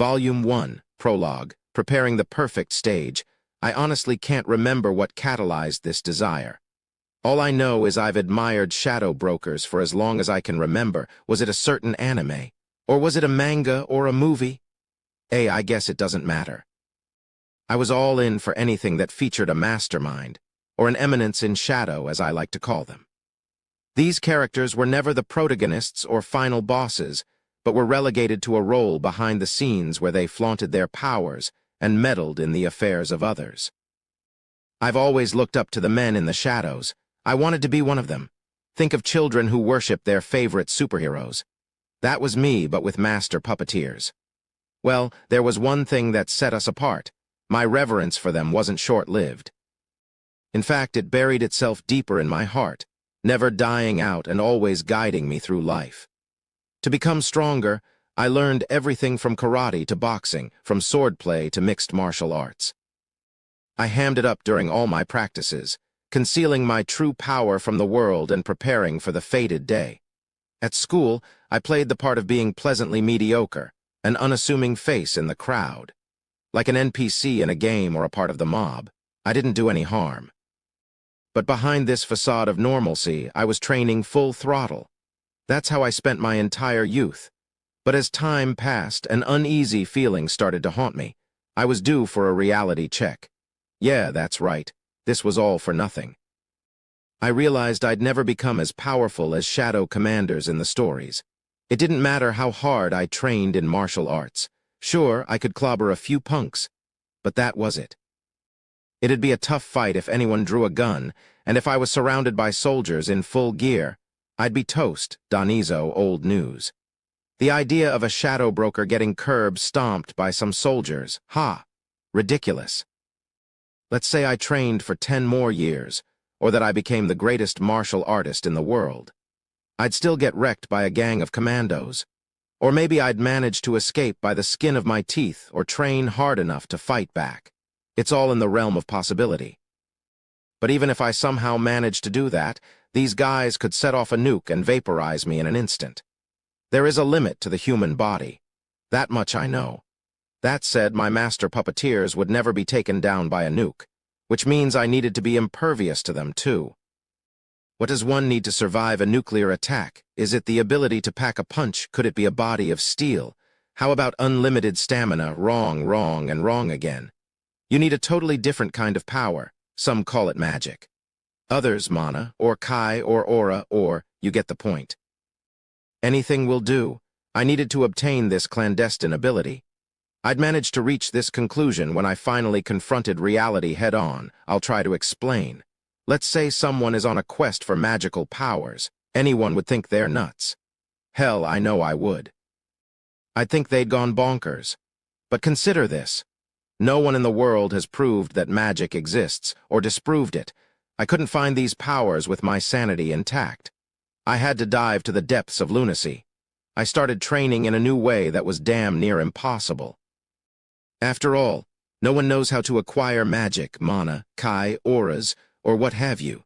Volume 1, Prologue, Preparing the Perfect Stage. I honestly can't remember what catalyzed this desire. All I know is I've admired shadow brokers for as long as I can remember. Was it a certain anime? Or was it a manga or a movie? I guess it doesn't matter. I was all in for anything that featured a mastermind, or an eminence in shadow, as I like to call them. These characters were never the protagonists or final bosses, but were relegated to a role behind the scenes where they flaunted their powers and meddled in the affairs of others. I've always looked up to the men in the shadows. I wanted to be one of them. Think of children who worship their favorite superheroes. That was me, but with master puppeteers. Well, there was one thing that set us apart. My reverence for them wasn't short-lived. In fact, it buried itself deeper in my heart, never dying out and always guiding me through life. To become stronger, I learned everything from karate to boxing, from swordplay to mixed martial arts. I hammed it up during all my practices, concealing my true power from the world and preparing for the fated day. At school, I played the part of being pleasantly mediocre, an unassuming face in the crowd. Like an NPC in a game or a part of the mob, I didn't do any harm. But behind this facade of normalcy, I was training full throttle. That's how I spent my entire youth. But as time passed, an uneasy feeling started to haunt me. I was due for a reality check. Yeah, that's right. This was all for nothing. I realized I'd never become as powerful as shadow commanders in the stories. It didn't matter how hard I trained in martial arts. Sure, I could clobber a few punks, but that was it. It'd be a tough fight if anyone drew a gun, and if I was surrounded by soldiers in full gear, I'd be toast, Donizo, old news. The idea of a shadow broker getting curb-stomped by some soldiers, ridiculous. Let's say I trained for 10 more years, or that I became the greatest martial artist in the world. I'd still get wrecked by a gang of commandos. Or maybe I'd manage to escape by the skin of my teeth or train hard enough to fight back. It's all in the realm of possibility. But even if I somehow managed to do that, these guys could set off a nuke and vaporize me in an instant. There is a limit to the human body. That much I know. That said, my master puppeteers would never be taken down by a nuke, which means I needed to be impervious to them too. What does one need to survive a nuclear attack? Is it the ability to pack a punch? Could it be a body of steel? How about unlimited stamina? Wrong, and wrong again. You need a totally different kind of power. Some call it magic. Others mana, or kai, or aura, or you get the point. Anything will do. I needed to obtain this clandestine ability. I'd managed to reach this conclusion when I finally confronted reality head-on. I'll try to explain. Let's say someone is on a quest for magical powers. Anyone would think they're nuts. Hell, I know I would. I'd think they'd gone bonkers. But consider this. No one in the world has proved that magic exists, or disproved it. I couldn't find these powers with my sanity intact. I had to dive to the depths of lunacy. I started training in a new way that was damn near impossible. After all, no one knows how to acquire magic, mana, kai, auras, or what have you.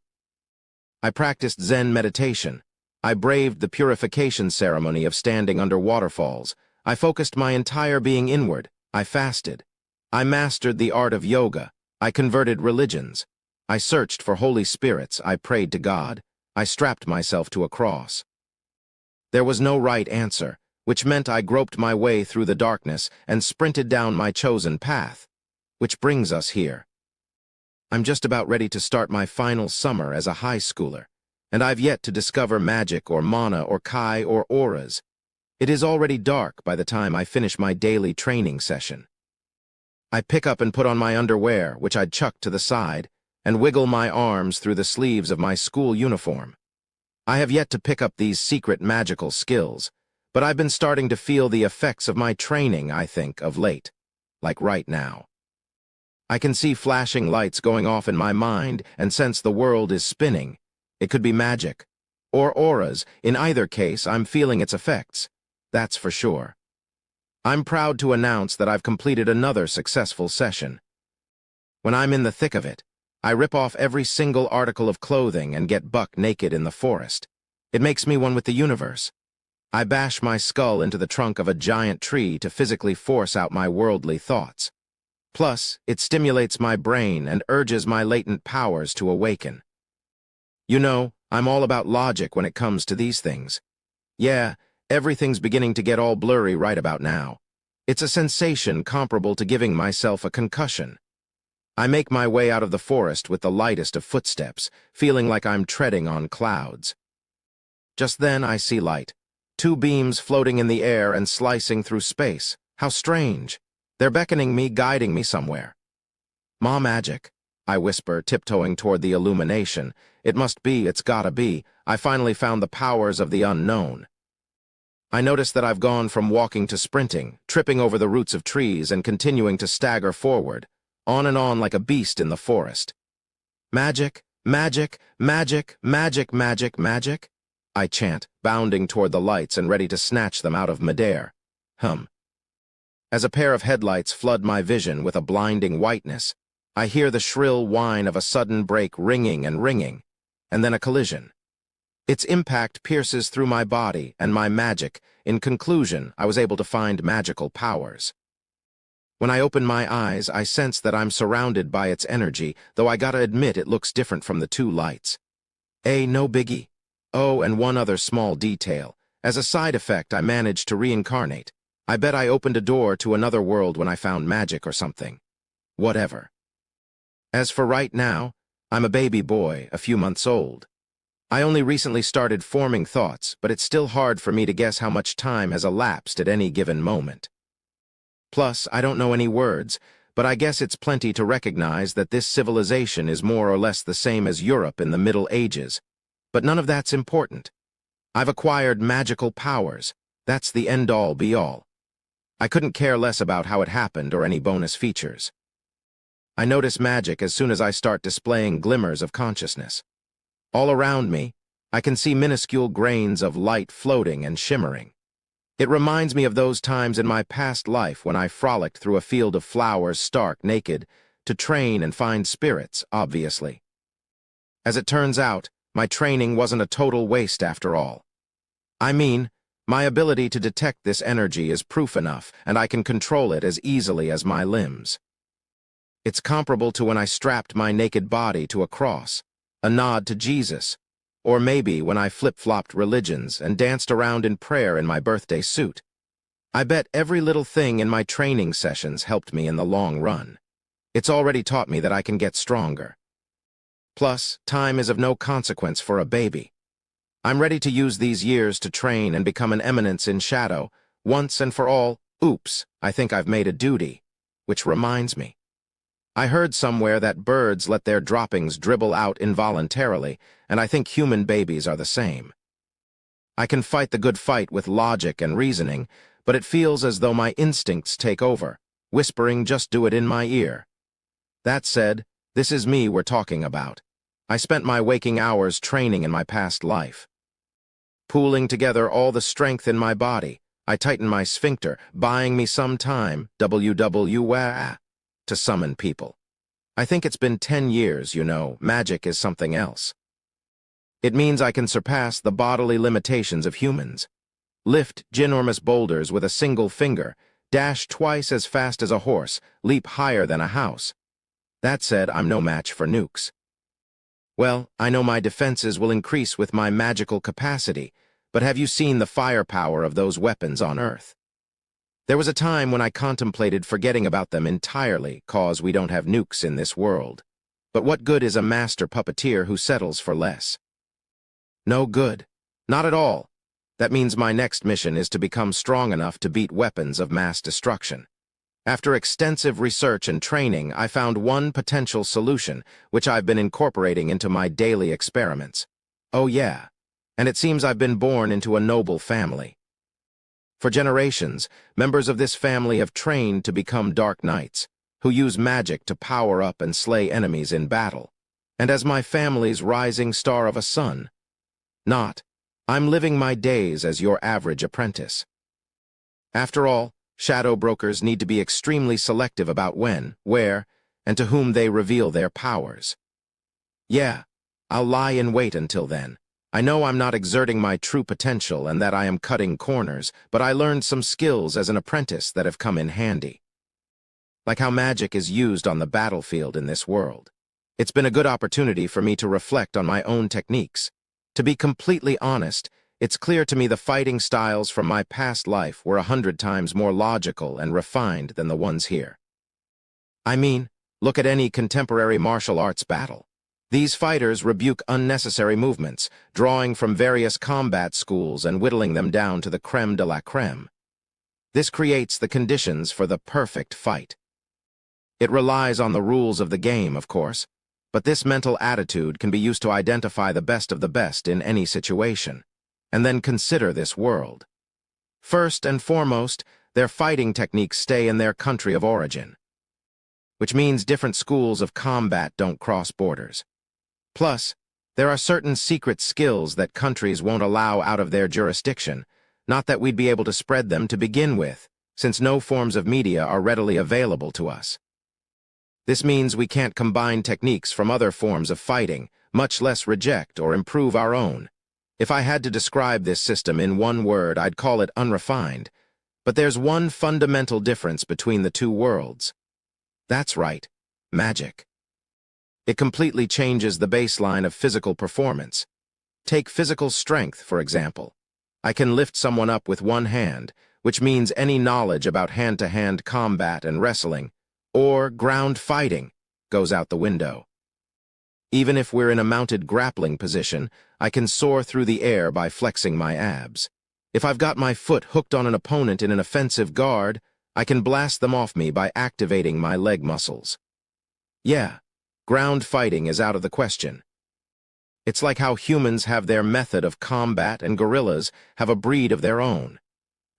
I practiced Zen meditation. I braved the purification ceremony of standing under waterfalls. I focused my entire being inward. I fasted. I mastered the art of yoga. I converted religions. I searched for holy spirits. I prayed to God. I strapped myself to a cross. There was no right answer, which meant I groped my way through the darkness and sprinted down my chosen path. Which brings us here. I'm just about ready to start my final summer as a high schooler, and I've yet to discover magic or mana or kai or auras. It is already dark by the time I finish my daily training session. I pick up and put on my underwear, which I'd chucked to the side, and wiggle my arms through the sleeves of my school uniform. I have yet to pick up these secret magical skills, but I've been starting to feel the effects of my training, I think, of late, like right now. I can see flashing lights going off in my mind and sense the world is spinning. It could be magic, or auras. In either case, I'm feeling its effects. That's for sure. I'm proud to announce that I've completed another successful session. When I'm in the thick of it, I rip off every single article of clothing and get buck naked in the forest. It makes me one with the universe. I bash my skull into the trunk of a giant tree to physically force out my worldly thoughts. Plus, it stimulates my brain and urges my latent powers to awaken. You know, I'm all about logic when it comes to these things. Yeah, everything's beginning to get all blurry right about now. It's a sensation comparable to giving myself a concussion. I make my way out of the forest with the lightest of footsteps, feeling like I'm treading on clouds. Just then I see light. 2 beams floating in the air and slicing through space. How strange. They're beckoning me, guiding me somewhere. "Ma magic," I whisper, tiptoeing toward the illumination. It must be, it's gotta be. I finally found the powers of the unknown. I notice that I've gone from walking to sprinting, tripping over the roots of trees and continuing to stagger forward, on and on like a beast in the forest. Magic, magic, magic, magic, magic, magic, I chant, bounding toward the lights and ready to snatch them out of midair. As a pair of headlights flood my vision with a blinding whiteness, I hear the shrill whine of a sudden brake ringing, and then a collision. Its impact pierces through my body and my magic. In conclusion, I was able to find magical powers. When I open my eyes, I sense that I'm surrounded by its energy, though I gotta admit it looks different from the 2 lights. No biggie. Oh, and one other small detail. As a side effect, I managed to reincarnate. I bet I opened a door to another world when I found magic or something. Whatever. As for right now, I'm a baby boy, a few months old. I only recently started forming thoughts, but it's still hard for me to guess how much time has elapsed at any given moment. Plus, I don't know any words, but I guess it's plenty to recognize that this civilization is more or less the same as Europe in the Middle Ages. But none of that's important. I've acquired magical powers. That's the end-all, be-all. I couldn't care less about how it happened or any bonus features. I notice magic as soon as I start displaying glimmers of consciousness. All around me, I can see minuscule grains of light floating and shimmering. It reminds me of those times in my past life when I frolicked through a field of flowers stark naked, to train and find spirits, obviously. As it turns out, my training wasn't a total waste after all. I mean, my ability to detect this energy is proof enough, and I can control it as easily as my limbs. It's comparable to when I strapped my naked body to a cross, a nod to Jesus, or maybe when I flip-flopped religions and danced around in prayer in my birthday suit. I bet every little thing in my training sessions helped me in the long run. It's already taught me that I can get stronger. Plus, time is of no consequence for a baby. I'm ready to use these years to train and become an eminence in shadow, once and for all. Oops, I think I've made a duty. Which reminds me. I heard somewhere that birds let their droppings dribble out involuntarily, and I think human babies are the same. I can fight the good fight with logic and reasoning, but it feels as though my instincts take over, whispering just do it in my ear. That said, this is me we're talking about. I spent my waking hours training in my past life. Pooling together all the strength in my body, I tighten my sphincter, buying me some time, to summon people. I think it's been 10 years, you know. Magic is something else. It means I can surpass the bodily limitations of humans. Lift ginormous boulders with a single finger, dash twice as fast as a horse, leap higher than a house. That said, I'm no match for nukes. Well, I know my defenses will increase with my magical capacity, but have you seen the firepower of those weapons on Earth? There was a time when I contemplated forgetting about them entirely, cause we don't have nukes in this world. But what good is a master puppeteer who settles for less? No good. Not at all. That means my next mission is to become strong enough to beat weapons of mass destruction. After extensive research and training, I found one potential solution, which I've been incorporating into my daily experiments. Oh yeah, and it seems I've been born into a noble family. For generations, members of this family have trained to become Dark Knights, who use magic to power up and slay enemies in battle. And as my family's rising star of a son, I'm living my days as your average apprentice. After all, shadow brokers need to be extremely selective about when, where, and to whom they reveal their powers. Yeah, I'll lie in wait until then. I know I'm not exerting my true potential and that I am cutting corners, but I learned some skills as an apprentice that have come in handy. Like how magic is used on the battlefield in this world. It's been a good opportunity for me to reflect on my own techniques. To be completely honest, it's clear to me the fighting styles from my past life were 100 times more logical and refined than the ones here. I mean, look at any contemporary martial arts battle. These fighters rebuke unnecessary movements, drawing from various combat schools and whittling them down to the crème de la crème. This creates the conditions for the perfect fight. It relies on the rules of the game, of course, but this mental attitude can be used to identify the best of the best in any situation, and then consider this world. First and foremost, their fighting techniques stay in their country of origin, which means different schools of combat don't cross borders. Plus, there are certain secret skills that countries won't allow out of their jurisdiction, not that we'd be able to spread them to begin with, since no forms of media are readily available to us. This means we can't combine techniques from other forms of fighting, much less reject or improve our own. If I had to describe this system in one word, I'd call it unrefined. But there's one fundamental difference between the two worlds. That's right, magic. It completely changes the baseline of physical performance. Take physical strength, for example. I can lift someone up with one hand, which means any knowledge about hand-to-hand combat and wrestling, or ground fighting, goes out the window. Even if we're in a mounted grappling position, I can soar through the air by flexing my abs. If I've got my foot hooked on an opponent in an offensive guard, I can blast them off me by activating my leg muscles. Yeah, ground fighting is out of the question. It's like how humans have their method of combat and gorillas have a breed of their own.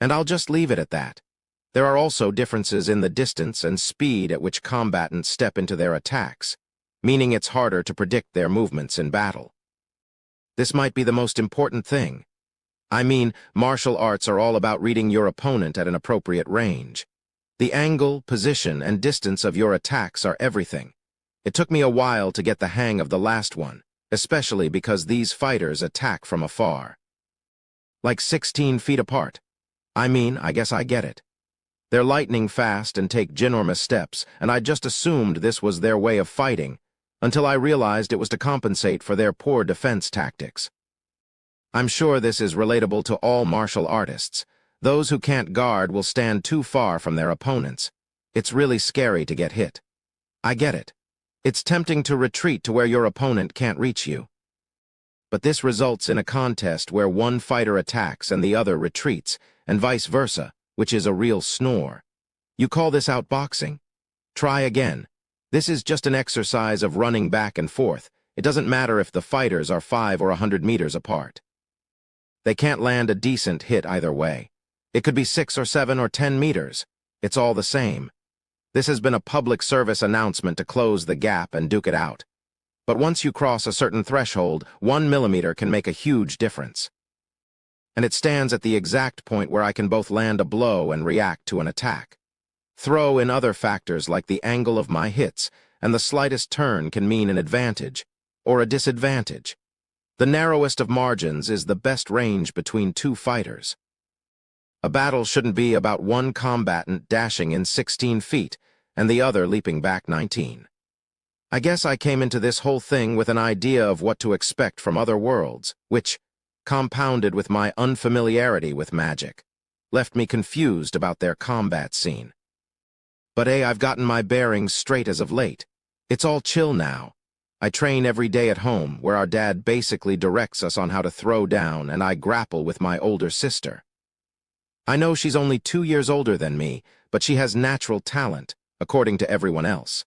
And I'll just leave it at that. There are also differences in the distance and speed at which combatants step into their attacks, meaning it's harder to predict their movements in battle. This might be the most important thing. I mean, martial arts are all about reading your opponent at an appropriate range. The angle, position, and distance of your attacks are everything. It took me a while to get the hang of the last one, especially because these fighters attack from afar. Like 16 feet apart. I mean, I guess I get it. They're lightning fast and take ginormous steps, and I just assumed this was their way of fighting, until I realized it was to compensate for their poor defense tactics. I'm sure this is relatable to all martial artists. Those who can't guard will stand too far from their opponents. It's really scary to get hit. I get it. It's tempting to retreat to where your opponent can't reach you. But this results in a contest where one fighter attacks and the other retreats, and vice versa, which is a real snore. You call this outboxing? Try again. This is just an exercise of running back and forth. It doesn't matter if the fighters are 5 or 100 meters apart. They can't land a decent hit either way. It could be 6 or 7 or 10 meters. It's all the same. This has been a public service announcement to close the gap and duke it out. But once you cross a certain threshold, 1 millimeter can make a huge difference. And it stands at the exact point where I can both land a blow and react to an attack. Throw in other factors like the angle of my hits, and the slightest turn can mean an advantage or a disadvantage. The narrowest of margins is the best range between two fighters. A battle shouldn't be about one combatant dashing in 16 feet and the other leaping back 19. I guess I came into this whole thing with an idea of what to expect from other worlds, which, compounded with my unfamiliarity with magic, left me confused about their combat scene. But I've gotten my bearings straight as of late. It's all chill now. I train every day at home, where our dad basically directs us on how to throw down, and I grapple with my older sister. I know she's only 2 years older than me, but she has natural talent, according to everyone else.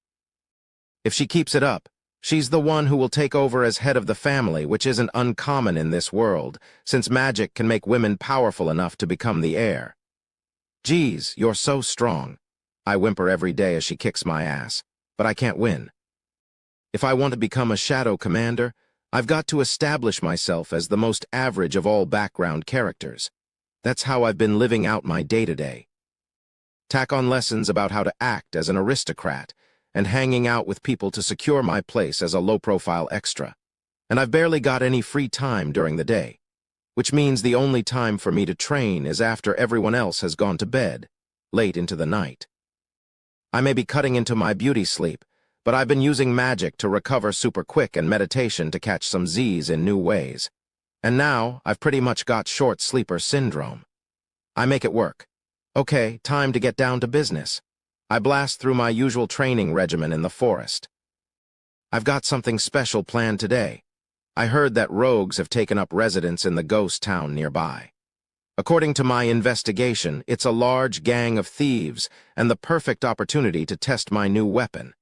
If she keeps it up, she's the one who will take over as head of the family, which isn't uncommon in this world, since magic can make women powerful enough to become the heir. Geez, you're so strong. I whimper every day as she kicks my ass, but I can't win. If I want to become a shadow commander, I've got to establish myself as the most average of all background characters. That's how I've been living out my day-to-day. Tack on lessons about how to act as an aristocrat, and hanging out with people to secure my place as a low-profile extra. and I've barely got any free time during the day, which means the only time for me to train is after everyone else has gone to bed, late into the night. I may be cutting into my beauty sleep, but I've been using magic to recover super quick and meditation to catch some Z's in new ways. And now I've pretty much got short sleeper syndrome. I make it work. Okay, time to get down to business. I blast through my usual training regimen in the forest. I've got something special planned today. I heard that rogues have taken up residence in the ghost town nearby. According to my investigation, it's a large gang of thieves and the perfect opportunity to test my new weapon.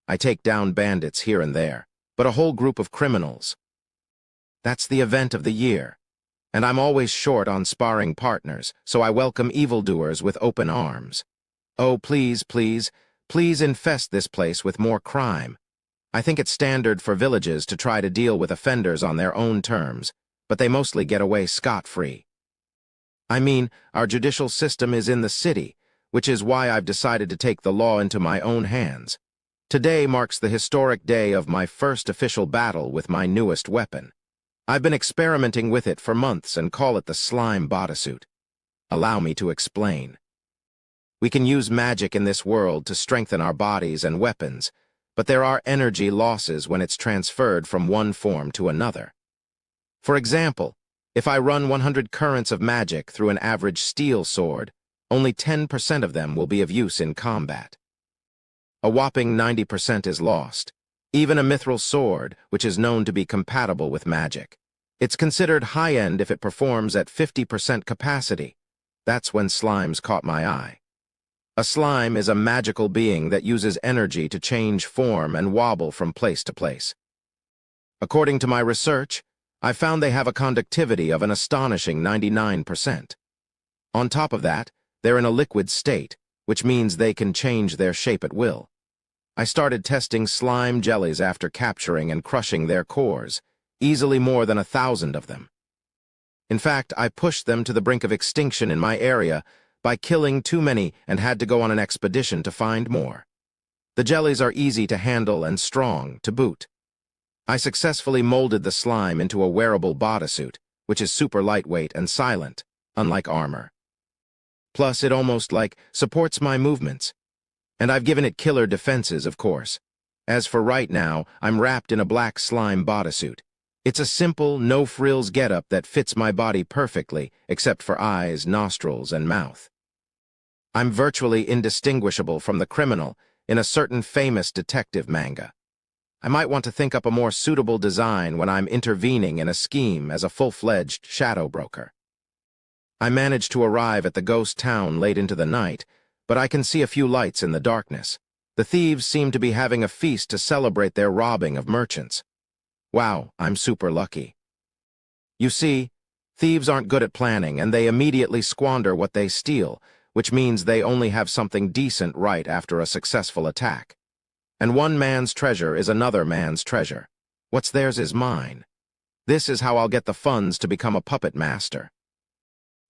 I take down bandits here and there, but a whole group of criminals. That's the event of the year, and I'm always short on sparring partners, so I welcome evildoers with open arms. Oh, please, please, please infest this place with more crime. I think it's standard for villages to try to deal with offenders on their own terms, but they mostly get away scot-free. I mean, our judicial system is in the city, which is why I've decided to take the law into my own hands. Today marks the historic day of my first official battle with my newest weapon. I've been experimenting with it for months and call it the slime bodysuit. Allow me to explain. We can use magic in this world to strengthen our bodies and weapons, but there are energy losses when it's transferred from one form to another. For example, if I run 100 currents of magic through an average steel sword, only 10% of them will be of use in combat. A whopping 90% is lost. Even a mithril sword, which is known to be compatible with magic. It's considered high-end if it performs at 50% capacity. That's when slimes caught my eye. A slime is a magical being that uses energy to change form and wobble from place to place. According to my research, I found they have a conductivity of an astonishing 99%. On top of that, they're in a liquid state, which means they can change their shape at will. I started testing slime jellies after capturing and crushing their cores, easily more than 1,000 of them. In fact, I pushed them to the brink of extinction in my area by killing too many and had to go on an expedition to find more. The jellies are easy to handle and strong to boot. I successfully molded the slime into a wearable bodysuit, which is super lightweight and silent, unlike armor. Plus, it almost supports my movements. And I've given it killer defenses, of course. As for right now, I'm wrapped in a black slime bodysuit. It's a simple, no-frills getup that fits my body perfectly, except for eyes, nostrils, and mouth. I'm virtually indistinguishable from the criminal in a certain famous detective manga. I might want to think up a more suitable design when I'm intervening in a scheme as a full-fledged shadow broker. I managed to arrive at the ghost town late into the night, but I can see a few lights in the darkness. The thieves seem to be having a feast to celebrate their robbing of merchants. Wow, I'm super lucky. You see, thieves aren't good at planning, and they immediately squander what they steal, which means they only have something decent right after a successful attack. And one man's treasure is another man's treasure. What's theirs is mine. This is how I'll get the funds to become a puppet master.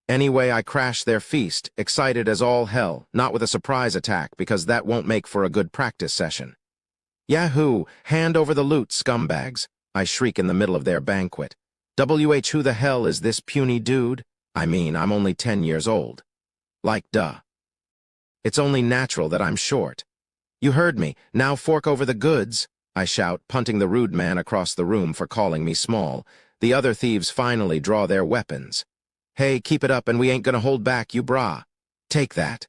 Anyway, I crash their feast, excited as all hell, not with a surprise attack because that won't make for a good practice session. Yahoo! Hand over the loot, scumbags! I shriek in the middle of their banquet. Who the hell is this puny dude? I mean, I'm only 10 years old. Like, duh. It's only natural that I'm short. You heard me, now fork over the goods, I shout, punting the rude man across the room for calling me small. The other thieves finally draw their weapons. Hey, keep it up and we ain't gonna hold back, you brah. Take that.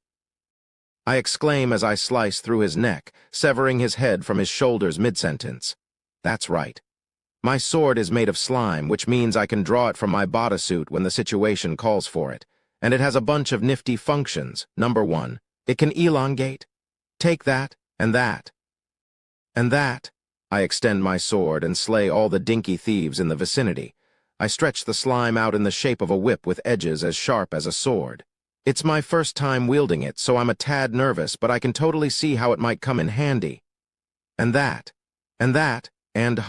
I exclaim as I slice through his neck, severing his head from his shoulders mid-sentence. That's right. My sword is made of slime, which means I can draw it from my bodysuit when the situation calls for it. And it has a bunch of nifty functions. Number 1, it can elongate. Take that, and that. And that. I extend my sword and slay all the dinky thieves in the vicinity. I stretch the slime out in the shape of a whip with edges as sharp as a sword. It's my first time wielding it, so I'm a tad nervous, but I can totally see how it might come in handy. And that. And that. And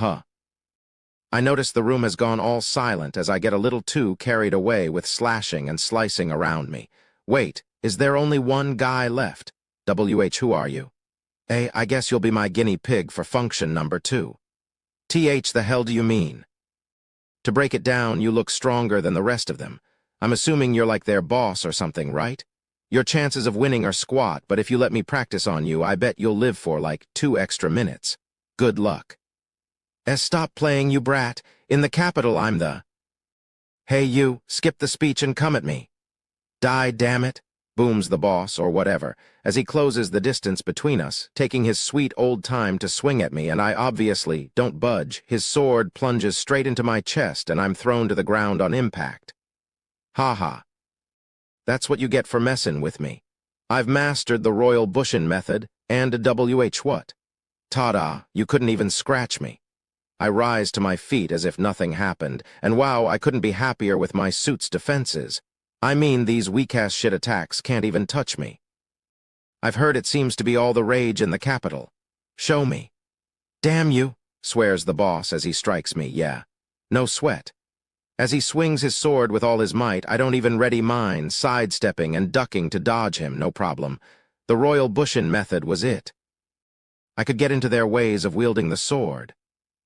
I notice the room has gone all silent as I get a little too carried away with slashing and slicing around me. Wait, is there only one guy left? Who are you? I guess you'll be my guinea pig for function number 2. The hell do you mean? To break it down, you look stronger than the rest of them. I'm assuming you're like their boss or something, right? Your chances of winning are squat, but if you let me practice on you, I bet you'll live for like 2 extra minutes. Good luck. Stop playing, you brat. In the capital, I'm the... Hey, you, skip the speech and come at me. Die, damn it, booms the boss, or whatever, as he closes the distance between us, taking his sweet old time to swing at me, and I obviously don't budge. His sword plunges straight into my chest, and I'm thrown to the ground on impact. Ha ha. That's what you get for messing with me. I've mastered the Royal Bushin method, and a WH what? Ta-da, you couldn't even scratch me. I rise to my feet as if nothing happened, and wow, I couldn't be happier with my suit's defenses. I mean, these weak-ass shit attacks can't even touch me. I've heard it seems to be all the rage in the capital. Show me. Damn you, swears the boss as he strikes me, yeah. No sweat. As he swings his sword with all his might, I don't even ready mine, sidestepping and ducking to dodge him, no problem. The Royal Bushin method was it. I could get into their ways of wielding the sword.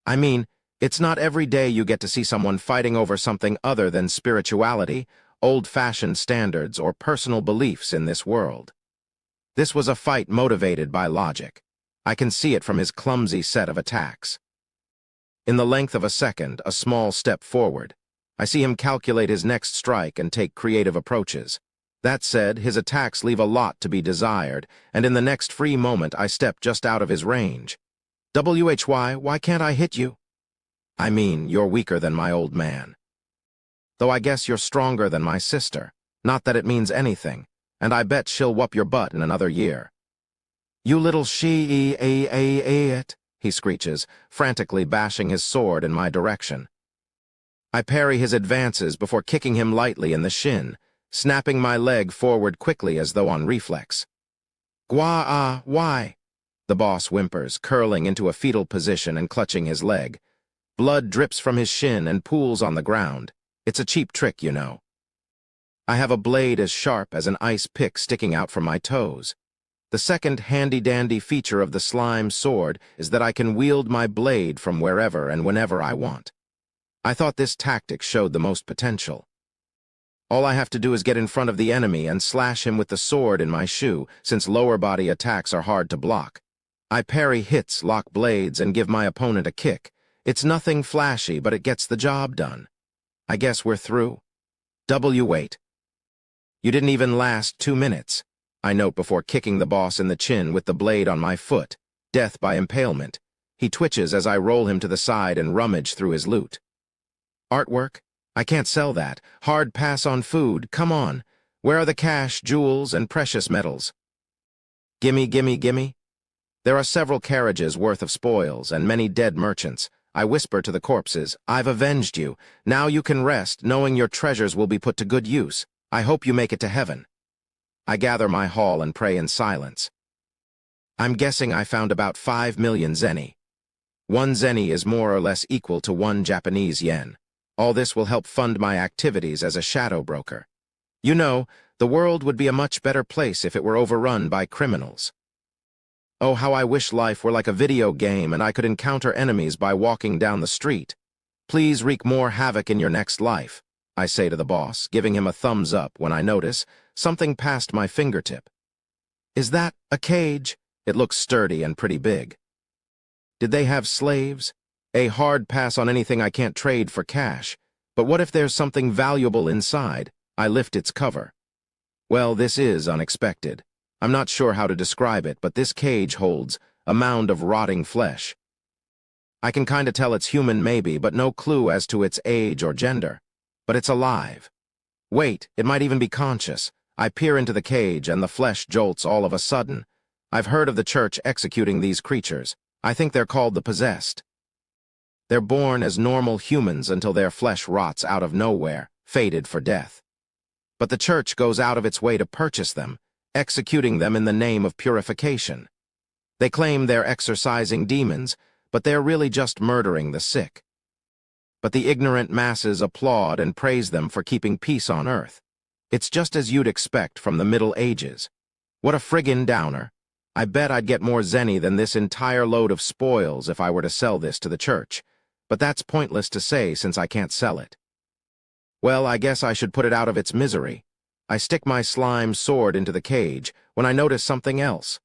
I mean, it's not every day you get to see someone fighting over something other than spirituality, old-fashioned standards, or personal beliefs in this world. This was a fight motivated by logic. I can see it from his clumsy set of attacks. In the length of a second, a small step forward, I see him calculate his next strike and take creative approaches. That said, his attacks leave a lot to be desired, and in the next free moment I step just out of his range. WHY, why can't I hit you? I mean, you're weaker than my old man. Though I guess you're stronger than my sister. Not that it means anything, and I bet she'll whoop your butt in another year. You little it, he screeches, frantically bashing his sword in my direction. I parry his advances before kicking him lightly in the shin, snapping my leg forward quickly as though on reflex. Why? The boss whimpers, curling into a fetal position and clutching his leg. Blood drips from his shin and pools on the ground. It's a cheap trick, you know. I have a blade as sharp as an ice pick sticking out from my toes. The second handy-dandy feature of the slime sword is that I can wield my blade from wherever and whenever I want. I thought this tactic showed the most potential. All I have to do is get in front of the enemy and slash him with the sword in my shoe, since lower body attacks are hard to block. I parry hits, lock blades, and give my opponent a kick. It's nothing flashy, but it gets the job done. I guess we're through. Wait. You didn't even last 2 minutes, I note before kicking the boss in the chin with the blade on my foot. Death by impalement. He twitches as I roll him to the side and rummage through his loot. Artwork? I can't sell that. Hard pass on food, come on. Where are the cash, jewels, and precious metals? Gimme. There are several carriages worth of spoils and many dead merchants. I whisper to the corpses, I've avenged you. Now you can rest, knowing your treasures will be put to good use. I hope you make it to heaven. I gather my haul and pray in silence. I'm guessing I found about 5 million zenny. 1 zenny is more or less equal to 1 Japanese yen. All this will help fund my activities as a shadow broker. You know, the world would be a much better place if it were overrun by criminals. Oh, how I wish life were like a video game and I could encounter enemies by walking down the street. Please wreak more havoc in your next life, I say to the boss, giving him a thumbs up when I notice something past my fingertip. Is that a cage? It looks sturdy and pretty big. Did they have slaves? A hard pass on anything I can't trade for cash. But what if there's something valuable inside? I lift its cover. Well, this is unexpected. I'm not sure how to describe it, but this cage holds a mound of rotting flesh. I can kinda tell it's human maybe, but no clue as to its age or gender. But it's alive. Wait, it might even be conscious. I peer into the cage and the flesh jolts all of a sudden. I've heard of the church executing these creatures. I think they're called the possessed. They're born as normal humans until their flesh rots out of nowhere, fated for death. But the church goes out of its way to purchase them, executing them in the name of purification. They claim they're exorcising demons, but they're really just murdering the sick. But the ignorant masses applaud and praise them for keeping peace on earth. It's just as you'd expect from the Middle Ages. What a friggin' downer. I bet I'd get more zenny than this entire load of spoils if I were to sell this to the church. But that's pointless to say since I can't sell it. Well, I guess I should put it out of its misery. I stick my slime sword into the cage when I notice something else.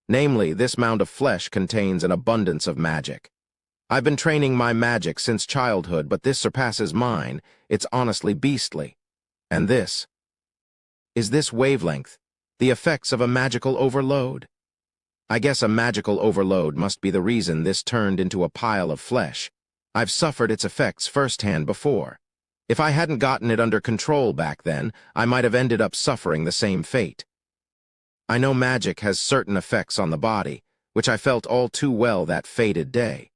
Namely, this mound of flesh contains an abundance of magic. I've been training my magic since childhood, but this surpasses mine. It's honestly beastly. And this? Is this wavelength the effects of a magical overload? I guess a magical overload must be the reason this turned into a pile of flesh. I've suffered its effects firsthand before. If I hadn't gotten it under control back then, I might have ended up suffering the same fate. I know magic has certain effects on the body, which I felt all too well that fated day.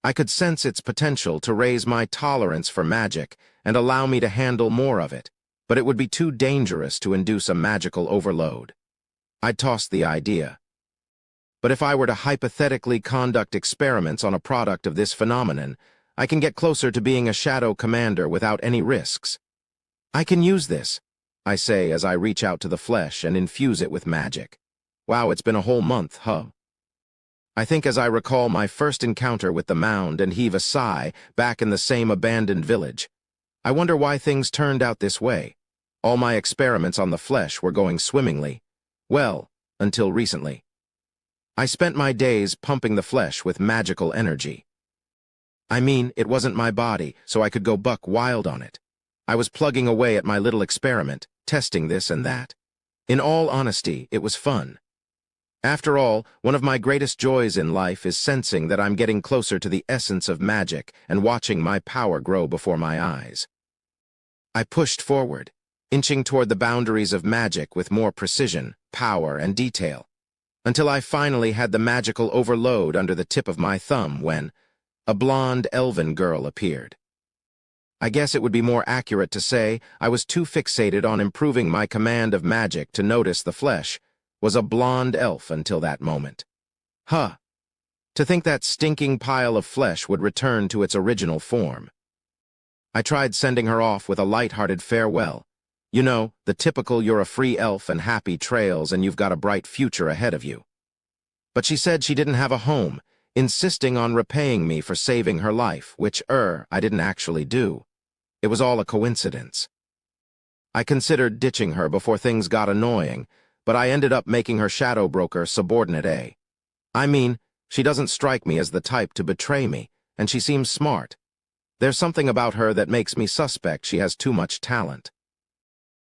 I could sense its potential to raise my tolerance for magic and allow me to handle more of it, but it would be too dangerous to induce a magical overload. I'd toss the idea. But if I were to hypothetically conduct experiments on a product of this phenomenon, I can get closer to being a shadow commander without any risks. I can use this, I say as I reach out to the flesh and infuse it with magic. Wow, it's been a whole month, huh? I think as I recall my first encounter with the mound and heave a sigh back in the same abandoned village. I wonder why things turned out this way. All my experiments on the flesh were going swimmingly. Well, until recently. I spent my days pumping the flesh with magical energy. I mean, it wasn't my body, so I could go buck wild on it. I was plugging away at my little experiment, testing this and that. In all honesty, it was fun. After all, one of my greatest joys in life is sensing that I'm getting closer to the essence of magic and watching my power grow before my eyes. I pushed forward, inching toward the boundaries of magic with more precision, power, and detail, until I finally had the magical overload under the tip of my thumb when a blonde elven girl appeared. I guess it would be more accurate to say I was too fixated on improving my command of magic to notice the flesh was a blonde elf until that moment. Huh. To think that stinking pile of flesh would return to its original form. I tried sending her off with a light-hearted farewell. You know, the typical you're a free elf and happy trails and you've got a bright future ahead of you. But she said she didn't have a home, insisting on repaying me for saving her life, which, I didn't actually do. It was all a coincidence. I considered ditching her before things got annoying, but I ended up making her shadow broker subordinate A. I mean, she doesn't strike me as the type to betray me, and she seems smart. There's something about her that makes me suspect she has too much talent.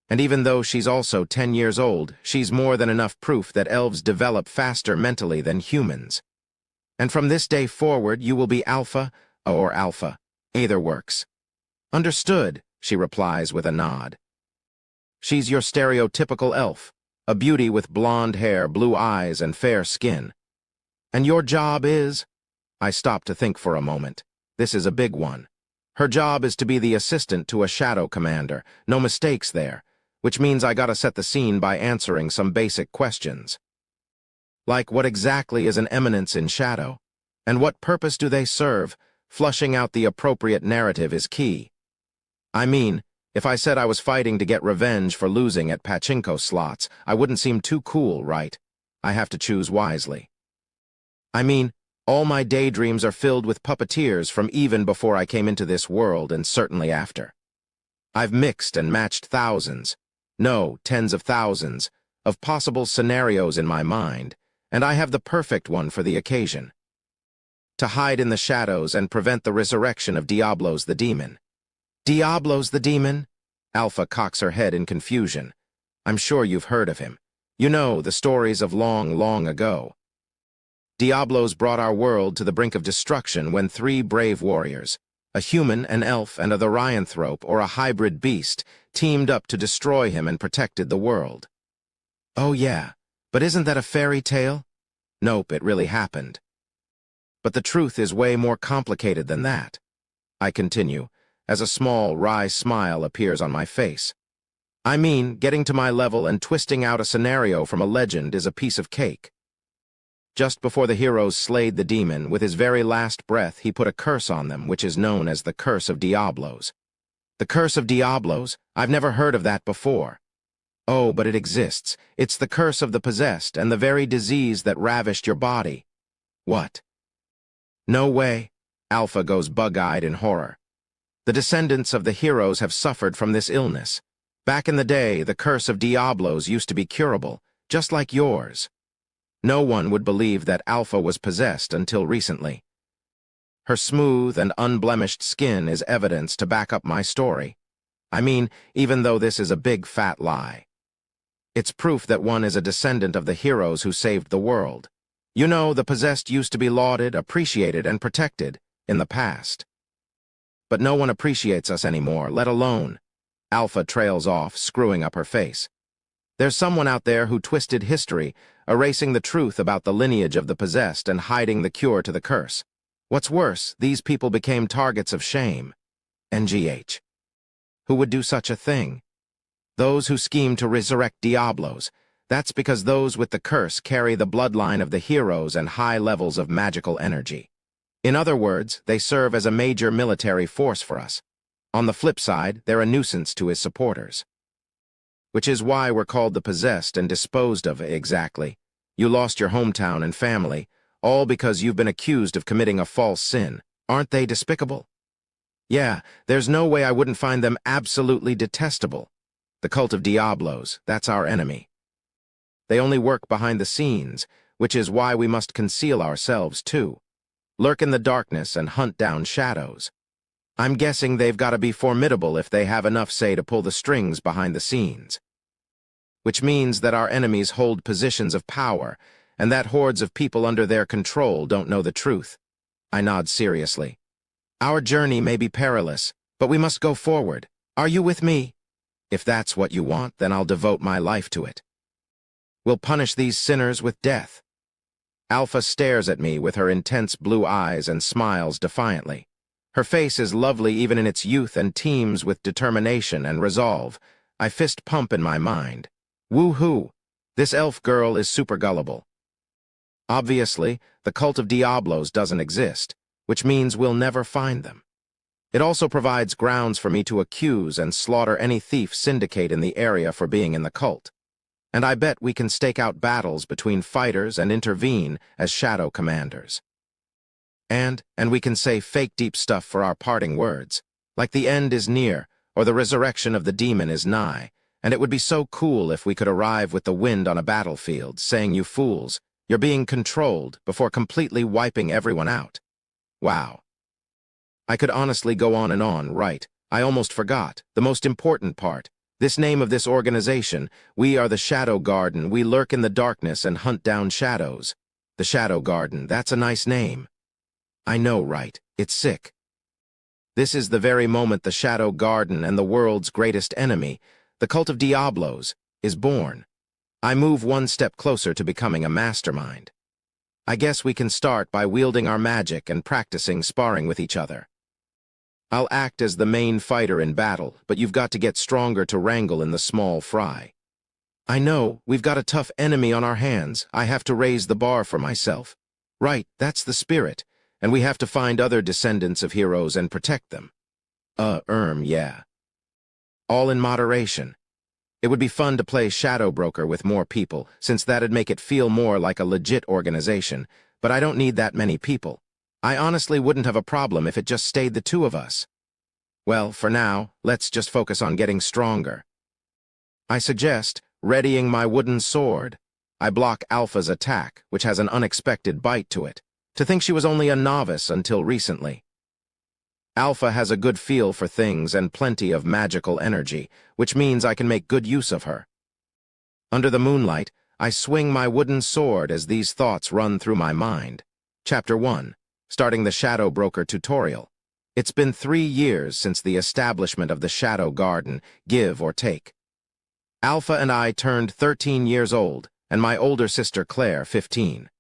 And even though she's also 10 years old, she's more than enough proof that elves develop faster mentally than humans. And from this day forward, you will be Alpha, or Alpha. Either works. Understood, she replies with a nod. She's your stereotypical elf, a beauty with blonde hair, blue eyes, and fair skin. And your job is? I stop to think for a moment. This is a big one. Her job is to be the assistant to a shadow commander. No mistakes there, which means I gotta set the scene by answering some basic questions. Like, what exactly is an eminence in shadow? And what purpose do they serve? Flushing out the appropriate narrative is key. I mean, if I said I was fighting to get revenge for losing at pachinko slots, I wouldn't seem too cool, right? I have to choose wisely. I mean, all my daydreams are filled with puppeteers from even before I came into this world and certainly after. I've mixed and matched thousands, no, tens of thousands, of possible scenarios in my mind, and I have the perfect one for the occasion. To hide in the shadows and prevent the resurrection of Diablos the demon. Diablos the demon? Alpha cocks her head in confusion. I'm sure you've heard of him. You know, the stories of long, long ago. Diablos brought our world to the brink of destruction when 3 brave warriors, a human, an elf, and a therianthrope, or a hybrid beast, teamed up to destroy him and protected the world. Oh yeah, but isn't that a fairy tale? Nope, it really happened. But the truth is way more complicated than that. I continue, as a small, wry smile appears on my face. I mean, getting to my level and twisting out a scenario from a legend is a piece of cake. Just before the heroes slayed the demon, with his very last breath he put a curse on them, which is known as the Curse of Diablos. The Curse of Diablos? I've never heard of that before. Oh, but it exists. It's the curse of the possessed and the very disease that ravished your body. What? No way. Alpha goes bug-eyed in horror. The descendants of the heroes have suffered from this illness. Back in the day, the curse of Diablos used to be curable, just like yours. No one would believe that Alpha was possessed until recently. Her smooth and unblemished skin is evidence to back up my story. I mean, even though this is a big fat lie. It's proof that one is a descendant of the heroes who saved the world. You know, the possessed used to be lauded, appreciated, and protected in the past. But no one appreciates us anymore, let alone. Alpha trails off, screwing up her face. There's someone out there who twisted history, erasing the truth about the lineage of the possessed and hiding the cure to the curse. What's worse, these people became targets of shame. NGH. Who would do such a thing? Those who scheme to resurrect Diablos. That's because those with the curse carry the bloodline of the heroes and high levels of magical energy. In other words, they serve as a major military force for us. On the flip side, they're a nuisance to his supporters. Which is why we're called the possessed and disposed of exactly. You lost your hometown and family, all because you've been accused of committing a false sin. Aren't they despicable? Yeah, there's no way I wouldn't find them absolutely detestable. The cult of Diablos, that's our enemy. They only work behind the scenes, which is why we must conceal ourselves too. Lurk in the darkness and hunt down shadows. I'm guessing they've got to be formidable if they have enough say to pull the strings behind the scenes. Which means that our enemies hold positions of power, and that hordes of people under their control don't know the truth. I nod seriously. Our journey may be perilous, but we must go forward. Are you with me? If that's what you want, then I'll devote my life to it. We'll punish these sinners with death. Alpha stares at me with her intense blue eyes and smiles defiantly. Her face is lovely even in its youth and teems with determination and resolve. I fist pump in my mind. Woo-hoo! This elf girl is super gullible. Obviously, the cult of Diablos doesn't exist, which means we'll never find them. It also provides grounds for me to accuse and slaughter any thief syndicate in the area for being in the cult. And I bet we can stake out battles between fighters and intervene as shadow commanders. And we can say fake deep stuff for our parting words, like the end is near or the resurrection of the demon is nigh, and it would be so cool if we could arrive with the wind on a battlefield, saying, "You fools, you're being controlled," before completely wiping everyone out. Wow. I could honestly go on and on, right? I almost forgot the most important part. This name of this organization, we are the Shadow Garden. We lurk in the darkness and hunt down shadows. The Shadow Garden, that's a nice name. I know, right? It's sick. This is the very moment the Shadow Garden and the world's greatest enemy, the cult of Diablos, is born. I move one step closer to becoming a mastermind. I guess we can start by wielding our magic and practicing sparring with each other. I'll act as the main fighter in battle, but you've got to get stronger to wrangle in the small fry. I know, we've got a tough enemy on our hands. I have to raise the bar for myself. Right, that's the spirit, and we have to find other descendants of heroes and protect them. Yeah. All in moderation. It would be fun to play Shadow Broker with more people, since that'd make it feel more like a legit organization, but I don't need that many people. I honestly wouldn't have a problem if it just stayed the two of us. Well, for now, let's just focus on getting stronger. I suggest readying my wooden sword. I block Alpha's attack, which has an unexpected bite to it. To think she was only a novice until recently. Alpha has a good feel for things and plenty of magical energy, which means I can make good use of her. Under the moonlight, I swing my wooden sword as these thoughts run through my mind. Chapter 1. Starting the Shadow Broker tutorial. It's been 3 years since the establishment of the Shadow Garden, give or take. Alpha and I turned 13 years old, and my older sister Claire 15.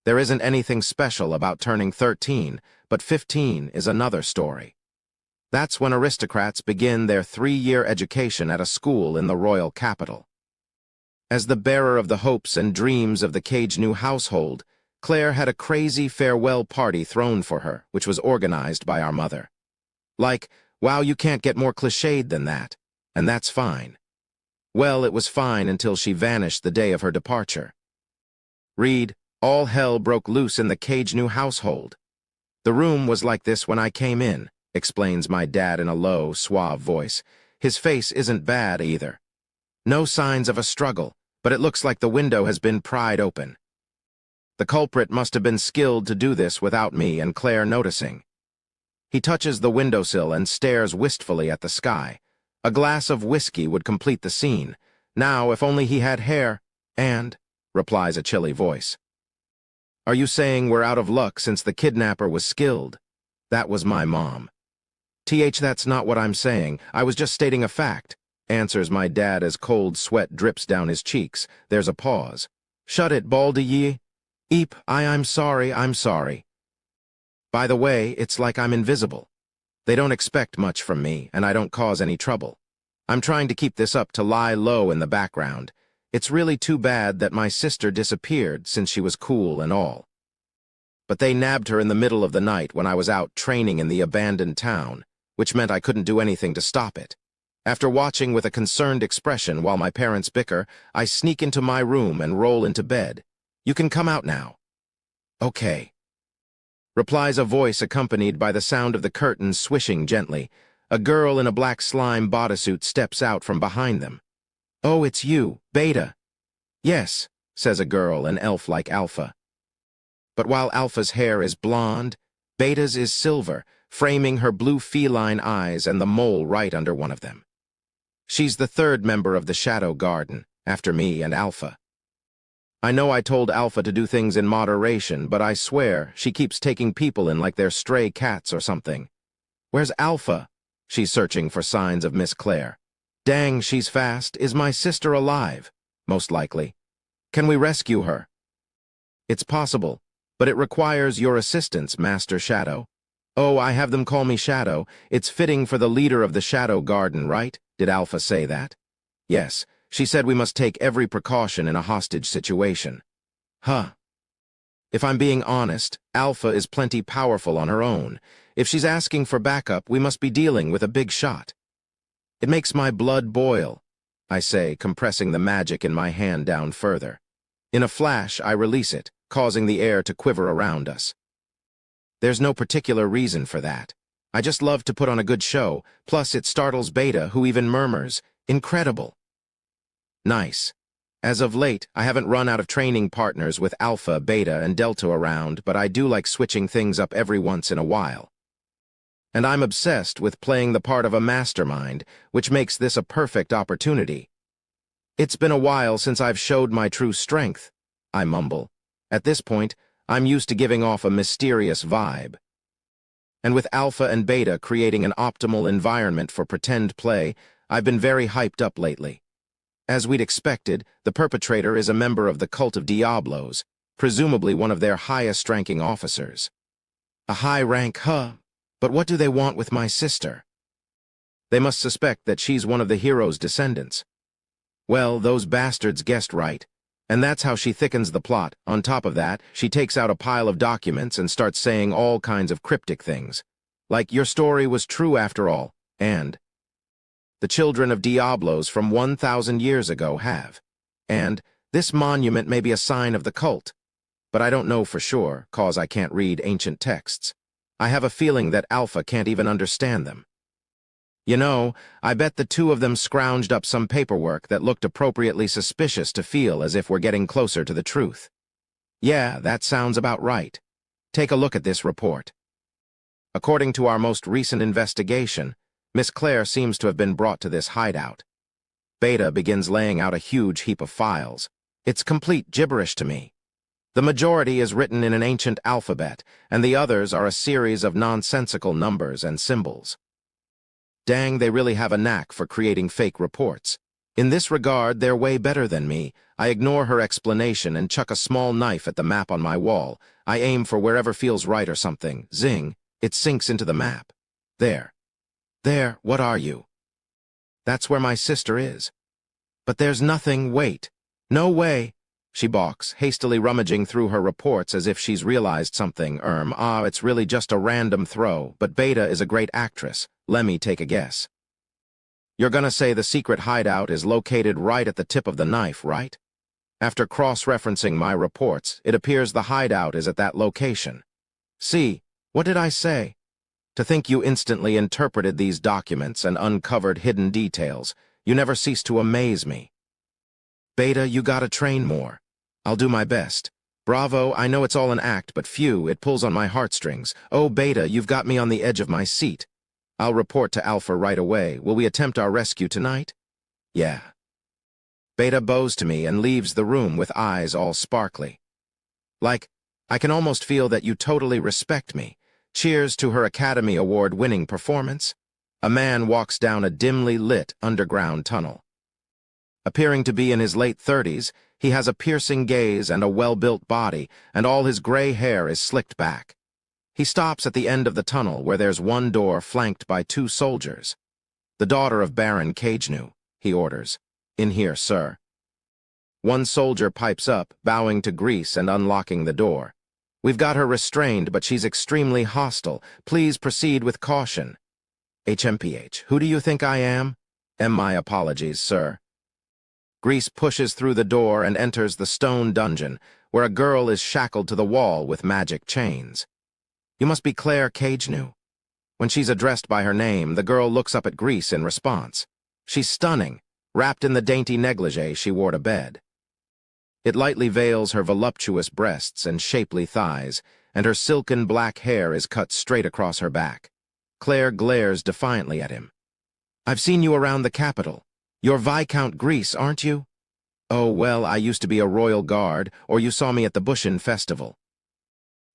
There isn't anything special about turning 13, but 15 is another story. That's when aristocrats begin their 3-year education at a school in the royal capital. As the bearer of the hopes and dreams of the Cage New household, Claire had a crazy farewell party thrown for her, which was organized by our mother. Like, wow, you can't get more cliched than that, and that's fine. Well, it was fine until she vanished the day of her departure. Read, all hell broke loose in the Cage New household. The room was like this when I came in, explains my dad in a low, suave voice. His face isn't bad either. No signs of a struggle, but it looks like the window has been pried open. The culprit must have been skilled to do this without me and Claire noticing. He touches the windowsill and stares wistfully at the sky. A glass of whiskey would complete the scene. Now, if only he had hair, replies a chilly voice. Are you saying we're out of luck since the kidnapper was skilled? That was my mom. That's not what I'm saying. I was just stating a fact, answers my dad as cold sweat drips down his cheeks. There's a pause. Shut it, Baldy ye. Eep, I'm sorry. By the way, it's like I'm invisible. They don't expect much from me, and I don't cause any trouble. I'm trying to keep this up to lie low in the background. It's really too bad that my sister disappeared since she was cool and all. But they nabbed her in the middle of the night when I was out training in the abandoned town, which meant I couldn't do anything to stop it. After watching with a concerned expression while my parents bicker, I sneak into my room and roll into bed. You can come out now. Okay. Replies a voice accompanied by the sound of the curtains swishing gently. A girl in a black slime bodysuit steps out from behind them. Oh, it's you, Beta. Yes, says a girl, an elf like Alpha. But while Alpha's hair is blonde, Beta's is silver, framing her blue feline eyes and the mole right under one of them. She's the third member of the Shadow Garden, after me and Alpha. I know I told Alpha to do things in moderation, but I swear she keeps taking people in like they're stray cats or something. Where's Alpha? She's searching for signs of Miss Claire. Dang, she's fast. Is my sister alive? Most likely. Can we rescue her? It's possible, but it requires your assistance, Master Shadow. Oh, I have them call me Shadow. It's fitting for the leader of the Shadow Garden, right? Did Alpha say that? Yes, she said we must take every precaution in a hostage situation. Huh. If I'm being honest, Alpha is plenty powerful on her own. If she's asking for backup, we must be dealing with a big shot. It makes my blood boil, I say, compressing the magic in my hand down further. In a flash, I release it, causing the air to quiver around us. There's no particular reason for that. I just love to put on a good show, plus it startles Beta, who even murmurs, "Incredible." Nice. As of late, I haven't run out of training partners with Alpha, Beta, and Delta around, but I do like switching things up every once in a while. And I'm obsessed with playing the part of a mastermind, which makes this a perfect opportunity. It's been a while since I've showed my true strength, I mumble. At this point, I'm used to giving off a mysterious vibe. And with Alpha and Beta creating an optimal environment for pretend play, I've been very hyped up lately. As we'd expected, the perpetrator is a member of the cult of Diablos, presumably one of their highest-ranking officers. A high-rank, but what do they want with my sister? They must suspect that she's one of the hero's descendants. Well, those bastards guessed right, and that's how she thickens the plot. On top of that, she takes out a pile of documents and starts saying all kinds of cryptic things, like your story was true after all, and the children of Diablos from 1,000 years ago have, and this monument may be a sign of the cult, but I don't know for sure, cause I can't read ancient texts. I have a feeling that Alpha can't even understand them. You know, I bet the two of them scrounged up some paperwork that looked appropriately suspicious to feel as if we're getting closer to the truth. Yeah, that sounds about right. Take a look at this report. According to our most recent investigation, Miss Claire seems to have been brought to this hideout. Beta begins laying out a huge heap of files. It's complete gibberish to me. The majority is written in an ancient alphabet, and the others are a series of nonsensical numbers and symbols. Dang, they really have a knack for creating fake reports. In this regard, they're way better than me. I ignore her explanation and chuck a small knife at the map on my wall. I aim for wherever feels right or something. Zing, it sinks into the map. There. There, what are you? That's where my sister is. But there's nothing, wait. No way. She balks, hastily rummaging through her reports as if she's realized something. It's really just a random throw, but Beta is a great actress. Let me take a guess. You're gonna say the secret hideout is located right at the tip of the knife, right? After cross-referencing my reports, it appears the hideout is at that location. See, What did I say? To think you instantly interpreted these documents and uncovered hidden details. You never cease to amaze me. Beta, you gotta train more. I'll do my best. Bravo, I know it's all an act, but phew, it pulls on my heartstrings. Oh, Beta, you've got me on the edge of my seat. I'll report to Alpha right away. Will we attempt our rescue tonight? Yeah. Beta bows to me and leaves the room with eyes all sparkly. Like, I can almost feel that you totally respect me. Cheers to her Academy Award-winning performance. A man walks down a dimly lit underground tunnel. Appearing to be in his late 30s, he has a piercing gaze and a well-built body, and all his gray hair is slicked back. He stops at the end of the tunnel where there's one door flanked by 2 soldiers. The daughter of Baron Cagenu, he orders. In here, sir. One soldier pipes up, bowing to Grease and unlocking the door. We've got her restrained, but she's extremely hostile. Please proceed with caution. HMPH, who do you think I am? My apologies, sir. Grease pushes through the door and enters the stone dungeon, where a girl is shackled to the wall with magic chains. You must be Claire Cagenu. When she's addressed by her name, the girl looks up at Grease in response. She's stunning, wrapped in the dainty negligee she wore to bed. It lightly veils her voluptuous breasts and shapely thighs, and her silken black hair is cut straight across her back. Claire glares defiantly at him. I've seen you around the capital. You're Viscount Grease, aren't you? Oh, well, I used to be a royal guard, or you saw me at the Bushin Festival.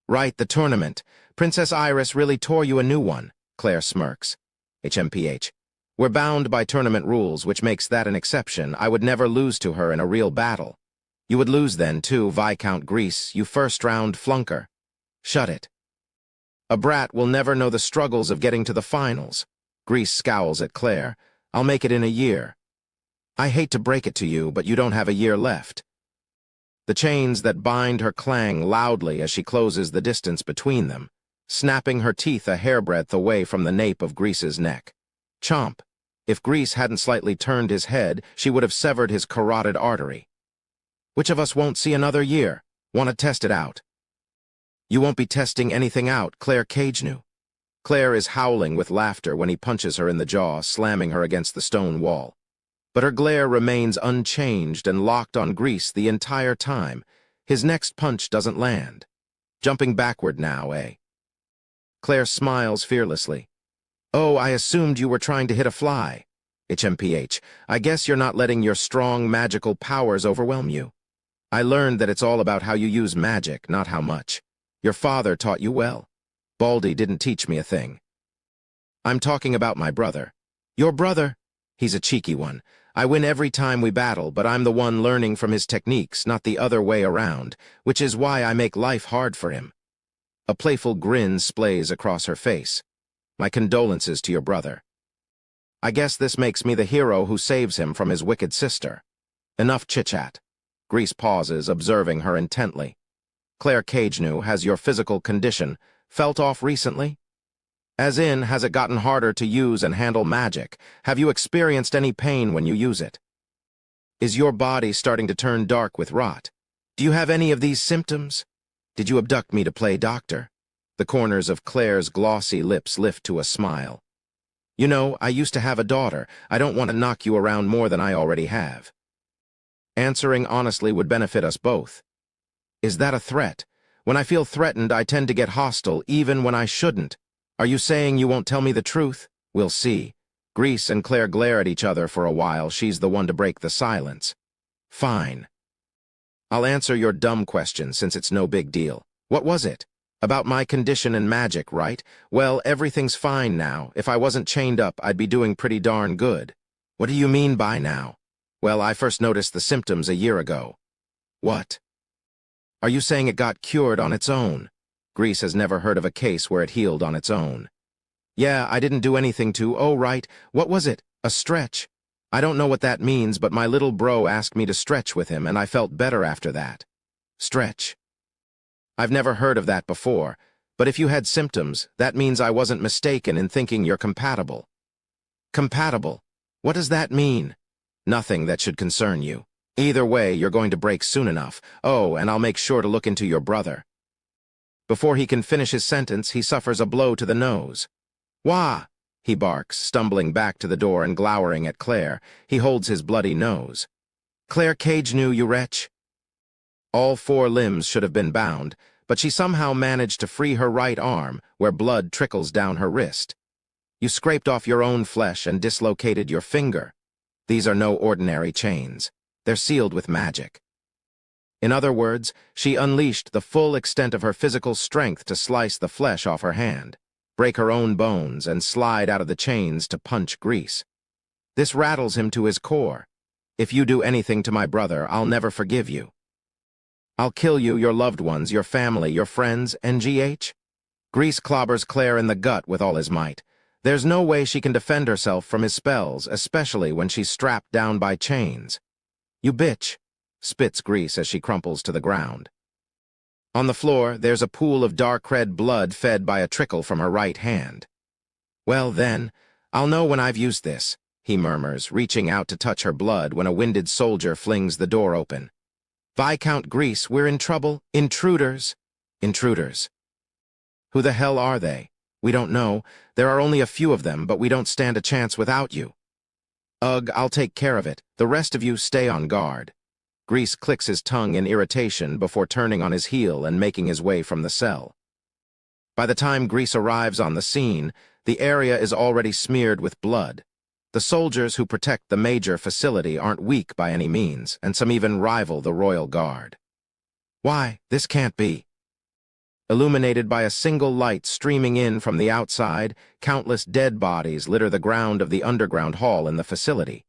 Right, the tournament. Princess Iris really tore you a new one, Claire smirks. HMPH. We're bound by tournament rules, which makes that an exception. I would never lose to her in a real battle. You would lose then, too, Viscount Grease, you first-round flunker. Shut it. A brat will never know the struggles of getting to the finals. Grease scowls at Claire. I'll make it in a year. I hate to break it to you, but you don't have a year left. The chains that bind her clang loudly as she closes the distance between them, snapping her teeth a hairbreadth away from the nape of Grease's neck. Chomp. If Grease hadn't slightly turned his head, she would have severed his carotid artery. Which of us won't see another year? Want to test it out? You won't be testing anything out, Claire Cagenu. Claire is howling with laughter when he punches her in the jaw, slamming her against the stone wall. But her glare remains unchanged and locked on Grease the entire time. His next punch doesn't land. Jumping backward now, eh? Claire smiles fearlessly. Oh, I assumed you were trying to hit a fly. HMPH, I guess you're not letting your strong magical powers overwhelm you. I learned that it's all about how you use magic, not how much. Your father taught you well. Baldy didn't teach me a thing. I'm talking about my brother. Your brother? He's a cheeky one. I win every time we battle, but I'm the one learning from his techniques, not the other way around, which is why I make life hard for him. A playful grin splays across her face. My condolences to your brother. I guess this makes me the hero who saves him from his wicked sister. Enough chit-chat. Grease pauses, observing her intently. Claire Cagenu, has your physical condition felt off recently? As in, has it gotten harder to use and handle magic? Have you experienced any pain when you use it? Is your body starting to turn dark with rot? Do you have any of these symptoms? Did you abduct me to play doctor? The corners of Claire's glossy lips lift to a smile. You know, I used to have a daughter. I don't want to knock you around more than I already have. Answering honestly would benefit us both. Is that a threat? When I feel threatened, I tend to get hostile, even when I shouldn't. Are you saying you won't tell me the truth? We'll see. Grease and Claire glare at each other for a while. She's the one to break the silence. Fine. I'll answer your dumb question since it's no big deal. What was it? About my condition and magic, right? Well, everything's fine now. If I wasn't chained up, I'd be doing pretty darn good. What do you mean by now? Well, I first noticed the symptoms a year ago. What? Are you saying it got cured on its own? Grease has never heard of a case where it healed on its own. Yeah, I didn't do anything to, oh right, what was it? A stretch? I don't know what that means, but my little bro asked me to stretch with him, and I felt better after that. Stretch. I've never heard of that before, but if you had symptoms, that means I wasn't mistaken in thinking you're compatible. Compatible? What does that mean? Nothing that should concern you. Either way, you're going to break soon enough. Oh, and I'll make sure to look into your brother. Before he can finish his sentence, he suffers a blow to the nose. "Wah!" he barks, stumbling back to the door and glowering at Claire. He holds his bloody nose. "Claire Cagnew, you wretch!" All 4 limbs should have been bound, but she somehow managed to free her right arm, where blood trickles down her wrist. "You scraped off your own flesh and dislocated your finger. These are no ordinary chains. They're sealed with magic." In other words, she unleashed the full extent of her physical strength to slice the flesh off her hand, break her own bones, and slide out of the chains to punch Grease. This rattles him to his core. "If you do anything to my brother, I'll never forgive you. I'll kill you, your loved ones, your family, your friends, NGH?" Grease clobbers Claire in the gut with all his might. There's no way she can defend herself from his spells, especially when she's strapped down by chains. "You bitch," spits Grease as she crumples to the ground. On the floor, there's a pool of dark red blood fed by a trickle from her right hand. "Well then, I'll know when I've used this," he murmurs, reaching out to touch her blood when a winded soldier flings the door open. "Viscount Grease, we're in trouble. Intruders." "Intruders. Who the hell are they?" "We don't know. There are only a few of them, but we don't stand a chance without you." "Ugh, I'll take care of it. The rest of you stay on guard." Grease clicks his tongue in irritation before turning on his heel and making his way from the cell. By the time Grease arrives on the scene, the area is already smeared with blood. The soldiers who protect the major facility aren't weak by any means, and some even rival the Royal Guard. "Why, this can't be." Illuminated by a single light streaming in from the outside, countless dead bodies litter the ground of the underground hall in the facility.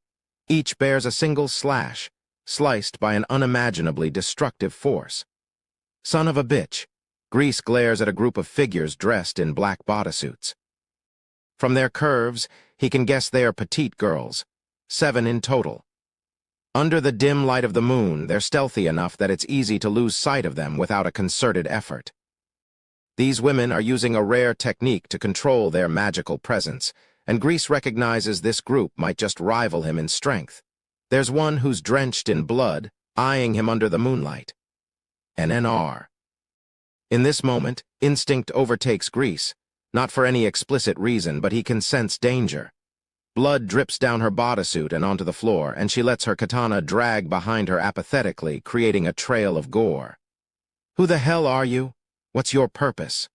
Each bears a single slash, sliced by an unimaginably destructive force. "Son of a bitch." Grease glares at a group of figures dressed in black bodysuits. From their curves, he can guess they are petite girls, 7 in total. Under the dim light of the moon, they're stealthy enough that it's easy to lose sight of them without a concerted effort. These women are using a rare technique to control their magical presence, and Grease recognizes this group might just rival him in strength. There's one who's drenched in blood, eyeing him under the moonlight. An NR. In this moment, instinct overtakes Grease, not for any explicit reason, but he can sense danger. Blood drips down her bodysuit and onto the floor, and she lets her katana drag behind her apathetically, creating a trail of gore. "Who the hell are you? What's your purpose?"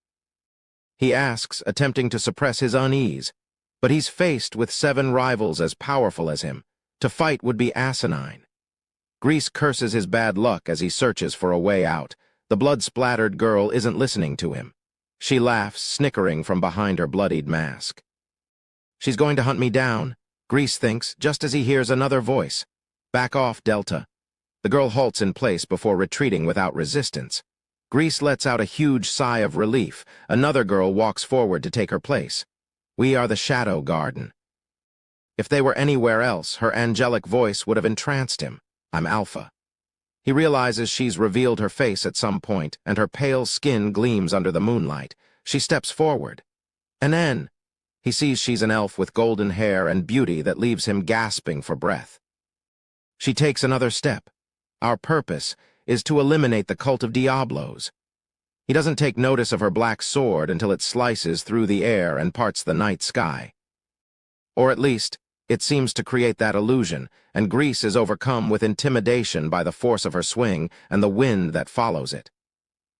he asks, attempting to suppress his unease, but he's faced with 7 rivals as powerful as him. To fight would be asinine. Grease curses his bad luck as he searches for a way out. The blood-splattered girl isn't listening to him. She laughs, snickering from behind her bloodied mask. "She's going to hunt me down," Grease thinks, just as he hears another voice. "Back off, Delta." The girl halts in place before retreating without resistance. Grease lets out a huge sigh of relief. Another girl walks forward to take her place. "We are the Shadow Garden." If they were anywhere else, her angelic voice would have entranced him. "I'm Alpha." He realizes she's revealed her face at some point, and her pale skin gleams under the moonlight. She steps forward. "An." He sees she's an elf with golden hair and beauty that leaves him gasping for breath. She takes another step. "Our purpose is to eliminate the cult of Diablos." He doesn't take notice of her black sword until it slices through the air and parts the night sky. Or at least, it seems to create that illusion, and Grease is overcome with intimidation by the force of her swing and the wind that follows it.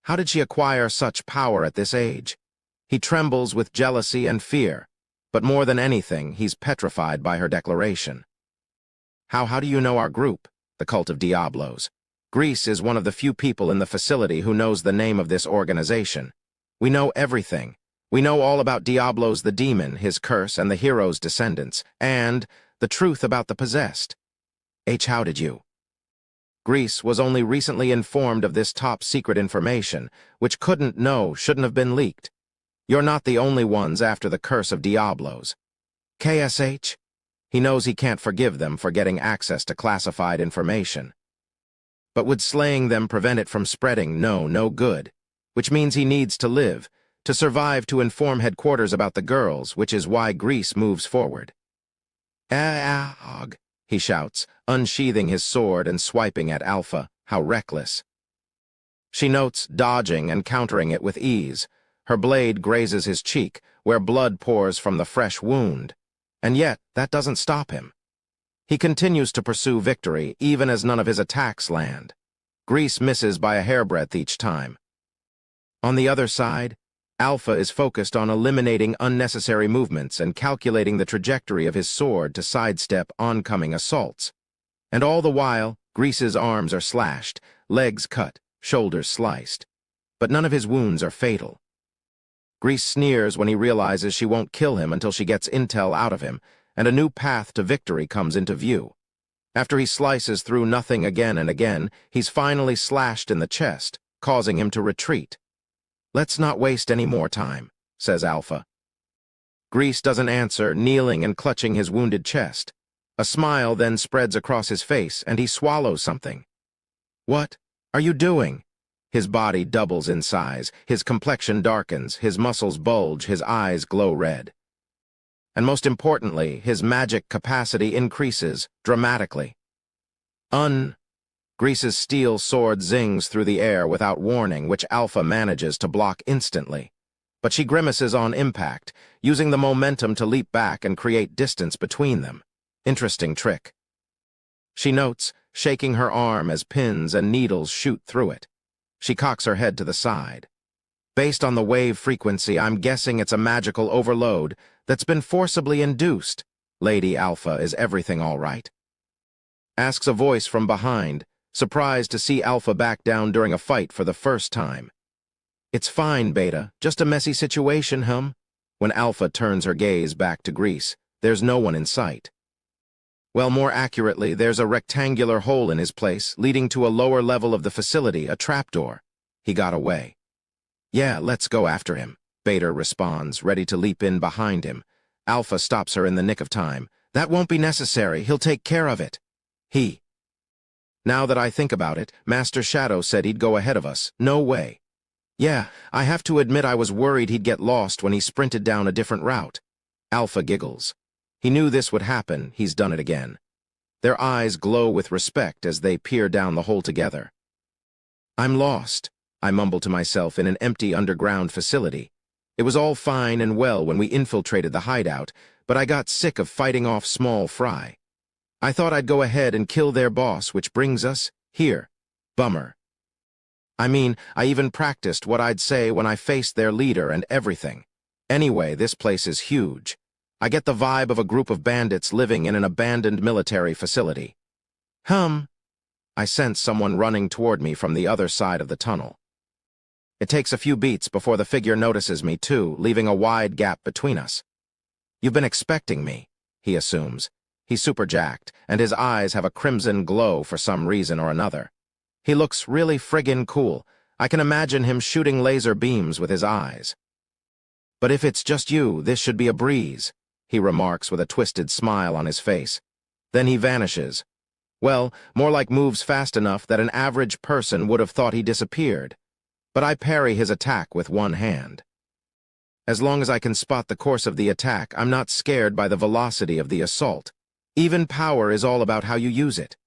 How did she acquire such power at this age? He trembles with jealousy and fear, but more than anything, he's petrified by her declaration. How do you know our group, the Cult of Diablos?" Grease is one of the few people in the facility who knows the name of this organization. "We know everything. We know all about Diablos the demon, his curse, and the hero's descendants, and the truth about the possessed." How did you?" Grease was only recently informed of this top-secret information, which shouldn't have been leaked. "You're not the only ones after the curse of Diablos." "KSH?" He knows he can't forgive them for getting access to classified information. But would slaying them prevent it from spreading? No good. Which means he needs to live, to survive, to inform headquarters about the girls, which is why Grease moves forward. "Ahog," he shouts, unsheathing his sword and swiping at Alpha. How reckless. She notes dodging and countering it with ease. Her blade grazes his cheek, where blood pours from the fresh wound. And yet, that doesn't stop him. He continues to pursue victory, even as none of his attacks land. Grease misses by a hairbreadth each time. On the other side, Alpha is focused on eliminating unnecessary movements and calculating the trajectory of his sword to sidestep oncoming assaults. And all the while, Grease's arms are slashed, legs cut, shoulders sliced. But none of his wounds are fatal. Grease sneers when he realizes she won't kill him until she gets intel out of him, and a new path to victory comes into view. After he slices through nothing again and again, he's finally slashed in the chest, causing him to retreat. "Let's not waste any more time," says Alpha. Grease doesn't answer, kneeling and clutching his wounded chest. A smile then spreads across his face, and he swallows something. "What are you doing?" His body doubles in size, his complexion darkens, his muscles bulge, his eyes glow red. And most importantly, his magic capacity increases dramatically. Grease's steel sword zings through the air without warning, which Alpha manages to block instantly. But she grimaces on impact, using the momentum to leap back and create distance between them. Interesting trick. She notes, shaking her arm as pins and needles shoot through it. She cocks her head to the side. "Based on the wave frequency, I'm guessing it's a magical overload that's been forcibly induced. Lady Alpha, is everything all right?" Asks a voice from behind, surprised to see Alpha back down during a fight for the first time. "It's fine, Beta, just a messy situation, hum?" When Alpha turns her gaze back to Grease, there's no one in sight. Well, more accurately, there's a rectangular hole in his place, leading to a lower level of the facility, a trapdoor. He got away. "Yeah, let's go after him," Beta responds, ready to leap in behind him. Alpha stops her in the nick of time. "That won't be necessary, he'll take care of it." Now that I think about it, Master Shadow said he'd go ahead of us. No way. "Yeah, I have to admit I was worried he'd get lost when he sprinted down a different route." Alpha giggles. He knew this would happen, he's done it again. Their eyes glow with respect as they peer down the hole together. "I'm lost," I mumble to myself in an empty underground facility. It was all fine and well when we infiltrated the hideout, but I got sick of fighting off small fry. I thought I'd go ahead and kill their boss, which brings us here. Bummer. I mean, I even practiced what I'd say when I faced their leader and everything. Anyway, this place is huge. I get the vibe of a group of bandits living in an abandoned military facility. I sense someone running toward me from the other side of the tunnel. It takes a few beats before the figure notices me too, leaving a wide gap between us. "You've been expecting me," he assumes. He's super jacked, and his eyes have a crimson glow for some reason or another. He looks really friggin' cool. I can imagine him shooting laser beams with his eyes. "But if it's just you, this should be a breeze," he remarks with a twisted smile on his face. Then he vanishes. Well, more like moves fast enough that an average person would have thought he disappeared. But I parry his attack with one hand. As long as I can spot the course of the attack, I'm not scared by the velocity of the assault. Even power is all about how you use it.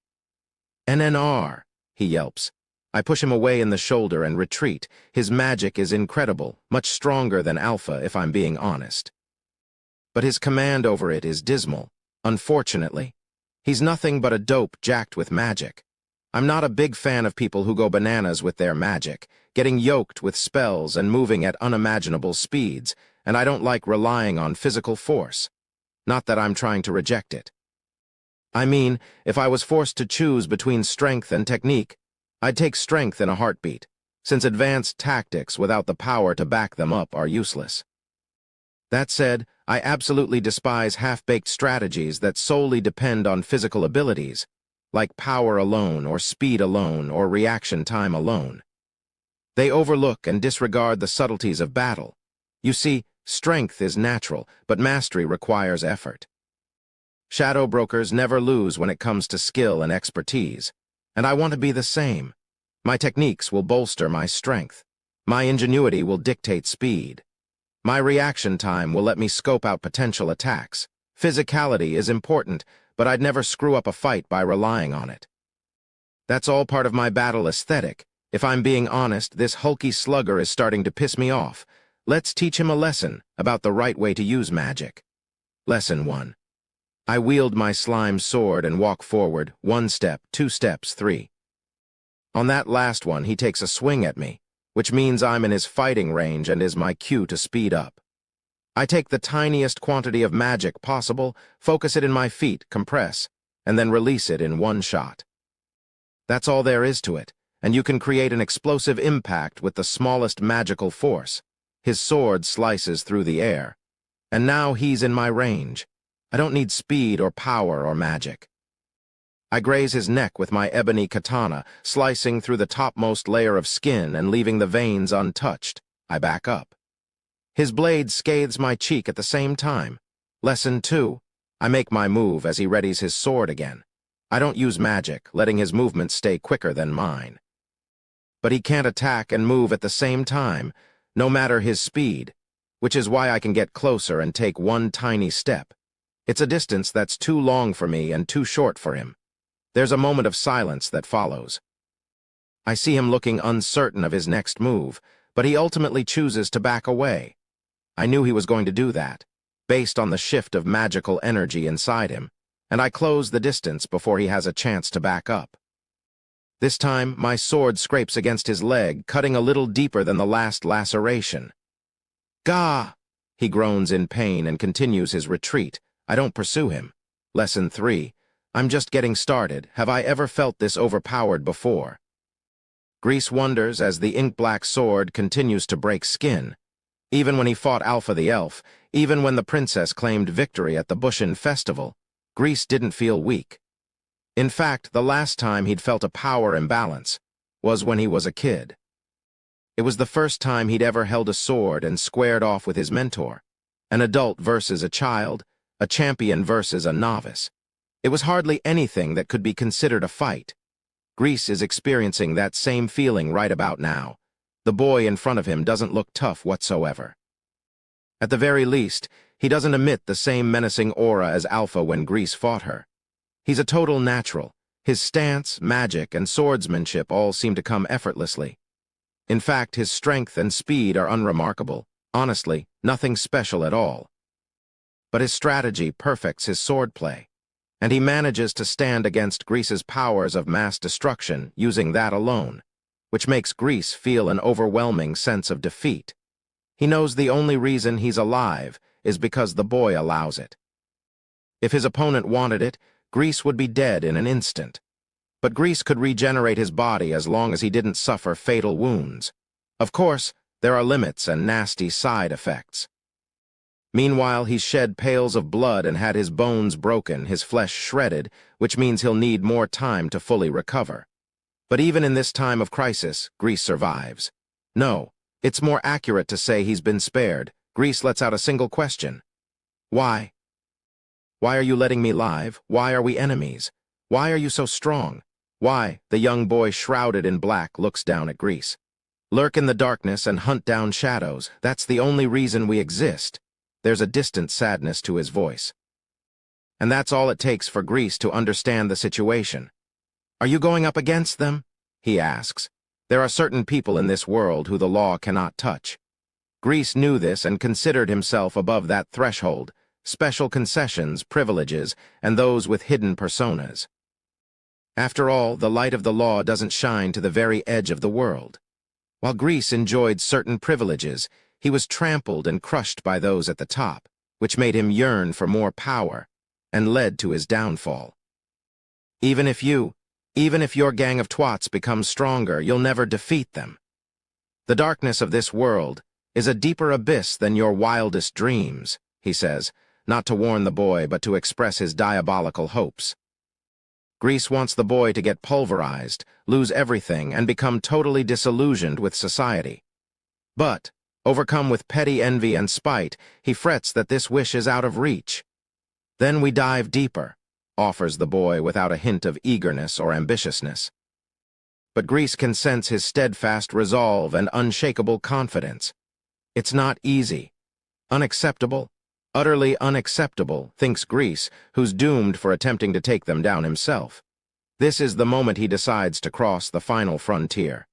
"NNR," he yelps. I push him away in the shoulder and retreat. His magic is incredible, much stronger than Alpha, if I'm being honest. But his command over it is dismal, unfortunately. He's nothing but a dope jacked with magic. I'm not a big fan of people who go bananas with their magic, getting yoked with spells and moving at unimaginable speeds, and I don't like relying on physical force. Not that I'm trying to reject it. I mean, if I was forced to choose between strength and technique, I'd take strength in a heartbeat, since advanced tactics without the power to back them up are useless. That said, I absolutely despise half-baked strategies that solely depend on physical abilities, like power alone or speed alone or reaction time alone. They overlook and disregard the subtleties of battle. You see, strength is natural, but mastery requires effort. Shadow brokers never lose when it comes to skill and expertise, and I want to be the same. My techniques will bolster my strength. My ingenuity will dictate speed. My reaction time will let me scope out potential attacks. Physicality is important, but I'd never screw up a fight by relying on it. That's all part of my battle aesthetic, If I'm being honest, this hulky slugger is starting to piss me off. Let's teach him a lesson about the right way to use magic. Lesson 1. I wield my slime sword and walk forward, 1 step, 2 steps, 3. On that last one, he takes a swing at me, which means I'm in his fighting range and is my cue to speed up. I take the tiniest quantity of magic possible, focus it in my feet, compress, and then release it in 1 shot. That's all there is to it, and you can create an explosive impact with the smallest magical force. His sword slices through the air, and now he's in my range. I don't need speed or power or magic. I graze his neck with my ebony katana, slicing through the topmost layer of skin and leaving the veins untouched. I back up. His blade scathes my cheek at the same time. Lesson 2. I make my move as he readies his sword again. I don't use magic, letting his movements stay quicker than mine. But he can't attack and move at the same time, no matter his speed, which is why I can get closer and take 1 tiny step. It's a distance that's too long for me and too short for him. There's a moment of silence that follows. I see him looking uncertain of his next move, but he ultimately chooses to back away. I knew he was going to do that, based on the shift of magical energy inside him, and I close the distance before he has a chance to back up. This time, my sword scrapes against his leg, cutting a little deeper than the last laceration. Gah! He groans in pain and continues his retreat. I don't pursue him. Lesson 3. I'm just getting started. Have I ever felt this overpowered before? Grease wonders as the ink-black sword continues to break skin. Even when he fought Alpha the Elf, even when the princess claimed victory at the Bushin Festival, Grease didn't feel weak. In fact, the last time he'd felt a power imbalance was when he was a kid. It was the first time he'd ever held a sword and squared off with his mentor, an adult versus a child, a champion versus a novice. It was hardly anything that could be considered a fight. Grease is experiencing that same feeling right about now. The boy in front of him doesn't look tough whatsoever. At the very least, he doesn't emit the same menacing aura as Alpha when Grease fought her. He's a total natural. His stance, magic, and swordsmanship all seem to come effortlessly. In fact, his strength and speed are unremarkable. Honestly, nothing special at all. But his strategy perfects his swordplay, and he manages to stand against Grease's powers of mass destruction using that alone, which makes Grease feel an overwhelming sense of defeat. He knows the only reason he's alive is because the boy allows it. If his opponent wanted it, Grease would be dead in an instant. But Grease could regenerate his body as long as he didn't suffer fatal wounds. Of course, there are limits and nasty side effects. Meanwhile, he's shed pails of blood and had his bones broken, his flesh shredded, which means he'll need more time to fully recover. But even in this time of crisis, Grease survives. No, it's more accurate to say he's been spared. Grease lets out a single question. Why? Why are you letting me live? Why are we enemies? Why are you so strong? Why? The young boy shrouded in black looks down at Grease. Lurk in the darkness and hunt down shadows. That's the only reason we exist. There's a distant sadness to his voice. And that's all it takes for Grease to understand the situation. Are you going up against them? He asks. There are certain people in this world who the law cannot touch. Grease knew this and considered himself above that threshold, special concessions, privileges, and those with hidden personas. After all, the light of the law doesn't shine to the very edge of the world. While Grease enjoyed certain privileges, he was trampled and crushed by those at the top, which made him yearn for more power, and led to his downfall. Even if your gang of twats becomes stronger, you'll never defeat them. The darkness of this world is a deeper abyss than your wildest dreams, he says, not to warn the boy but to express his diabolical hopes. Grease wants the boy to get pulverized, lose everything, and become totally disillusioned with society. But, overcome with petty envy and spite, he frets that this wish is out of reach. Then we dive deeper, offers the boy without a hint of eagerness or ambitiousness. But Grease can sense his steadfast resolve and unshakable confidence. It's not easy. Unacceptable, utterly unacceptable, thinks Grease, who's doomed for attempting to take them down himself. This is the moment he decides to cross the final frontier.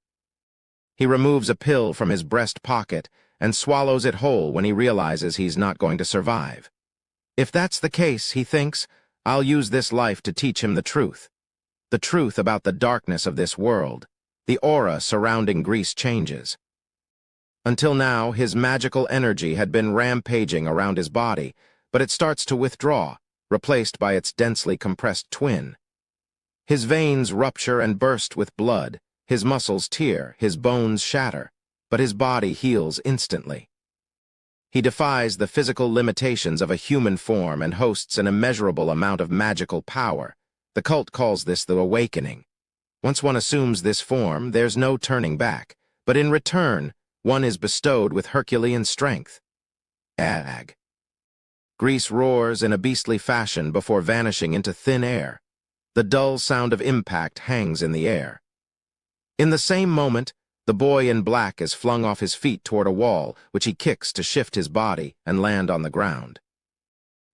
He removes a pill from his breast pocket and swallows it whole when he realizes he's not going to survive. If that's the case, he thinks, I'll use this life to teach him the truth. The truth about the darkness of this world. The aura surrounding Grease changes. Until now, his magical energy had been rampaging around his body, but it starts to withdraw, replaced by its densely compressed twin. His veins rupture and burst with blood, his muscles tear, his bones shatter, but his body heals instantly. He defies the physical limitations of a human form and hosts an immeasurable amount of magical power. The cult calls this the awakening. Once one assumes this form, there's no turning back, but in return, one is bestowed with Herculean strength. Ag. Grease roars in a beastly fashion before vanishing into thin air. The dull sound of impact hangs in the air. In the same moment, the boy in black is flung off his feet toward a wall, which he kicks to shift his body and land on the ground.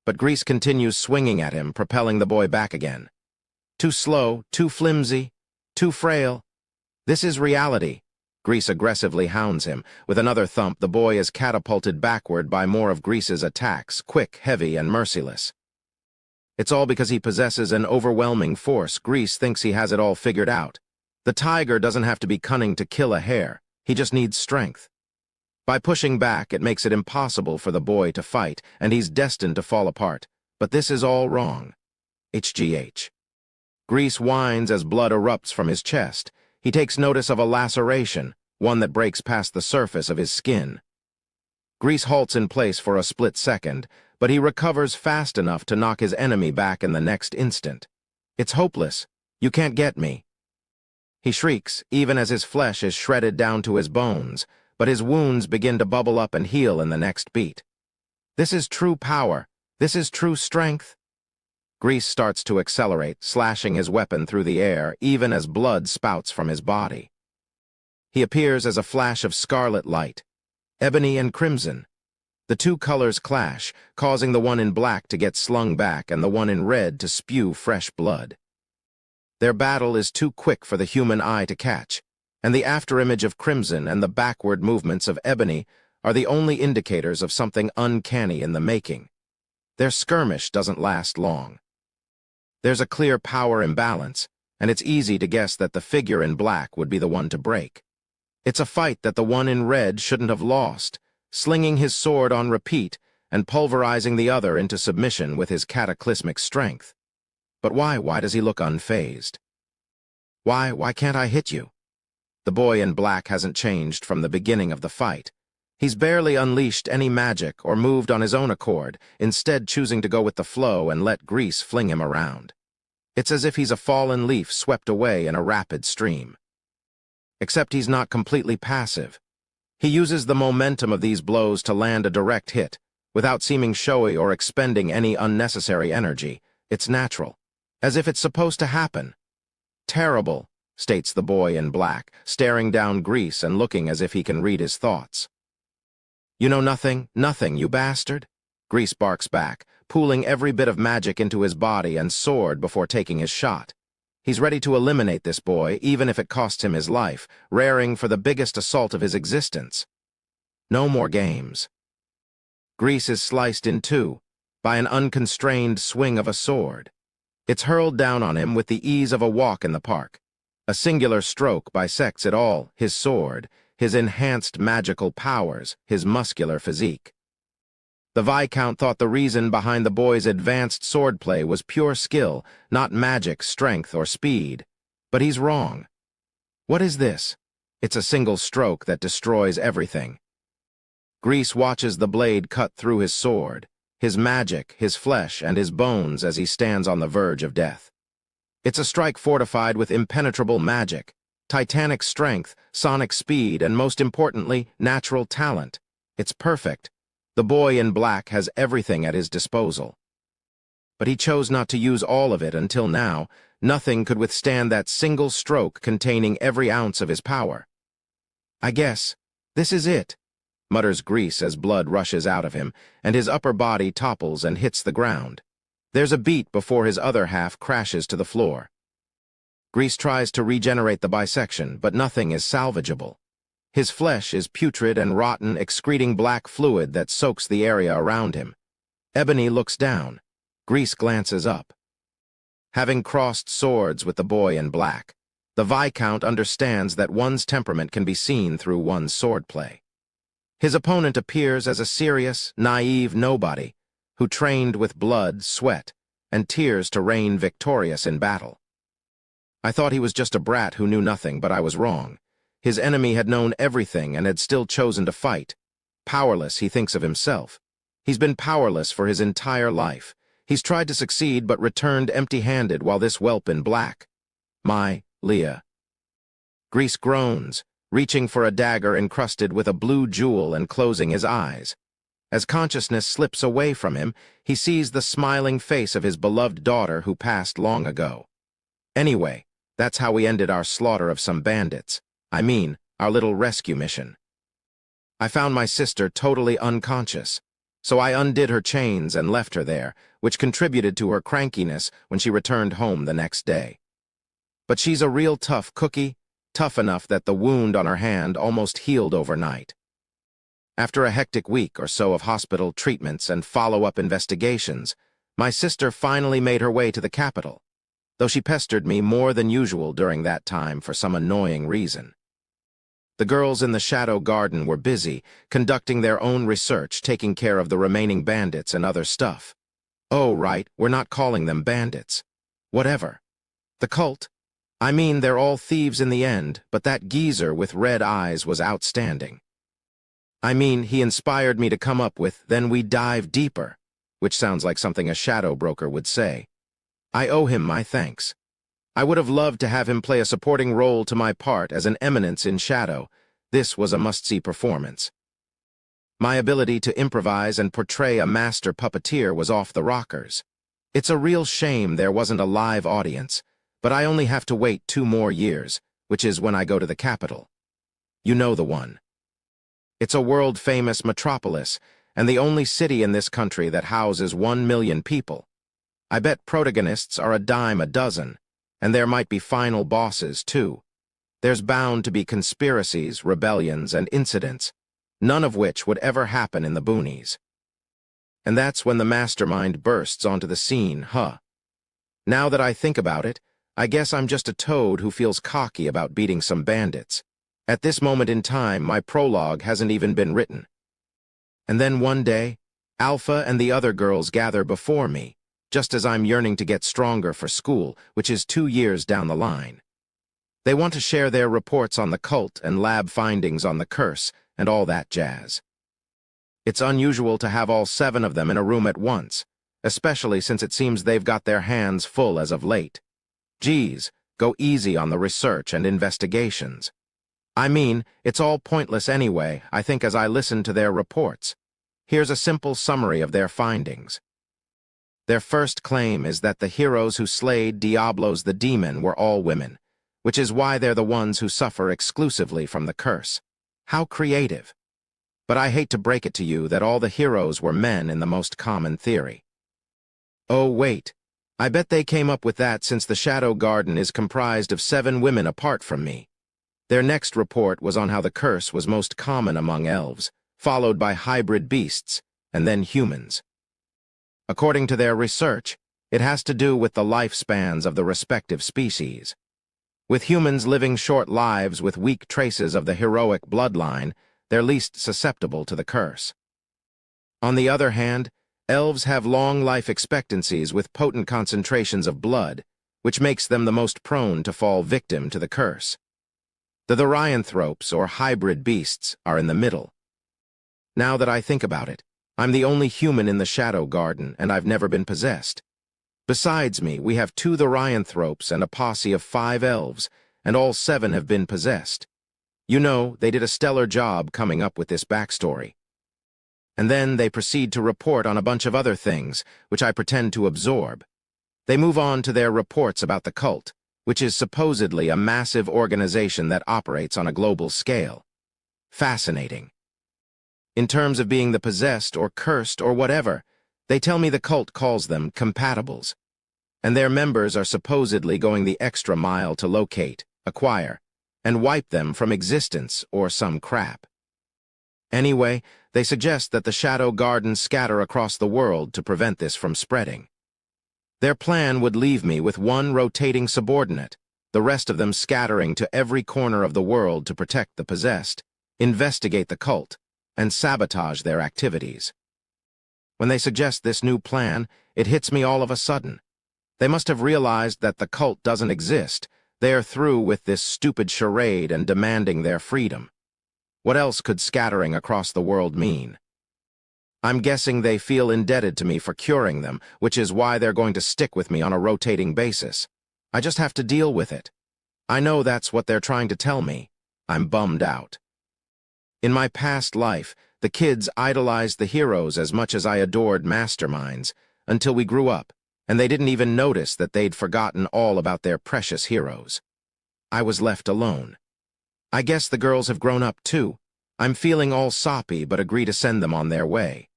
But Grease continues swinging at him, propelling the boy back again. Too slow, too flimsy, too frail. This is reality. Grease aggressively hounds him. With another thump, the boy is catapulted backward by more of Grease's attacks, quick, heavy, and merciless. It's all because he possesses an overwhelming force. Grease thinks he has it all figured out. The tiger doesn't have to be cunning to kill a hare. He just needs strength. By pushing back, it makes it impossible for the boy to fight, and he's destined to fall apart. But this is all wrong. HGH. Grease whines as blood erupts from his chest. He takes notice of a laceration, one that breaks past the surface of his skin. Grease halts in place for a split second, but he recovers fast enough to knock his enemy back in the next instant. It's hopeless. You can't get me. He shrieks, even as his flesh is shredded down to his bones, but his wounds begin to bubble up and heal in the next beat. This is true power. This is true strength. Grease starts to accelerate, slashing his weapon through the air, even as blood spouts from his body. He appears as a flash of scarlet light, ebony and crimson. The two colors clash, causing the one in black to get slung back and the one in red to spew fresh blood. Their battle is too quick for the human eye to catch, and the afterimage of crimson and the backward movements of ebony are the only indicators of something uncanny in the making. Their skirmish doesn't last long. There's a clear power imbalance, and it's easy to guess that the figure in black would be the one to break. It's a fight that the one in red shouldn't have lost, slinging his sword on repeat and pulverizing the other into submission with his cataclysmic strength. But why? Why does he look unfazed? Why can't I hit you? The boy in black hasn't changed from the beginning of the fight. He's barely unleashed any magic or moved on his own accord, instead choosing to go with the flow and let Grease fling him around. It's as if he's a fallen leaf swept away in a rapid stream. Except he's not completely passive. He uses the momentum of these blows to land a direct hit, without seeming showy or expending any unnecessary energy. It's natural, as if it's supposed to happen. Terrible, states the boy in black, staring down Grease and looking as if he can read his thoughts. You know nothing, you bastard? Grease barks back, pooling every bit of magic into his body and sword before taking his shot. He's ready to eliminate this boy, even if it costs him his life, raring for the biggest assault of his existence. No more games. Grease is sliced in two by an unconstrained swing of a sword. It's hurled down on him with the ease of a walk in the park. A singular stroke bisects it all, his sword, his enhanced magical powers, his muscular physique. The Viscount thought the reason behind the boy's advanced swordplay was pure skill, not magic, strength, or speed. But he's wrong. What is this? It's a single stroke that destroys everything. Grease watches the blade cut through his sword, his magic, his flesh, and his bones as he stands on the verge of death. It's a strike fortified with impenetrable magic, titanic strength, sonic speed, and most importantly, natural talent. It's perfect. The boy in black has everything at his disposal. But he chose not to use all of it until now. Nothing could withstand that single stroke containing every ounce of his power. I guess this is it, mutters Grease as blood rushes out of him, and his upper body topples and hits the ground. There's a beat before his other half crashes to the floor. Grease tries to regenerate the bisection, but nothing is salvageable. His flesh is putrid and rotten, excreting black fluid that soaks the area around him. Ebony looks down. Grease glances up. Having crossed swords with the boy in black, the Viscount understands that one's temperament can be seen through one's swordplay. His opponent appears as a serious, naive nobody who trained with blood, sweat, and tears to reign victorious in battle. I thought he was just a brat who knew nothing, but I was wrong. His enemy had known everything and had still chosen to fight. Powerless, he thinks of himself. He's been powerless for his entire life. He's tried to succeed but returned empty-handed while this whelp in black. My Leah. Grease groans, reaching for a dagger encrusted with a blue jewel and closing his eyes. As consciousness slips away from him, he sees the smiling face of his beloved daughter who passed long ago. Anyway, that's how we ended our slaughter of some bandits. I mean, our little rescue mission. I found my sister totally unconscious, so I undid her chains and left her there, which contributed to her crankiness when she returned home the next day. But she's a real tough cookie, tough enough that the wound on her hand almost healed overnight. After a hectic week or so of hospital treatments and follow-up investigations, my sister finally made her way to the capital, though she pestered me more than usual during that time for some annoying reason. The girls in the Shadow Garden were busy, conducting their own research, taking care of the remaining bandits and other stuff. Oh, right, we're not calling them bandits. Whatever. The cult? I mean, they're all thieves in the end, but that geezer with red eyes was outstanding. I mean, he inspired me to come up with, "Then we dive deeper," which sounds like something a shadow broker would say. I owe him my thanks. I would have loved to have him play a supporting role to my part as an Eminence in Shadow. This was a must-see performance. My ability to improvise and portray a master puppeteer was off the rockers. It's a real shame there wasn't a live audience, but I only have to wait 2 more years, which is when I go to the capital. You know the one. It's a world-famous metropolis, and the only city in this country that houses 1 million people. I bet protagonists are a dime a dozen, and there might be final bosses, too. There's bound to be conspiracies, rebellions, and incidents, none of which would ever happen in the boonies. And that's when the mastermind bursts onto the scene, huh? Now that I think about it, I guess I'm just a toad who feels cocky about beating some bandits. At this moment in time, my prologue hasn't even been written. And then one day, Alpha and the other girls gather before me, just as I'm yearning to get stronger for school, which is 2 years down the line. They want to share their reports on the cult and lab findings on the curse and all that jazz. It's unusual to have all 7 of them in a room at once, especially since it seems they've got their hands full as of late. Geez, go easy on the research and investigations. I mean, it's all pointless anyway, I think, as I listen to their reports. Here's a simple summary of their findings. Their first claim is that the heroes who slayed Diablos the demon were all women, which is why they're the ones who suffer exclusively from the curse. How creative. But I hate to break it to you that all the heroes were men in the most common theory. Oh, wait. I bet they came up with that since the Shadow Garden is comprised of 7 women apart from me. Their next report was on how the curse was most common among elves, followed by hybrid beasts, and then humans. According to their research, it has to do with the lifespans of the respective species. With humans living short lives with weak traces of the heroic bloodline, they're least susceptible to the curse. On the other hand, elves have long life expectancies with potent concentrations of blood, which makes them the most prone to fall victim to the curse. The Therianthropes, or hybrid beasts, are in the middle. Now that I think about it, I'm the only human in the Shadow Garden, and I've never been possessed. Besides me, we have 2 Therianthropes and a posse of 5 elves, and all 7 have been possessed. You know, they did a stellar job coming up with this backstory. And then they proceed to report on a bunch of other things, which I pretend to absorb. They move on to their reports about the cult, which is supposedly a massive organization that operates on a global scale. Fascinating. In terms of being the possessed or cursed or whatever, they tell me the cult calls them compatibles, and their members are supposedly going the extra mile to locate, acquire, and wipe them from existence or some crap. Anyway, they suggest that the shadow gardens scatter across the world to prevent this from spreading. Their plan would leave me with one rotating subordinate, the rest of them scattering to every corner of the world to protect the possessed, investigate the cult, and sabotage their activities. When they suggest this new plan, it hits me all of a sudden. They must have realized that the cult doesn't exist. They are through with this stupid charade and demanding their freedom. What else could scattering across the world mean? I'm guessing they feel indebted to me for curing them, which is why they're going to stick with me on a rotating basis. I just have to deal with it. I know that's what they're trying to tell me. I'm bummed out. In my past life, the kids idolized the heroes as much as I adored masterminds, until we grew up, and they didn't even notice that they'd forgotten all about their precious heroes. I was left alone. I guess the girls have grown up too. I'm feeling all soppy but agree to send them on their way.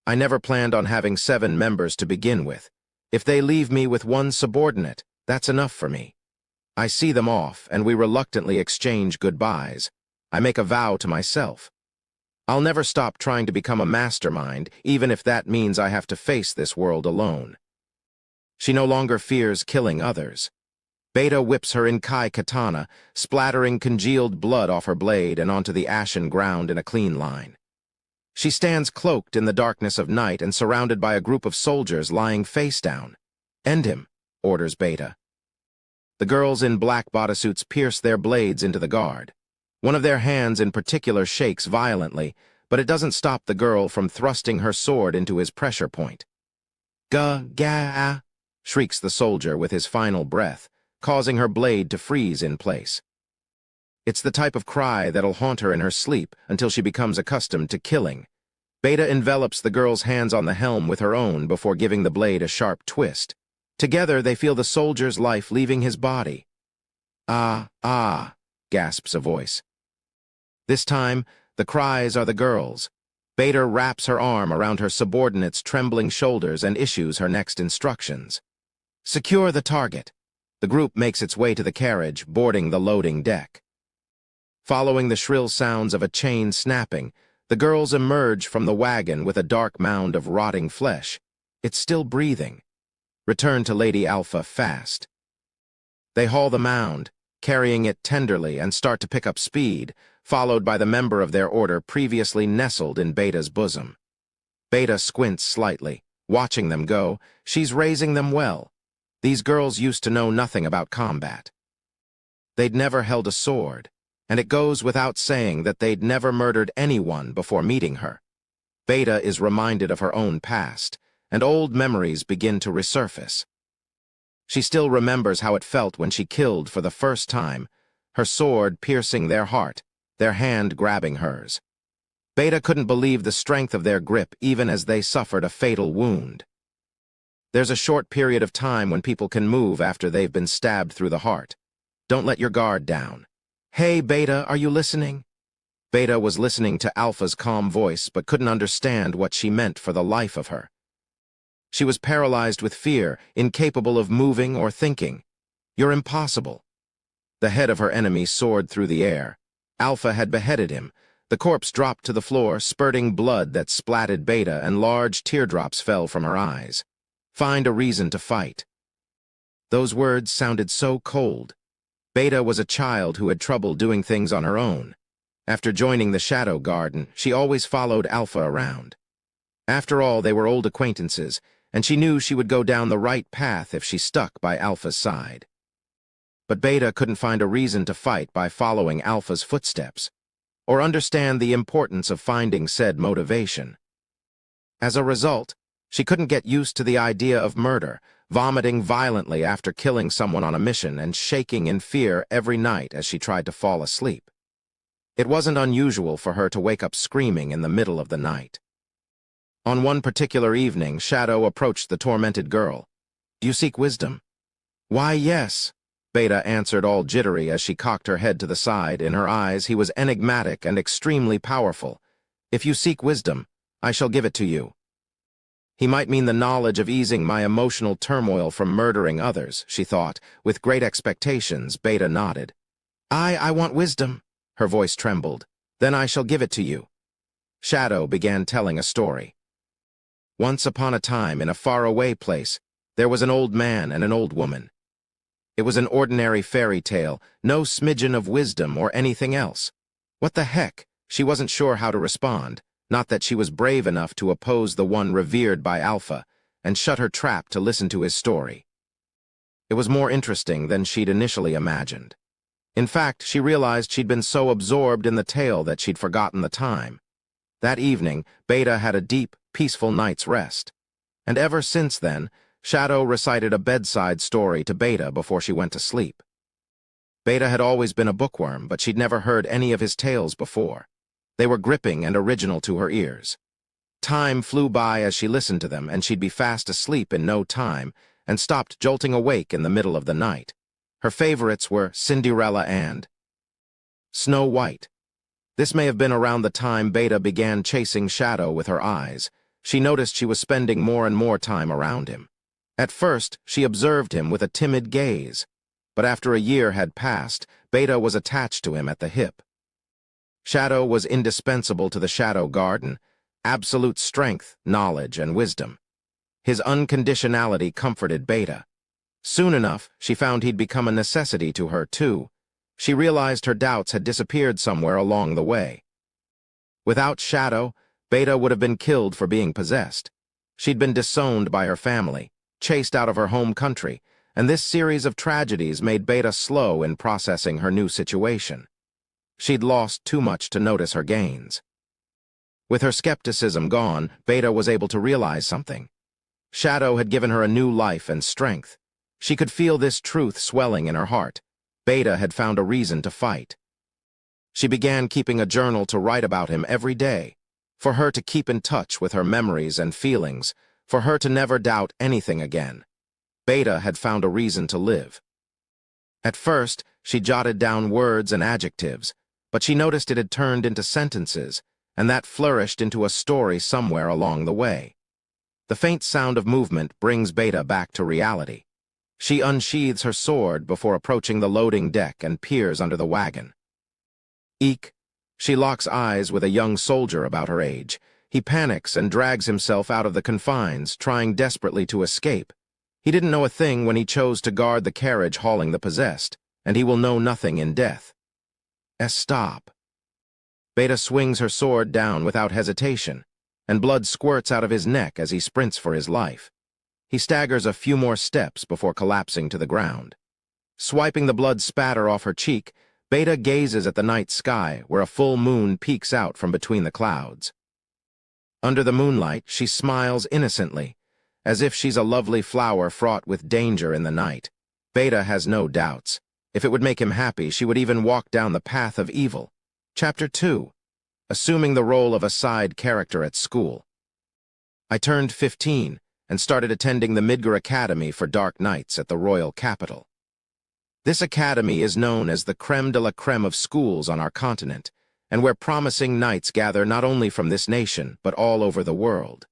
I never planned on having 7 members to begin with. If they leave me with one subordinate, that's enough for me. I see them off, and we reluctantly exchange goodbyes. I make a vow to myself. I'll never stop trying to become a mastermind, even if that means I have to face this world alone. She no longer fears killing others. Beta whips her Inkai katana, splattering congealed blood off her blade and onto the ashen ground in a clean line. She stands cloaked in the darkness of night and surrounded by a group of soldiers lying face down. "End him," orders Beta. The girls in black bodysuits pierce their blades into the guard. One of their hands in particular shakes violently, but it doesn't stop the girl from thrusting her sword into his pressure point. "Ga-ga-ah," shrieks the soldier with his final breath, causing her blade to freeze in place. It's the type of cry that'll haunt her in her sleep until she becomes accustomed to killing. Beta envelops the girl's hands on the helm with her own before giving the blade a sharp twist. Together, they feel the soldier's life leaving his body. "Ah," gasps a voice. This time, the cries are the girl's. Beta wraps her arm around her subordinate's trembling shoulders and issues her next instructions. "Secure the target." The group makes its way to the carriage, boarding the loading deck. Following the shrill sounds of a chain snapping, the girls emerge from the wagon with a dark mound of rotting flesh. It's still breathing. Return to Lady Alpha fast. They haul the mound, carrying it tenderly, and start to pick up speed, followed by the member of their order previously nestled in Beta's bosom. Beta squints slightly. Watching them go, she's raising them well. These girls used to know nothing about combat. They'd never held a sword, and it goes without saying that they'd never murdered anyone before meeting her. Beta is reminded of her own past, and old memories begin to resurface. She still remembers how it felt when she killed for the first time, her sword piercing their heart, their hand grabbing hers. Beta couldn't believe the strength of their grip even as they suffered a fatal wound. There's a short period of time when people can move after they've been stabbed through the heart. Don't let your guard down. "Hey, Beta, are you listening?" Beta was listening to Alpha's calm voice but couldn't understand what she meant for the life of her. She was paralyzed with fear, incapable of moving or thinking. "You're impossible." The head of her enemy soared through the air. Alpha had beheaded him. The corpse dropped to the floor, spurting blood that splatted Beta, and large teardrops fell from her eyes. "Find a reason to fight." Those words sounded so cold. Beta was a child who had trouble doing things on her own. After joining the Shadow Garden, she always followed Alpha around. After all, they were old acquaintances, and she knew she would go down the right path if she stuck by Alpha's side. But Beta couldn't find a reason to fight by following Alpha's footsteps, or understand the importance of finding said motivation. As a result, she couldn't get used to the idea of murder, vomiting violently after killing someone on a mission and shaking in fear every night as she tried to fall asleep. It wasn't unusual for her to wake up screaming in the middle of the night. On one particular evening, Shadow approached the tormented girl. "Do you seek wisdom?" "Why, yes," Beta answered, all jittery as she cocked her head to the side. In her eyes, he was enigmatic and extremely powerful. "If you seek wisdom, I shall give it to you." He might mean the knowledge of easing my emotional turmoil from murdering others, she thought. With great expectations, Beta nodded. I want wisdom." Her voice trembled. "Then I shall give it to you." Shadow began telling a story. Once upon a time, in a faraway place, there was an old man and an old woman. It was an ordinary fairy tale, no smidgen of wisdom or anything else. What the heck? She wasn't sure how to respond, not that she was brave enough to oppose the one revered by Alpha, and shut her trap to listen to his story. It was more interesting than she'd initially imagined. In fact, she realized she'd been so absorbed in the tale that she'd forgotten the time. That evening, Beta had a deep, peaceful night's rest. And ever since then, Shadow recited a bedside story to Beta before she went to sleep. Beta had always been a bookworm, but she'd never heard any of his tales before. They were gripping and original to her ears. Time flew by as she listened to them, and she'd be fast asleep in no time, and stopped jolting awake in the middle of the night. Her favorites were Cinderella and Snow White. This may have been around the time Beta began chasing Shadow with her eyes. She noticed she was spending more and more time around him. At first, she observed him with a timid gaze, but after a year had passed, Beta was attached to him at the hip. Shadow was indispensable to the Shadow Garden, absolute strength, knowledge, and wisdom. His unconditionality comforted Beta. Soon enough, she found he'd become a necessity to her, too. She realized her doubts had disappeared somewhere along the way. Without Shadow, Beta would have been killed for being possessed. She'd been disowned by her family, chased out of her home country, and this series of tragedies made Beta slow in processing her new situation. She'd lost too much to notice her gains. With her skepticism gone, Beta was able to realize something. Shadow had given her a new life and strength. She could feel this truth swelling in her heart. Beta had found a reason to fight. She began keeping a journal to write about him every day, for her to keep in touch with her memories and feelings, for her to never doubt anything again. Beta had found a reason to live. At first, she jotted down words and adjectives, but she noticed it had turned into sentences, and that flourished into a story somewhere along the way. The faint sound of movement brings Beta back to reality. She unsheathes her sword before approaching the loading deck and peers under the wagon. Eek! She locks eyes with a young soldier about her age. He panics and drags himself out of the confines, trying desperately to escape. He didn't know a thing when he chose to guard the carriage hauling the possessed, and he will know nothing in death. Stop. Beta swings her sword down without hesitation, and blood squirts out of his neck as he sprints for his life. He staggers a few more steps before collapsing to the ground. Swiping the blood spatter off her cheek, Beta gazes at the night sky where a full moon peeks out from between the clouds. Under the moonlight, she smiles innocently, as if she's a lovely flower fraught with danger in the night. Beta has no doubts. If it would make him happy, she would even walk down the path of evil. Chapter 2. Assuming the role of a side character at school. I turned 15 and started attending the Midgar Academy for Dark Knights at the Royal Capital. This academy is known as the creme de la creme of schools on our continent, and where promising knights gather not only from this nation, but all over the world.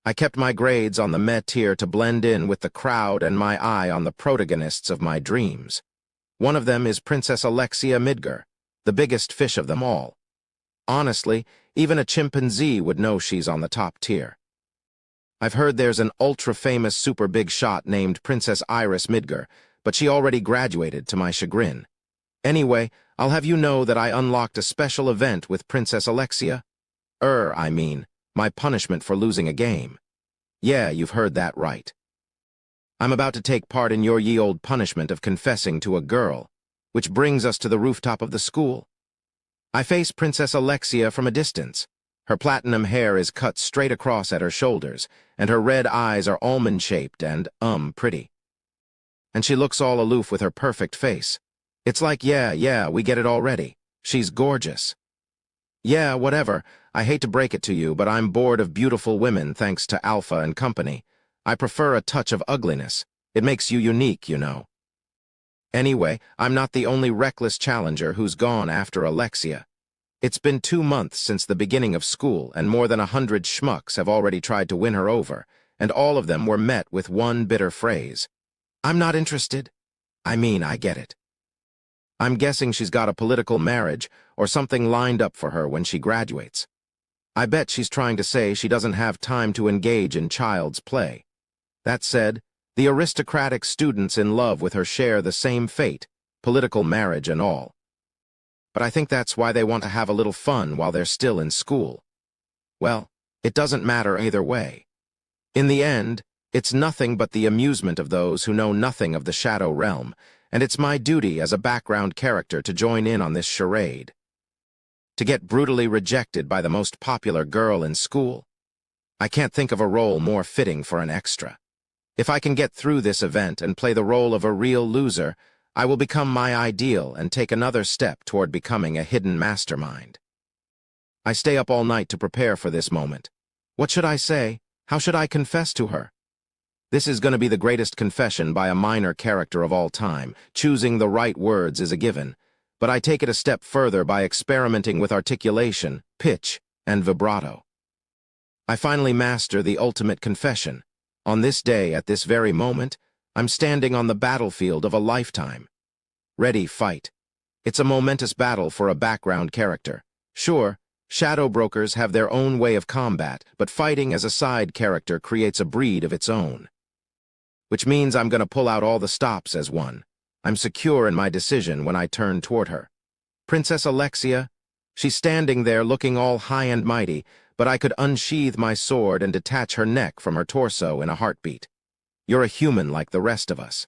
I kept my grades on the meh tier to blend in with the crowd and my eye on the protagonists of my dreams. One of them is Princess Alexia Midgar, the biggest fish of them all. Honestly, even a chimpanzee would know she's on the top tier. I've heard there's an ultra-famous super big shot named Princess Iris Midgar, but she already graduated to my chagrin. Anyway, I'll have you know that I unlocked a special event with Princess Alexia. My punishment for losing a game. Yeah, you've heard that right. I'm about to take part in your ye old punishment of confessing to a girl, which brings us to the rooftop of the school. I face Princess Alexia from a distance. Her platinum hair is cut straight across at her shoulders, and her red eyes are almond-shaped and, pretty. And she looks all aloof with her perfect face. It's like, yeah, we get it already. She's gorgeous. Yeah, whatever. I hate to break it to you, but I'm bored of beautiful women thanks to Alpha and company. I prefer a touch of ugliness. It makes you unique, you know. Anyway, I'm not the only reckless challenger who's gone after Alexia. It's been 2 months since the beginning of school, and more than 100 schmucks have already tried to win her over, and all of them were met with one bitter phrase. I'm not interested. I get it. I'm guessing she's got a political marriage or something lined up for her when she graduates. I bet she's trying to say she doesn't have time to engage in child's play. That said, the aristocratic students in love with her share the same fate, political marriage and all. But I think that's why they want to have a little fun while they're still in school. Well, it doesn't matter either way. In the end, it's nothing but the amusement of those who know nothing of the shadow realm, and it's my duty as a background character to join in on this charade. To get brutally rejected by the most popular girl in school? I can't think of a role more fitting for an extra. If I can get through this event and play the role of a real loser, I will become my ideal and take another step toward becoming a hidden mastermind. I stay up all night to prepare for this moment. What should I say? How should I confess to her? This is going to be the greatest confession by a minor character of all time. Choosing the right words is a given, but I take it a step further by experimenting with articulation, pitch, and vibrato. I finally master the ultimate confession. On this day, at this very moment, I'm standing on the battlefield of a lifetime. Ready, fight. It's a momentous battle for a background character. Sure, shadow brokers have their own way of combat, but fighting as a side character creates a breed of its own. Which means I'm going to pull out all the stops as one. I'm secure in my decision when I turn toward her. Princess Alexia, she's standing there looking all high and mighty, but I could unsheathe my sword and detach her neck from her torso in a heartbeat. You're a human like the rest of us.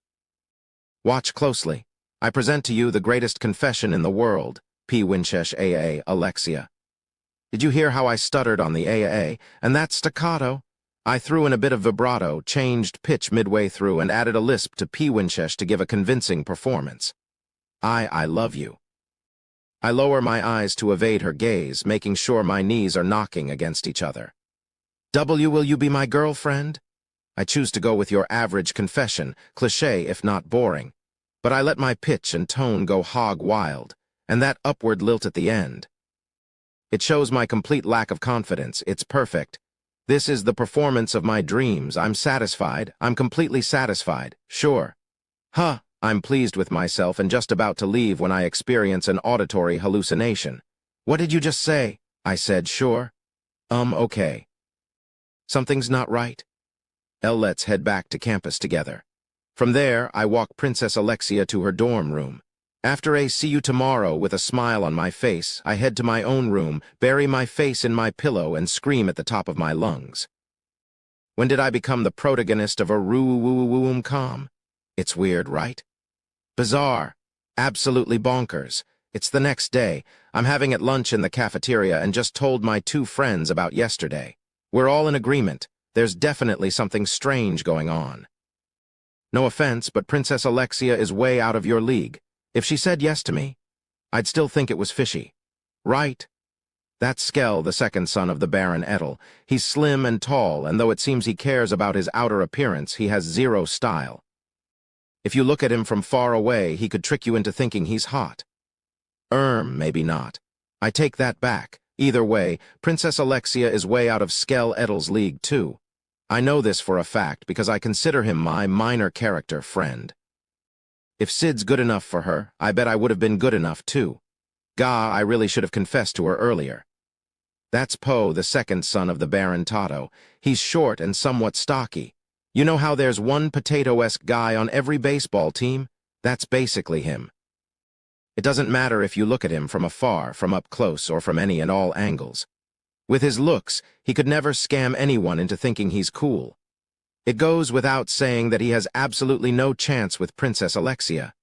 Watch closely. I present to you the greatest confession in the world, P. Winchesh Aa Alexia. Did you hear how I stuttered on the Aa, and that staccato? I threw in a bit of vibrato, changed pitch midway through, and added a lisp to P. Winchesh to give a convincing performance. I love you. I lower my eyes to evade her gaze, making sure my knees are knocking against each other. Will you be my girlfriend? I choose to go with your average confession, cliché if not boring. But I let my pitch and tone go hog wild, and that upward lilt at the end. It shows my complete lack of confidence. It's perfect. This is the performance of my dreams. I'm satisfied. I'm completely satisfied. Sure. I'm pleased with myself and just about to leave when I experience an auditory hallucination. What did you just say? I said, sure. Okay. Something's not right. Let's head back to campus together. From there, I walk Princess Alexia to her dorm room. After a see you tomorrow with a smile on my face, I head to my own room, bury my face in my pillow, and scream at the top of my lungs. When did I become the protagonist of a rom-com? It's weird, right? Bizarre. Absolutely bonkers. It's the next day. I'm having at lunch in the cafeteria and just told my two friends about yesterday. We're all in agreement. There's definitely something strange going on. No offense, but Princess Alexia is way out of your league. If she said yes to me, I'd still think it was fishy. Right? That's Skell, the second son of the Baron Ettel. He's slim and tall, and though it seems he cares about his outer appearance, he has zero style. If you look at him from far away, he could trick you into thinking he's hot. Maybe not. I take that back. Either way, Princess Alexia is way out of Skell Ettel's league, too. I know this for a fact because I consider him my minor character friend. If Sid's good enough for her, I bet I would have been good enough, too. I really should have confessed to her earlier. That's Poe, the second son of the Baron Tato. He's short and somewhat stocky. You know how there's one potato-esque guy on every baseball team? That's basically him. It doesn't matter if you look at him from afar, from up close, or from any and all angles. With his looks, he could never scam anyone into thinking he's cool. It goes without saying that he has absolutely no chance with Princess Alexia.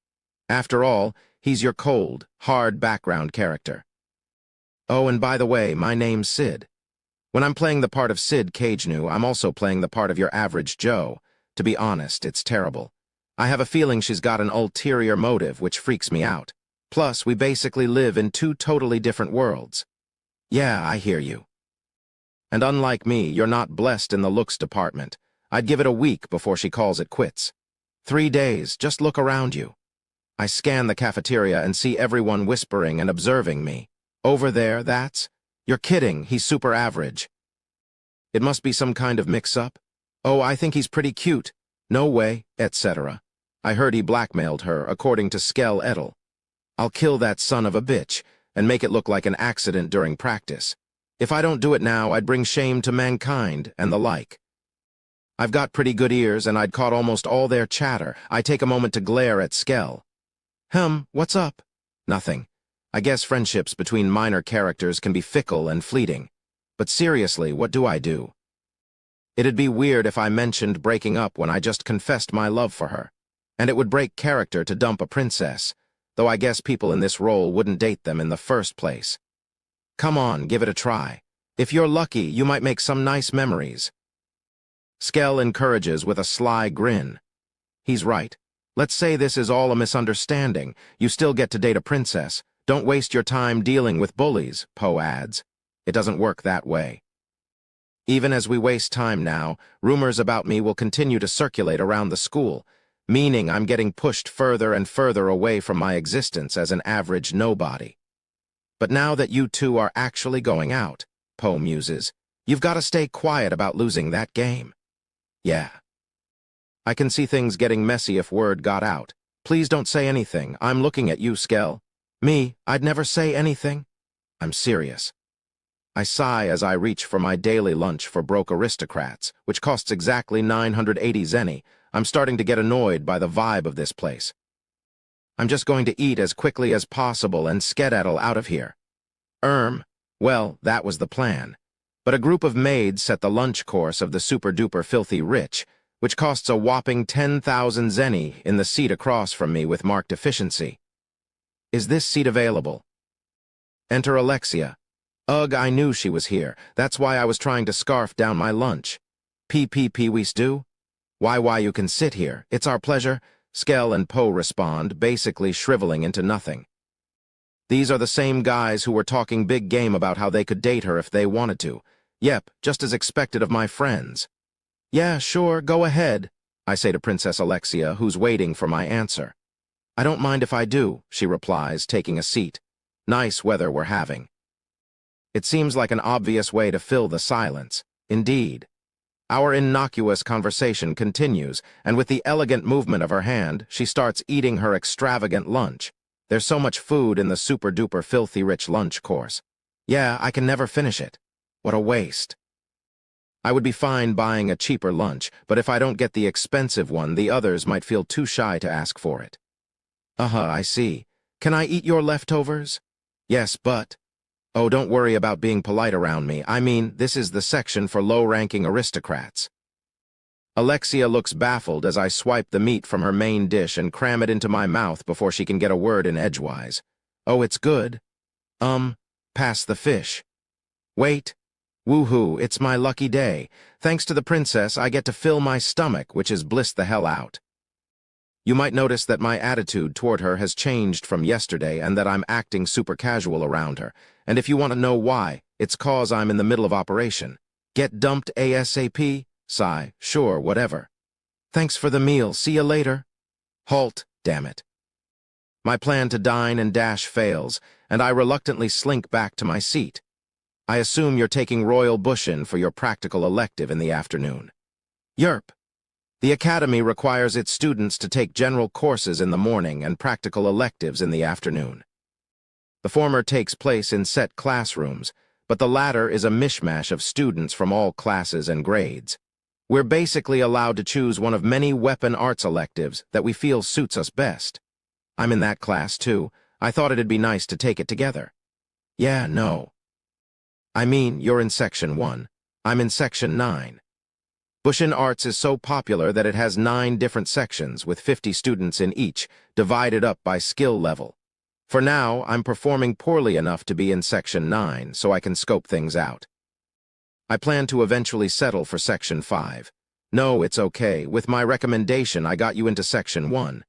After all, he's your cold, hard background character. Oh, and by the way, my name's Sid. When I'm playing the part of Sid Cagenu, I'm also playing the part of your average Joe. To be honest, it's terrible. I have a feeling she's got an ulterior motive, which freaks me out. Plus, we basically live in two totally different worlds. Yeah, I hear you. And unlike me, you're not blessed in the looks department. I'd give it a week before she calls it quits. 3 days, just look around you. I scan the cafeteria and see everyone whispering and observing me. Over there, that's? You're kidding, he's super average. It must be some kind of mix-up. Oh, I think he's pretty cute. No way, etc. I heard he blackmailed her, according to Skell Ettel. I'll kill that son of a bitch and make it look like an accident during practice. If I don't do it now, I'd bring shame to mankind and the like. I've got pretty good ears, and I'd caught almost all their chatter. I take a moment to glare at Skell. What's up? Nothing. I guess friendships between minor characters can be fickle and fleeting. But seriously, what do I do? It'd be weird if I mentioned breaking up when I just confessed my love for her. And it would break character to dump a princess, though I guess people in this role wouldn't date them in the first place. Come on, give it a try. If you're lucky, you might make some nice memories. Skell encourages with a sly grin. He's right. Let's say this is all a misunderstanding. You still get to date a princess. Don't waste your time dealing with bullies, Poe adds. It doesn't work that way. Even as we waste time now, rumors about me will continue to circulate around the school, meaning I'm getting pushed further and further away from my existence as an average nobody. But now that you two are actually going out, Poe muses, you've got to stay quiet about losing that game. Yeah. I can see things getting messy if word got out. Please don't say anything. I'm looking at you, Skell. Me? I'd never say anything. I'm serious. I sigh as I reach for my daily lunch for broke aristocrats, which costs exactly 980 zenny. I'm starting to get annoyed by the vibe of this place. I'm just going to eat as quickly as possible and skedaddle out of here. Well, that was the plan. But a group of maids set the lunch course of the super-duper filthy rich, which costs a whopping 10,000 zenny in the seat across from me with marked efficiency. Is this seat available? Enter Alexia. Ugh, I knew she was here. That's why I was trying to scarf down my lunch. We stew? Why you can sit here. It's our pleasure. Skell and Poe respond, basically shriveling into nothing. These are the same guys who were talking big game about how they could date her if they wanted to. Yep, just as expected of my friends. Yeah, sure, go ahead, I say to Princess Alexia, who's waiting for my answer. I don't mind if I do, she replies, taking a seat. Nice weather we're having. It seems like an obvious way to fill the silence. Indeed. Our innocuous conversation continues, and with the elegant movement of her hand, she starts eating her extravagant lunch. There's so much food in the super-duper filthy rich lunch course. Yeah, I can never finish it. What a waste. I would be fine buying a cheaper lunch, but if I don't get the expensive one, the others might feel too shy to ask for it. I see. Can I eat your leftovers? Yes, but... Oh, don't worry about being polite around me. I mean, this is the section for low-ranking aristocrats. Alexia looks baffled as I swipe the meat from her main dish and cram it into my mouth before she can get a word in edgewise. Oh, it's good. Pass the fish. Wait. Woohoo, it's my lucky day. Thanks to the princess, I get to fill my stomach, which is bliss the hell out. You might notice that my attitude toward her has changed from yesterday and that I'm acting super casual around her. And if you want to know why, it's 'cause I'm in the middle of operation. Get dumped ASAP? Sigh, sure, whatever. Thanks for the meal, see you later. Halt, damn it. My plan to dine and dash fails, and I reluctantly slink back to my seat. I assume you're taking Royal Bushin for your practical elective in the afternoon. Yerp. The academy requires its students to take general courses in the morning and practical electives in the afternoon. The former takes place in set classrooms, but the latter is a mishmash of students from all classes and grades. We're basically allowed to choose one of many weapon arts electives that we feel suits us best. I'm in that class, too. I thought it'd be nice to take it together. Yeah, no. I mean, you're in Section 1. I'm in Section 9. Bushin Arts is so popular that it has 9 different sections with 50 students in each, divided up by skill level. For now, I'm performing poorly enough to be in Section 9, so I can scope things out. I plan to eventually settle for Section 5. No, it's okay. With my recommendation, I got you into Section 1.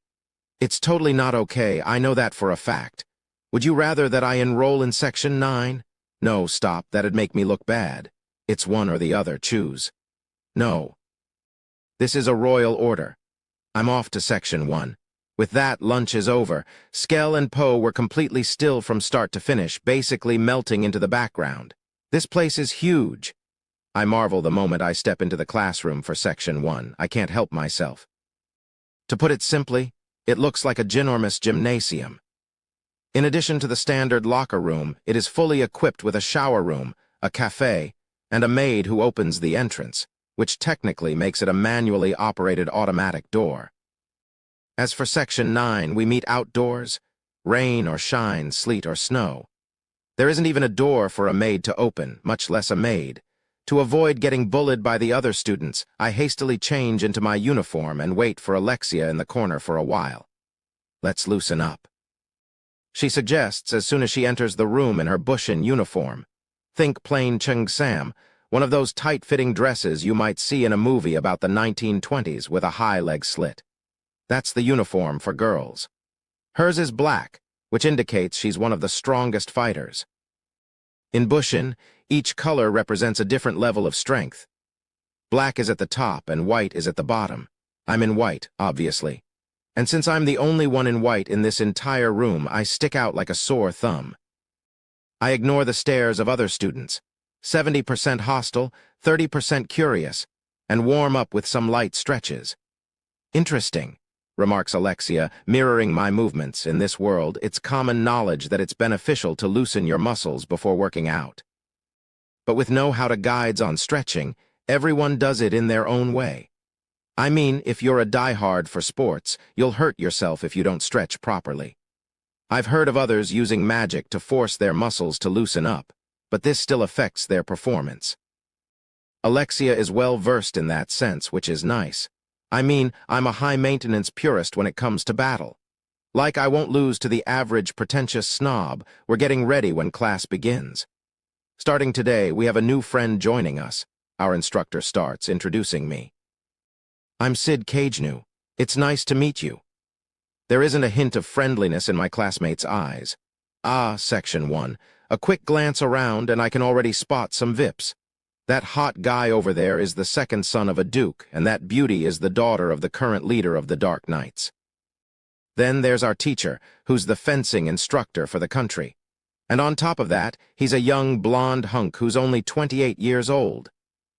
It's totally not okay, I know that for a fact. Would you rather that I enroll in Section 9? No, stop, that'd make me look bad. It's one or the other, choose. No. This is a royal order. I'm off to Section 1. With that, lunch is over. Skell and Poe were completely still from start to finish, basically melting into the background. This place is huge. I marvel the moment I step into the classroom for Section 1. I can't help myself. To put it simply, it looks like a ginormous gymnasium. In addition to the standard locker room, it is fully equipped with a shower room, a cafe, and a maid who opens the entrance, which technically makes it a manually operated automatic door. As for Section 9, we meet outdoors, rain or shine, sleet or snow. There isn't even a door for a maid to open, much less a maid. To avoid getting bullied by the other students, I hastily change into my uniform and wait for Alexia in the corner for a while. Let's loosen up. She suggests as soon as she enters the room in her Bushin uniform. Think plain Chung Sam, one of those tight-fitting dresses you might see in a movie about the 1920s with a high leg slit. That's the uniform for girls. Hers is black, which indicates she's one of the strongest fighters. In Bushin, each color represents a different level of strength. Black is at the top and white is at the bottom. I'm in white, obviously. And since I'm the only one in white in this entire room, I stick out like a sore thumb. I ignore the stares of other students, 70% hostile, 30% curious, and warm up with some light stretches. Interesting, remarks Alexia, mirroring my movements. In this world, it's common knowledge that it's beneficial to loosen your muscles before working out. But with know-how guides on stretching, everyone does it in their own way. I mean, if you're a diehard for sports, you'll hurt yourself if you don't stretch properly. I've heard of others using magic to force their muscles to loosen up, but this still affects their performance. Alexia is well versed in that sense, which is nice. I mean, I'm a high-maintenance purist when it comes to battle. Like I won't lose to the average pretentious snob, we're getting ready when class begins. Starting today, we have a new friend joining us. Our instructor starts, introducing me. I'm Sid Cagenu. It's nice to meet you. There isn't a hint of friendliness in my classmates' eyes. Section 1. A quick glance around and I can already spot some VIPs. That hot guy over there is the second son of a duke, and that beauty is the daughter of the current leader of the Dark Knights. Then there's our teacher, who's the fencing instructor for the country. And on top of that, he's a young blonde hunk who's only 28 years old.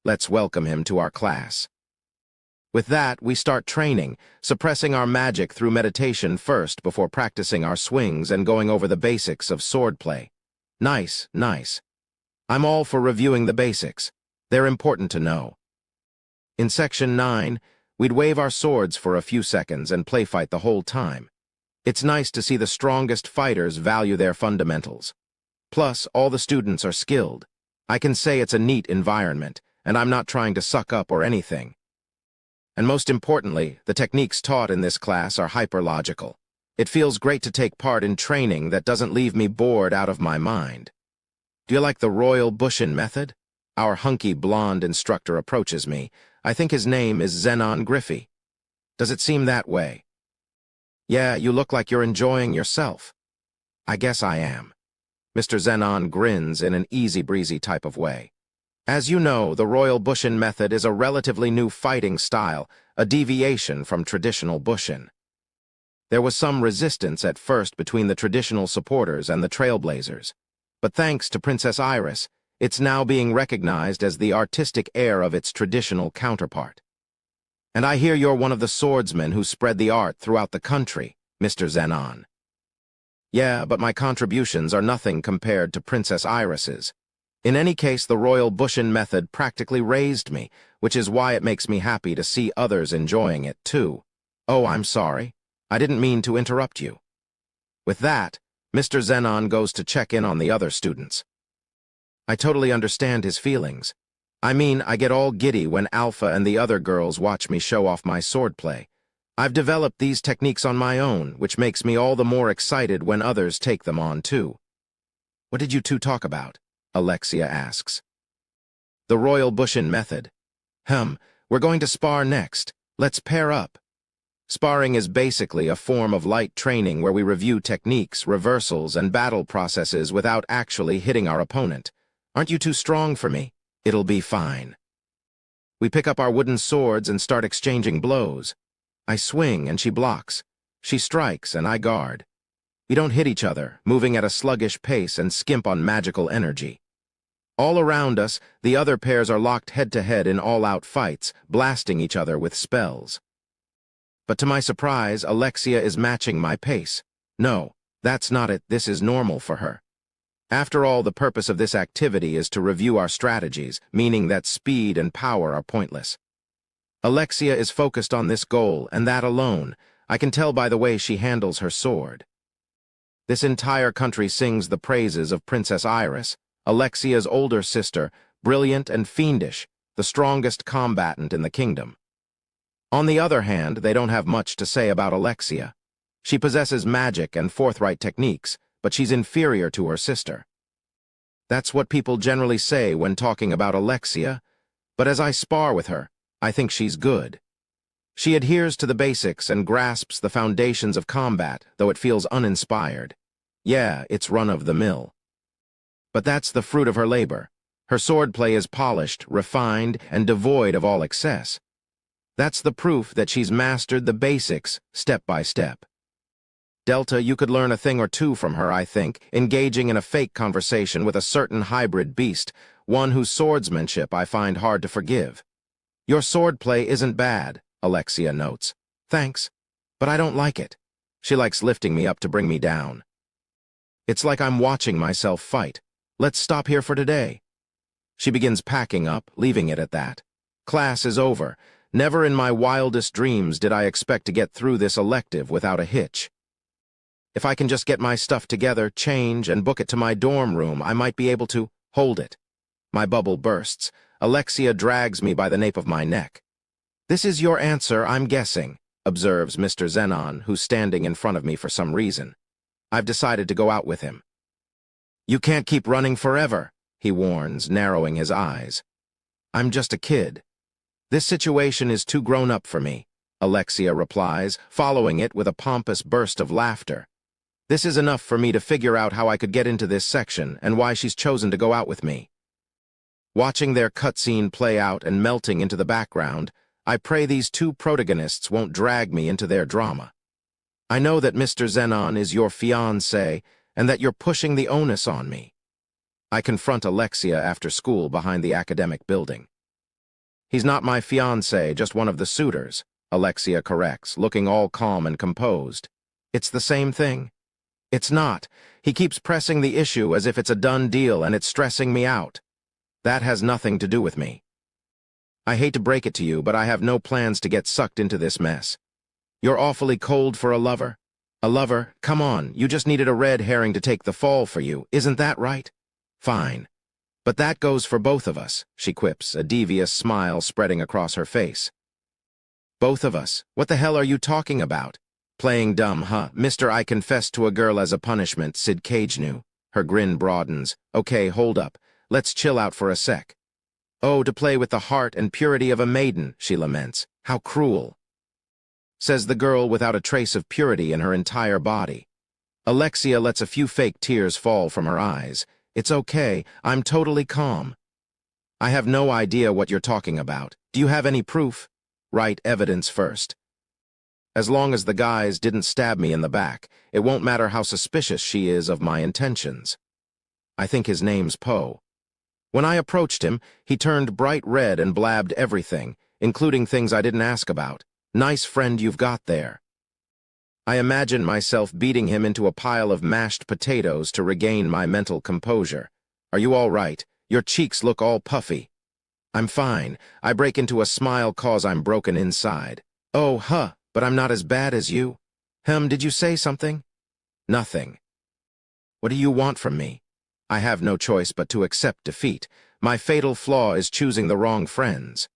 Let's welcome him to our class. With that, we start training, suppressing our magic through meditation first before practicing our swings and going over the basics of swordplay. Nice, nice. I'm all for reviewing the basics. They're important to know. In Section 9, we'd wave our swords for a few seconds and play fight the whole time. It's nice to see the strongest fighters value their fundamentals. Plus, all the students are skilled. I can say it's a neat environment, and I'm not trying to suck up or anything. And most importantly, the techniques taught in this class are hyperlogical. It feels great to take part in training that doesn't leave me bored out of my mind. Do you like the Royal Bushin method? Our hunky blonde instructor approaches me. I think his name is Zenon Griffey. Does it seem that way? Yeah, you look like you're enjoying yourself. I guess I am. Mr. Zenon grins in an easy-breezy type of way. As you know, the Royal Bushin method is a relatively new fighting style, a deviation from traditional Bushin. There was some resistance at first between the traditional supporters and the trailblazers, but thanks to Princess Iris, it's now being recognized as the artistic heir of its traditional counterpart. And I hear you're one of the swordsmen who spread the art throughout the country, Mr. Zenon. Yeah, but my contributions are nothing compared to Princess Iris's. In any case, the Royal Bushin method practically raised me, which is why it makes me happy to see others enjoying it, too. Oh, I'm sorry. I didn't mean to interrupt you. With that, Mr. Zenon goes to check in on the other students. I totally understand his feelings. I mean, I get all giddy when Alpha and the other girls watch me show off my swordplay. I've developed these techniques on my own, which makes me all the more excited when others take them on, too. What did you two talk about? Alexia asks. The Royal Bushin method. We're going to spar next. Let's pair up. Sparring is basically a form of light training where we review techniques, reversals, and battle processes without actually hitting our opponent. Aren't you too strong for me? It'll be fine. We pick up our wooden swords and start exchanging blows. I swing and she blocks. She strikes and I guard. We don't hit each other, moving at a sluggish pace and skimp on magical energy. All around us, the other pairs are locked head-to-head in all-out fights, blasting each other with spells. But to my surprise, Alexia is matching my pace. No, That's not it, this is normal for her. After all, the purpose of this activity is to review our strategies, meaning that speed and power are pointless. Alexia is focused on this goal, and that alone. I can tell by the way she handles her sword. This entire country sings the praises of Princess Iris, Alexia's older sister, brilliant and fiendish, the strongest combatant in the kingdom. On the other hand, they don't have much to say about Alexia. She possesses magic and forthright techniques, but she's inferior to her sister. That's what people generally say when talking about Alexia, but as I spar with her, I think she's good. She adheres to the basics and grasps the foundations of combat, though it feels uninspired. Yeah, it's run-of-the-mill. But that's the fruit of her labor. Her swordplay is polished, refined, and devoid of all excess. That's the proof that she's mastered the basics, step by step. Delta, you could learn a thing or two from her, I think, engaging in a fake conversation with a certain hybrid beast, one whose swordsmanship I find hard to forgive. Your swordplay isn't bad, Alexia notes. Thanks, but I don't like it. She likes lifting me up to bring me down. It's like I'm watching myself fight. Let's stop here for today. She begins packing up, leaving it at that. Class is over. Never in my wildest dreams did I expect to get through this elective without a hitch. If I can just get my stuff together, change, and book it to my dorm room, I might be able to hold it. My bubble bursts. Alexia drags me by the nape of my neck. This is your answer, I'm guessing, observes Mr. Zenon, who's standing in front of me for some reason. I've decided to go out with him. You can't keep running forever, he warns, narrowing his eyes. I'm just a kid. This situation is too grown up for me, Alexia replies, following it with a pompous burst of laughter. This is enough for me to figure out how I could get into this section and why she's chosen to go out with me. Watching their cutscene play out and melting into the background, I pray these two protagonists won't drag me into their drama. I know that Mr. Zenon is your fiancé and that you're pushing the onus on me. I confront Alexia after school behind the academic building. He's not my fiancé, just one of the suitors, Alexia corrects, looking all calm and composed. It's the same thing. It's not. He keeps pressing the issue as if it's a done deal and it's stressing me out. That has nothing to do with me. I hate to break it to you, but I have no plans to get sucked into this mess. You're awfully cold for a lover. A lover? Come on, you just needed a red herring to take the fall for you, isn't that right? Fine. But that goes for both of us, she quips, a devious smile spreading across her face. Both of us? What the hell are you talking about? Playing dumb, huh? Mister, I confessed to a girl as a punishment, Sid Cage knew. Her grin broadens. Okay, hold up. Let's chill out for a sec. Oh, to play with the heart and purity of a maiden, she laments. How cruel. Says the girl without a trace of purity in her entire body. Alexia lets a few fake tears fall from her eyes. It's okay, I'm totally calm. I have no idea what you're talking about. Do you have any proof? Write evidence first. As long as the guys didn't stab me in the back, it won't matter how suspicious she is of my intentions. I think his name's Poe. When I approached him, he turned bright red and blabbed everything, including things I didn't ask about. Nice friend you've got there. I imagined myself beating him into a pile of mashed potatoes to regain my mental composure. Are you all right? Your cheeks look all puffy. I'm fine. I break into a smile cause I'm broken inside. Oh, huh, but I'm not as bad as you. Did you say something? Nothing. What do you want from me? I have no choice but to accept defeat. My fatal flaw is choosing the wrong friends.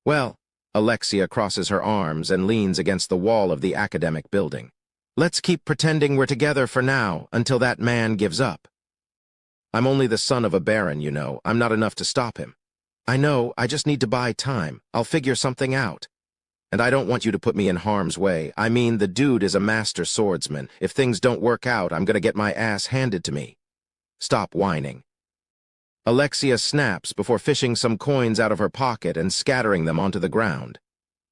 Well, Alexia crosses her arms and leans against the wall of the academic building. Let's keep pretending we're together for now, until that man gives up. I'm only the son of a baron, you know. I'm not enough to stop him. I know, I just need to buy time. I'll figure something out. And I don't want you to put me in harm's way. I mean, the dude is a master swordsman. If things don't work out, I'm gonna get my ass handed to me. Stop whining. Alexia snaps before fishing some coins out of her pocket and scattering them onto the ground.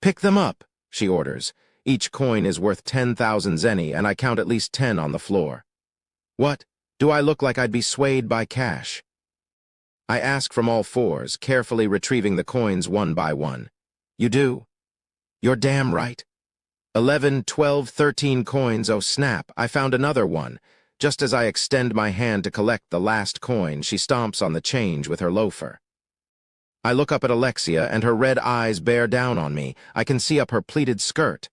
Pick them up, she orders. Each coin is worth 10,000 zeni, and I count at least 10 on the floor. What? Do I look like I'd be swayed by cash? I ask from all fours, carefully retrieving the coins one by one. You do? You're damn right. 11, 12, 13 coins, oh snap, I found another one. Just as I extend my hand to collect the last coin, she stomps on the change with her loafer. I look up at Alexia, and her red eyes bear down on me. I can see up her pleated skirt.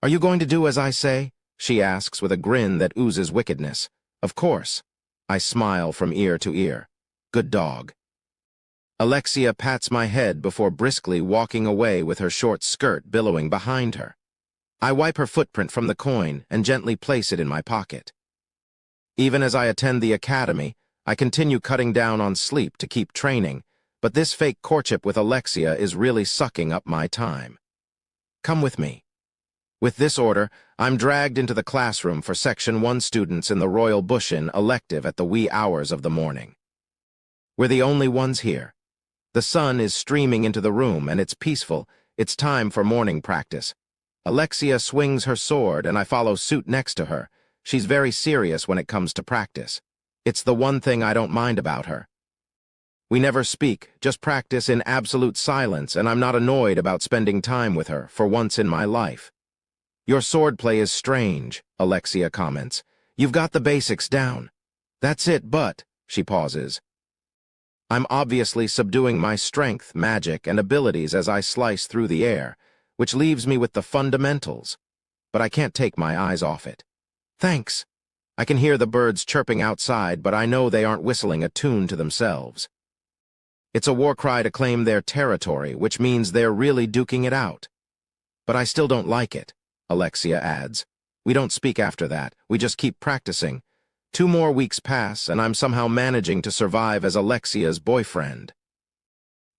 "Are you going to do as I say?" she asks with a grin that oozes wickedness. "Of course." I smile from ear to ear. "Good dog." Alexia pats my head before briskly walking away with her short skirt billowing behind her. I wipe her footprint from the coin and gently place it in my pocket. Even as I attend the academy, I continue cutting down on sleep to keep training, but this fake courtship with Alexia is really sucking up my time. Come with me. With this order, I'm dragged into the classroom for Section 1 students in the Royal Bushin elective at the wee hours of the morning. We're the only ones here. The sun is streaming into the room, and it's peaceful. It's time for morning practice. Alexia swings her sword, and I follow suit next to her. She's very serious when it comes to practice. It's the one thing I don't mind about her. We never speak, just practice in absolute silence, and I'm not annoyed about spending time with her, for once in my life. "Your swordplay is strange," Alexia comments. "You've got the basics down." "That's it, but," she pauses. I'm obviously subduing my strength, magic, and abilities as I slice through the air, which leaves me with the fundamentals. But I can't take my eyes off it. "Thanks." I can hear the birds chirping outside, but I know they aren't whistling a tune to themselves. It's a war cry to claim their territory, which means they're really duking it out. "But I still don't like it," Alexia adds. We don't speak after that. We just keep practicing. 2 more weeks pass, and I'm somehow managing to survive as Alexia's boyfriend.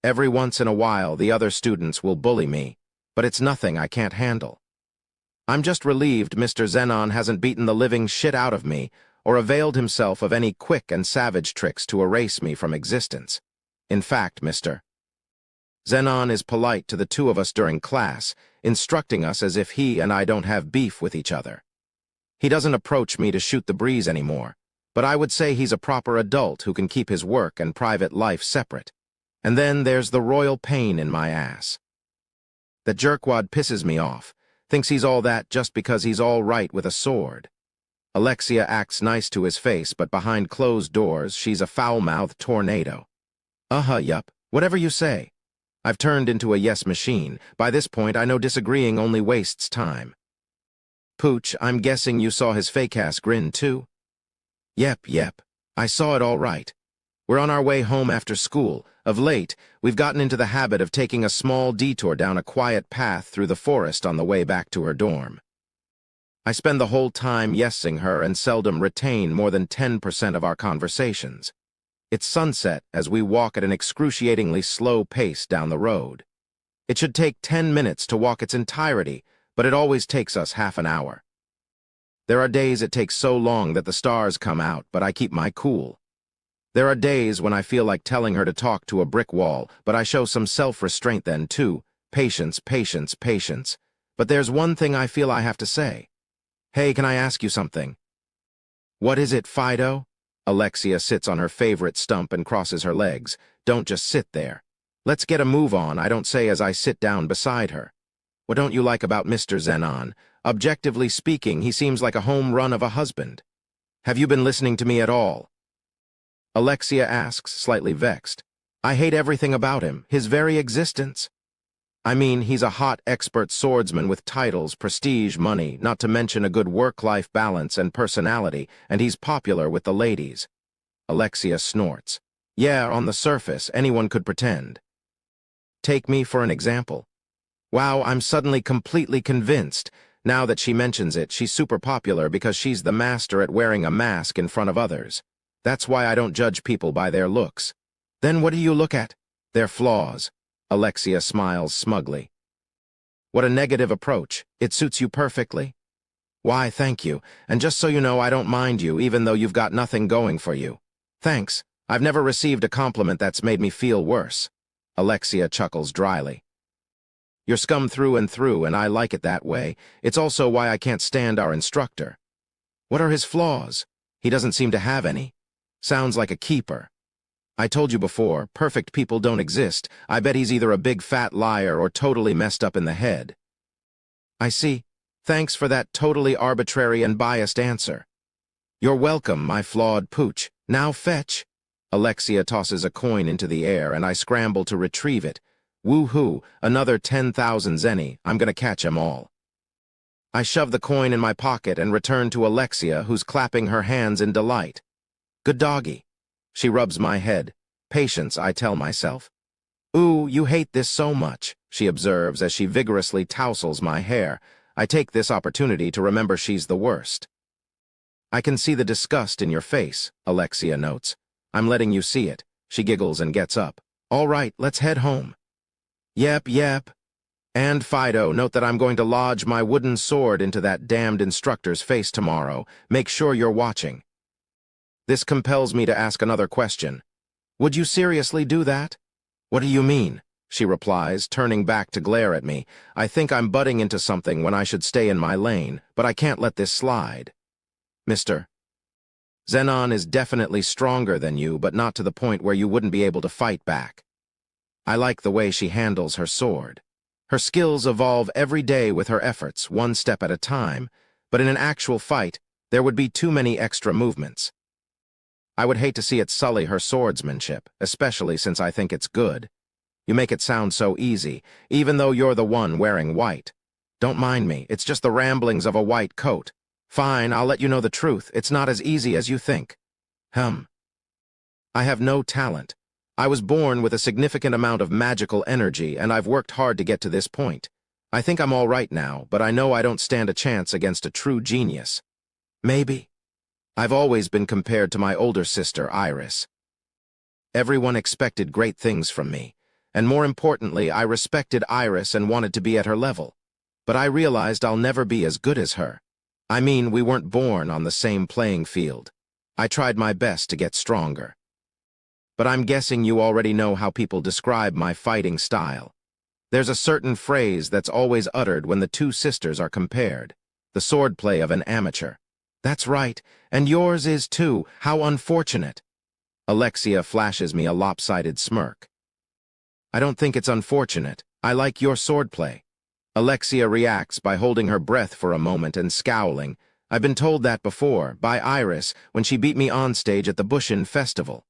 Every once in a while, the other students will bully me, but it's nothing I can't handle. I'm just relieved Mr. Zenon hasn't beaten the living shit out of me or availed himself of any quick and savage tricks to erase me from existence. In fact, Mr. Zenon is polite to the 2 of us during class, instructing us as if he and I don't have beef with each other. He doesn't approach me to shoot the breeze anymore, but I would say he's a proper adult who can keep his work and private life separate. And then there's the royal pain in my ass. That jerkwad pisses me off, thinks he's all that just because he's all right with a sword. Alexia acts nice to his face, but behind closed doors, she's a foul-mouthed tornado. Yup, whatever you say. I've turned into a yes machine. By this point, I know disagreeing only wastes time. Pooch, I'm guessing you saw his fake-ass grin, too? Yep. I saw it all right. We're on our way home after school. Of late, we've gotten into the habit of taking a small detour down a quiet path through the forest on the way back to her dorm. I spend the whole time yesing her and seldom retain more than 10% of our conversations. It's sunset as we walk at an excruciatingly slow pace down the road. It should take 10 minutes to walk its entirety, but it always takes us half an hour. There are days it takes so long that the stars come out, but I keep my cool. There are days when I feel like telling her to talk to a brick wall, but I show some self-restraint then, too. Patience. But there's one thing I feel I have to say. "Hey, can I ask you something?" "What is it, Fido?" Alexia sits on her favorite stump and crosses her legs. "Don't just sit there. Let's get a move on," I don't say as I sit down beside her. "What don't you like about Mr. Zenon? Objectively speaking, he seems like a home run of a husband. Have you been listening to me at all?" Alexia asks, slightly vexed. "I hate everything about him, his very existence. I mean, he's a hot, expert swordsman with titles, prestige, money, not to mention a good work-life balance and personality, and he's popular with the ladies." Alexia snorts. "Yeah, on the surface, anyone could pretend. Take me for an example." Wow, I'm suddenly completely convinced. Now that she mentions it, she's super popular because she's the master at wearing a mask in front of others. That's why I don't judge people by their looks. Then what do you look at? Their flaws. Alexia smiles smugly. What a negative approach. It suits you perfectly. Why, thank you. And just so you know, I don't mind you, even though you've got nothing going for you. Thanks. I've never received a compliment that's made me feel worse. Alexia chuckles dryly. You're scum through and through, and I like it that way. It's also why I can't stand our instructor. What are his flaws? He doesn't seem to have any. Sounds like a keeper. I told you before, perfect people don't exist. I bet he's either a big fat liar or totally messed up in the head. I see. Thanks for that totally arbitrary and biased answer. You're welcome, my flawed pooch. Now fetch. Alexia tosses a coin into the air, and I scramble to retrieve it. Woo-hoo, another 10,000 zenny. I'm gonna catch 'em all. I shove the coin in my pocket and return to Alexia, who's clapping her hands in delight. Good doggy. She rubs my head. Patience, I tell myself. Ooh, you hate this so much, she observes as she vigorously tousles my hair. I take this opportunity to remember she's the worst. I can see the disgust in your face, Alexia notes. I'm letting you see it. She giggles and gets up. All right, let's head home. Yep. And Fido, note that I'm going to lodge my wooden sword into that damned instructor's face tomorrow. Make sure you're watching. This compels me to ask another question. Would you seriously do that? What do you mean? She replies, turning back to glare at me. I think I'm butting into something when I should stay in my lane, but I can't let this slide. Mr. Zenon is definitely stronger than you, but not to the point where you wouldn't be able to fight back. I like the way she handles her sword. Her skills evolve every day with her efforts, one step at a time, but in an actual fight, there would be too many extra movements. I would hate to see it sully her swordsmanship, especially since I think it's good. You make it sound so easy, even though you're the one wearing white. Don't mind me, it's just the ramblings of a white coat. Fine, I'll let you know the truth. It's not as easy as you think. I have no talent. I was born with a significant amount of magical energy, and I've worked hard to get to this point. I think I'm all right now, but I know I don't stand a chance against a true genius. Maybe. I've always been compared to my older sister, Iris. Everyone expected great things from me, and more importantly, I respected Iris and wanted to be at her level. But I realized I'll never be as good as her. I mean, we weren't born on the same playing field. I tried my best to get stronger. But I'm guessing you already know how people describe my fighting style. There's a certain phrase that's always uttered when the two sisters are compared. The swordplay of an amateur. That's right, and yours is too. How unfortunate. Alexia flashes me a lopsided smirk. I don't think it's unfortunate. I like your swordplay. Alexia reacts by holding her breath for a moment and scowling. I've been told that before, by Iris, when she beat me on stage at the Bushin Festival.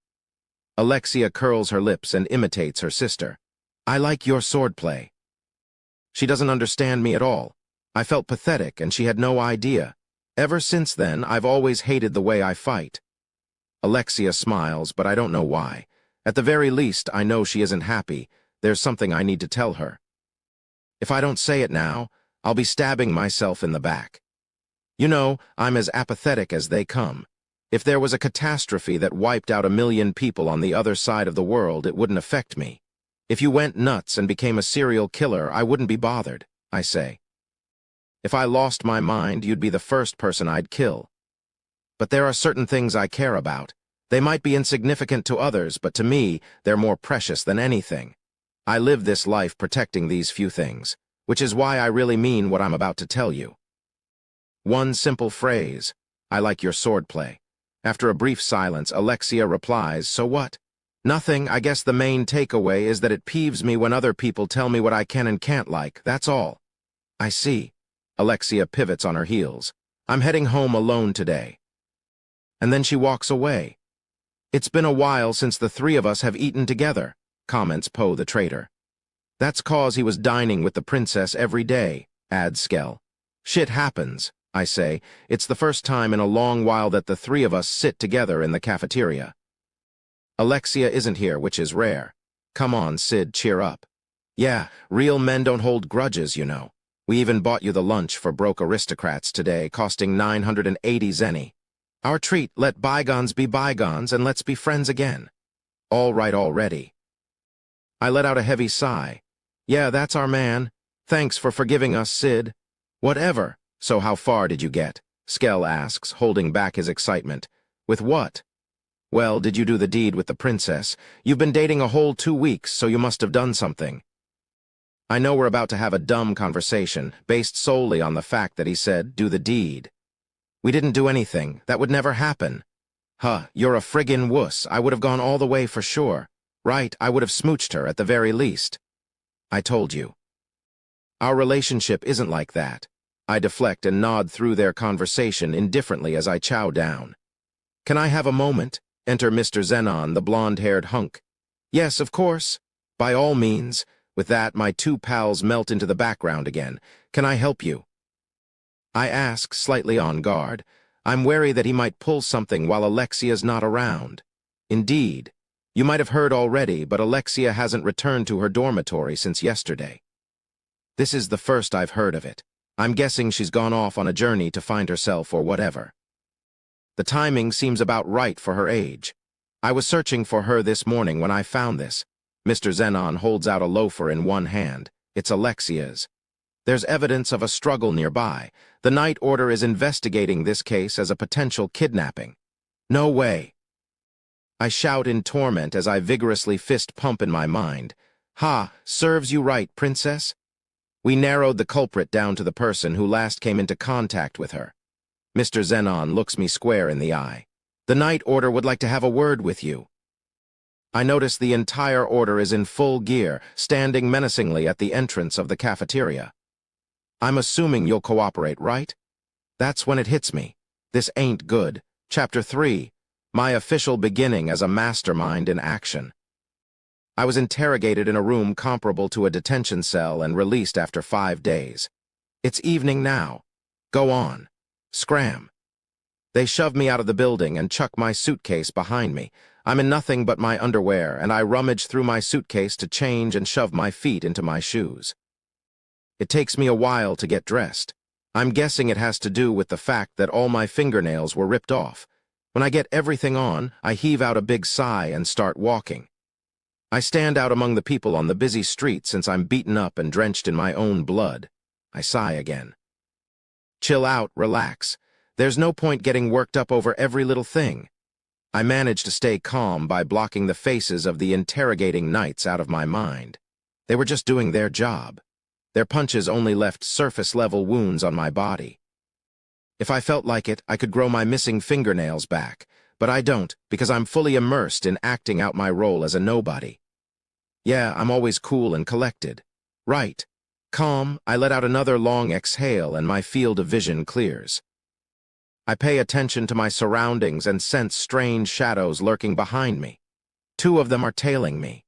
Alexia curls her lips and imitates her sister. I like your swordplay. She doesn't understand me at all. I felt pathetic and she had no idea. Ever since then, I've always hated the way I fight. Alexia smiles, but I don't know why. At the very least, I know she isn't happy. There's something I need to tell her. If I don't say it now, I'll be stabbing myself in the back. You know, I'm as apathetic as they come. If there was a catastrophe that wiped out 1 million people on the other side of the world, it wouldn't affect me. If you went nuts and became a serial killer, I wouldn't be bothered, I say. If I lost my mind, you'd be the first person I'd kill. But there are certain things I care about. They might be insignificant to others, but to me, they're more precious than anything. I live this life protecting these few things, which is why I really mean what I'm about to tell you. One simple phrase. I like your swordplay. After a brief silence, Alexia replies, so what? Nothing. I guess the main takeaway is that it peeves me when other people tell me what I can and can't like. That's all. I see. Alexia pivots on her heels. I'm heading home alone today. And then she walks away. It's been a while since the three of us have eaten together, comments Poe the traitor. That's 'cause he was dining with the princess every day, adds Skell. Shit happens, I say. It's the first time in a long while that the three of us sit together in the cafeteria. Alexia isn't here, which is rare. Come on, Sid, cheer up. Yeah, real men don't hold grudges, you know. We even bought you the lunch for broke aristocrats today, costing 980 zenny. Our treat, let bygones be bygones, and let's be friends again. All right already. I let out a heavy sigh. Yeah, that's our man. Thanks for forgiving us, Sid. Whatever. So how far did you get? Skell asks, holding back his excitement. With what? Well, did you do the deed with the princess? You've been dating a whole 2 weeks, so you must have done something. I know we're about to have a dumb conversation, based solely on the fact that he said, do the deed. We didn't do anything. That would never happen. Huh, you're a friggin' wuss. I would have gone all the way for sure. Right, I would have smooched her at the very least. I told you. Our relationship isn't like that. I deflect and nod through their conversation indifferently as I chow down. Can I have a moment? Enter Mr. Zenon, the blonde-haired hunk. Yes, of course. By all means. With that, my two pals melt into the background again. Can I help you? I ask, slightly on guard. I'm wary that he might pull something while Alexia's not around. Indeed. You might have heard already, but Alexia hasn't returned to her dormitory since yesterday. This is the first I've heard of it. I'm guessing she's gone off on a journey to find herself or whatever. The timing seems about right for her age. I was searching for her this morning when I found this. Mr. Zenon holds out a loafer in one hand. It's Alexia's. There's evidence of a struggle nearby. The Night Order is investigating this case as a potential kidnapping. No way. I shout in torment as I vigorously fist pump in my mind. Ha, serves you right, princess. We narrowed the culprit down to the person who last came into contact with her. Mr. Zenon looks me square in the eye. The Night Order would like to have a word with you. I notice the entire order is in full gear, standing menacingly at the entrance of the cafeteria. I'm assuming you'll cooperate, right? That's when it hits me. This ain't good. Chapter 3. My official beginning as a mastermind in action. I was interrogated in a room comparable to a detention cell and released after 5 days. It's evening now. Go on. Scram. They shove me out of the building and chuck my suitcase behind me. I'm in nothing but my underwear, and I rummage through my suitcase to change and shove my feet into my shoes. It takes me a while to get dressed. I'm guessing it has to do with the fact that all my fingernails were ripped off. When I get everything on, I heave out a big sigh and start walking. I stand out among the people on the busy street since I'm beaten up and drenched in my own blood. I sigh again. Chill out, relax. There's no point getting worked up over every little thing. I manage to stay calm by blocking the faces of the interrogating knights out of my mind. They were just doing their job. Their punches only left surface-level wounds on my body. If I felt like it, I could grow my missing fingernails back, but I don't because I'm fully immersed in acting out my role as a nobody. Yeah, I'm always cool and collected. Right. Calm, I let out another long exhale and my field of vision clears. I pay attention to my surroundings and sense strange shadows lurking behind me. 2 of them are tailing me.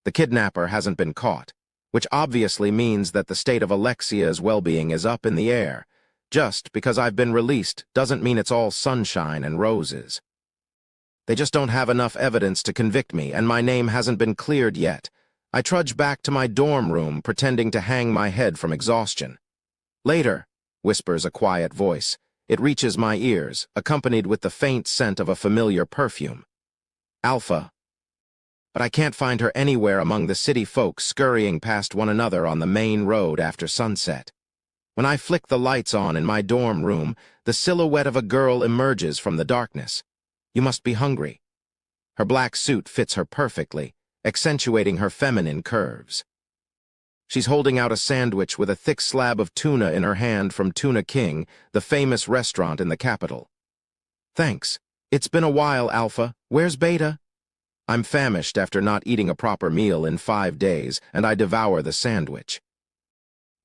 The kidnapper hasn't been caught, which obviously means that the state of Alexia's well-being is up in the air. Just because I've been released doesn't mean it's all sunshine and roses. They just don't have enough evidence to convict me, and my name hasn't been cleared yet. I trudge back to my dorm room, pretending to hang my head from exhaustion. Later, whispers a quiet voice. It reaches my ears, accompanied with the faint scent of a familiar perfume. Alpha. But I can't find her anywhere among the city folk scurrying past one another on the main road after sunset. When I flick the lights on in my dorm room, the silhouette of a girl emerges from the darkness. You must be hungry. Her black suit fits her perfectly, accentuating her feminine curves. She's holding out a sandwich with a thick slab of tuna in her hand from Tuna King, the famous restaurant in the capital. Thanks. It's been a while, Alpha. Where's Beta? I'm famished after not eating a proper meal in 5 days, and I devour the sandwich.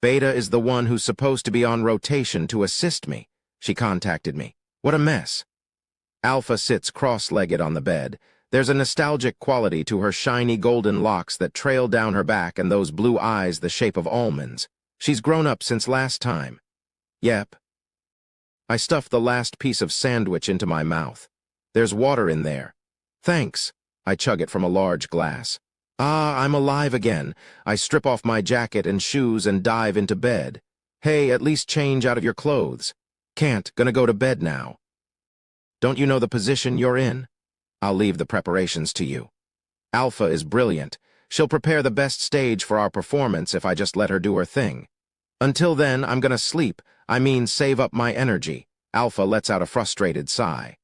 Beta is the one who's supposed to be on rotation to assist me. She contacted me. What a mess. Alpha sits cross-legged on the bed. There's a nostalgic quality to her shiny golden locks that trail down her back and those blue eyes the shape of almonds. She's grown up since last time. Yep. I stuff the last piece of sandwich into my mouth. There's water in there. Thanks. I chug it from a large glass. Ah, I'm alive again. I strip off my jacket and shoes and dive into bed. Hey, at least change out of your clothes. Can't. Gonna go to bed now. Don't you know the position you're in? I'll leave the preparations to you. Alpha is brilliant. She'll prepare the best stage for our performance if I just let her do her thing. Until then, I'm gonna sleep. I mean, save up my energy. Alpha lets out a frustrated sigh.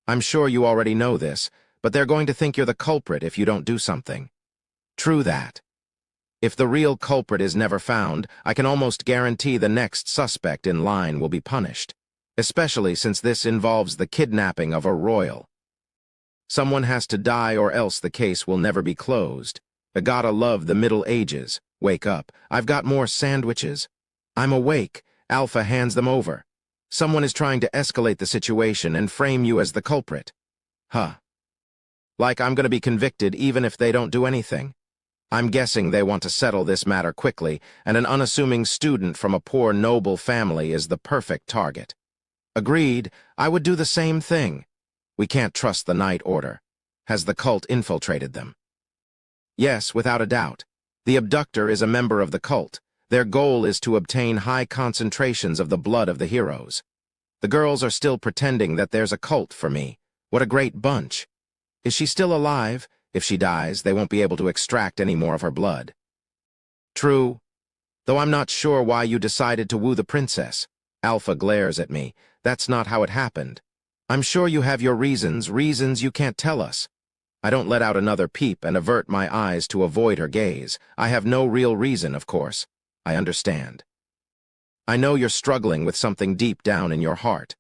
I'm sure you already know this, but they're going to think you're the culprit if you don't do something. True that. If the real culprit is never found, I can almost guarantee the next suspect in line will be punished, especially since this involves the kidnapping of a royal. Someone has to die or else the case will never be closed. I gotta love the Middle Ages. Wake up. I've got more sandwiches. I'm awake. Alpha hands them over. Someone is trying to escalate the situation and frame you as the culprit. Huh. Like I'm going to be convicted even if they don't do anything? I'm guessing they want to settle this matter quickly, and an unassuming student from a poor, noble family is the perfect target. Agreed, I would do the same thing. We can't trust the Night Order. Has the cult infiltrated them? Yes, without a doubt. The abductor is a member of the cult. Their goal is to obtain high concentrations of the blood of the heroes. The girls are still pretending that there's a cult for me. What a great bunch. Is she still alive? If she dies, they won't be able to extract any more of her blood. True. Though I'm not sure why you decided to woo the princess. Alpha glares at me. That's not how it happened. I'm sure you have your reasons you can't tell us. I don't let out another peep and avert my eyes to avoid her gaze. I have no real reason, of course. I understand. I know you're struggling with something deep down in your heart.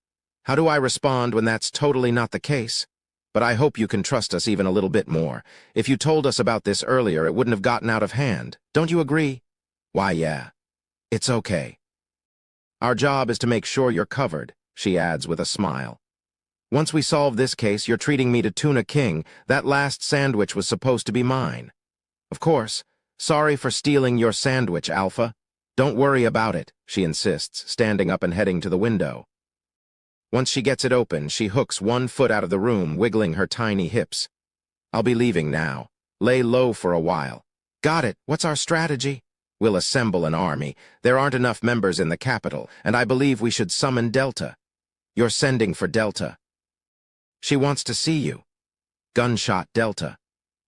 How do I respond when that's totally not the case? But I hope you can trust us even a little bit more. If you told us about this earlier, it wouldn't have gotten out of hand. Don't you agree? Why, yeah. It's okay. Our job is to make sure you're covered, she adds with a smile. Once we solve this case, you're treating me to Tuna King. That last sandwich was supposed to be mine. Of course. Sorry for stealing your sandwich, Alpha. Don't worry about it, she insists, standing up and heading to the window. Once she gets it open, she hooks one foot out of the room, wiggling her tiny hips. I'll be leaving now. Lay low for a while. Got it. What's our strategy? We'll assemble an army. There aren't enough members in the capital, and I believe we should summon Delta. You're sending for Delta. She wants to see you. Gunshot Delta.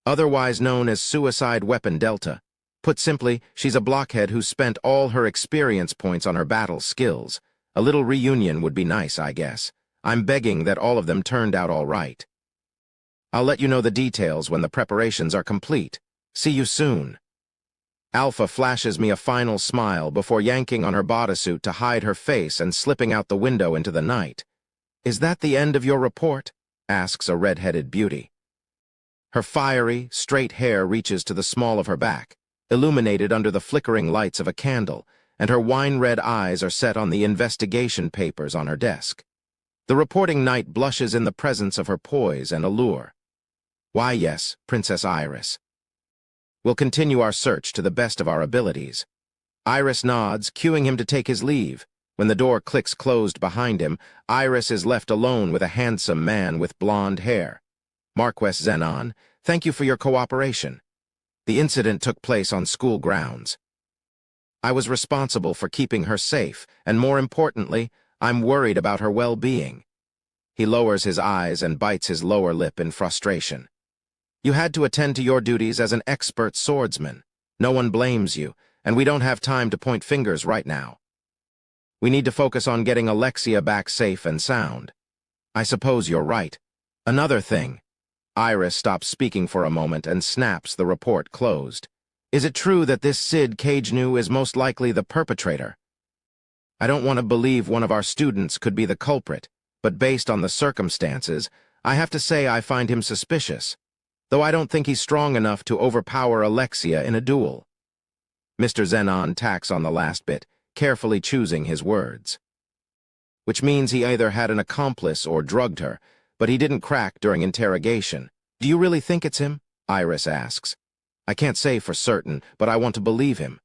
Otherwise known as Suicide Weapon Delta. Put simply, she's a blockhead who spent all her experience points on her battle skills. A little reunion would be nice, I guess. I'm begging that all of them turned out all right. I'll let you know the details when the preparations are complete. See you soon. Alpha flashes me a final smile before yanking on her bodysuit to hide her face and slipping out the window into the night. Is that the end of your report? Asks a red-headed beauty. Her fiery, straight hair reaches to the small of her back, illuminated under the flickering lights of a candle, and her wine-red eyes are set on the investigation papers on her desk. The reporting knight blushes in the presence of her poise and allure. Why, yes, Princess Iris. We'll continue our search to the best of our abilities. Iris nods, cueing him to take his leave. When the door clicks closed behind him, Iris is left alone with a handsome man with blonde hair. Marquess Zenon, thank you for your cooperation. The incident took place on school grounds. I was responsible for keeping her safe, and more importantly, I'm worried about her well-being. He lowers his eyes and bites his lower lip in frustration. You had to attend to your duties as an expert swordsman. No one blames you, and we don't have time to point fingers right now. We need to focus on getting Alexia back safe and sound. I suppose you're right. Another thing. Iris stops speaking for a moment and snaps the report closed. Is it true that this Sid Kajnu is most likely the perpetrator? I don't want to believe one of our students could be the culprit, but based on the circumstances, I have to say I find him suspicious, though I don't think he's strong enough to overpower Alexia in a duel. Mr. Zenon tacks on the last bit, carefully choosing his words. Which means he either had an accomplice or drugged her, but he didn't crack during interrogation. Do you really think it's him? Iris asks. I can't say for certain, but I want to believe him.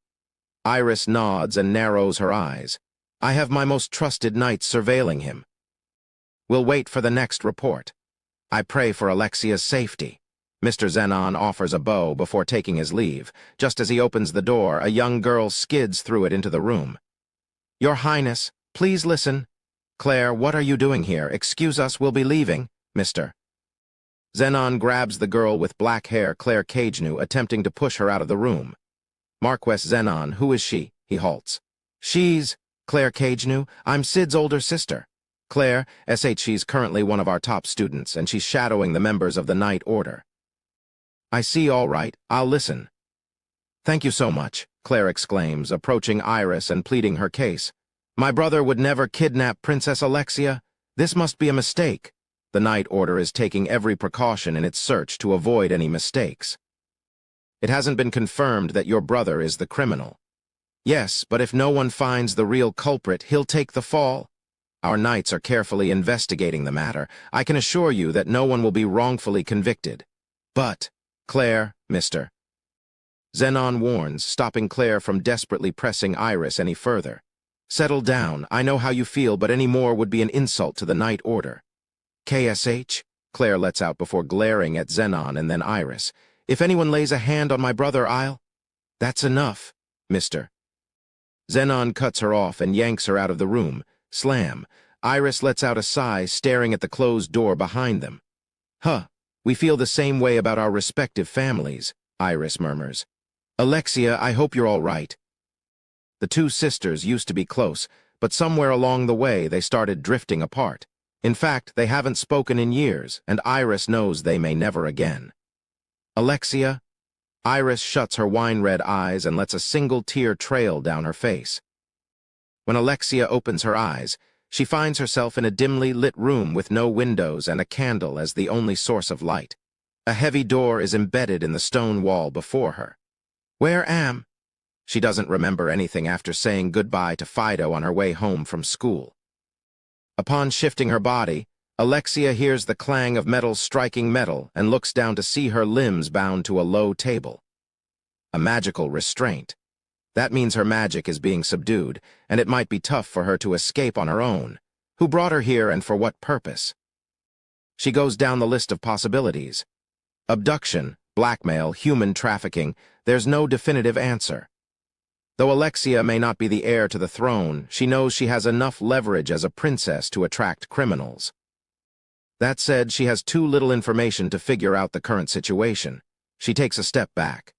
Iris nods and narrows her eyes. I have my most trusted knights surveilling him. We'll wait for the next report. I pray for Alexia's safety. Mr. Zenon offers a bow before taking his leave. Just as he opens the door, a young girl skids through it into the room. Your Highness, please listen. Claire, what are you doing here? Excuse us, we'll be leaving, Mr. Zenon grabs the girl with black hair, Claire Kajnu, attempting to push her out of the room. Marquess Zenon, who is she? He halts. She's Claire Kajnu. I'm Sid's older sister. Claire, she's currently one of our top students, and she's shadowing the members of the Night Order. I see, all right. I'll listen. Thank you so much, Claire exclaims, approaching Iris and pleading her case. My brother would never kidnap Princess Alexia. This must be a mistake. The Night Order is taking every precaution in its search to avoid any mistakes. It hasn't been confirmed that your brother is the criminal. Yes, but if no one finds the real culprit, he'll take the fall. Our knights are carefully investigating the matter. I can assure you that no one will be wrongfully convicted. But, Claire, Mr. Zenon warns, stopping Claire from desperately pressing Iris any further. Settle down. I know how you feel, but any more would be an insult to the Knight Order. KSH? Claire lets out before glaring at Zenon and then Iris. If anyone lays a hand on my brother, I'll... That's enough, Mr. Zenon cuts her off and yanks her out of the room. Slam. Iris lets out a sigh, staring at the closed door behind them. Huh, we feel the same way about our respective families, Iris murmurs. Alexia, I hope you're all right. The two sisters used to be close, but somewhere along the way they started drifting apart. In fact, they haven't spoken in years, and Iris knows they may never again. Alexia? Iris shuts her wine-red eyes and lets a single tear trail down her face. When Alexia opens her eyes, she finds herself in a dimly lit room with no windows and a candle as the only source of light. A heavy door is embedded in the stone wall before her. Where am? She doesn't remember anything after saying goodbye to Fido on her way home from school. Upon shifting her body, Alexia hears the clang of metal striking metal and looks down to see her limbs bound to a low table. A magical restraint. That means her magic is being subdued, and it might be tough for her to escape on her own. Who brought her here and for what purpose? She goes down the list of possibilities. Abduction, blackmail, human trafficking, there's no definitive answer. Though Alexia may not be the heir to the throne, she knows she has enough leverage as a princess to attract criminals. That said, she has too little information to figure out the current situation. She takes a step back.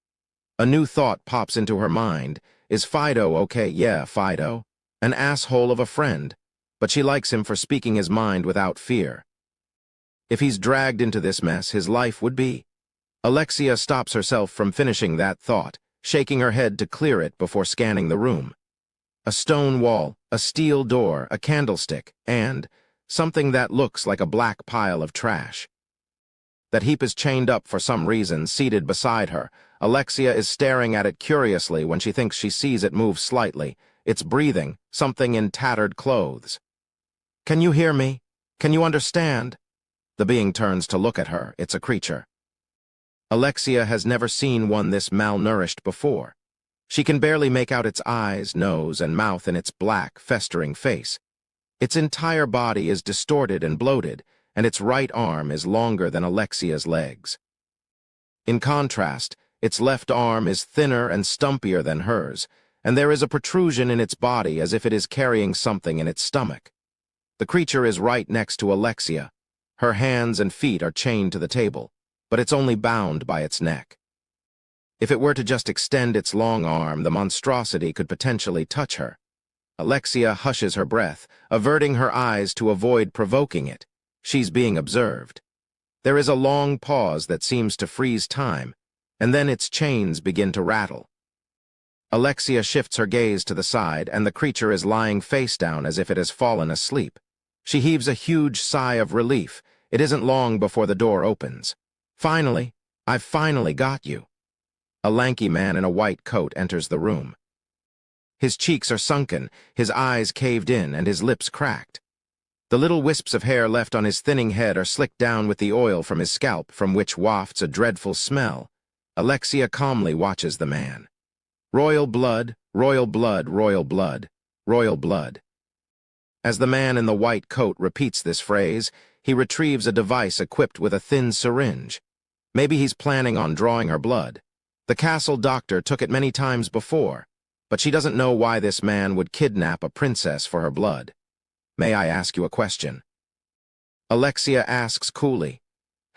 A new thought pops into her mind. Is Fido okay? Yeah, Fido. An asshole of a friend, but she likes him for speaking his mind without fear. If he's dragged into this mess, his life would be. Alexia stops herself from finishing that thought, shaking her head to clear it before scanning the room. A stone wall, a steel door, a candlestick, and something that looks like a black pile of trash. That heap is chained up for some reason, seated beside her. Alexia is staring at it curiously when she thinks she sees it move slightly. It's breathing, something in tattered clothes. Can you hear me? Can you understand? The being turns to look at her. It's a creature. Alexia has never seen one this malnourished before. She can barely make out its eyes, nose, and mouth in its black, festering face. Its entire body is distorted and bloated, and its right arm is longer than Alexia's legs. In contrast, its left arm is thinner and stumpier than hers, and there is a protrusion in its body as if it is carrying something in its stomach. The creature is right next to Alexia. Her hands and feet are chained to the table, but it's only bound by its neck. If it were to just extend its long arm, the monstrosity could potentially touch her. Alexia hushes her breath, averting her eyes to avoid provoking it. She's being observed. There is a long pause that seems to freeze time, and then its chains begin to rattle. Alexia shifts her gaze to the side, and the creature is lying face down as if it has fallen asleep. She heaves a huge sigh of relief. It isn't long before the door opens. Finally, I've finally got you. A lanky man in a white coat enters the room. His cheeks are sunken, his eyes caved in, and his lips cracked. The little wisps of hair left on his thinning head are slicked down with the oil from his scalp, from which wafts a dreadful smell. Alexia calmly watches the man. Royal blood, royal blood, royal blood, royal blood. As the man in the white coat repeats this phrase, he retrieves a device equipped with a thin syringe. Maybe he's planning on drawing her blood. The castle doctor took it many times before, but she doesn't know why this man would kidnap a princess for her blood. May I ask you a question? Alexia asks coolly.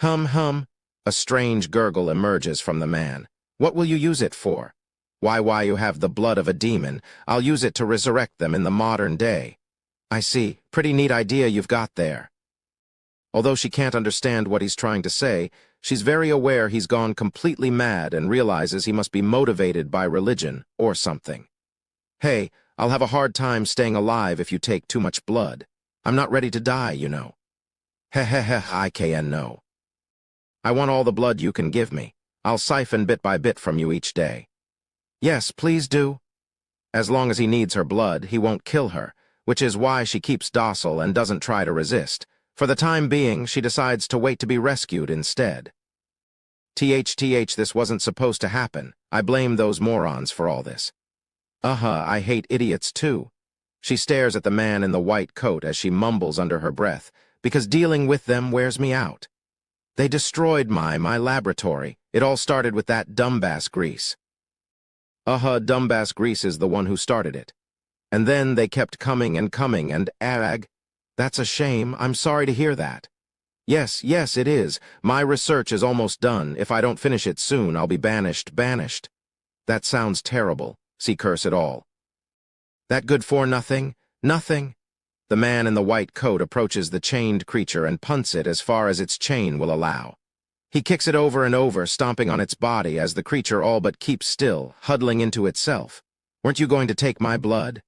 Hum. A strange gurgle emerges from the man. What will you use it for? Why you have the blood of a demon. I'll use it to resurrect them in the modern day. I see. Pretty neat idea you've got there. Although she can't understand what he's trying to say, she's very aware he's gone completely mad and realizes he must be motivated by religion or something. Hey, I'll have a hard time staying alive if you take too much blood. I'm not ready to die, you know. I can know. I want all the blood you can give me. I'll siphon bit by bit from you each day. Yes, please do. As long as he needs her blood, he won't kill her. which is why she keeps docile and doesn't try to resist. For the time being, she decides to wait to be rescued instead. This wasn't supposed to happen. I blame those morons for all this. I hate idiots too. She stares at the man in the white coat as she mumbles under her breath, because dealing with them wears me out. They destroyed my laboratory. It all started with that dumbass Grease. Dumbass Grease is the one who started it. And then they kept coming and that's a shame. I'm sorry to hear that. Yes, it is. My research is almost done. If I don't finish it soon, I'll be banished. That sounds terrible. See, curse it all. That good for nothing? Nothing? The man in the white coat approaches the chained creature and punts it as far as its chain will allow. He kicks it over and over, stomping on its body as the creature all but keeps still, huddling into itself. Weren't you going to take my blood?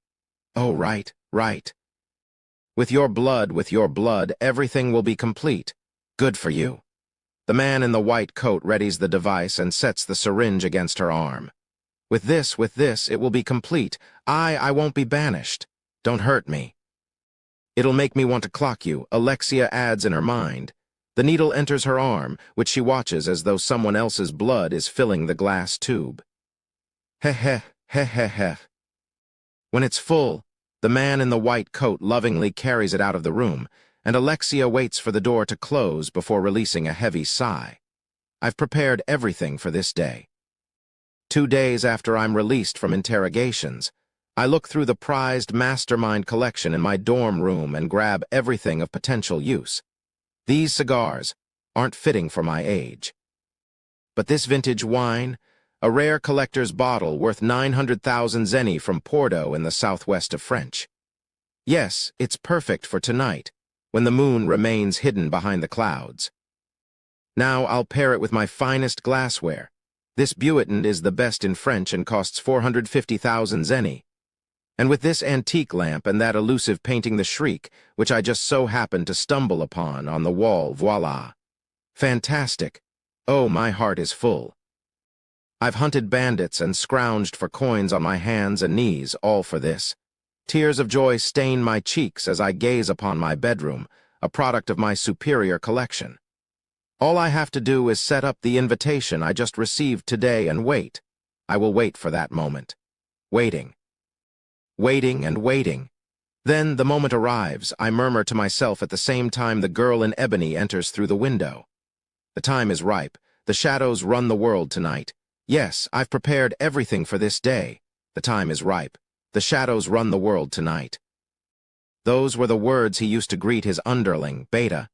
Oh, right. With your blood, everything will be complete. Good for you. The man in the white coat readies the device and sets the syringe against her arm. With this, it will be complete. I won't be banished. Don't hurt me. It'll make me want to clock you, Alexia adds in her mind. The needle enters her arm, which she watches as though someone else's blood is filling the glass tube. Heh. When it's full, the man in the white coat lovingly carries it out of the room, and Alexia waits for the door to close before releasing a heavy sigh. I've prepared everything for this day. 2 days after I'm released from interrogations, I look through the prized mastermind collection in my dorm room and grab everything of potential use. These cigars aren't fitting for my age. But this vintage wine, a rare collector's bottle worth 900,000 zeni from Porto in the southwest of French. Yes, it's perfect for tonight, when the moon remains hidden behind the clouds. Now I'll pair it with my finest glassware. This Bueton is the best in French and costs 450,000 zeni. And with this antique lamp and that elusive painting The Shriek, which I just so happened to stumble upon on the wall, voila. Fantastic. Oh, my heart is full. I've hunted bandits and scrounged for coins on my hands and knees, all for this. Tears of joy stain my cheeks as I gaze upon my bedroom, a product of my superior collection. All I have to do is set up the invitation I just received today and wait. I will wait for that moment. Waiting. Then the moment arrives, I murmur to myself at the same time the girl in ebony enters through the window. The time is ripe. The shadows run the world tonight. Yes, I've prepared everything for this day. The time is ripe. The shadows run the world tonight. Those were the words he used to greet his underling, Beta.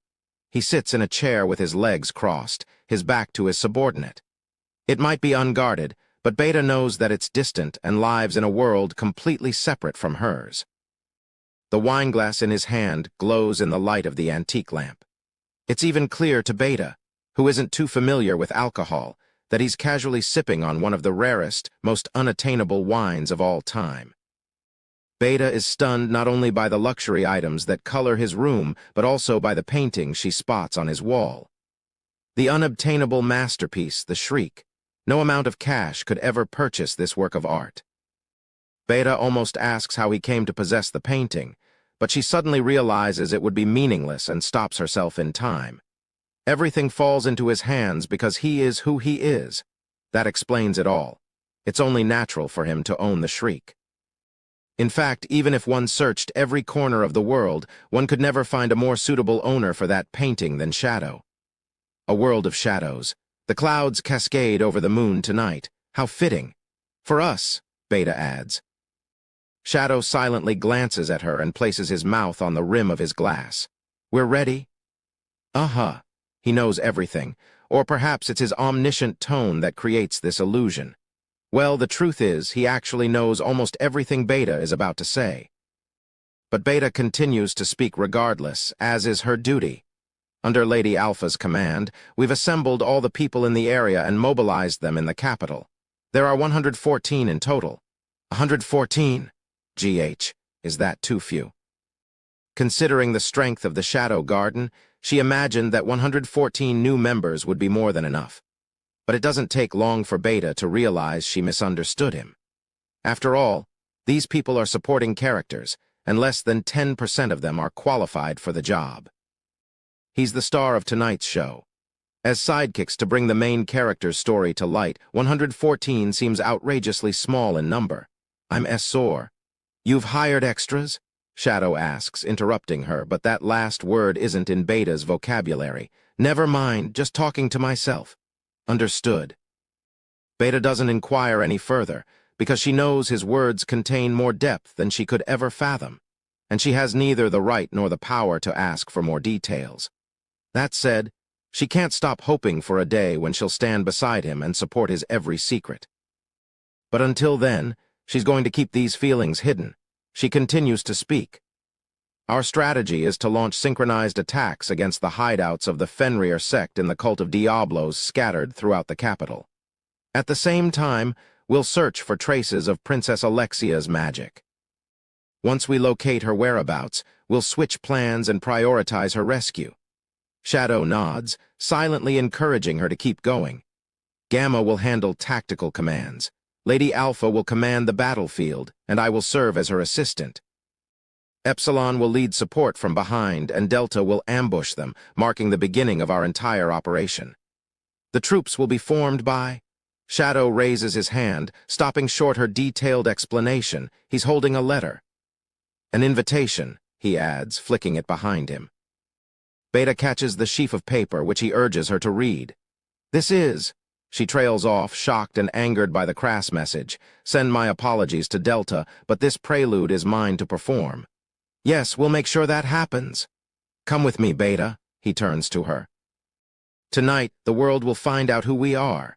He sits in a chair with his legs crossed, his back to his subordinate. It might be unguarded, but Beta knows that it's distant and lives in a world completely separate from hers. The wineglass in his hand glows in the light of the antique lamp. It's even clear to Beta, who isn't too familiar with alcohol, that he's casually sipping on one of the rarest, most unattainable wines of all time. Beta is stunned not only by the luxury items that color his room, but also by the paintings she spots on his wall. The unobtainable masterpiece, The Shriek. No amount of cash could ever purchase this work of art. Beta almost asks how he came to possess the painting, but she suddenly realizes it would be meaningless and stops herself in time. Everything falls into his hands because he is who he is. That explains it all. It's only natural for him to own The Shriek. In fact, even if one searched every corner of the world, one could never find a more suitable owner for that painting than Shadow. A world of shadows. The clouds cascade over the moon tonight. How fitting. For us, Beta adds. Shadow silently glances at her and places his mouth on the rim of his glass. We're ready? He knows everything, or perhaps it's his omniscient tone that creates this illusion. Well, the truth is, he actually knows almost everything Beta is about to say. But Beta continues to speak regardless, as is her duty. Under Lady Alpha's command, we've assembled all the people in the area and mobilized them in the capital. There are 114 in total. 114? GH, is that too few? Considering the strength of the Shadow Garden, she imagined that 114 new members would be more than enough. But it doesn't take long for Beta to realize she misunderstood him. After all, these people are supporting characters, and less than 10% of them are qualified for the job. He's the star of tonight's show. As sidekicks to bring the main character's story to light, 114 seems outrageously small in number. I'm Sor. You've hired extras? Shadow asks, interrupting her, but that last word isn't in Beta's vocabulary. Never mind, just talking to myself. Understood. Beta doesn't inquire any further, because she knows his words contain more depth than she could ever fathom, and she has neither the right nor the power to ask for more details. That said, she can't stop hoping for a day when she'll stand beside him and support his every secret. But until then, she's going to keep these feelings hidden. She continues to speak. Our strategy is to launch synchronized attacks against the hideouts of the Fenrir sect in the cult of Diablos scattered throughout the capital. At the same time, we'll search for traces of Princess Alexia's magic. Once we locate her whereabouts, we'll switch plans and prioritize her rescue. Shadow nods, silently encouraging her to keep going. Gamma will handle tactical commands. Lady Alpha will command the battlefield, and I will serve as her assistant. Epsilon will lead support from behind, and Delta will ambush them, marking the beginning of our entire operation. The troops will be formed by... Shadow raises his hand, stopping short her detailed explanation. He's holding a letter. An invitation, he adds, flicking it behind him. Beta catches the sheaf of paper, which he urges her to read. This is... She trails off, shocked and angered by the crass message. Send my apologies to Delta, but this prelude is mine to perform. Yes, we'll make sure that happens. Come with me, Beta, he turns to her. Tonight, the world will find out who we are.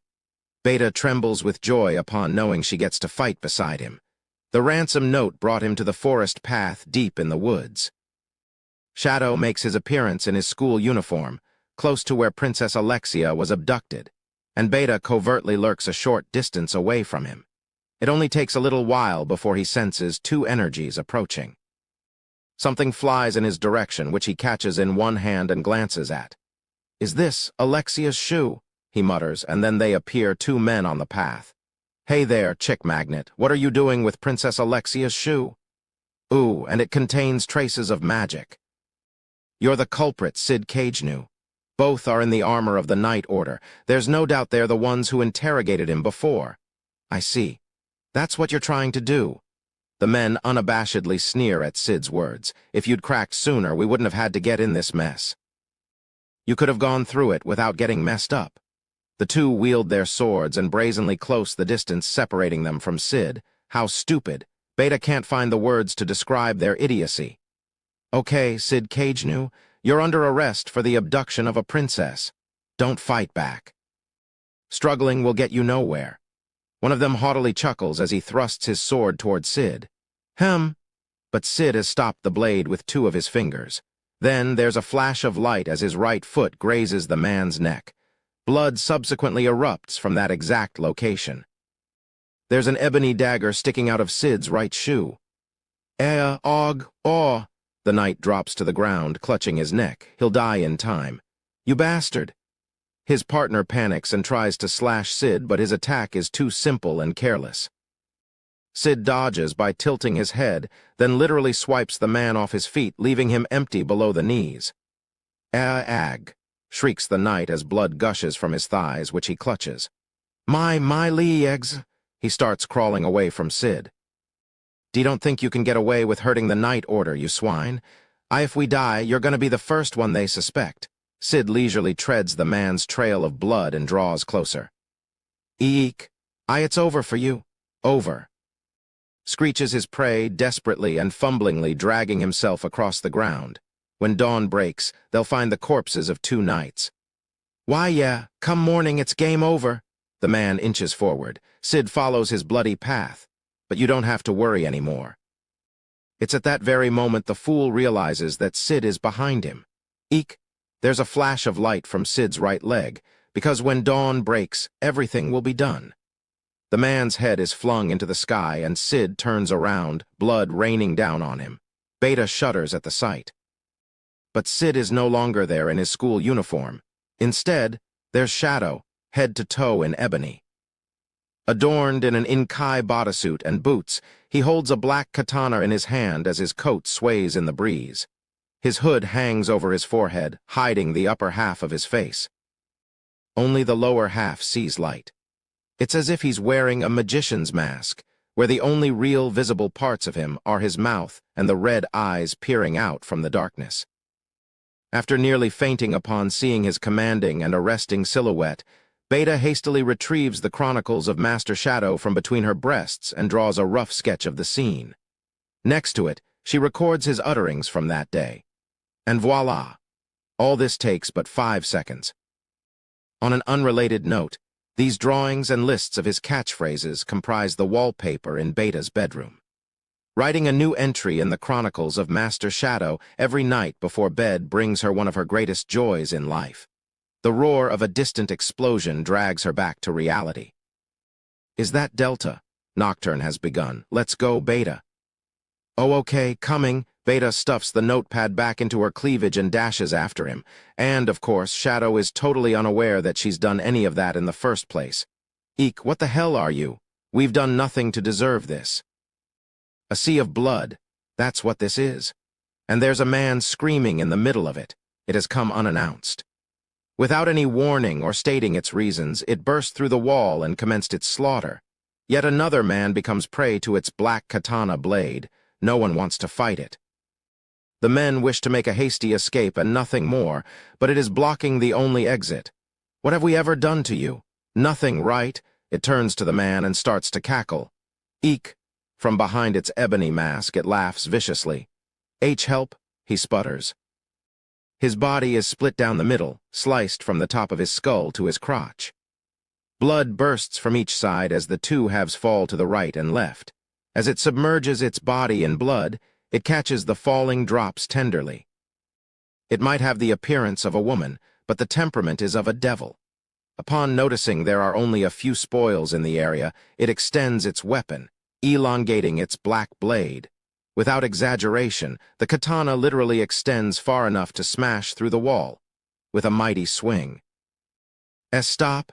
Beta trembles with joy upon knowing she gets to fight beside him. The ransom note brought him to the forest path deep in the woods. Shadow makes his appearance in his school uniform, close to where Princess Alexia was abducted, and Beta covertly lurks a short distance away from him. It only takes a little while before he senses two energies approaching. Something flies in his direction, which he catches in one hand and glances at. Is this Alexia's shoe? He mutters, and then they appear two men on the path. Hey there, chick magnet, what are you doing with Princess Alexia's shoe? Ooh, and it contains traces of magic. You're the culprit, Sid Cagnew. Both are in the armor of the Night Order. There's no doubt they're the ones who interrogated him before. I see. That's what you're trying to do. The men unabashedly sneer at Sid's words. If you'd cracked sooner, we wouldn't have had to get in this mess. You could have gone through it without getting messed up. The two wield their swords and brazenly close the distance separating them from Sid. How stupid. Beta can't find the words to describe their idiocy. Okay, Sid Cagnew, you're under arrest for the abduction of a princess. Don't fight back. Struggling will get you nowhere. One of them haughtily chuckles as he thrusts his sword toward Sid. But Sid has stopped the blade with two of his fingers. Then there's a flash of light as his right foot grazes the man's neck. Blood subsequently erupts from that exact location. There's an ebony dagger sticking out of Sid's right shoe. The knight drops to the ground, clutching his neck. He'll die in time. You bastard! His partner panics and tries to slash Sid, but his attack is too simple and careless. Sid dodges by tilting his head, then literally swipes the man off his feet, leaving him empty below the knees. Ag! Shrieks the knight as blood gushes from his thighs, which he clutches. My legs! He starts crawling away from Sid. You don't think you can get away with hurting the Night Order, you swine? If we die, you're gonna be the first one they suspect. Sid leisurely treads the man's trail of blood and draws closer. Eek! It's over for you. Over. Screeches his prey desperately and fumblingly, dragging himself across the ground. When dawn breaks, they'll find the corpses of two knights. Why, yeah, come morning, it's game over. The man inches forward. Sid follows his bloody path. But you don't have to worry anymore. It's at that very moment the fool realizes that Sid is behind him. Eek! There's a flash of light from Sid's right leg, because when dawn breaks, everything will be done. The man's head is flung into the sky, and Sid turns around, blood raining down on him. Beta shudders at the sight. But Sid is no longer there in his school uniform. Instead, there's Shadow, head to toe in ebony. Adorned in an Inkai bodysuit and boots, he holds a black katana in his hand as his coat sways in the breeze. His hood hangs over his forehead, hiding the upper half of his face. Only the lower half sees light. It's as if he's wearing a magician's mask, where the only real visible parts of him are his mouth and the red eyes peering out from the darkness. After nearly fainting upon seeing his commanding and arresting silhouette, Beta hastily retrieves the chronicles of Master Shadow from between her breasts and draws a rough sketch of the scene. Next to it, she records his utterings from that day. And voila! All this takes but 5 seconds. On an unrelated note, these drawings and lists of his catchphrases comprise the wallpaper in Beta's bedroom. Writing a new entry in the chronicles of Master Shadow every night before bed brings her one of her greatest joys in life. The roar of a distant explosion drags her back to reality. Is that Delta? Nocturne has begun. Let's go, Beta. Oh, okay, coming. Beta stuffs the notepad back into her cleavage and dashes after him. And, of course, Shadow is totally unaware that she's done any of that in the first place. Eek, what the hell are you? We've done nothing to deserve this. A sea of blood. That's what this is. And there's a man screaming in the middle of it. It has come unannounced. Without any warning or stating its reasons, it burst through the wall and commenced its slaughter. Yet another man becomes prey to its black katana blade. No one wants to fight it. The men wish to make a hasty escape and nothing more, but it is blocking the only exit. What have we ever done to you? Nothing, right? It turns to the man and starts to cackle. Eek! From behind its ebony mask, it laughs viciously. Help, he sputters. His body is split down the middle, sliced from the top of his skull to his crotch. Blood bursts from each side as the two halves fall to the right and left. As it submerges its body in blood, it catches the falling drops tenderly. It might have the appearance of a woman, but the temperament is of a devil. Upon noticing there are only a few spoils in the area, it extends its weapon, elongating its black blade. Without exaggeration, the katana literally extends far enough to smash through the wall, with a mighty swing. Stop!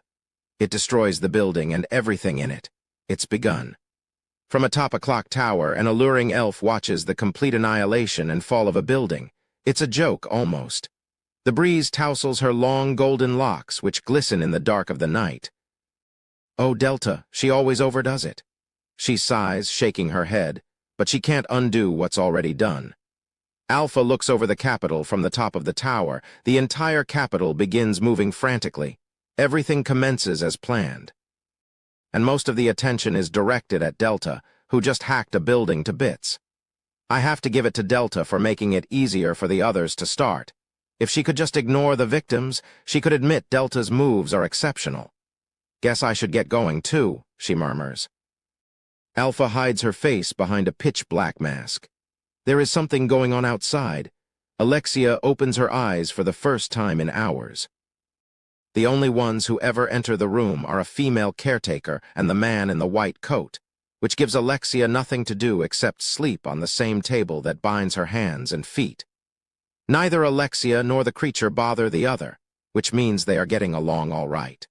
It destroys the building and everything in it. It's begun. From atop a clock tower, an alluring elf watches the complete annihilation and fall of a building. It's a joke, almost. The breeze tousles her long golden locks, which glisten in the dark of the night. Oh, Delta, she always overdoes it. She sighs, shaking her head, but she can't undo what's already done. Alpha looks over the capital from the top of the tower. The entire capital begins moving frantically. Everything commences as planned. And most of the attention is directed at Delta, who just hacked a building to bits. I have to give it to Delta for making it easier for the others to start. If she could just ignore the victims, she could admit Delta's moves are exceptional. Guess I should get going too, she murmurs. Alpha hides her face behind a pitch-black mask. There is something going on outside. Alexia opens her eyes for the first time in hours. The only ones who ever enter the room are a female caretaker and the man in the white coat, which gives Alexia nothing to do except sleep on the same table that binds her hands and feet. Neither Alexia nor the creature bother the other, which means they are getting along all right.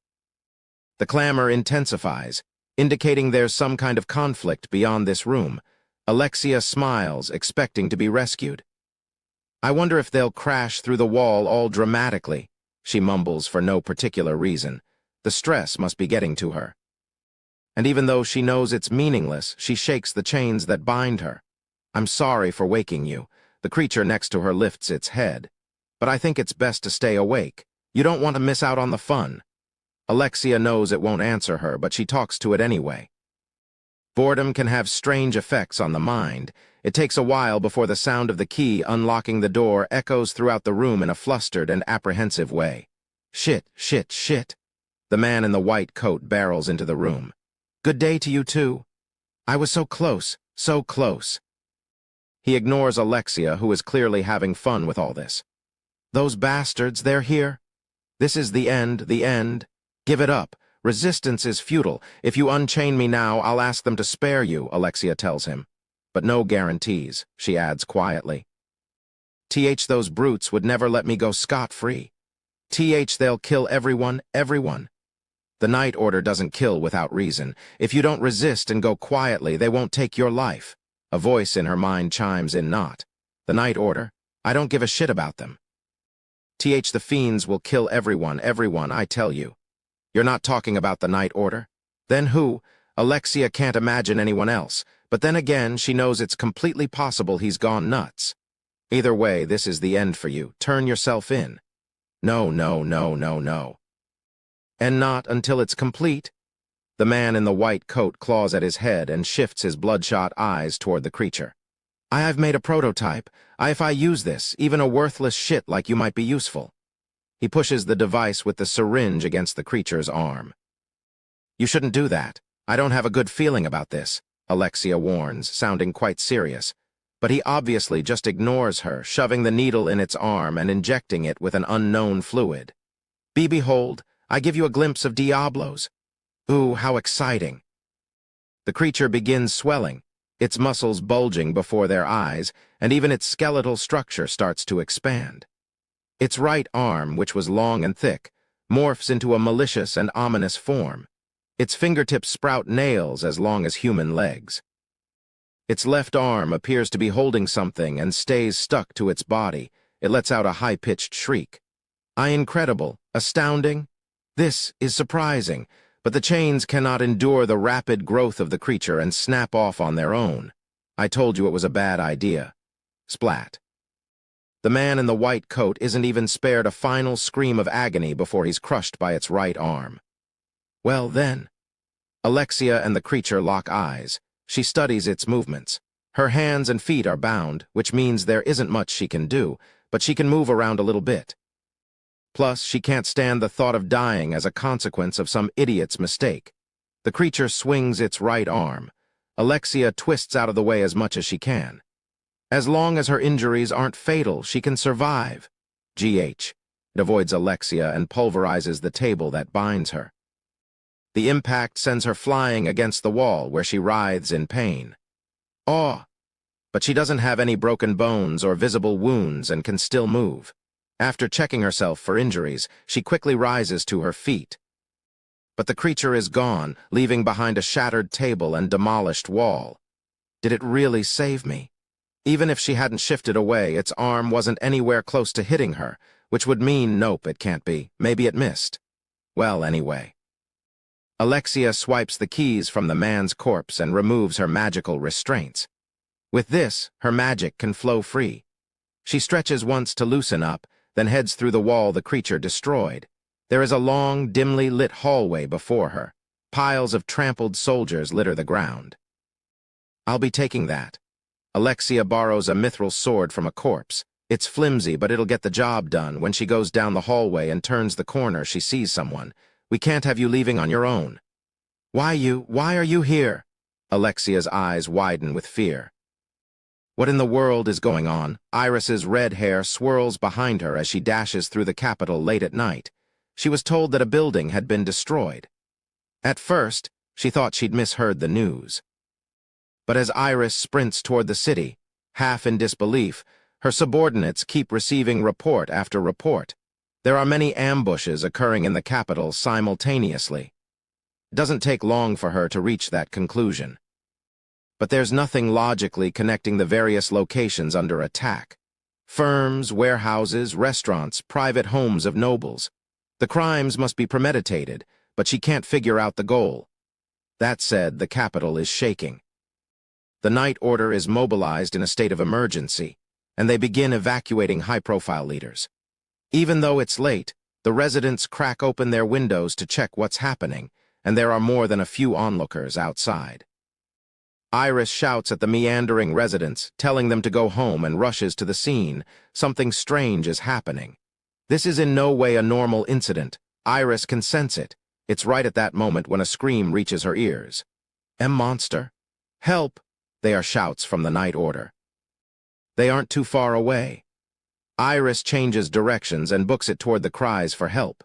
The clamor intensifies, indicating there's some kind of conflict beyond this room. Alexia smiles, expecting to be rescued. I wonder if they'll crash through the wall all dramatically, she mumbles for no particular reason. The stress must be getting to her. And even though she knows it's meaningless, she shakes the chains that bind her. I'm sorry for waking you. The creature next to her lifts its head. But I think it's best to stay awake. You don't want to miss out on the fun. Alexia knows it won't answer her, but she talks to it anyway. Boredom can have strange effects on the mind. It takes a while before the sound of the key unlocking the door echoes throughout the room in a flustered and apprehensive way. Shit, shit, shit. The man in the white coat barrels into the room. Good day to you too. I was so close, so close. He ignores Alexia, who is clearly having fun with all this. Those bastards, they're here. This is the end, the end. Give it up. Resistance is futile. If you unchain me now, I'll ask them to spare you, Alexia tells him. But no guarantees, she adds quietly. Those brutes would never let me go scot-free. They'll kill everyone, everyone. The night order doesn't kill without reason. If you don't resist and go quietly, they won't take your life. A voice in her mind chimes in not. The night order? I don't give a shit about them. The fiends will kill everyone, I tell you. You're not talking about the night order? Then who? Alexia can't imagine anyone else, but then again, she knows it's completely possible he's gone nuts. Either way, this is the end for you. Turn yourself in. No, no, no, no, no. And not until it's complete. The man in the white coat claws at his head and shifts his bloodshot eyes toward the creature. I've made a prototype. If I use this, even a worthless shit like you might be useful. He pushes the device with the syringe against the creature's arm. You shouldn't do that. I don't have a good feeling about this, Alexia warns, sounding quite serious. But he obviously just ignores her, shoving the needle in its arm and injecting it with an unknown fluid. Behold, I give you a glimpse of Diablos. Ooh, how exciting. The creature begins swelling, its muscles bulging before their eyes, and even its skeletal structure starts to expand. Its right arm, which was long and thick, morphs into a malicious and ominous form. Its fingertips sprout nails as long as human legs. Its left arm appears to be holding something and stays stuck to its body. It lets out a high-pitched shriek. Incredible, astounding. This is surprising, but the chains cannot endure the rapid growth of the creature and snap off on their own. I told you it was a bad idea. Splat. The man in the white coat isn't even spared a final scream of agony before he's crushed by its right arm. Well then. Alexia and the creature lock eyes. She studies its movements. Her hands and feet are bound, which means there isn't much she can do, but she can move around a little bit. Plus, she can't stand the thought of dying as a consequence of some idiot's mistake. The creature swings its right arm. Alexia twists out of the way as much as she can. As long as her injuries aren't fatal, she can survive. It avoids Alexia and pulverizes the table that binds her. The impact sends her flying against the wall, where she writhes in pain. But she doesn't have any broken bones or visible wounds and can still move. After checking herself for injuries, she quickly rises to her feet. But the creature is gone, leaving behind a shattered table and demolished wall. Did it really save me? Even if she hadn't shifted away, its arm wasn't anywhere close to hitting her, which would mean nope, it can't be. Maybe it missed. Well, anyway. Alexia swipes the keys from the man's corpse and removes her magical restraints. With this, her magic can flow free. She stretches once to loosen up, then heads through the wall the creature destroyed. There is a long, dimly lit hallway before her. Piles of trampled soldiers litter the ground. I'll be taking that. Alexia borrows a mithril sword from a corpse. It's flimsy, but it'll get the job done. When she goes down the hallway and turns the corner, she sees someone. We can't have you leaving on your own. Why are you here? Alexia's eyes widen with fear. What in the world is going on? Iris's red hair swirls behind her as she dashes through the capital late at night. She was told that a building had been destroyed. At first, she thought she'd misheard the news. But as Iris sprints toward the city, half in disbelief, her subordinates keep receiving report after report. There are many ambushes occurring in the capital simultaneously. It doesn't take long for her to reach that conclusion. But there's nothing logically connecting the various locations under attack. Firms, warehouses, restaurants, private homes of nobles. The crimes must be premeditated, but she can't figure out the goal. That said, the capital is shaking. The night order is mobilized in a state of emergency, and they begin evacuating high-profile leaders. Even though it's late, the residents crack open their windows to check what's happening, and there are more than a few onlookers outside. Iris shouts at the meandering residents, telling them to go home, and rushes to the scene. Something strange is happening. This is in no way a normal incident. Iris can sense it. It's right at that moment when a scream reaches her ears. Monster? Help! They are shouts from the night order. They aren't too far away. Iris changes directions and books it toward the cries for help.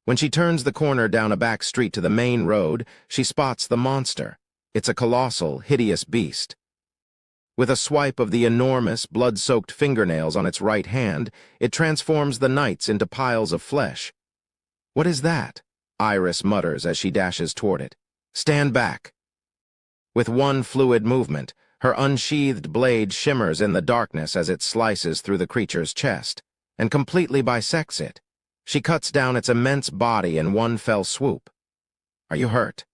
When she turns the corner down a back street to the main road, she spots the monster. It's a colossal, hideous beast. With a swipe of the enormous, blood-soaked fingernails on its right hand, it transforms the knights into piles of flesh. What is that? Iris mutters as she dashes toward it. Stand back. With one fluid movement, her unsheathed blade shimmers in the darkness as it slices through the creature's chest, and completely bisects it. She cuts down its immense body in one fell swoop. Are you hurt?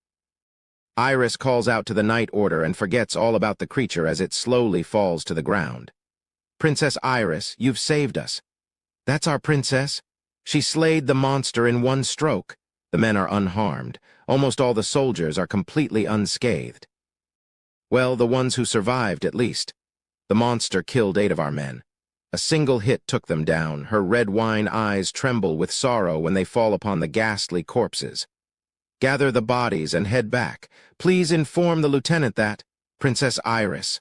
Iris calls out to the Night Order and forgets all about the creature as it slowly falls to the ground. Princess Iris, you've saved us. That's our princess. She slayed the monster in one stroke. The men are unharmed. Almost all the soldiers are completely unscathed. Well, the ones who survived, at least. The monster killed 8 of our men. A single hit took them down. Her red wine eyes tremble with sorrow when they fall upon the ghastly corpses. Gather the bodies and head back. Please inform the lieutenant that, Princess Iris.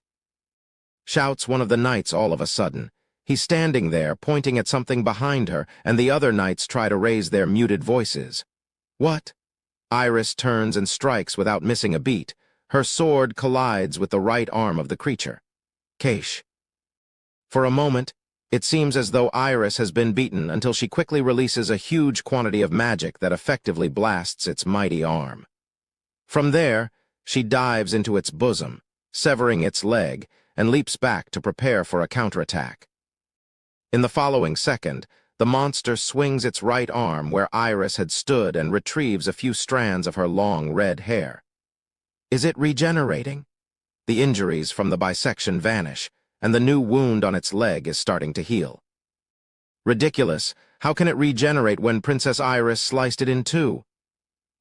Shouts one of the knights all of a sudden. He's standing there, pointing at something behind her, and the other knights try to raise their muted voices. What? Iris turns and strikes without missing a beat. Her sword collides with the right arm of the creature. Keish. For a moment, it seems as though Iris has been beaten until she quickly releases a huge quantity of magic that effectively blasts its mighty arm. From there, she dives into its bosom, severing its leg, and leaps back to prepare for a counterattack. In the following second, the monster swings its right arm where Iris had stood and retrieves a few strands of her long red hair. Is it regenerating? The injuries from the bisection vanish, and the new wound on its leg is starting to heal. Ridiculous! How can it regenerate when Princess Iris sliced it in two?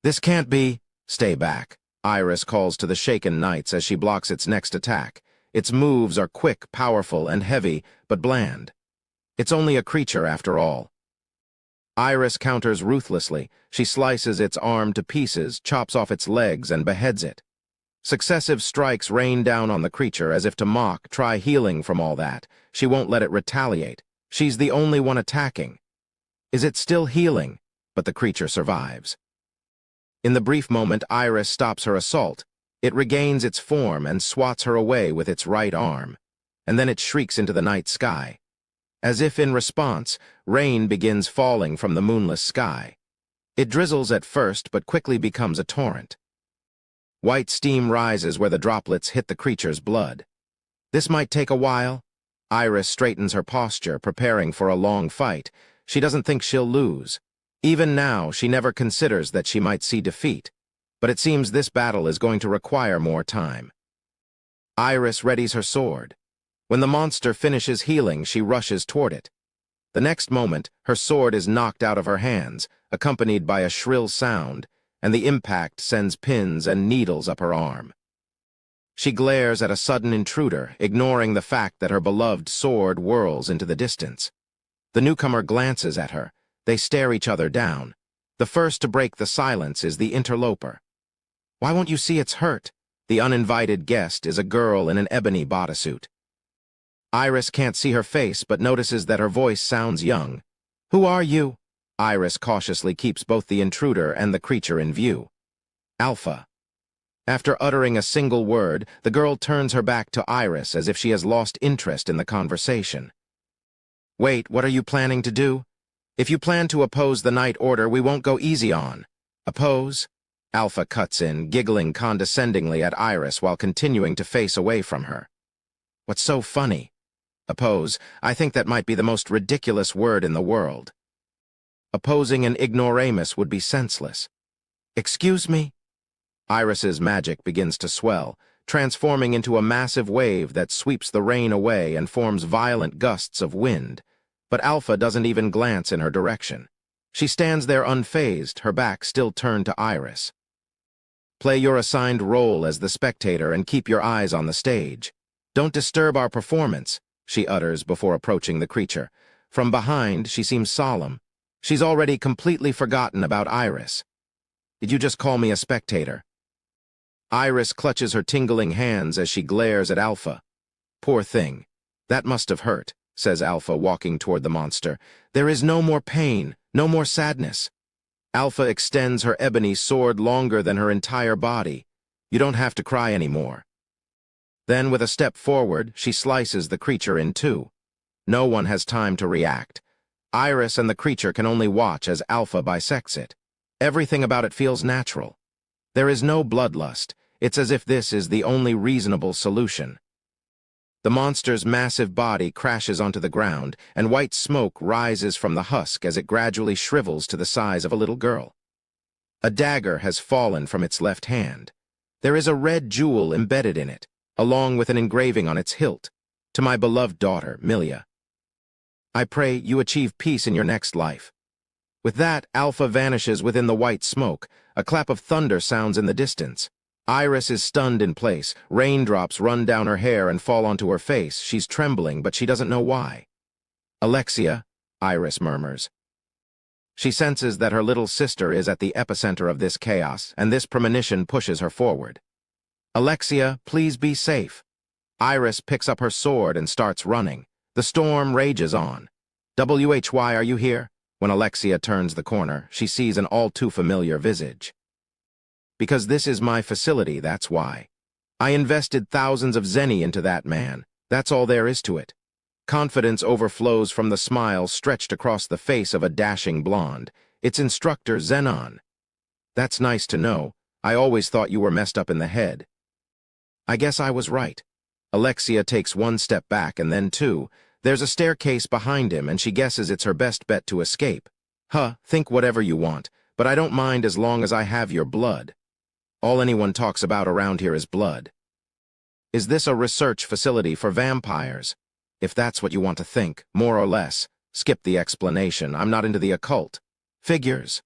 This can't be. Stay back. Iris calls to the shaken knights as she blocks its next attack. Its moves are quick, powerful, and heavy, but bland. It's only a creature after all. Iris counters ruthlessly. She slices its arm to pieces, chops off its legs, and beheads it. Successive strikes rain down on the creature as if to mock, try healing from all that. She won't let it retaliate. She's the only one attacking. Is it still healing? But the creature survives. In the brief moment Iris stops her assault, it regains its form and swats her away with its right arm, and then it shrieks into the night sky. As if in response, rain begins falling from the moonless sky. It drizzles at first but quickly becomes a torrent. White steam rises where the droplets hit the creature's blood. This might take a while. Iris straightens her posture, preparing for a long fight. She doesn't think she'll lose. Even now, she never considers that she might see defeat. But it seems this battle is going to require more time. Iris readies her sword. When the monster finishes healing, she rushes toward it. The next moment, her sword is knocked out of her hands, accompanied by a shrill sound, and the impact sends pins and needles up her arm. She glares at a sudden intruder, ignoring the fact that her beloved sword whirls into the distance. The newcomer glances at her. They stare each other down. The first to break the silence is the interloper. Why won't you see it's hurt? The uninvited guest is a girl in an ebony bodysuit. Iris can't see her face but notices that her voice sounds young. Who are you? Iris cautiously keeps both the intruder and the creature in view. Alpha. After uttering a single word, the girl turns her back to Iris as if she has lost interest in the conversation. Wait, what are you planning to do? If you plan to oppose the Night Order, we won't go easy on. Oppose? Alpha cuts in, giggling condescendingly at Iris while continuing to face away from her. What's so funny? Oppose, I think that might be the most ridiculous word in the world. Opposing an ignoramus would be senseless. Excuse me? Iris's magic begins to swell, transforming into a massive wave that sweeps the rain away and forms violent gusts of wind. But Alpha doesn't even glance in her direction. She stands there unfazed, her back still turned to Iris. Play your assigned role as the spectator and keep your eyes on the stage. Don't disturb our performance, she utters before approaching the creature. From behind, she seems solemn. She's already completely forgotten about Iris. Did you just call me a spectator? Iris clutches her tingling hands as she glares at Alpha. Poor thing. That must have hurt, says Alpha, walking toward the monster. There is no more pain, no more sadness. Alpha extends her ebony sword longer than her entire body. You don't have to cry anymore. Then, with a step forward, she slices the creature in two. No one has time to react. Iris and the creature can only watch as Alpha bisects it. Everything about it feels natural. There is no bloodlust. It's as if this is the only reasonable solution. The monster's massive body crashes onto the ground, and white smoke rises from the husk as it gradually shrivels to the size of a little girl. A dagger has fallen from its left hand. There is a red jewel embedded in it, along with an engraving on its hilt. To my beloved daughter, Milia. I pray you achieve peace in your next life. With that, Alpha vanishes within the white smoke. A clap of thunder sounds in the distance. Iris is stunned in place. Raindrops run down her hair and fall onto her face. She's trembling, but she doesn't know why. Alexia, Iris murmurs. She senses that her little sister is at the epicenter of this chaos, and this premonition pushes her forward. Alexia, please be safe. Iris picks up her sword and starts running. The storm rages on. "WHY, are you here?" When Alexia turns the corner, she sees an all-too-familiar visage. "Because this is my facility, that's why. I invested thousands of zenny into that man. That's all there is to it." Confidence overflows from the smile stretched across the face of a dashing blonde. It's instructor Zenon. "That's nice to know. I always thought you were messed up in the head." "I guess I was right." Alexia takes one step back and then two. There's a staircase behind him, and she guesses it's her best bet to escape. Think whatever you want, but I don't mind as long as I have your blood. All anyone talks about around here is blood. Is this a research facility for vampires? If that's what you want to think, more or less. Skip the explanation. I'm not into the occult. Figures.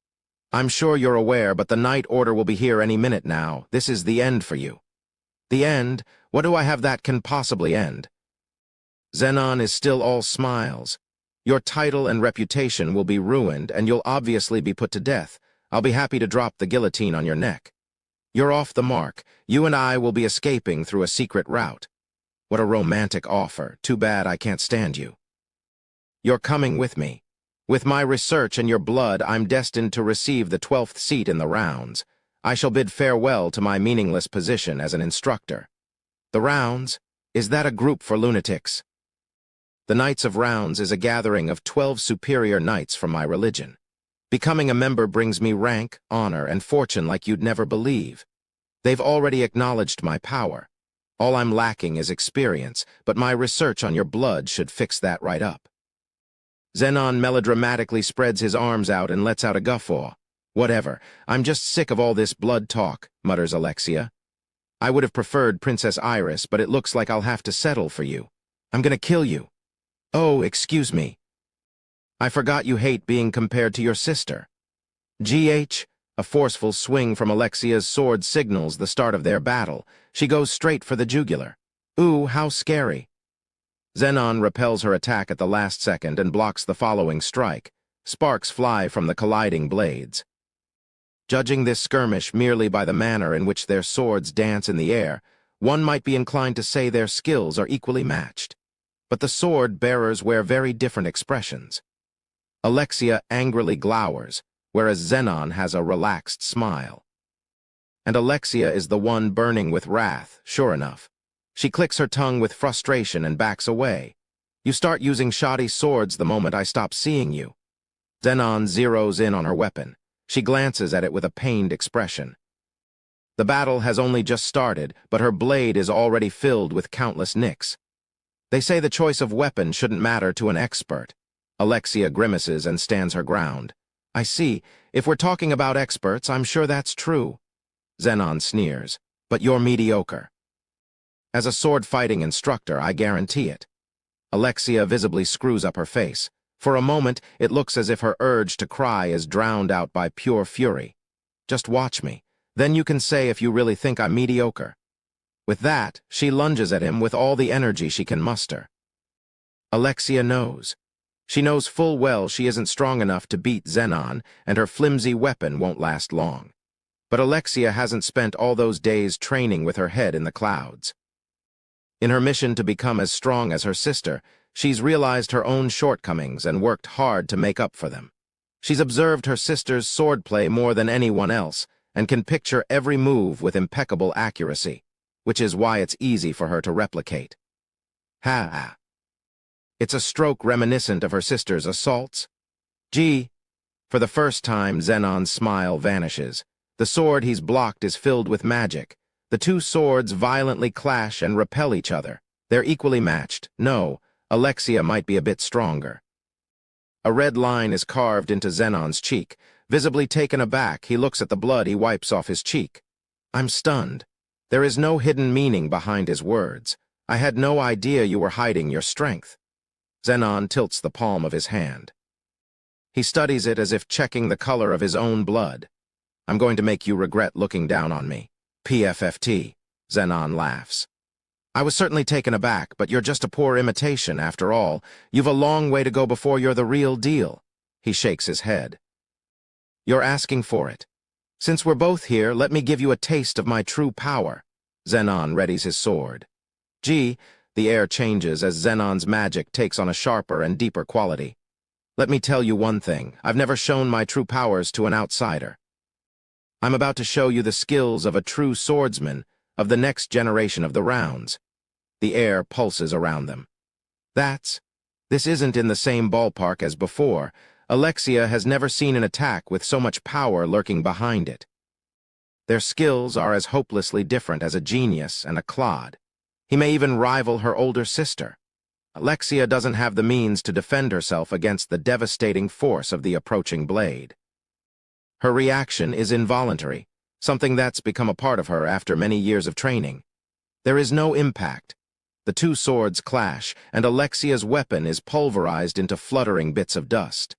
I'm sure you're aware, but the Night Order will be here any minute now. This is the end for you. The end? What do I have that can possibly end? Zenon is still all smiles. Your title and reputation will be ruined, and you'll obviously be put to death. I'll be happy to drop the guillotine on your neck. You're off the mark. You and I will be escaping through a secret route. What a romantic offer. Too bad I can't stand you. You're coming with me. With my research and your blood, I'm destined to receive the 12th seat in the rounds. I shall bid farewell to my meaningless position as an instructor. The rounds? Is that a group for lunatics? The Knights of Rounds is a gathering of 12 superior knights from my religion. Becoming a member brings me rank, honor, and fortune like you'd never believe. They've already acknowledged my power. All I'm lacking is experience, but my research on your blood should fix that right up. Zenon melodramatically spreads his arms out and lets out a guffaw. Whatever, I'm just sick of all this blood talk, mutters Alexia. I would have preferred Princess Iris, but it looks like I'll have to settle for you. I'm gonna kill you. Oh, excuse me. I forgot you hate being compared to your sister. GH, a forceful swing from Alexia's sword signals the start of their battle. She goes straight for the jugular. Ooh, how scary. Zenon repels her attack at the last second and blocks the following strike. Sparks fly from the colliding blades. Judging this skirmish merely by the manner in which their swords dance in the air, one might be inclined to say their skills are equally matched. But the sword-bearers wear very different expressions. Alexia angrily glowers, whereas Zenon has a relaxed smile. And Alexia is the one burning with wrath, sure enough. She clicks her tongue with frustration and backs away. You start using shoddy swords the moment I stop seeing you. Zenon zeroes in on her weapon. She glances at it with a pained expression. The battle has only just started, but her blade is already filled with countless nicks. They say the choice of weapon shouldn't matter to an expert. Alexia grimaces and stands her ground. I see. If we're talking about experts, I'm sure that's true. Zenon sneers. But you're mediocre. As a sword-fighting instructor, I guarantee it. Alexia visibly screws up her face. For a moment, it looks as if her urge to cry is drowned out by pure fury. Just watch me. Then you can say if you really think I'm mediocre. With that, she lunges at him with all the energy she can muster. Alexia knows. She knows full well she isn't strong enough to beat Zenon, and her flimsy weapon won't last long. But Alexia hasn't spent all those days training with her head in the clouds. In her mission to become as strong as her sister, she's realized her own shortcomings and worked hard to make up for them. She's observed her sister's swordplay more than anyone else, and can picture every move with impeccable accuracy, which is why it's easy for her to replicate. It's a stroke reminiscent of her sister's assaults. Gee, For the first time, Zenon's smile vanishes. The sword he's blocked is filled with magic. The two swords violently clash and repel each other. They're equally matched. No, Alexia might be a bit stronger. A red line is carved into Zenon's cheek. Visibly taken aback, he looks at the blood he wipes off his cheek. I'm stunned. There is no hidden meaning behind his words. I had no idea you were hiding your strength. Zenon tilts the palm of his hand. He studies it as if checking the color of his own blood. I'm going to make you regret looking down on me. PFFT, Zenon laughs. I was certainly taken aback, but you're just a poor imitation, after all. You've a long way to go before you're the real deal. He shakes his head. You're asking for it. Since we're both here, let me give you a taste of my true power. Zenon readies his sword. Gee, the air changes as Zenon's magic takes on a sharper and deeper quality. Let me tell you one thing, I've never shown my true powers to an outsider. I'm about to show you the skills of a true swordsman, of the next generation of the rounds. The air pulses around them. This isn't in the same ballpark as before. Alexia has never seen an attack with so much power lurking behind it. Their skills are as hopelessly different as a genius and a clod. He may even rival her older sister. Alexia doesn't have the means to defend herself against the devastating force of the approaching blade. Her reaction is involuntary, something that's become a part of her after many years of training. There is no impact. The two swords clash, and Alexia's weapon is pulverized into fluttering bits of dust.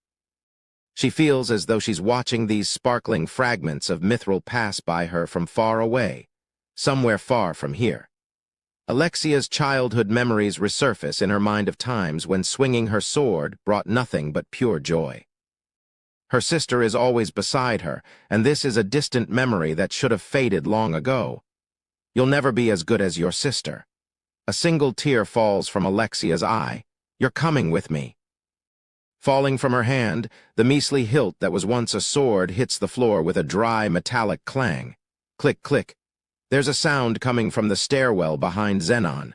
She feels as though she's watching these sparkling fragments of mithril pass by her from far away, somewhere far from here. Alexia's childhood memories resurface in her mind of times when swinging her sword brought nothing but pure joy. Her sister is always beside her, and this is a distant memory that should have faded long ago. You'll never be as good as your sister. A single tear falls from Alexia's eye. You're coming with me. Falling from her hand, the measly hilt that was once a sword hits the floor with a dry, metallic clang. Click, click. There's a sound coming from the stairwell behind Zenon.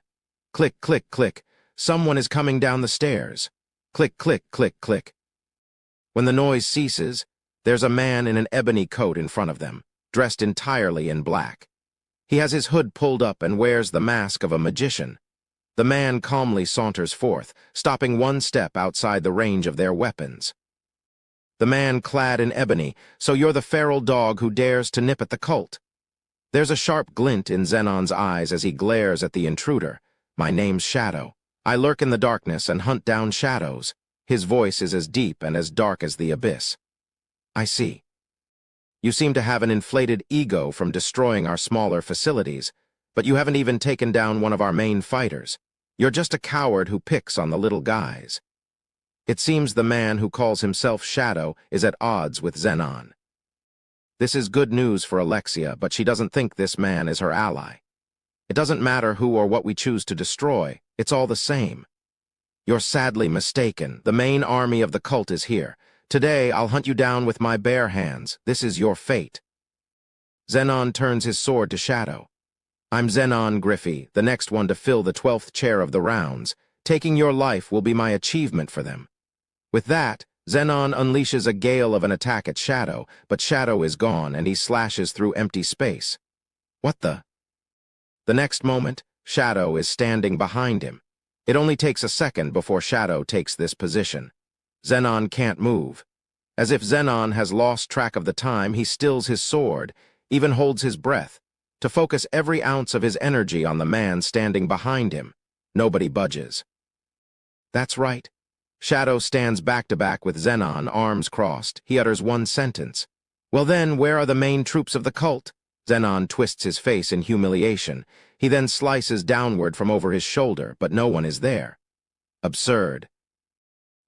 Click, click, click. Someone is coming down the stairs. Click, click, click, click. When the noise ceases, there's a man in an ebony coat in front of them, dressed entirely in black. He has his hood pulled up and wears the mask of a magician. The man calmly saunters forth, stopping one step outside the range of their weapons. The man clad in ebony, so you're the feral dog who dares to nip at the cult. There's a sharp glint in Zenon's eyes as he glares at the intruder. My name's Shadow. I lurk in the darkness and hunt down shadows. His voice is as deep and as dark as the abyss. I see. You seem to have an inflated ego from destroying our smaller facilities, but you haven't even taken down one of our main fighters. You're just a coward who picks on the little guys. It seems the man who calls himself Shadow is at odds with Zenon. This is good news for Alexia, but she doesn't think this man is her ally. It doesn't matter who or what we choose to destroy, it's all the same. You're sadly mistaken. The main army of the cult is here. Today, I'll hunt you down with my bare hands. This is your fate. Zenon turns his sword to Shadow. I'm Zenon Griffey, the next one to fill the 12th chair of the rounds. Taking your life will be my achievement for them. With that, Zenon unleashes a gale of an attack at Shadow, but Shadow is gone and he slashes through empty space. What the? The next moment, Shadow is standing behind him. It only takes a second before Shadow takes this position. Zenon can't move. As if Zenon has lost track of the time, he stills his sword, even holds his breath, to focus every ounce of his energy on the man standing behind him. Nobody budges. That's right. Shadow stands back-to-back with Zenon, arms crossed. He utters one sentence. Well then, where are the main troops of the cult? Zenon twists his face in humiliation. He then slices downward from over his shoulder, but no one is there. Absurd.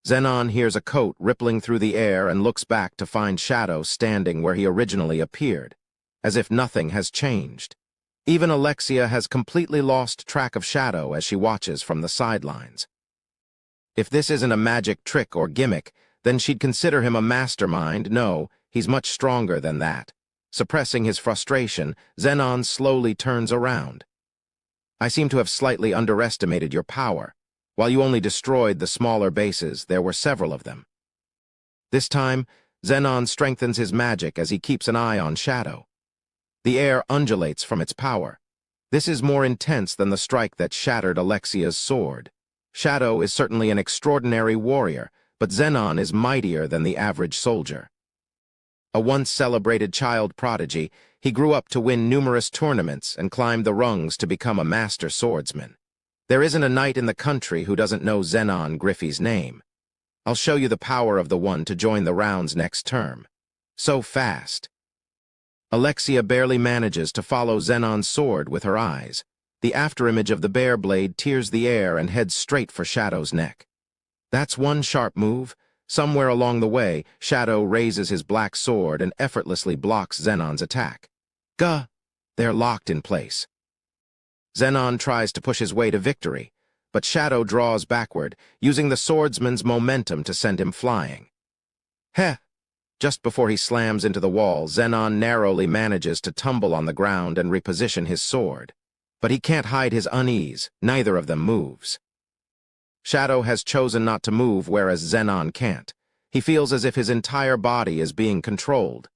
Zenon hears a coat rippling through the air and looks back to find Shadow standing where he originally appeared, as if nothing has changed. Even Alexia has completely lost track of Shadow as she watches from the sidelines. If this isn't a magic trick or gimmick, then she'd consider him a mastermind. No, he's much stronger than that. Suppressing his frustration, Zenon slowly turns around. I seem to have slightly underestimated your power. While you only destroyed the smaller bases, there were several of them. This time, Xenon strengthens his magic as he keeps an eye on Shadow. The air undulates from its power. This is more intense than the strike that shattered Alexia's sword. Shadow is certainly an extraordinary warrior, but Xenon is mightier than the average soldier. A once celebrated child prodigy, he grew up to win numerous tournaments and climbed the rungs to become a master swordsman. There isn't a knight in the country who doesn't know Xenon Griffey's name. I'll show you the power of the one to join the rounds next term. So fast. Alexia barely manages to follow Xenon's sword with her eyes. The afterimage of the bear blade tears the air and heads straight for Shadow's neck. That's one sharp move. Somewhere along the way, Shadow raises his black sword and effortlessly blocks Xenon's attack. Gah! They're locked in place. Xenon tries to push his way to victory, but Shadow draws backward, using the swordsman's momentum to send him flying. Heh! Just before he slams into the wall, Xenon narrowly manages to tumble on the ground and reposition his sword. But he can't hide his unease. Neither of them moves. Shadow has chosen not to move, whereas Xenon can't. He feels as if his entire body is being controlled.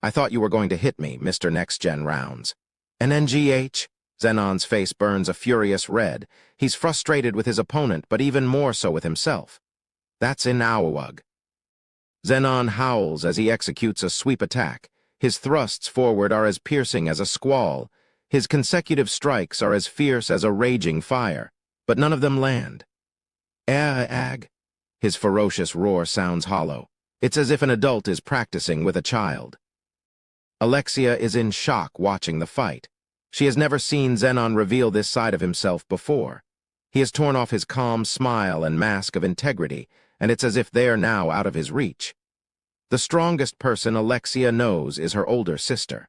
I thought you were going to hit me, Mr. Next Gen Rounds. NNGH? Xenon's face burns a furious red. He's frustrated with his opponent, but even more so with himself. That's in Audiobook. Xenon howls as he executes a sweep attack. His thrusts forward are as piercing as a squall. His consecutive strikes are as fierce as a raging fire, but none of them land. Ag. His ferocious roar sounds hollow. It's as if an adult is practicing with a child. Alexia is in shock watching the fight. She has never seen Xenon reveal this side of himself before. He has torn off his calm smile and mask of integrity, and it's as if they are now out of his reach. The strongest person Alexia knows is her older sister.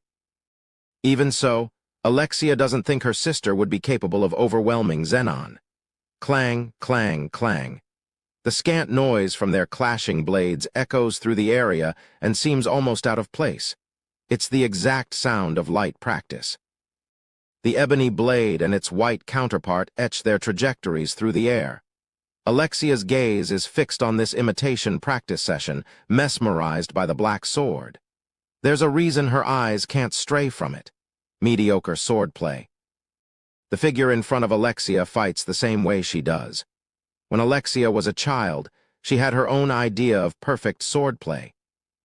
Even so, Alexia doesn't think her sister would be capable of overwhelming Xenon. Clang, clang, clang. The scant noise from their clashing blades echoes through the area and seems almost out of place. It's the exact sound of light practice. The ebony blade and its white counterpart etch their trajectories through the air. Alexia's gaze is fixed on this imitation practice session, mesmerized by the black sword. There's a reason her eyes can't stray from it. Mediocre swordplay. The figure in front of Alexia fights the same way she does. When Alexia was a child, she had her own idea of perfect swordplay.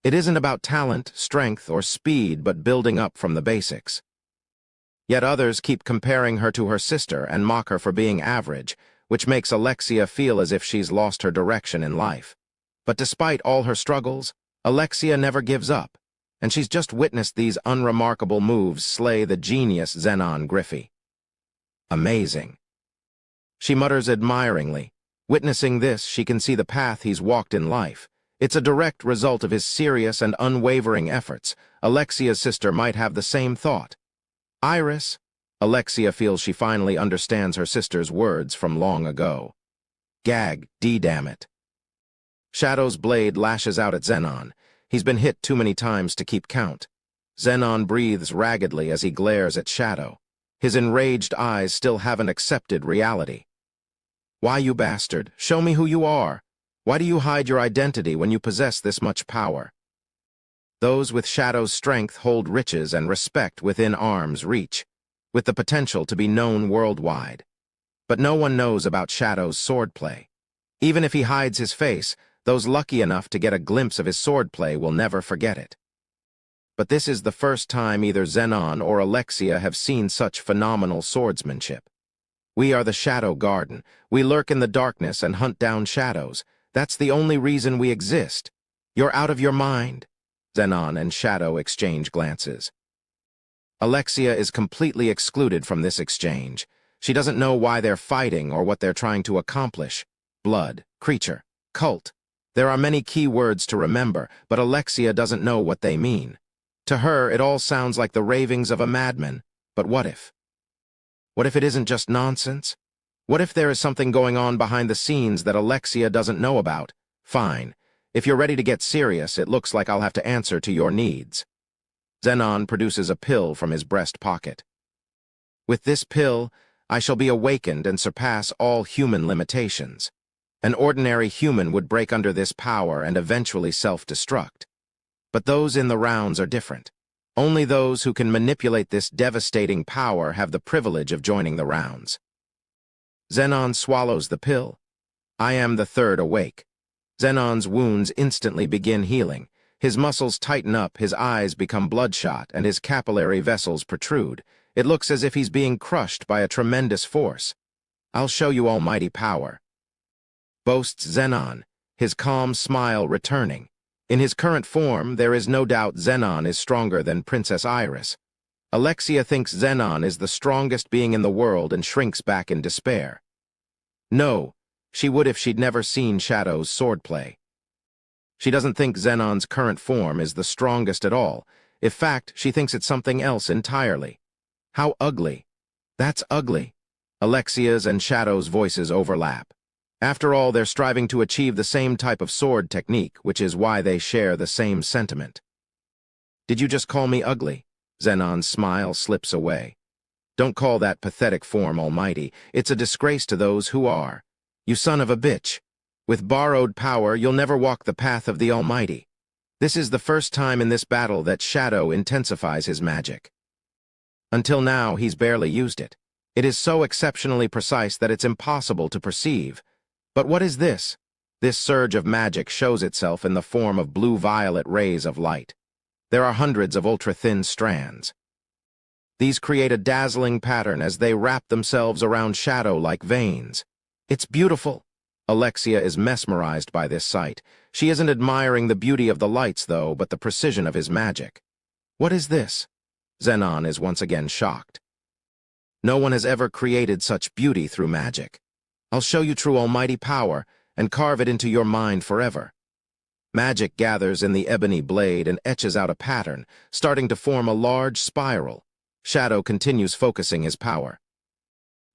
It isn't about talent, strength, or speed, but building up from the basics. Yet others keep comparing her to her sister and mock her for being average, which makes Alexia feel as if she's lost her direction in life. But despite all her struggles, Alexia never gives up, and she's just witnessed these unremarkable moves slay the genius Xenon Griffey. Amazing. She mutters admiringly. Witnessing this, she can see the path he's walked in life. It's a direct result of his serious and unwavering efforts. Alexia's sister might have the same thought. Iris? Alexia feels she finally understands her sister's words from long ago. Gag, damn it. Shadow's blade lashes out at Xenon. He's been hit too many times to keep count. Xenon breathes raggedly as he glares at Shadow. His enraged eyes still haven't accepted reality. Why, you bastard? Show me who you are. Why do you hide your identity when you possess this much power? Those with Shadow's strength hold riches and respect within arm's reach, with the potential to be known worldwide. But no one knows about Shadow's swordplay. Even if he hides his face, those lucky enough to get a glimpse of his swordplay will never forget it. But this is the first time either Xenon or Alexia have seen such phenomenal swordsmanship. We are the Shadow Garden. We lurk in the darkness and hunt down shadows. That's the only reason we exist. You're out of your mind. Xenon and Shadow exchange glances. Alexia is completely excluded from this exchange. She doesn't know why they're fighting or what they're trying to accomplish. Blood, creature, cult. There are many key words to remember, but Alexia doesn't know what they mean. To her, it all sounds like the ravings of a madman. But what if? What if it isn't just nonsense? What if there is something going on behind the scenes that Alexia doesn't know about? Fine. If you're ready to get serious, it looks like I'll have to answer to your needs. Xenon produces a pill from his breast pocket. With this pill, I shall be awakened and surpass all human limitations. An ordinary human would break under this power and eventually self-destruct. But those in the rounds are different. Only those who can manipulate this devastating power have the privilege of joining the rounds. Zenon swallows the pill. I am the third awake. Zenon's wounds instantly begin healing. His muscles tighten up, his eyes become bloodshot, and his capillary vessels protrude. It looks as if he's being crushed by a tremendous force. I'll show you almighty power, boasts Zenon, his calm smile returning. In his current form, there is no doubt Zenon is stronger than Princess Iris. Alexia thinks Zenon is the strongest being in the world and shrinks back in despair. No, she would if she'd never seen Shadow's swordplay. She doesn't think Zenon's current form is the strongest at all. In fact, she thinks it's something else entirely. How ugly. That's ugly. Alexia's and Shadow's voices overlap. After all, they're striving to achieve the same type of sword technique, which is why they share the same sentiment. Did you just call me ugly? Zenon's smile slips away. Don't call that pathetic form almighty. It's a disgrace to those who are. You son of a bitch. With borrowed power, you'll never walk the path of the Almighty. This is the first time in this battle that Shadow intensifies his magic. Until now, he's barely used it. It is so exceptionally precise that it's impossible to perceive. But what is this? This surge of magic shows itself in the form of blue-violet rays of light. There are hundreds of ultra-thin strands. These create a dazzling pattern as they wrap themselves around Shadow like veins. It's beautiful. Alexia is mesmerized by this sight. She isn't admiring the beauty of the lights, though, but the precision of his magic. What is this? Zenon is once again shocked. No one has ever created such beauty through magic. I'll show you true almighty power and carve it into your mind forever. Magic gathers in the ebony blade and etches out a pattern, starting to form a large spiral. Shadow continues focusing his power.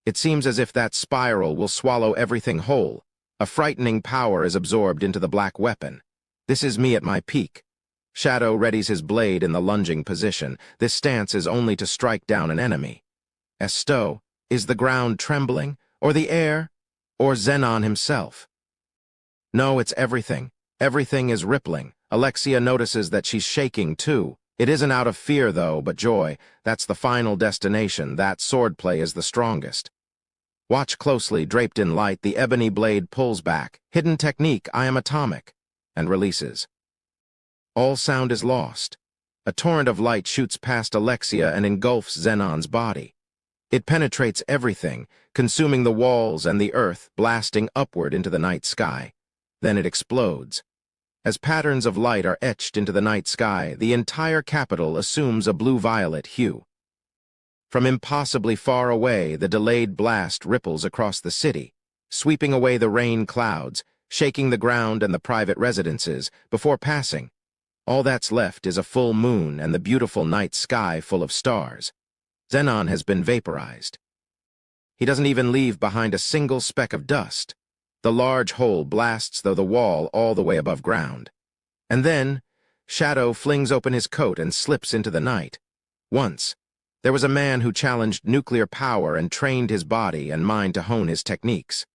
It seems as if that spiral will swallow everything whole. A frightening power is absorbed into the black weapon. This is me at my peak. Shadow readies his blade in the lunging position. This stance is only to strike down an enemy. Esto, is the ground trembling, or the air, or Zenon himself? No, it's everything. Everything is rippling. Alexia notices that she's shaking too. It isn't out of fear, though, but joy. That's the final destination. That swordplay is the strongest. Watch closely, draped in light, the ebony blade pulls back. Hidden technique, I am atomic, and releases. All sound is lost. A torrent of light shoots past Alexia and engulfs Zenon's body. It penetrates everything, consuming the walls and the earth, blasting upward into the night sky. Then it explodes. As patterns of light are etched into the night sky, the entire capital assumes a blue-violet hue. From impossibly far away, the delayed blast ripples across the city, sweeping away the rain clouds, shaking the ground and the private residences, before passing. All that's left is a full moon and the beautiful night sky full of stars. Zenon has been vaporized. He doesn't even leave behind a single speck of dust. The large hole blasts through the wall all the way above ground. And then, Shadow flings open his coat and slips into the night. Once, there was a man who challenged nuclear power and trained his body and mind to hone his techniques.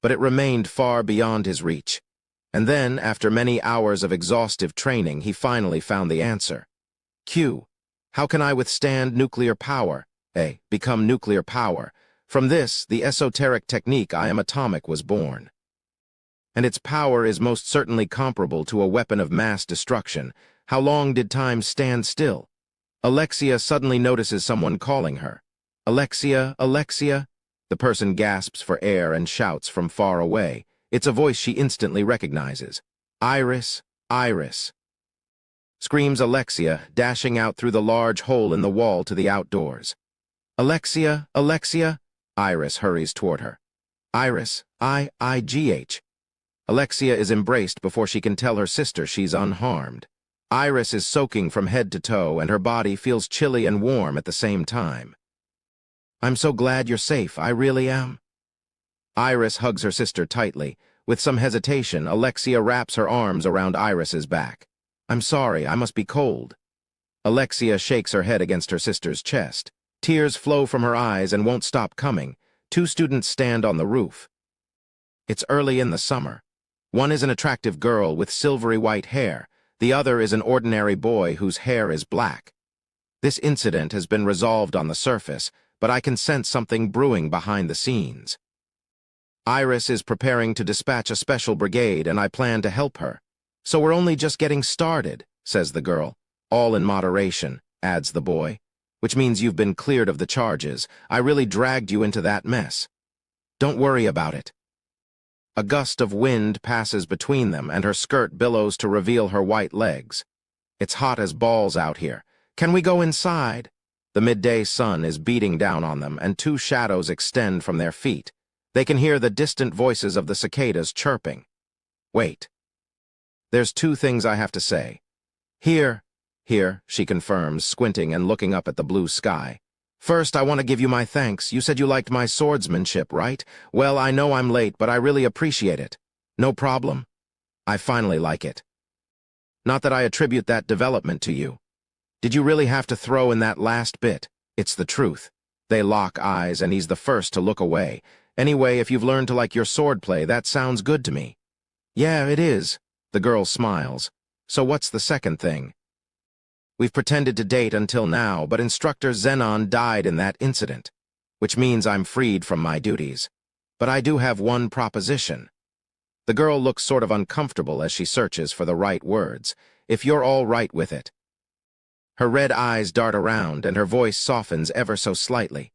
But it remained far beyond his reach. And then, after many hours of exhaustive training, he finally found the answer. Q. How can I withstand nuclear power? A. Become nuclear power. From this, the esoteric technique I am atomic was born. And its power is most certainly comparable to a weapon of mass destruction. How long did time stand still? Alexia suddenly notices someone calling her. Alexia, Alexia? The person gasps for air and shouts from far away. It's a voice she instantly recognizes. Iris, Iris. Screams Alexia, dashing out through the large hole in the wall to the outdoors. Alexia, Alexia? Iris hurries toward her. Iris, I-I-G-H. Alexia is embraced before she can tell her sister she's unharmed. Iris is soaking from head to toe, and her body feels chilly and warm at the same time. I'm so glad you're safe, I really am. Iris hugs her sister tightly. With some hesitation, Alexia wraps her arms around Iris's back. I'm sorry, I must be cold. Alexia shakes her head against her sister's chest. Tears flow from her eyes and won't stop coming. Two students stand on the roof. It's early in the summer. One is an attractive girl with silvery white hair. The other is an ordinary boy whose hair is black. This incident has been resolved on the surface, but I can sense something brewing behind the scenes. Iris is preparing to dispatch a special brigade, and I plan to help her. So we're only just getting started, says the girl. All in moderation, adds the boy. Which means you've been cleared of the charges. I really dragged you into that mess. Don't worry about it. A gust of wind passes between them, and her skirt billows to reveal her white legs. It's hot as balls out here. Can we go inside? The midday sun is beating down on them, and two shadows extend from their feet. They can hear the distant voices of the cicadas chirping. Wait. There's two things I have to say. Here, she confirms, squinting and looking up at the blue sky. First, I want to give you my thanks. You said you liked my swordsmanship, right? Well, I know I'm late, but I really appreciate it. No problem. I finally like it. Not that I attribute that development to you. Did you really have to throw in that last bit? It's the truth. They lock eyes, and he's the first to look away. Anyway, if you've learned to like your swordplay, that sounds good to me. Yeah, it is. The girl smiles. So what's the second thing? We've pretended to date until now, but Instructor Zenon died in that incident, which means I'm freed from my duties. But I do have one proposition. The girl looks sort of uncomfortable as she searches for the right words. If you're all right with it. Her red eyes dart around, and her voice softens ever so slightly.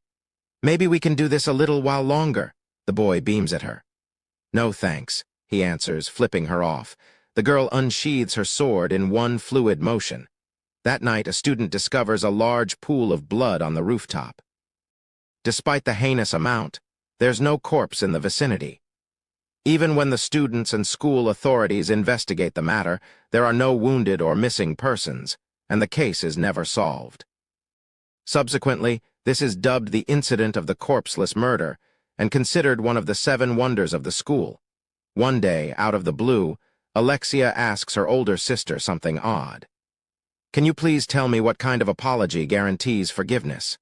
Maybe we can do this a little while longer. The boy beams at her. No thanks, he answers, flipping her off. The girl unsheathes her sword in one fluid motion. That night, a student discovers a large pool of blood on the rooftop. Despite the heinous amount, there's no corpse in the vicinity. Even when the students and school authorities investigate the matter, there are no wounded or missing persons, and the case is never solved. Subsequently, this is dubbed the incident of the corpseless murder and considered one of the 7 wonders of the school. One day, out of the blue, Alexia asks her older sister something odd. Can you please tell me what kind of apology guarantees forgiveness?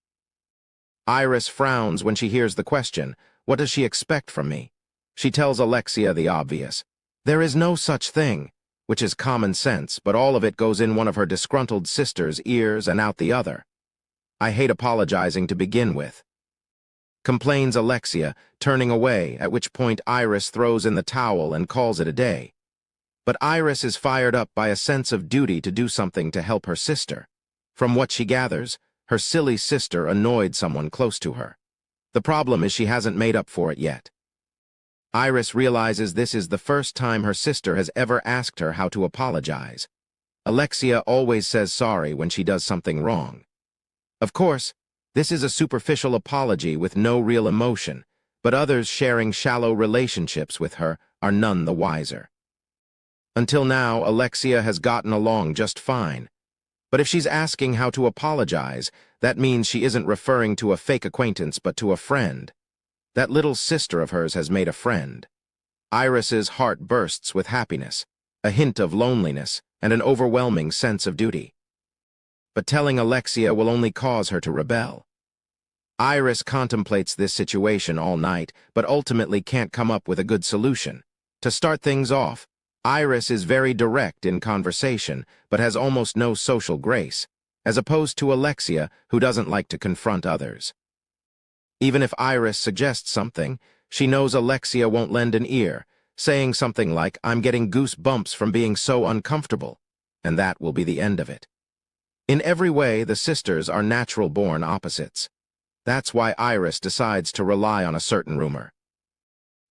Iris frowns when she hears the question. What does she expect from me? She tells Alexia the obvious. There is no such thing, which is common sense, but all of it goes in one of her disgruntled sister's ears and out the other. I hate apologizing to begin with, complains Alexia, turning away, at which point Iris throws in the towel and calls it a day. But Iris is fired up by a sense of duty to do something to help her sister. From what she gathers, her silly sister annoyed someone close to her. The problem is she hasn't made up for it yet. Iris realizes this is the first time her sister has ever asked her how to apologize. Alexia always says sorry when she does something wrong. Of course, this is a superficial apology with no real emotion, but others sharing shallow relationships with her are none the wiser. Until now, Alexia has gotten along just fine. But if she's asking how to apologize, that means she isn't referring to a fake acquaintance but to a friend. That little sister of hers has made a friend. Iris's heart bursts with happiness, a hint of loneliness, and an overwhelming sense of duty. But telling Alexia will only cause her to rebel. Iris contemplates this situation all night, but ultimately can't come up with a good solution. To start things off, Iris is very direct in conversation, but has almost no social grace, as opposed to Alexia, who doesn't like to confront others. Even if Iris suggests something, she knows Alexia won't lend an ear, saying something like, "I'm getting goosebumps from being so uncomfortable," and that will be the end of it. In every way, the sisters are natural-born opposites. That's why Iris decides to rely on a certain rumor.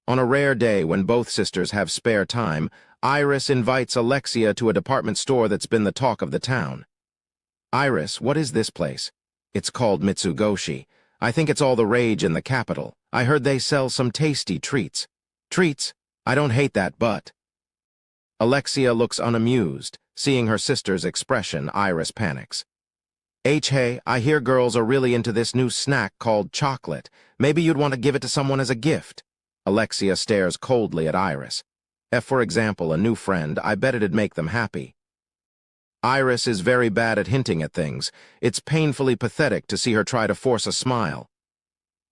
On a rare day when both sisters have spare time, Iris invites Alexia to a department store that's been the talk of the town. Iris, what is this place? It's called Mitsugoshi. I think it's all the rage in the capital. I heard they sell some tasty treats. Treats? I don't hate that, but... Alexia looks unamused. Seeing her sister's expression, Iris panics. Hey, I hear girls are really into this new snack called chocolate. Maybe you'd want to give it to someone as a gift. Alexia stares coldly at Iris. If, for example, a new friend, I bet it'd make them happy. Iris is very bad at hinting at things. It's painfully pathetic to see her try to force a smile.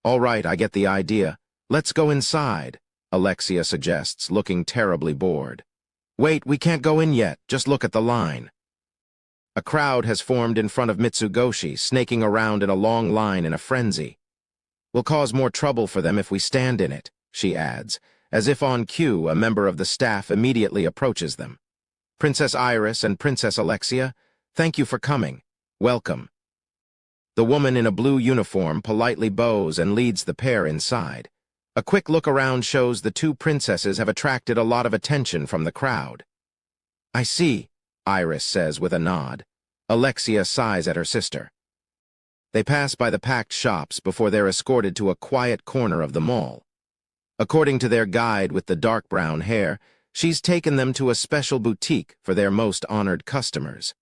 All right, I get the idea. Let's go inside, Alexia suggests, looking terribly bored. Wait, we can't go in yet. Just look at the line. A crowd has formed in front of Mitsugoshi, snaking around in a long line in a frenzy. We'll cause more trouble for them if we stand in it, she adds. As if on cue, a member of the staff immediately approaches them. Princess Iris and Princess Alexia, thank you for coming. Welcome. The woman in a blue uniform politely bows and leads the pair inside. A quick look around shows the two princesses have attracted a lot of attention from the crowd. I see, Iris says with a nod. Alexia sighs at her sister. They pass by the packed shops before they're escorted to a quiet corner of the mall. According to their guide with the dark brown hair, she's taken them to a special boutique for their most honored customers.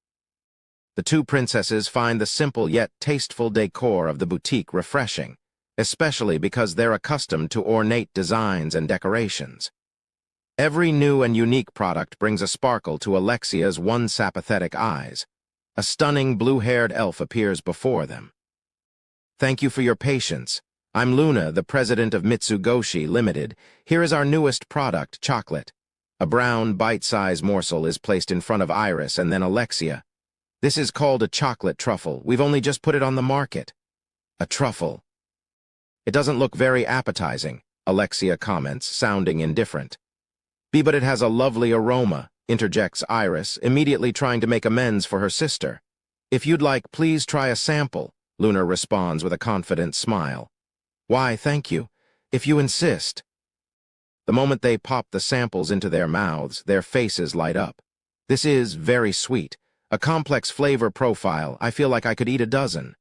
The two princesses find the simple yet tasteful decor of the boutique refreshing, especially because they're accustomed to ornate designs and decorations. Every new and unique product brings a sparkle to Alexia's once apathetic eyes. A stunning blue-haired elf appears before them. Thank you for your patience. I'm Luna, the president of Mitsugoshi Limited. Here is our newest product, chocolate. A brown, bite-sized morsel is placed in front of Iris and then Alexia. This is called a chocolate truffle. We've only just put it on the market. A truffle. It doesn't look very appetizing, Alexia comments, sounding indifferent. But it has a lovely aroma, interjects Iris, immediately trying to make amends for her sister. If you'd like, please try a sample, Luna responds with a confident smile. Why, thank you, if you insist. The moment they pop the samples into their mouths, their faces light up. This is very sweet. A complex flavor profile. I feel like I could eat a dozen.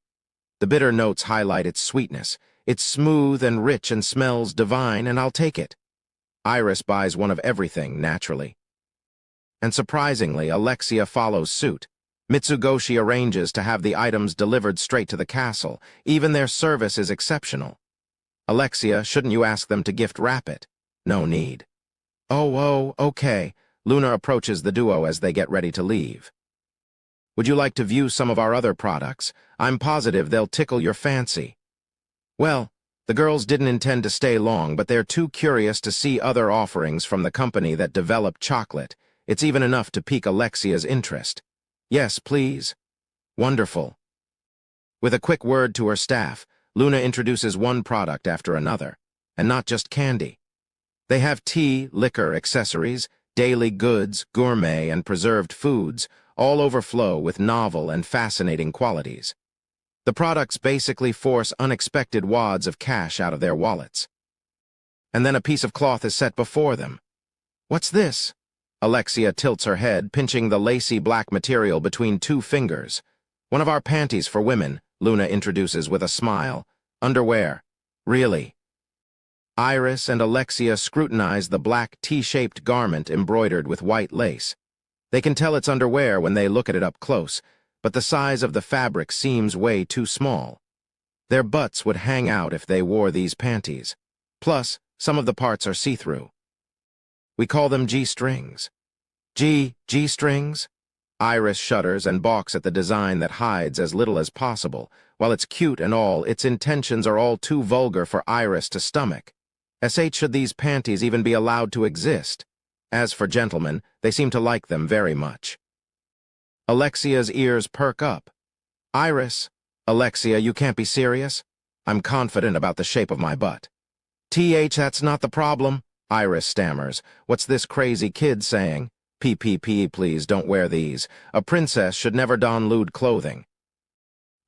The bitter notes highlight its sweetness. It's smooth and rich and smells divine, and I'll take it. Iris buys one of everything, naturally. And surprisingly, Alexia follows suit. Mitsugoshi arranges to have the items delivered straight to the castle. Even their service is exceptional. Alexia, shouldn't you ask them to gift wrap it? No need. Oh, okay. Luna approaches the duo as they get ready to leave. Would you like to view some of our other products? I'm positive they'll tickle your fancy. Well, the girls didn't intend to stay long, but they're too curious to see other offerings from the company that developed chocolate. It's even enough to pique Alexia's interest. Yes, please. Wonderful. With a quick word to her staff, Luna introduces one product after another, and not just candy. They have tea, liquor, accessories, daily goods, gourmet, and preserved foods, all overflow with novel and fascinating qualities. The products basically force unexpected wads of cash out of their wallets. And then a piece of cloth is set before them. What's this? Alexia tilts her head, pinching the lacy black material between two fingers. One of our panties for women, Luna introduces with a smile. Underwear. Really? Iris and Alexia scrutinize the black T-shaped garment embroidered with white lace. They can tell it's underwear when they look at it up close, but the size of the fabric seems way too small. Their butts would hang out if they wore these panties. Plus, some of the parts are see-through. We call them G-strings. G-strings? Iris shudders and balks at the design that hides as little as possible. While it's cute and all, its intentions are all too vulgar for Iris to stomach. Should these panties even be allowed to exist? As for gentlemen, they seem to like them very much. Alexia's ears perk up. Iris, Alexia, you can't be serious? I'm confident about the shape of my butt. That's not the problem, Iris stammers. What's this crazy kid saying? PPP, please don't wear these. A princess should never don lewd clothing.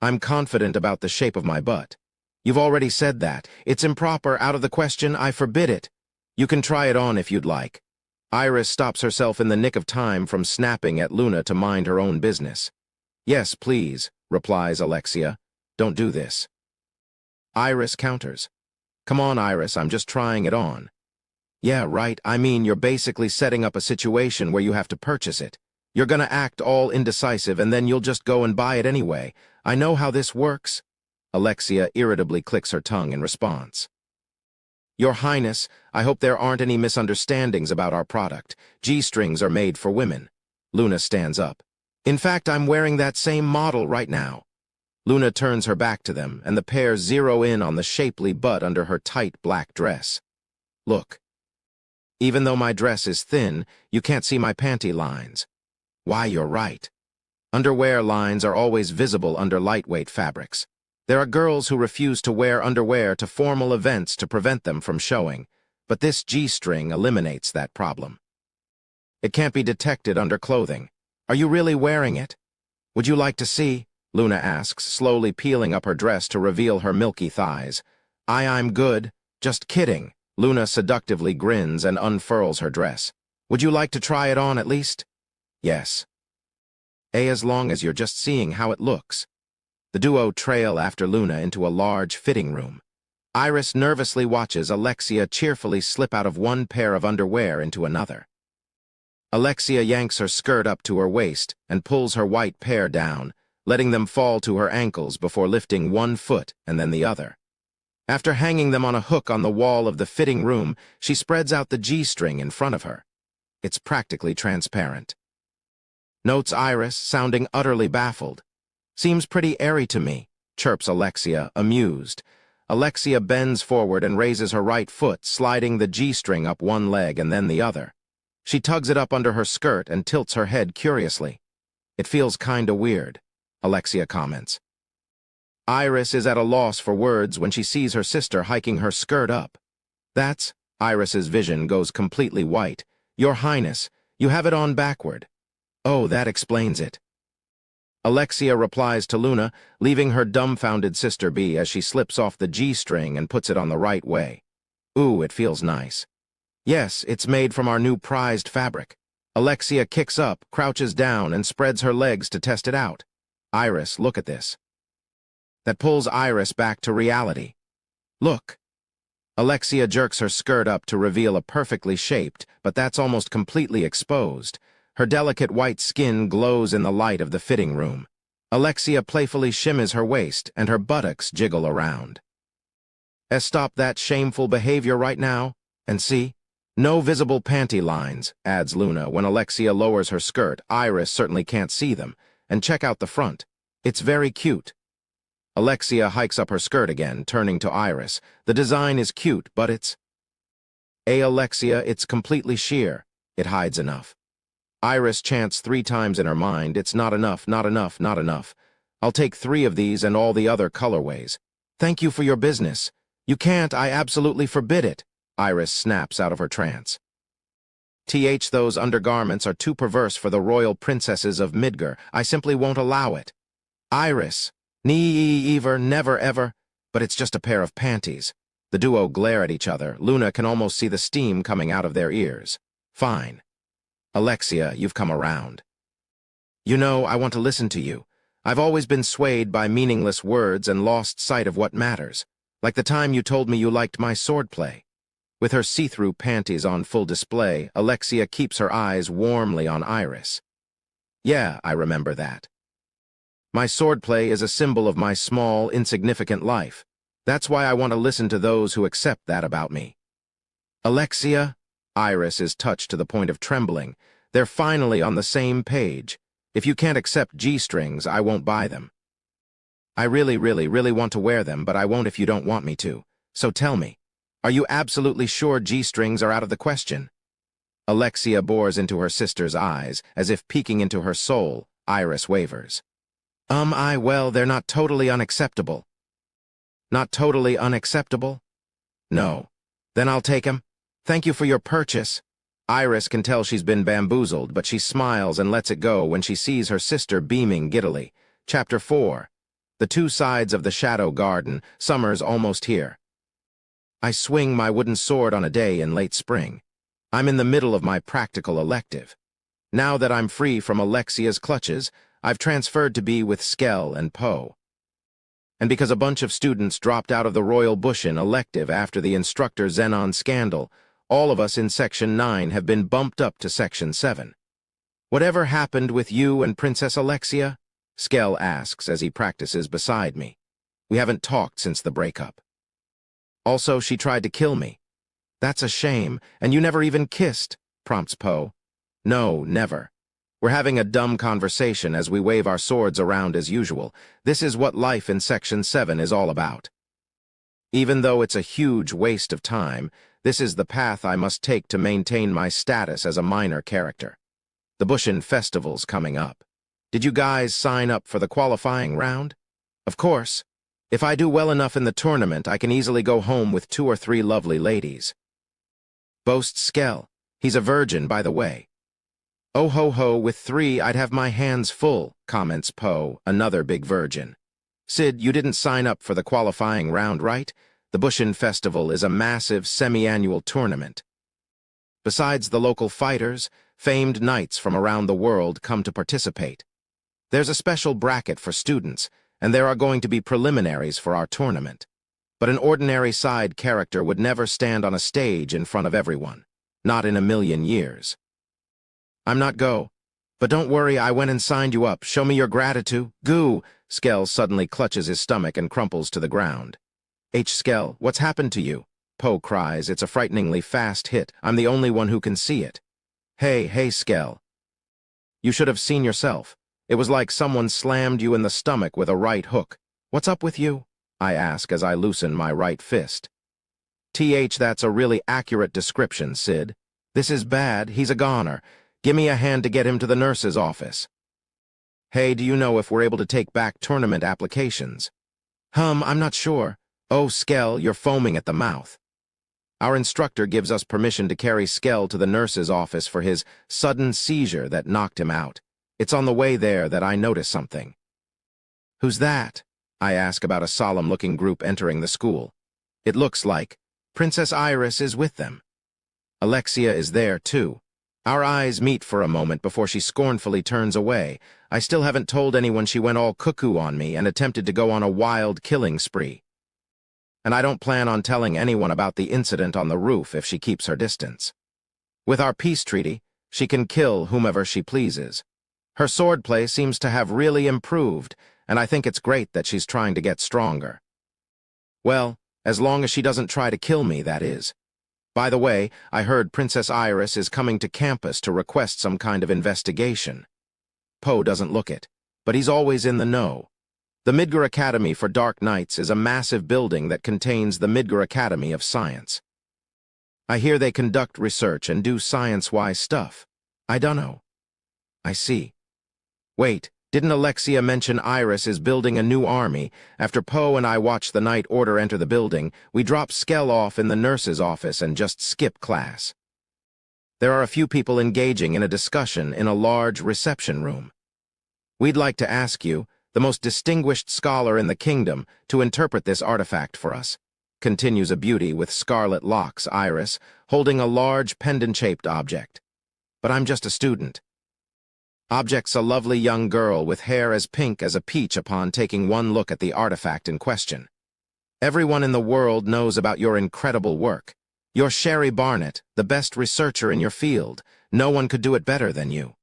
I'm confident about the shape of my butt. You've already said that. It's improper, out of the question, I forbid it. You can try it on if you'd like. Iris stops herself in the nick of time from snapping at Luna to mind her own business. Yes, please, replies Alexia. Don't do this. Iris counters. Come on, Iris, I'm just trying it on. Yeah, right, I mean, you're basically setting up a situation where you have to purchase it. You're gonna act all indecisive and then you'll just go and buy it anyway. I know how this works. Alexia irritably clicks her tongue in response. Your Highness, I hope there aren't any misunderstandings about our product. G-strings are made for women. Luna stands up. In fact, I'm wearing that same model right now. Luna turns her back to them, and the pair zero in on the shapely butt under her tight black dress. Look. Even though my dress is thin, you can't see my panty lines. Why, you're right. Underwear lines are always visible under lightweight fabrics. There are girls who refuse to wear underwear to formal events to prevent them from showing, but this G-string eliminates that problem. It can't be detected under clothing. Are you really wearing it? Would you like to see? Luna asks, slowly peeling up her dress to reveal her milky thighs. I'm good. Just kidding. Luna seductively grins and unfurls her dress. Would you like to try it on at least? Yes. As long as you're just seeing how it looks. The duo trail after Luna into a large fitting room. Iris nervously watches Alexia cheerfully slip out of one pair of underwear into another. Alexia yanks her skirt up to her waist and pulls her white pair down, letting them fall to her ankles before lifting one foot and then the other. After hanging them on a hook on the wall of the fitting room, she spreads out the G-string in front of her. It's practically transparent. Notes Iris, sounding utterly baffled. Seems pretty airy to me, chirps Alexia, amused. Alexia bends forward and raises her right foot, sliding the G-string up one leg and then the other. She tugs it up under her skirt and tilts her head curiously. It feels kinda weird, Alexia comments. Iris is at a loss for words when she sees her sister hiking her skirt up. That's, Iris's vision goes completely white. Your Highness, you have it on backward. Oh, that explains it. Alexia replies to Luna, leaving her dumbfounded sister be as she slips off the G-string and puts it on the right way. Ooh, it feels nice. Yes, it's made from our new prized fabric. Alexia kicks up, crouches down, and spreads her legs to test it out. Iris, look at this. That pulls Iris back to reality. Look. Alexia jerks her skirt up to reveal a perfectly shaped, but that's almost completely exposed. Her delicate white skin glows in the light of the fitting room. Alexia playfully shimmies her waist, and her buttocks jiggle around. Stop that shameful behavior right now, and see? No visible panty lines, adds Luna when Alexia lowers her skirt. Iris certainly can't see them. And check out the front. It's very cute. Alexia hikes up her skirt again, turning to Iris. The design is cute, but it's... Alexia, it's completely sheer. It hides enough. Iris chants 3 times in her mind, it's not enough, not enough, not enough. I'll take 3 of these and all the other colorways. Thank you for your business. You can't, I absolutely forbid it. Iris snaps out of her trance. Those undergarments are too perverse for the royal princesses of Midgar. I simply won't allow it. Iris. Never ever. But it's just a pair of panties. The duo glare at each other. Luna can almost see the steam coming out of their ears. Fine. Alexia, you've come around. You know, I want to listen to you. I've always been swayed by meaningless words and lost sight of what matters. Like the time you told me you liked my swordplay. With her see-through panties on full display, Alexia keeps her eyes warmly on Iris. Yeah, I remember that. My swordplay is a symbol of my small, insignificant life. That's why I want to listen to those who accept that about me. Alexia? Iris is touched to the point of trembling. They're finally on the same page. If you can't accept G-strings, I won't buy them. I really want to wear them, but I won't if you don't want me to. So tell me, are you absolutely sure G-strings are out of the question? Alexia bores into her sister's eyes, as if peeking into her soul. Iris wavers. Well, they're not totally unacceptable. Not totally unacceptable? No. Then I'll take 'em. Thank you for your purchase. Iris can tell she's been bamboozled, but she smiles and lets it go when she sees her sister beaming giddily. Chapter 4. The Two Sides of the Shadow Garden. Summer's almost here. I swing my wooden sword on a day in late spring. I'm in the middle of my practical elective. Now that I'm free from Alexia's clutches, I've transferred to be with Skell and Poe. And because a bunch of students dropped out of the Royal Bushin elective after the instructor Xenon scandal, all of us in Section 9 have been bumped up to Section 7. Whatever happened with you and Princess Alexia? Skell asks as he practices beside me. We haven't talked since the breakup. Also, she tried to kill me. That's a shame, and you never even kissed, prompts Poe. No, never. We're having a dumb conversation as we wave our swords around as usual. This is what life in Section 7 is all about. Even though it's a huge waste of time, this is the path I must take to maintain my status as a minor character. The Bushin Festival's coming up. Did you guys sign up for the qualifying round? Of course. If I do well enough in the tournament, I can easily go home with 2 or 3 lovely ladies. Boasts Skell. He's a virgin, by the way. Oh ho ho, with 3 I'd have my hands full, comments Poe, another big virgin. Sid, you didn't sign up for the qualifying round, right? The Bushin Festival is a massive semi-annual tournament. Besides the local fighters, famed knights from around the world come to participate. There's a special bracket for students, and there are going to be preliminaries for our tournament. But an ordinary side character would never stand on a stage in front of everyone. Not in a million years. I'm not go. But don't worry, I went and signed you up. Show me your gratitude. Goo! Skell suddenly clutches his stomach and crumples to the ground. Skell, what's happened to you? Poe cries. It's a frighteningly fast hit. I'm the only one who can see it. Hey, Skell. You should have seen yourself. It was like someone slammed you in the stomach with a right hook. What's up with you? I ask as I loosen my right fist. That's a really accurate description, Sid. This is bad. He's a goner. Give me a hand to get him to the nurse's office. Hey, do you know if we're able to take back tournament applications? I'm not sure. Oh, Skell, you're foaming at the mouth. Our instructor gives us permission to carry Skell to the nurse's office for his sudden seizure that knocked him out. It's on the way there that I notice something. Who's that? I ask about a solemn-looking group entering the school. It looks like Princess Iris is with them. Alexia is there, too. Our eyes meet for a moment before she scornfully turns away. I still haven't told anyone she went all cuckoo on me and attempted to go on a wild killing spree. And I don't plan on telling anyone about the incident on the roof if she keeps her distance. With our peace treaty, she can kill whomever she pleases. Her swordplay seems to have really improved, and I think it's great that she's trying to get stronger. Well, as long as she doesn't try to kill me, that is. By the way, I heard Princess Iris is coming to campus to request some kind of investigation. Poe doesn't look it, but he's always in the know. The Midgar Academy for Dark Knights is a massive building that contains the Midgar Academy of Science. I hear they conduct research and do science-wise stuff. I dunno. I see. Wait, didn't Alexia mention Iris is building a new army? After Poe and I watch the Night Order enter the building, we drop Skell off in the nurse's office and just skip class. There are a few people engaging in a discussion in a large reception room. We'd like to ask you, the most distinguished scholar in the kingdom, to interpret this artifact for us, continues a beauty with scarlet locks, Iris, holding a large pendant-shaped object. But I'm just a student. Object's a lovely young girl with hair as pink as a peach upon taking one look at the artifact in question. Everyone in the world knows about your incredible work. You're Sherry Barnett, the best researcher in your field. No one could do it better than you.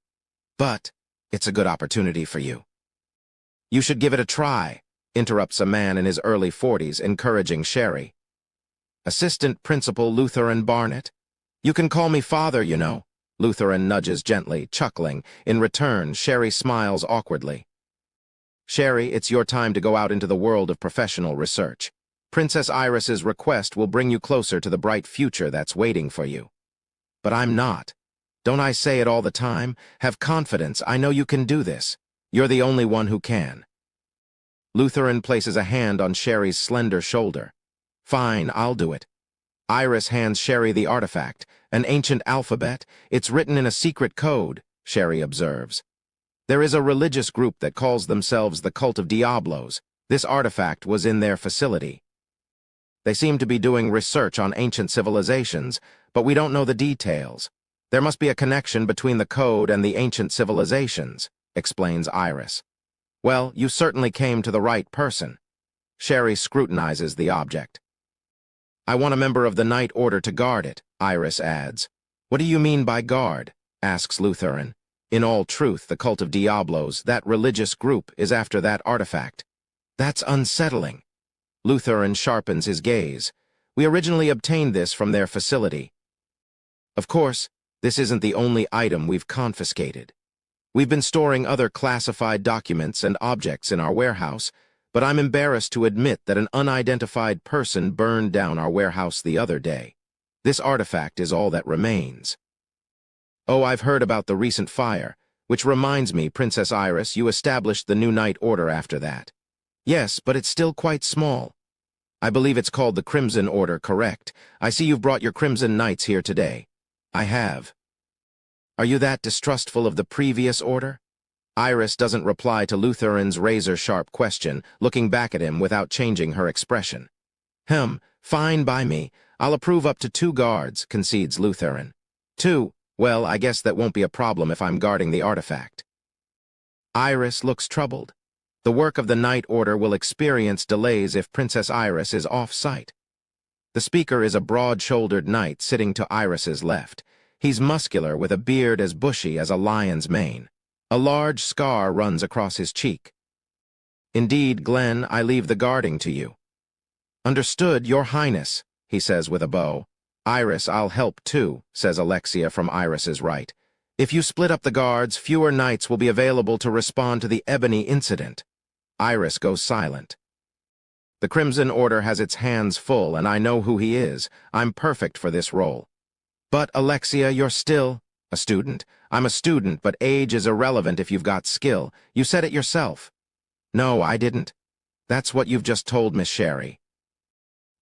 But it's a good opportunity for you. You should give it a try, interrupts a man in his early 40s, encouraging Sherry. Assistant Principal Lutheran Barnett. You can call me father, you know. Lutheran nudges gently, chuckling. In return, Sherry smiles awkwardly. Sherry, it's your time to go out into the world of professional research. Princess Iris's request will bring you closer to the bright future that's waiting for you. But I'm not. Don't I say it all the time? Have confidence, I know you can do this. You're the only one who can. Lutheran places a hand on Sherry's slender shoulder. Fine, I'll do it. Iris hands Sherry the artifact, an ancient alphabet. It's written in a secret code, Sherry observes. There is a religious group that calls themselves the Cult of Diablos. This artifact was in their facility. They seem to be doing research on ancient civilizations, but we don't know the details. There must be a connection between the code and the ancient civilizations, explains Iris. Well, you certainly came to the right person. Sherry scrutinizes the object. I want a member of the Night Order to guard it, Iris adds. What do you mean by guard? Asks Lutheran. In all truth, the Cult of Diablos, that religious group, is after that artifact. That's unsettling. Lutheran sharpens his gaze. We originally obtained this from their facility. Of course, this isn't the only item we've confiscated. We've been storing other classified documents and objects in our warehouse, but I'm embarrassed to admit that an unidentified person burned down our warehouse the other day. This artifact is all that remains. Oh, I've heard about the recent fire, which reminds me, Princess Iris, you established the new Knight Order after that. Yes, but it's still quite small. I believe it's called the Crimson Order, correct? I see you've brought your Crimson Knights here today. I have. Are you that distrustful of the previous order? Iris doesn't reply to Lutheran's razor-sharp question, looking back at him without changing her expression. Fine by me. I'll approve up to 2 guards, concedes Lutheran. 2? Well, I guess that won't be a problem if I'm guarding the artifact. Iris looks troubled. The work of the Knight Order will experience delays if Princess Iris is off-site. The speaker is a broad-shouldered knight sitting to Iris's left. He's muscular with a beard as bushy as a lion's mane. A large scar runs across his cheek. Indeed, Glenn, I leave the guarding to you. Understood, Your Highness, he says with a bow. Iris, I'll help too, says Alexia from Iris's right. If you split up the guards, fewer knights will be available to respond to the Ebony incident. Iris goes silent. The Crimson Order has its hands full, and I know who he is. I'm perfect for this role. But, Alexia, you're still a student. I'm a student, but age is irrelevant if you've got skill. You said it yourself. No, I didn't. That's what you've just told Miss Sherry.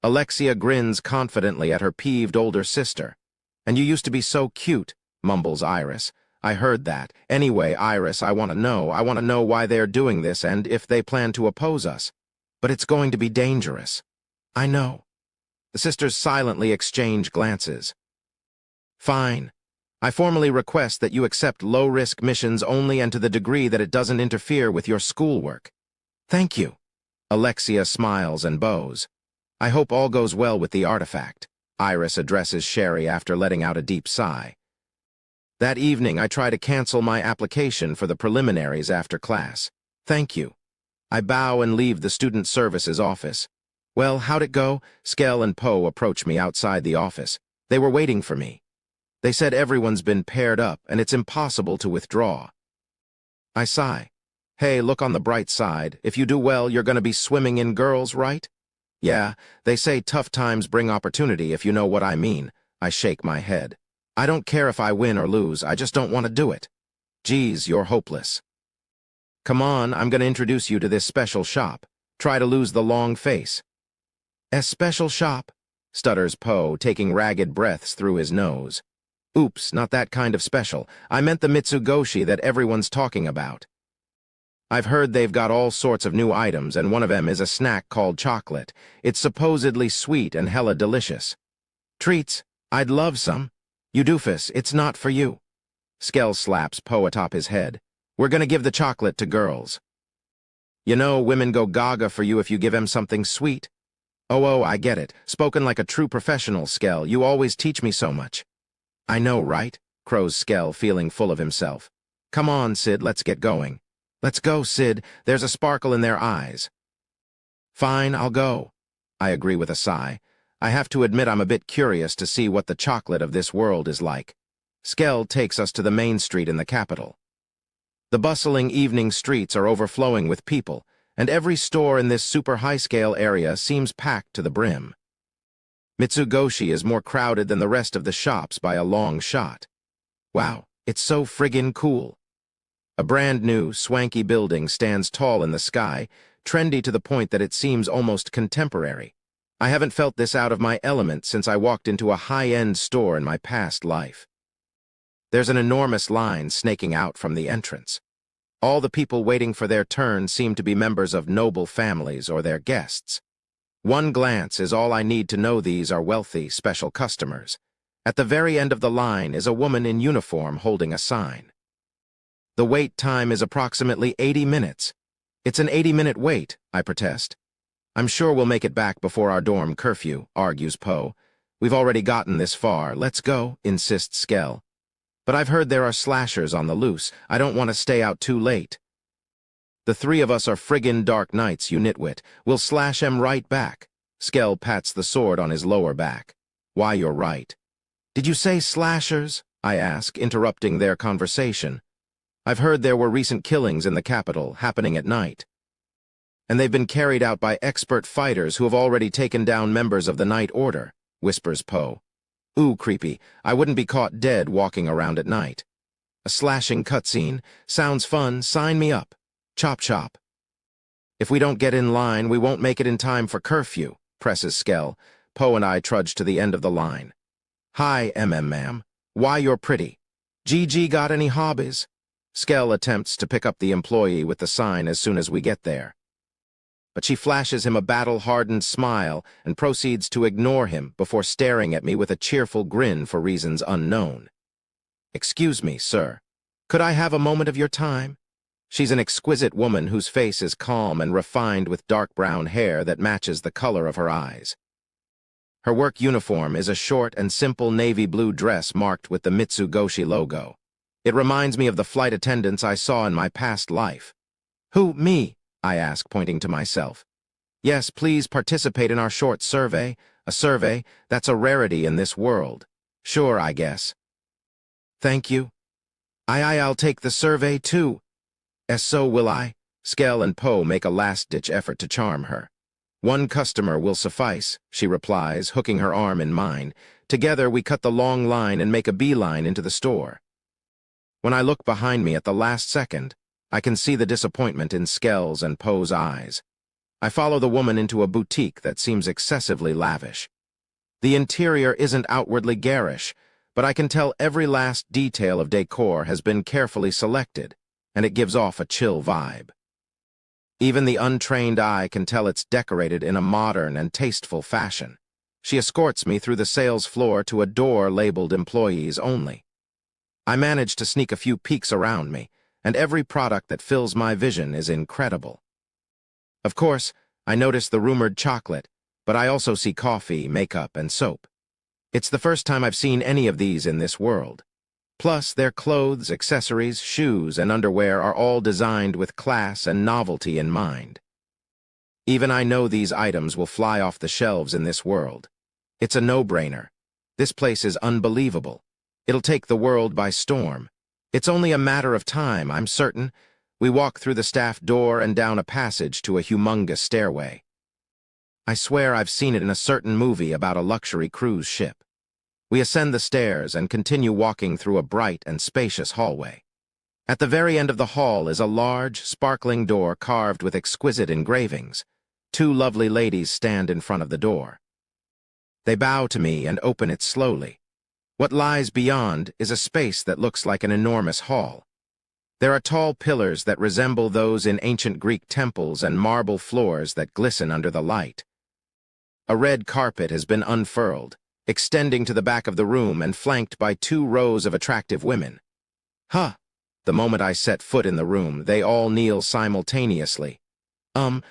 Alexia grins confidently at her peeved older sister. And you used to be so cute, mumbles Iris. I heard that. Anyway, Iris, I want to know why they're doing this and if they plan to oppose us. But it's going to be dangerous. I know. The sisters silently exchange glances. Fine. I formally request that you accept low-risk missions only and to the degree that it doesn't interfere with your schoolwork. Thank you. Alexia smiles and bows. I hope all goes well with the artifact. Iris addresses Sherry after letting out a deep sigh. That evening, I try to cancel my application for the preliminaries after class. Thank you. I bow and leave the student services office. Well, how'd it go? Skell and Poe approach me outside the office. They were waiting for me. They said everyone's been paired up and it's impossible to withdraw. I sigh. Hey, look on the bright side. If you do well, you're going to be swimming in girls, right? Yeah, they say tough times bring opportunity, if you know what I mean. I shake my head. I don't care if I win or lose, I just don't want to do it. Geez, you're hopeless. Come on, I'm going to introduce you to this special shop. Try to lose the long face. A special shop? Stutters Poe, taking ragged breaths through his nose. Oops, not that kind of special. I meant the Mitsugoshi that everyone's talking about. I've heard they've got all sorts of new items, and one of them is a snack called chocolate. It's supposedly sweet and hella delicious. Treats? I'd love some. You doofus, it's not for you. Skell slaps Poe atop his head. We're gonna give the chocolate to girls. You know, women go gaga for you if you give them something sweet. Oh, I get it. Spoken like a true professional, Skell. You always teach me so much. I know, right? Crows Skell, feeling full of himself. Come on, Sid, let's get going. Let's go, Sid. There's a sparkle in their eyes. Fine, I'll go. I agree with a sigh. I have to admit I'm a bit curious to see what the chocolate of this world is like. Skell takes us to the main street in the capital. The bustling evening streets are overflowing with people, and every store in this super high-scale area seems packed to the brim. Mitsugoshi is more crowded than the rest of the shops by a long shot. Wow, it's so friggin' cool. A brand-new, swanky building stands tall in the sky, trendy to the point that it seems almost contemporary. I haven't felt this out of my element since I walked into a high-end store in my past life. There's an enormous line snaking out from the entrance. All the people waiting for their turn seem to be members of noble families or their guests. One glance is all I need to know these are wealthy, special customers. At the very end of the line is a woman in uniform holding a sign. The wait time is approximately 80 minutes. It's an 80-minute wait, I protest. I'm sure we'll make it back before our dorm curfew, argues Poe. We've already gotten this far. Let's go, insists Skell. But I've heard there are slashers on the loose. I don't want to stay out too late. The 3 of us are friggin' dark knights, you nitwit. We'll slash 'em right back. Skell pats the sword on his lower back. Why, you're right. Did you say slashers? I ask, interrupting their conversation. I've heard there were recent killings in the capital, happening at night. And they've been carried out by expert fighters who have already taken down members of the Night Order, whispers Poe. Ooh, creepy. I wouldn't be caught dead walking around at night. A slashing cutscene. Sounds fun. Sign me up. Chop chop. If we don't get in line, we won't make it in time for curfew, presses Skell. Poe and I trudge to the end of the line. Hi, ma'am. Why, you're pretty. GG got any hobbies? Skell attempts to pick up the employee with the sign as soon as we get there. But she flashes him a battle-hardened smile and proceeds to ignore him before staring at me with a cheerful grin for reasons unknown. Excuse me, sir. Could I have a moment of your time? She's an exquisite woman whose face is calm and refined with dark brown hair that matches the color of her eyes. Her work uniform is a short and simple navy blue dress marked with the Mitsugoshi logo. It reminds me of the flight attendants I saw in my past life. Who, me? I ask, pointing to myself. Yes, please participate in our short survey. A survey, that's a rarity in this world. Sure, I guess. Thank you. I'll take the survey too. So will I. Skell and Poe make a last-ditch effort to charm her. One customer will suffice, she replies, hooking her arm in mine. Together we cut the long line and make a beeline into the store. When I look behind me at the last second, I can see the disappointment in Skell's and Poe's eyes. I follow the woman into a boutique that seems excessively lavish. The interior isn't outwardly garish, but I can tell every last detail of decor has been carefully selected, and it gives off a chill vibe. Even the untrained eye can tell it's decorated in a modern and tasteful fashion. She escorts me through the sales floor to a door labeled Employees Only. I manage to sneak a few peeks around me, and every product that fills my vision is incredible. Of course, I notice the rumored chocolate, but I also see coffee, makeup, and soap. It's the first time I've seen any of these in this world. Plus, their clothes, accessories, shoes, and underwear are all designed with class and novelty in mind. Even I know these items will fly off the shelves in this world. It's a no-brainer. This place is unbelievable. It'll take the world by storm. It's only a matter of time, I'm certain. We walk through the staff door and down a passage to a humongous stairway. I swear I've seen it in a certain movie about a luxury cruise ship. We ascend the stairs and continue walking through a bright and spacious hallway. At the very end of the hall is a large, sparkling door carved with exquisite engravings. Two lovely ladies stand in front of the door. They bow to me and open it slowly. What lies beyond is a space that looks like an enormous hall. There are tall pillars that resemble those in ancient Greek temples and marble floors that glisten under the light. A red carpet has been unfurled, extending to the back of the room and flanked by 2 rows of attractive women. Huh! The moment I set foot in the room, they all kneel simultaneously.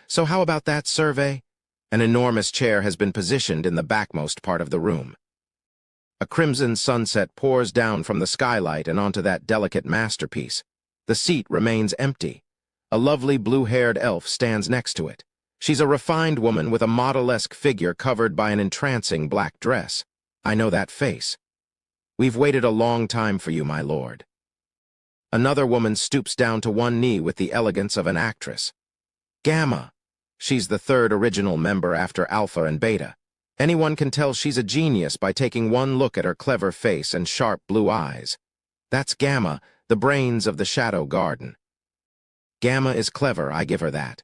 So how about that survey? An enormous chair has been positioned in the backmost part of the room. A crimson sunset pours down from the skylight and onto that delicate masterpiece. The seat remains empty. A lovely blue-haired elf stands next to it. She's a refined woman with a model-esque figure covered by an entrancing black dress. I know that face. We've waited a long time for you, my lord. Another woman stoops down to one knee with the elegance of an actress. Gamma. She's the 3rd original member after Alpha and Beta. Anyone can tell she's a genius by taking one look at her clever face and sharp blue eyes. That's Gamma, the brains of the Shadow Garden. Gamma is clever, I give her that.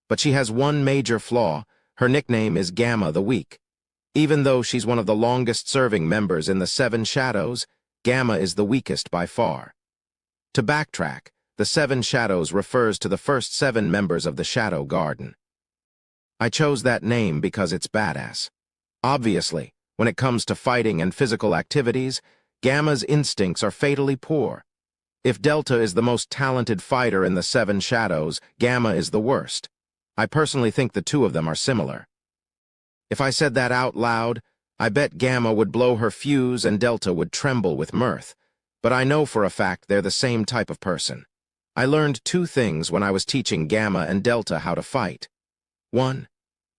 But she has one major flaw. Her nickname is Gamma the Weak. Even though she's one of the longest-serving members in the 7 Shadows, Gamma is the weakest by far. To backtrack, the 7 Shadows refers to the first 7 members of the Shadow Garden. I chose that name because it's badass. Obviously, when it comes to fighting and physical activities, Gamma's instincts are fatally poor. If Delta is the most talented fighter in the 7 Shadows, Gamma is the worst. I personally think the 2 of them are similar. If I said that out loud, I bet Gamma would blow her fuse and Delta would tremble with mirth. But I know for a fact they're the same type of person. I learned 2 things when I was teaching Gamma and Delta how to fight. 1.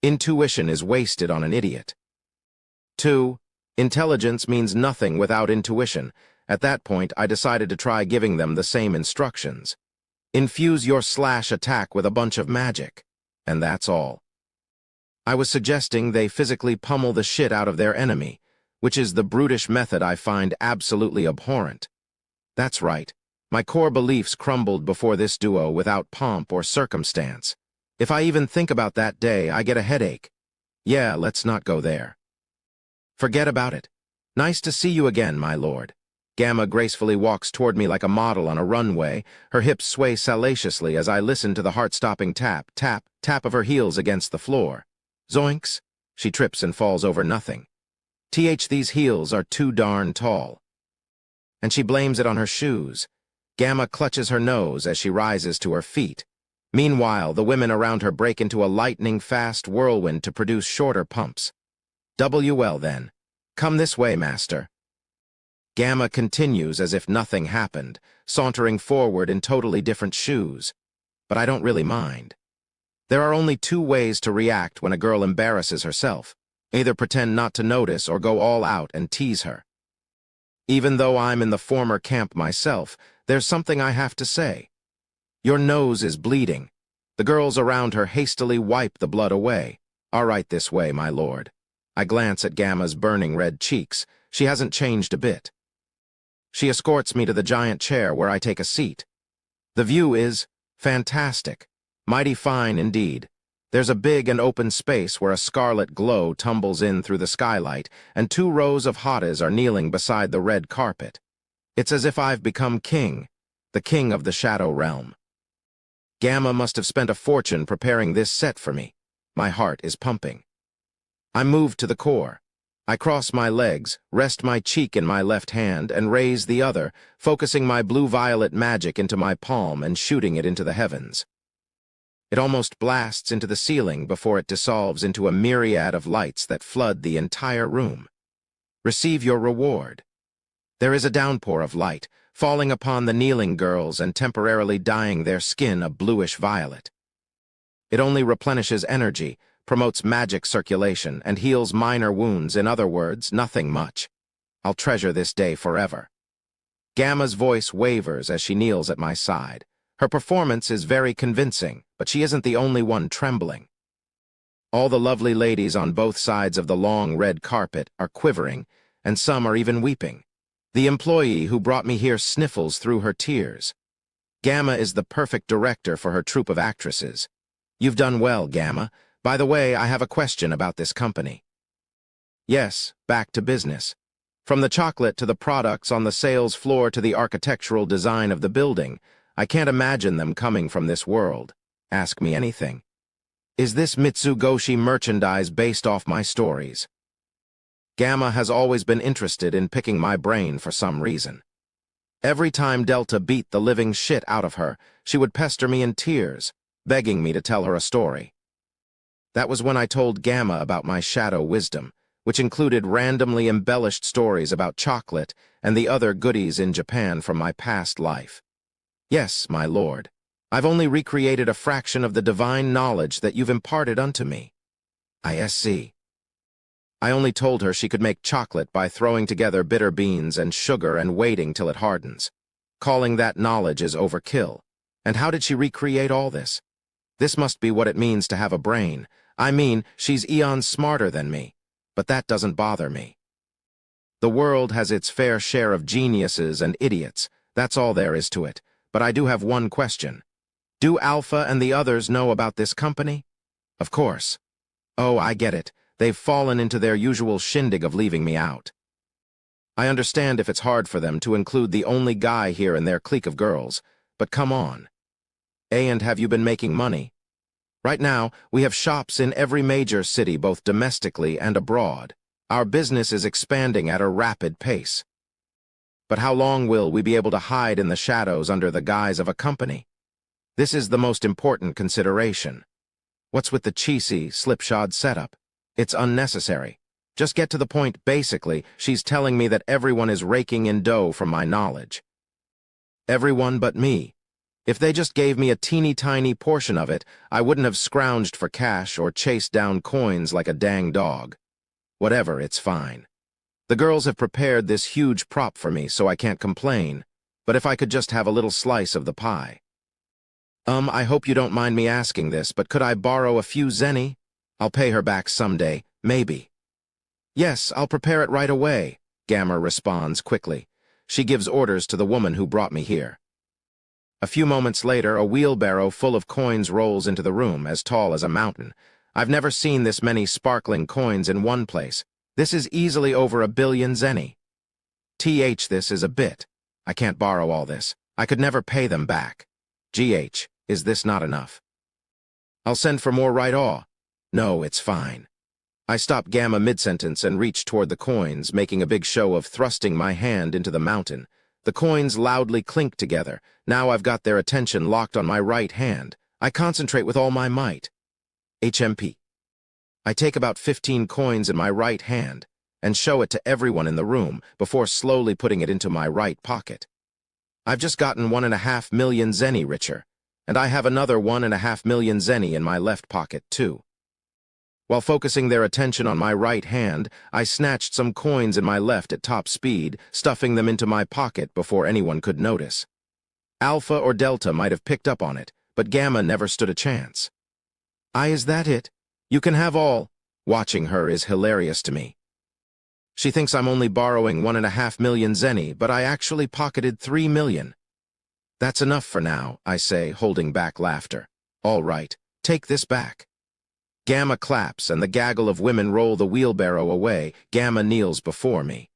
Intuition is wasted on an idiot. 2. Intelligence means nothing without intuition. At that point, I decided to try giving them the same instructions. Infuse your slash attack with a bunch of magic. And that's all. I was suggesting they physically pummel the shit out of their enemy, which is the brutish method I find absolutely abhorrent. That's right. My core beliefs crumbled before this duo without pomp or circumstance. If I even think about that day, I get a headache. Yeah, let's not go there. Forget about it. Nice to see you again, my lord. Gamma gracefully walks toward me like a model on a runway. Her hips sway salaciously as I listen to the heart-stopping tap, tap, tap of her heels against the floor. Zoinks! She trips and falls over nothing. These heels are too darn tall. And she blames it on her shoes. Gamma clutches her nose as she rises to her feet. Meanwhile, the women around her break into a lightning-fast whirlwind to produce shorter pumps. WL then. Come this way, master. Gamma continues as if nothing happened, sauntering forward in totally different shoes. But I don't really mind. There are only two ways to react when a girl embarrasses herself. Either pretend not to notice or go all out and tease her. Even though I'm in the former camp myself, there's something I have to say. Your nose is bleeding. The girls around her hastily wipe the blood away. All right, this way, my lord. I glance at Gamma's burning red cheeks. She hasn't changed a bit. She escorts me to the giant chair where I take a seat. The view is fantastic. Mighty fine indeed. There's a big and open space where a scarlet glow tumbles in through the skylight, and 2 rows of hottas are kneeling beside the red carpet. It's as if I've become king, the king of the shadow realm. Gamma must have spent a fortune preparing this set for me. My heart is pumping. I'm moved to the core. I cross my legs, rest my cheek in my left hand, and raise the other, focusing my blue-violet magic into my palm and shooting it into the heavens. It almost blasts into the ceiling before it dissolves into a myriad of lights that flood the entire room. Receive your reward. There is a downpour of light, falling upon the kneeling girls and temporarily dyeing their skin a bluish violet. It only replenishes energy, promotes magic circulation, and heals minor wounds. In other words, nothing much. I'll treasure this day forever. Gamma's voice wavers as she kneels at my side. Her performance is very convincing, but she isn't the only one trembling. All the lovely ladies on both sides of the long red carpet are quivering, and some are even weeping. The employee who brought me here sniffles through her tears. Gamma is the perfect director for her troupe of actresses. You've done well, Gamma. By the way, I have a question about this company. Yes, back to business. From the chocolate to the products on the sales floor to the architectural design of the building, I can't imagine them coming from this world. Ask me anything. Is this Mitsugoshi merchandise based off my stories? Gamma has always been interested in picking my brain for some reason. Every time Delta beat the living shit out of her, she would pester me in tears, begging me to tell her a story. That was when I told Gamma about my shadow wisdom, which included randomly embellished stories about chocolate and the other goodies in Japan from my past life. Yes, my lord, I've only recreated a fraction of the divine knowledge that you've imparted unto me. I see. I only told her she could make chocolate by throwing together bitter beans and sugar and waiting till it hardens. Calling that knowledge is overkill. And how did she recreate all this? This must be what it means to have a brain. I mean, she's eons smarter than me. But that doesn't bother me. The world has its fair share of geniuses and idiots. That's all there is to it. But I do have one question. Do Alpha and the others know about this company? Of course. Oh, I get it. They've fallen into their usual shindig of leaving me out. I understand if it's hard for them to include the only guy here in their clique of girls, but come on. And have you been making money? Right now, we have shops in every major city, both domestically and abroad. Our business is expanding at a rapid pace. But how long will we be able to hide in the shadows under the guise of a company? This is the most important consideration. What's with the cheesy, slipshod setup? It's unnecessary. Just get to the point. Basically, she's telling me that everyone is raking in dough from my knowledge. Everyone but me. If they just gave me a teeny-tiny portion of it, I wouldn't have scrounged for cash or chased down coins like a dang dog. Whatever, it's fine. The girls have prepared this huge prop for me, so I can't complain. But if I could just have a little slice of the pie. I hope you don't mind me asking this, but could I borrow a few zenny? I'll pay her back someday, maybe. Yes, I'll prepare it right away, Gamma responds quickly. She gives orders to the woman who brought me here. A few moments later, a wheelbarrow full of coins rolls into the room, as tall as a mountain. I've never seen this many sparkling coins in one place. This is easily over 1 billion zenny. This is a bit. I can't borrow all this. I could never pay them back. Is this not enough? I'll send for more right aw. No, it's fine. I stop Gamma mid-sentence and reach toward the coins, making a big show of thrusting my hand into the mountain. The coins loudly clink together. Now I've got their attention locked on my right hand. I concentrate with all my might. HMP. I take about 15 coins in my right hand and show it to everyone in the room before slowly putting it into my right pocket. I've just gotten 1.5 million zenny richer, and I have another 1.5 million zenny in my left pocket too. While focusing their attention on my right hand, I snatched some coins in my left at top speed, stuffing them into my pocket before anyone could notice. Alpha or Delta might have picked up on it, but Gamma never stood a chance. Is that it? You can have all. Watching her is hilarious to me. She thinks I'm only borrowing 1.5 million zenny, but I actually pocketed 3 million. That's enough for now, I say, holding back laughter. All right, take this back. Gamma claps, and the gaggle of women roll the wheelbarrow away. Gamma kneels before me.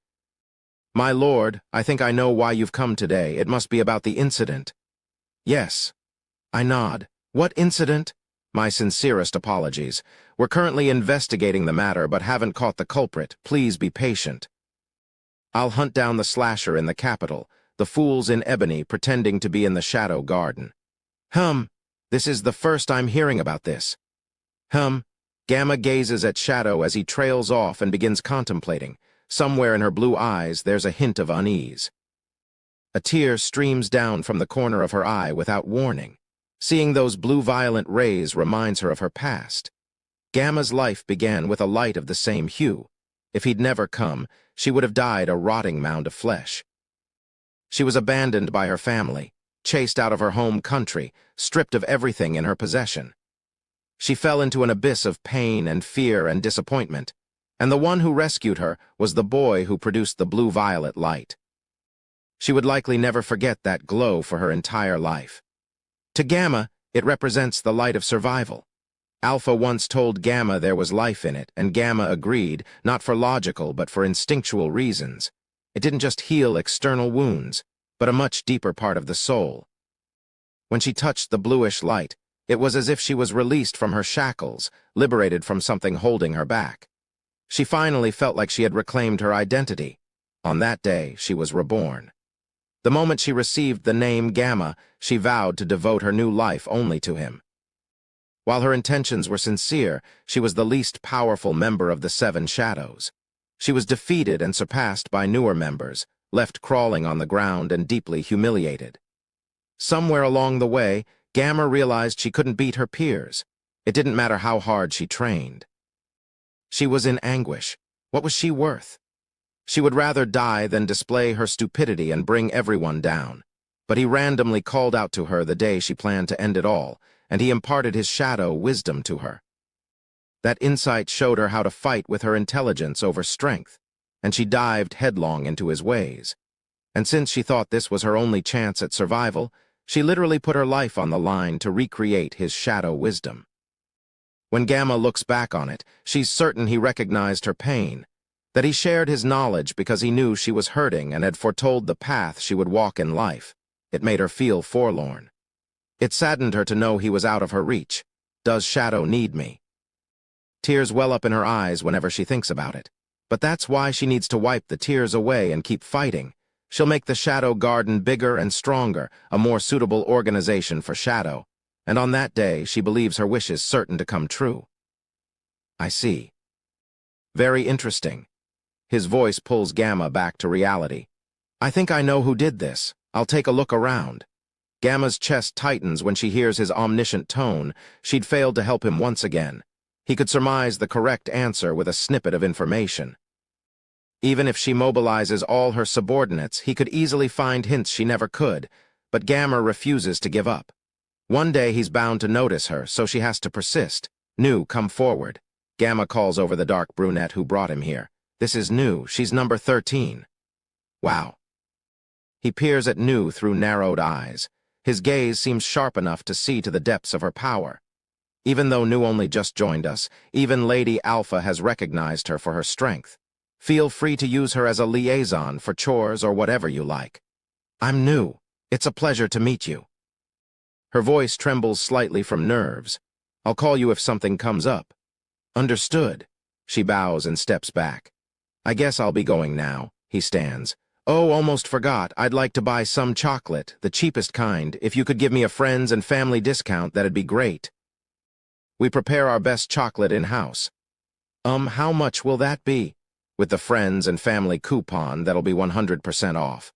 My lord, I think I know why you've come today. It must be about the incident. Yes. I nod. What incident? My sincerest apologies. We're currently investigating the matter, but haven't caught the culprit. Please be patient. I'll hunt down the slasher in the capital, the fools in ebony pretending to be in the Shadow Garden. This is the first I'm hearing about this. Gamma gazes at Shadow as he trails off and begins contemplating. Somewhere in her blue eyes, there's a hint of unease. A tear streams down from the corner of her eye without warning. Seeing those blue-violet rays reminds her of her past. Gamma's life began with a light of the same hue. If he'd never come, she would have died a rotting mound of flesh. She was abandoned by her family, chased out of her home country, stripped of everything in her possession. She fell into an abyss of pain and fear and disappointment, and the one who rescued her was the boy who produced the blue-violet light. She would likely never forget that glow for her entire life. To Gamma, it represents the light of survival. Alpha once told Gamma there was life in it, and Gamma agreed, not for logical but for instinctual reasons. It didn't just heal external wounds, but a much deeper part of the soul. When she touched the bluish light, it was as if she was released from her shackles, liberated from something holding her back. She finally felt like she had reclaimed her identity. On that day, she was reborn. The moment she received the name Gamma, she vowed to devote her new life only to him. While her intentions were sincere, she was the least powerful member of the Seven Shadows. She was defeated and surpassed by newer members, left crawling on the ground and deeply humiliated. Somewhere along the way, Gamma realized she couldn't beat her peers. It didn't matter how hard she trained. She was in anguish. What was she worth? She would rather die than display her stupidity and bring everyone down. But he randomly called out to her the day she planned to end it all, and he imparted his shadow wisdom to her. That insight showed her how to fight with her intelligence over strength, and she dived headlong into his ways. And since she thought this was her only chance at survival, she literally put her life on the line to recreate his shadow wisdom. When Gamma looks back on it, she's certain he recognized her pain, that he shared his knowledge because he knew she was hurting and had foretold the path she would walk in life. It made her feel forlorn. It saddened her to know he was out of her reach. Does Shadow need me? Tears well up in her eyes whenever she thinks about it. But that's why she needs to wipe the tears away and keep fighting. She'll make the Shadow Garden bigger and stronger, a more suitable organization for Shadow. And on that day, she believes her wish is certain to come true. I see. Very interesting. His voice pulls Gamma back to reality. I think I know who did this. I'll take a look around. Gamma's chest tightens when she hears his omniscient tone. She'd failed to help him once again. He could surmise the correct answer with a snippet of information. Even if she mobilizes all her subordinates, he could easily find hints she never could, but Gamma refuses to give up. One day he's bound to notice her, so she has to persist. Nu, come forward. Gamma calls over the dark brunette who brought him here. This is Nu. She's number 13. Wow. He peers at Nu through narrowed eyes. His gaze seems sharp enough to see to the depths of her power. Even though Nu only just joined us, even Lady Alpha has recognized her for her strength. Feel free to use her as a liaison for chores or whatever you like. I'm Nu. It's a pleasure to meet you. Her voice trembles slightly from nerves. I'll call you if something comes up. Understood. She bows and steps back. I guess I'll be going now. He stands. Oh, almost forgot. I'd like to buy some chocolate, the cheapest kind. If you could give me a friends and family discount, that'd be great. We prepare our best chocolate in-house. How much will that be? With the friends and family coupon, that'll be 100% off.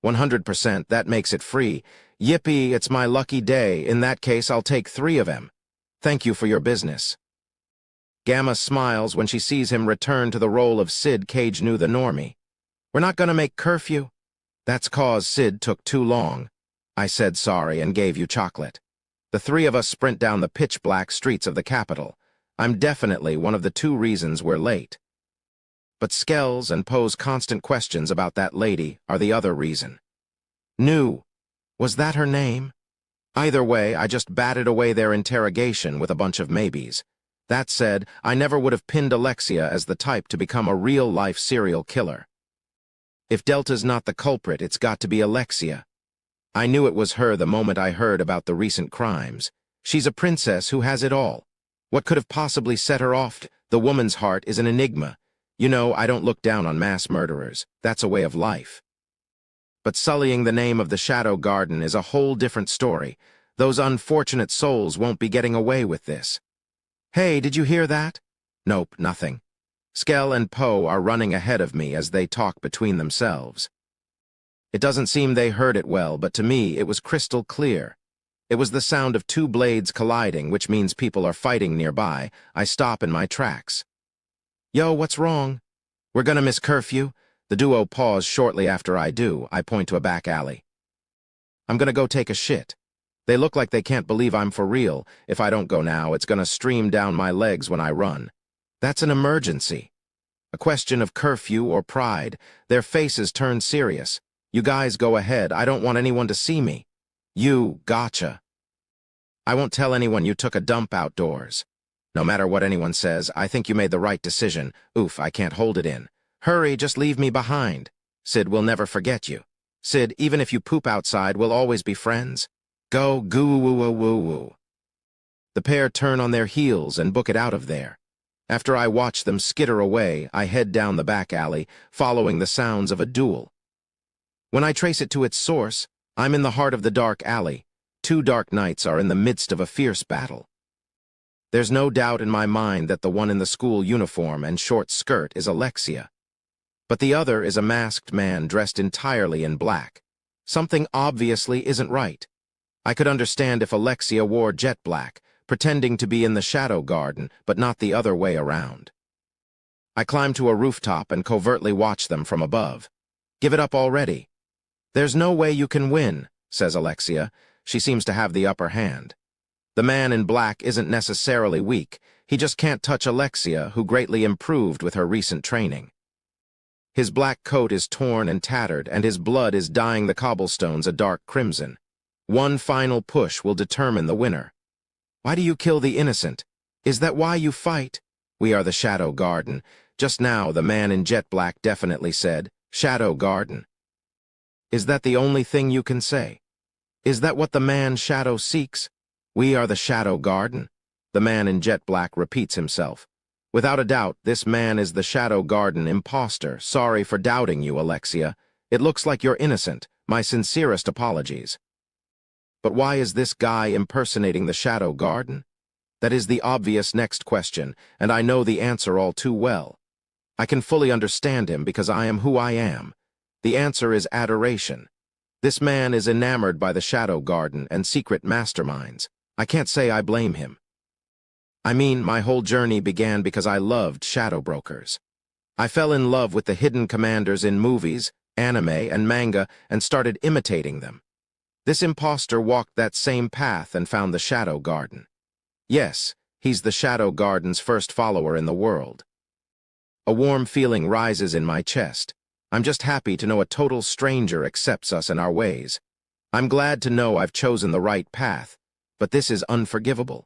100%, that makes it free. Yippee, it's my lucky day. In that case, I'll take 3 of them. Thank you for your business. Gamma smiles when she sees him return to the role of Sid Cage Nu the Normie. We're not gonna make curfew? That's 'cause Sid took too long. I said sorry and gave you chocolate. The 3 of us sprint down the pitch-black streets of the capital. I'm definitely one of the 2 reasons we're late. But Skells and pose constant questions about that lady are the other reason. Nu. Was that her name? Either way, I just batted away their interrogation with a bunch of maybes. That said, I never would have pinned Alexia as the type to become a real-life serial killer. If Delta's not the culprit, it's got to be Alexia. I knew it was her the moment I heard about the recent crimes. She's a princess who has it all. What could have possibly set her off? The woman's heart is an enigma. You know, I don't look down on mass murderers. That's a way of life. But sullying the name of the Shadow Garden is a whole different story. Those unfortunate souls won't be getting away with this. Hey, did you hear that? Nope, nothing. Skell and Poe are running ahead of me as they talk between themselves. It doesn't seem they heard it well, but to me it was crystal clear. It was the sound of 2 blades colliding, which means people are fighting nearby. I stop in my tracks. Yo, what's wrong? We're gonna miss curfew? The duo pause shortly after I do. I point to a back alley. I'm gonna go take a shit. They look like they can't believe I'm for real. If I don't go now, it's gonna stream down my legs when I run. That's an emergency. A question of curfew or pride. Their faces turn serious. You guys go ahead. I don't want anyone to see me. You, gotcha. I won't tell anyone you took a dump outdoors. No matter what anyone says, I think you made the right decision. Oof, I can't hold it in. Hurry, just leave me behind. Sid will never forget you. Sid, even if you poop outside, we'll always be friends. Go, goo-woo-woo-woo-woo. The pair turn on their heels and book it out of there. After I watch them skitter away, I head down the back alley, following the sounds of a duel. When I trace it to its source, I'm in the heart of the dark alley. 2 dark knights are in the midst of a fierce battle. There's no doubt in my mind that the one in the school uniform and short skirt is Alexia. But the other is a masked man dressed entirely in black. Something obviously isn't right. I could understand if Alexia wore jet black, pretending to be in the Shadow Garden, but not the other way around. I climb to a rooftop and covertly watch them from above. Give it up already. There's no way you can win, says Alexia. She seems to have the upper hand. The man in black isn't necessarily weak. He just can't touch Alexia, who greatly improved with her recent training. His black coat is torn and tattered, and his blood is dyeing the cobblestones a dark crimson. One final push will determine the winner. Why do you kill the innocent? Is that why you fight? We are the Shadow Garden. Just now, the man in jet black definitely said, Shadow Garden. Is that the only thing you can say? Is that what the man Shadow seeks? We are the Shadow Garden. The man in jet black repeats himself. Without a doubt, this man is the Shadow Garden imposter. Sorry for doubting you, Alexia. It looks like you're innocent. My sincerest apologies. But why is this guy impersonating the Shadow Garden? That is the obvious next question, and I know the answer all too well. I can fully understand him because I am who I am. The answer is adoration. This man is enamored by the Shadow Garden and secret masterminds. I can't say I blame him. I mean, my whole journey began because I loved shadow brokers. I fell in love with the hidden commanders in movies, anime, and manga and started imitating them. This impostor walked that same path and found the Shadow Garden. Yes, he's the Shadow Garden's first follower in the world. A warm feeling rises in my chest. I'm just happy to know a total stranger accepts us and our ways. I'm glad to know I've chosen the right path, but this is unforgivable.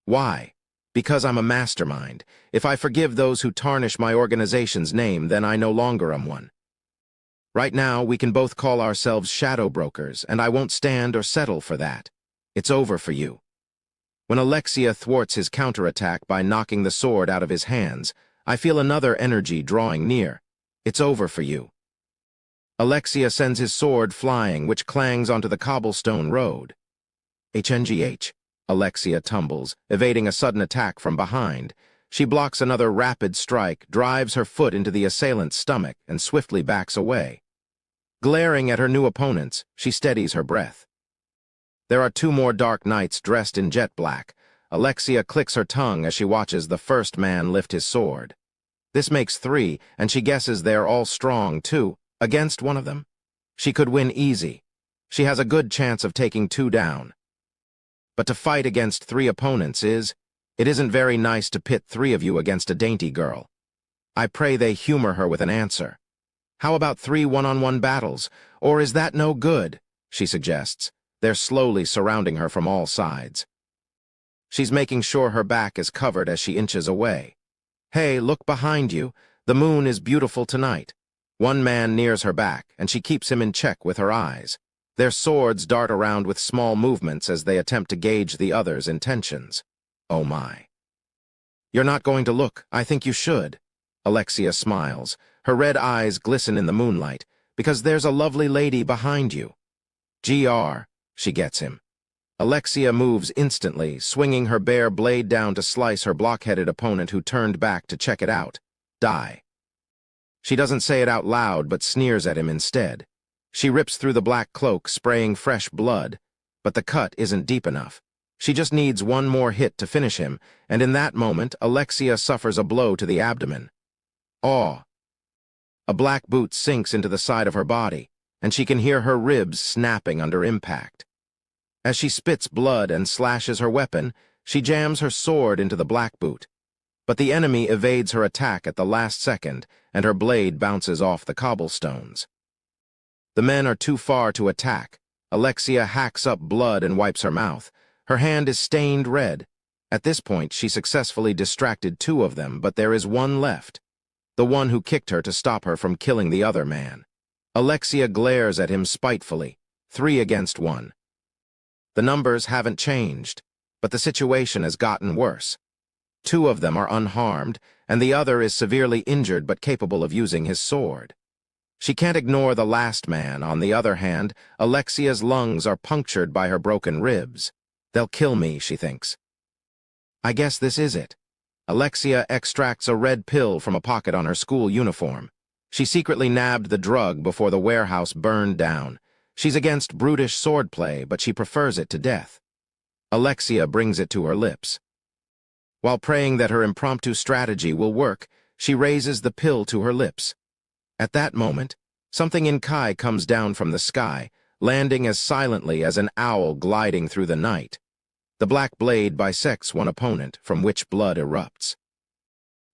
Why? Because I'm a mastermind. If I forgive those who tarnish my organization's name, then I no longer am one. Right now, we can both call ourselves shadow brokers, and I won't stand or settle for that. It's over for you. When Alexia thwarts his counterattack by knocking the sword out of his hands, I feel another energy drawing near. It's over for you. Alexia sends his sword flying, which clangs onto the cobblestone road. HNGH. Alexia tumbles, evading a sudden attack from behind. She blocks another rapid strike, drives her foot into the assailant's stomach, and swiftly backs away. Glaring at her new opponents, she steadies her breath. There are two more dark knights dressed in jet black. Alexia clicks her tongue as she watches the first man lift his sword. This makes 3, and she guesses they're all strong, too. Against one of them? She could win easy. She has a good chance of taking 2 down. But to fight against 3 opponents it isn't very nice to pit 3 of you against a dainty girl. I pray they humor her with an answer. How about 3 one-on-one battles? Or is that no good? She suggests. They're slowly surrounding her from all sides. She's making sure her back is covered as she inches away. Hey, look behind you. The moon is beautiful tonight. One man nears her back, and she keeps him in check with her eyes. Their swords dart around with small movements as they attempt to gauge the other's intentions. Oh my. You're not going to look. I think you should. Alexia smiles. Her red eyes glisten in the moonlight, because there's a lovely lady behind you. GR. She gets him. Alexia moves instantly, swinging her bare blade down to slice her block-headed opponent who turned back to check it out. Die. She doesn't say it out loud, but sneers at him instead. She rips through the black cloak, spraying fresh blood, but the cut isn't deep enough. She just needs one more hit to finish him, and in that moment, Alexia suffers a blow to the abdomen. Aw! A black boot sinks into the side of her body, and she can hear her ribs snapping under impact. As she spits blood and slashes her weapon, she jams her sword into the black boot. But the enemy evades her attack at the last second, and her blade bounces off the cobblestones. The men are too far to attack. Alexia hacks up blood and wipes her mouth. Her hand is stained red. At this point, she successfully distracted 2 of them, but there is one left. The one who kicked her to stop her from killing the other man. Alexia glares at him spitefully. 3 against 1. The numbers haven't changed, but the situation has gotten worse. 2 of them are unharmed, and the other is severely injured but capable of using his sword. She can't ignore the last man. On the other hand, Alexia's lungs are punctured by her broken ribs. They'll kill me, she thinks. I guess this is it. Alexia extracts a red pill from a pocket on her school uniform. She secretly nabbed the drug before the warehouse burned down. She's against brutish swordplay, but she prefers it to death. Alexia brings it to her lips. While praying that her impromptu strategy will work, she raises the pill to her lips. At that moment, something in Kai comes down from the sky, landing as silently as an owl gliding through the night. The black blade bisects one opponent, from which blood erupts.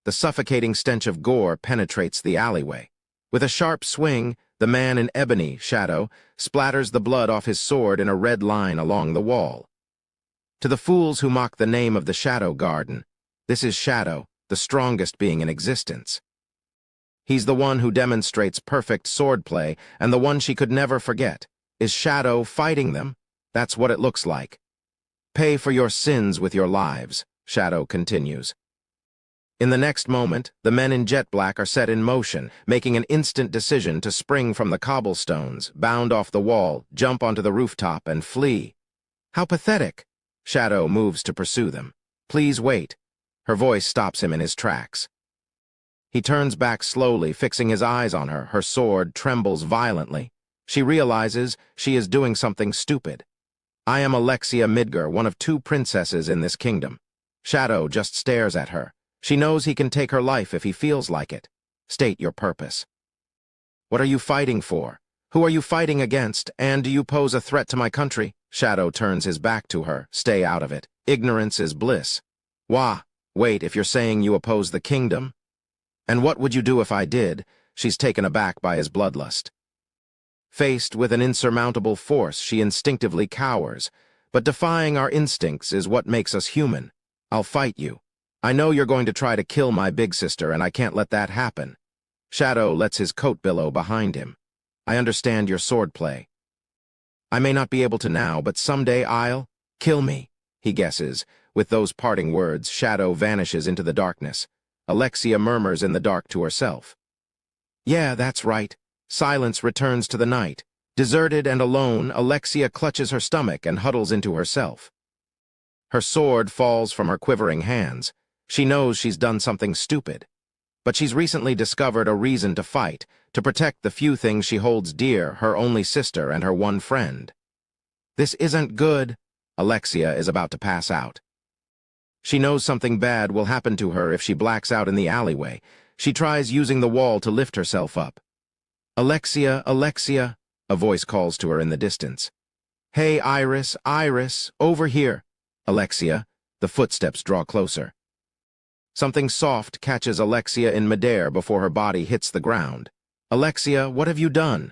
The suffocating stench of gore penetrates the alleyway. With a sharp swing, the man in ebony, Shadow, splatters the blood off his sword in a red line along the wall. To the fools who mock the name of the Shadow Garden, this is Shadow, the strongest being in existence. He's the one who demonstrates perfect swordplay, and the one she could never forget. Is Shadow fighting them? That's what it looks like. Pay for your sins with your lives, Shadow continues. In the next moment, the men in jet black are set in motion, making an instant decision to spring from the cobblestones, bound off the wall, jump onto the rooftop, and flee. How pathetic! Shadow moves to pursue them. Please wait. Her voice stops him in his tracks. He turns back slowly, fixing his eyes on her. Her sword trembles violently. She realizes she is doing something stupid. I am Alexia Midgar, one of 2 princesses in this kingdom. Shadow just stares at her. She knows he can take her life if he feels like it. State your purpose. What are you fighting for? Who are you fighting against, and do you pose a threat to my country? Shadow turns his back to her. Stay out of it. Ignorance is bliss. Wah, wait, if you're saying you oppose the kingdom? And what would you do if I did? She's taken aback by his bloodlust. Faced with an insurmountable force, she instinctively cowers. But defying our instincts is what makes us human. I'll fight you. I know you're going to try to kill my big sister, and I can't let that happen. Shadow lets his coat billow behind him. I understand your swordplay. I may not be able to now, but someday I'll kill me, he guesses. With those parting words, Shadow vanishes into the darkness. Alexia murmurs in the dark to herself. Yeah, that's right. Silence returns to the night. Deserted and alone, Alexia clutches her stomach and huddles into herself. Her sword falls from her quivering hands. She knows she's done something stupid. But she's recently discovered a reason to fight, to protect the few things she holds dear, her only sister and her one friend. This isn't good. Alexia is about to pass out. She knows something bad will happen to her if she blacks out in the alleyway. She tries using the wall to lift herself up. Alexia, Alexia, a voice calls to her in the distance. Hey, Iris, Iris, over here. Alexia, the footsteps draw closer. Something soft catches Alexia in midair before her body hits the ground. Alexia, what have you done?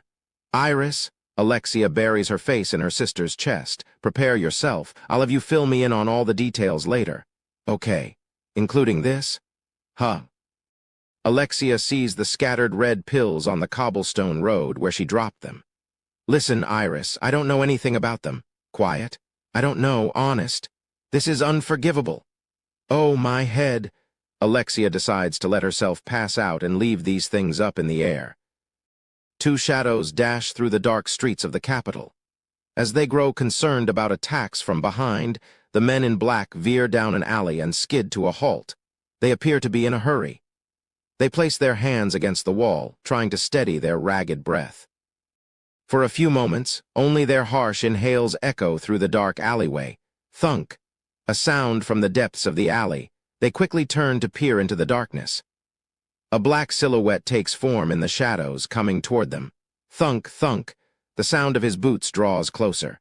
Iris, Alexia buries her face in her sister's chest. Prepare yourself. I'll have you fill me in on all the details later. Okay. Including this? Huh. Alexia sees the scattered red pills on the cobblestone road where she dropped them. Listen, Iris, I don't know anything about them. Quiet. I don't know, honest. This is unforgivable. Oh, my head. Alexia decides to let herself pass out and leave these things up in the air. Two shadows dash through the dark streets of the capital. As they grow concerned about attacks from behind, the men in black veer down an alley and skid to a halt. They appear to be in a hurry. They place their hands against the wall, trying to steady their ragged breath. For a few moments, only their harsh inhales echo through the dark alleyway. Thunk! A sound from the depths of the alley. They quickly turn to peer into the darkness. A black silhouette takes form in the shadows, coming toward them. Thunk, thunk. The sound of his boots draws closer.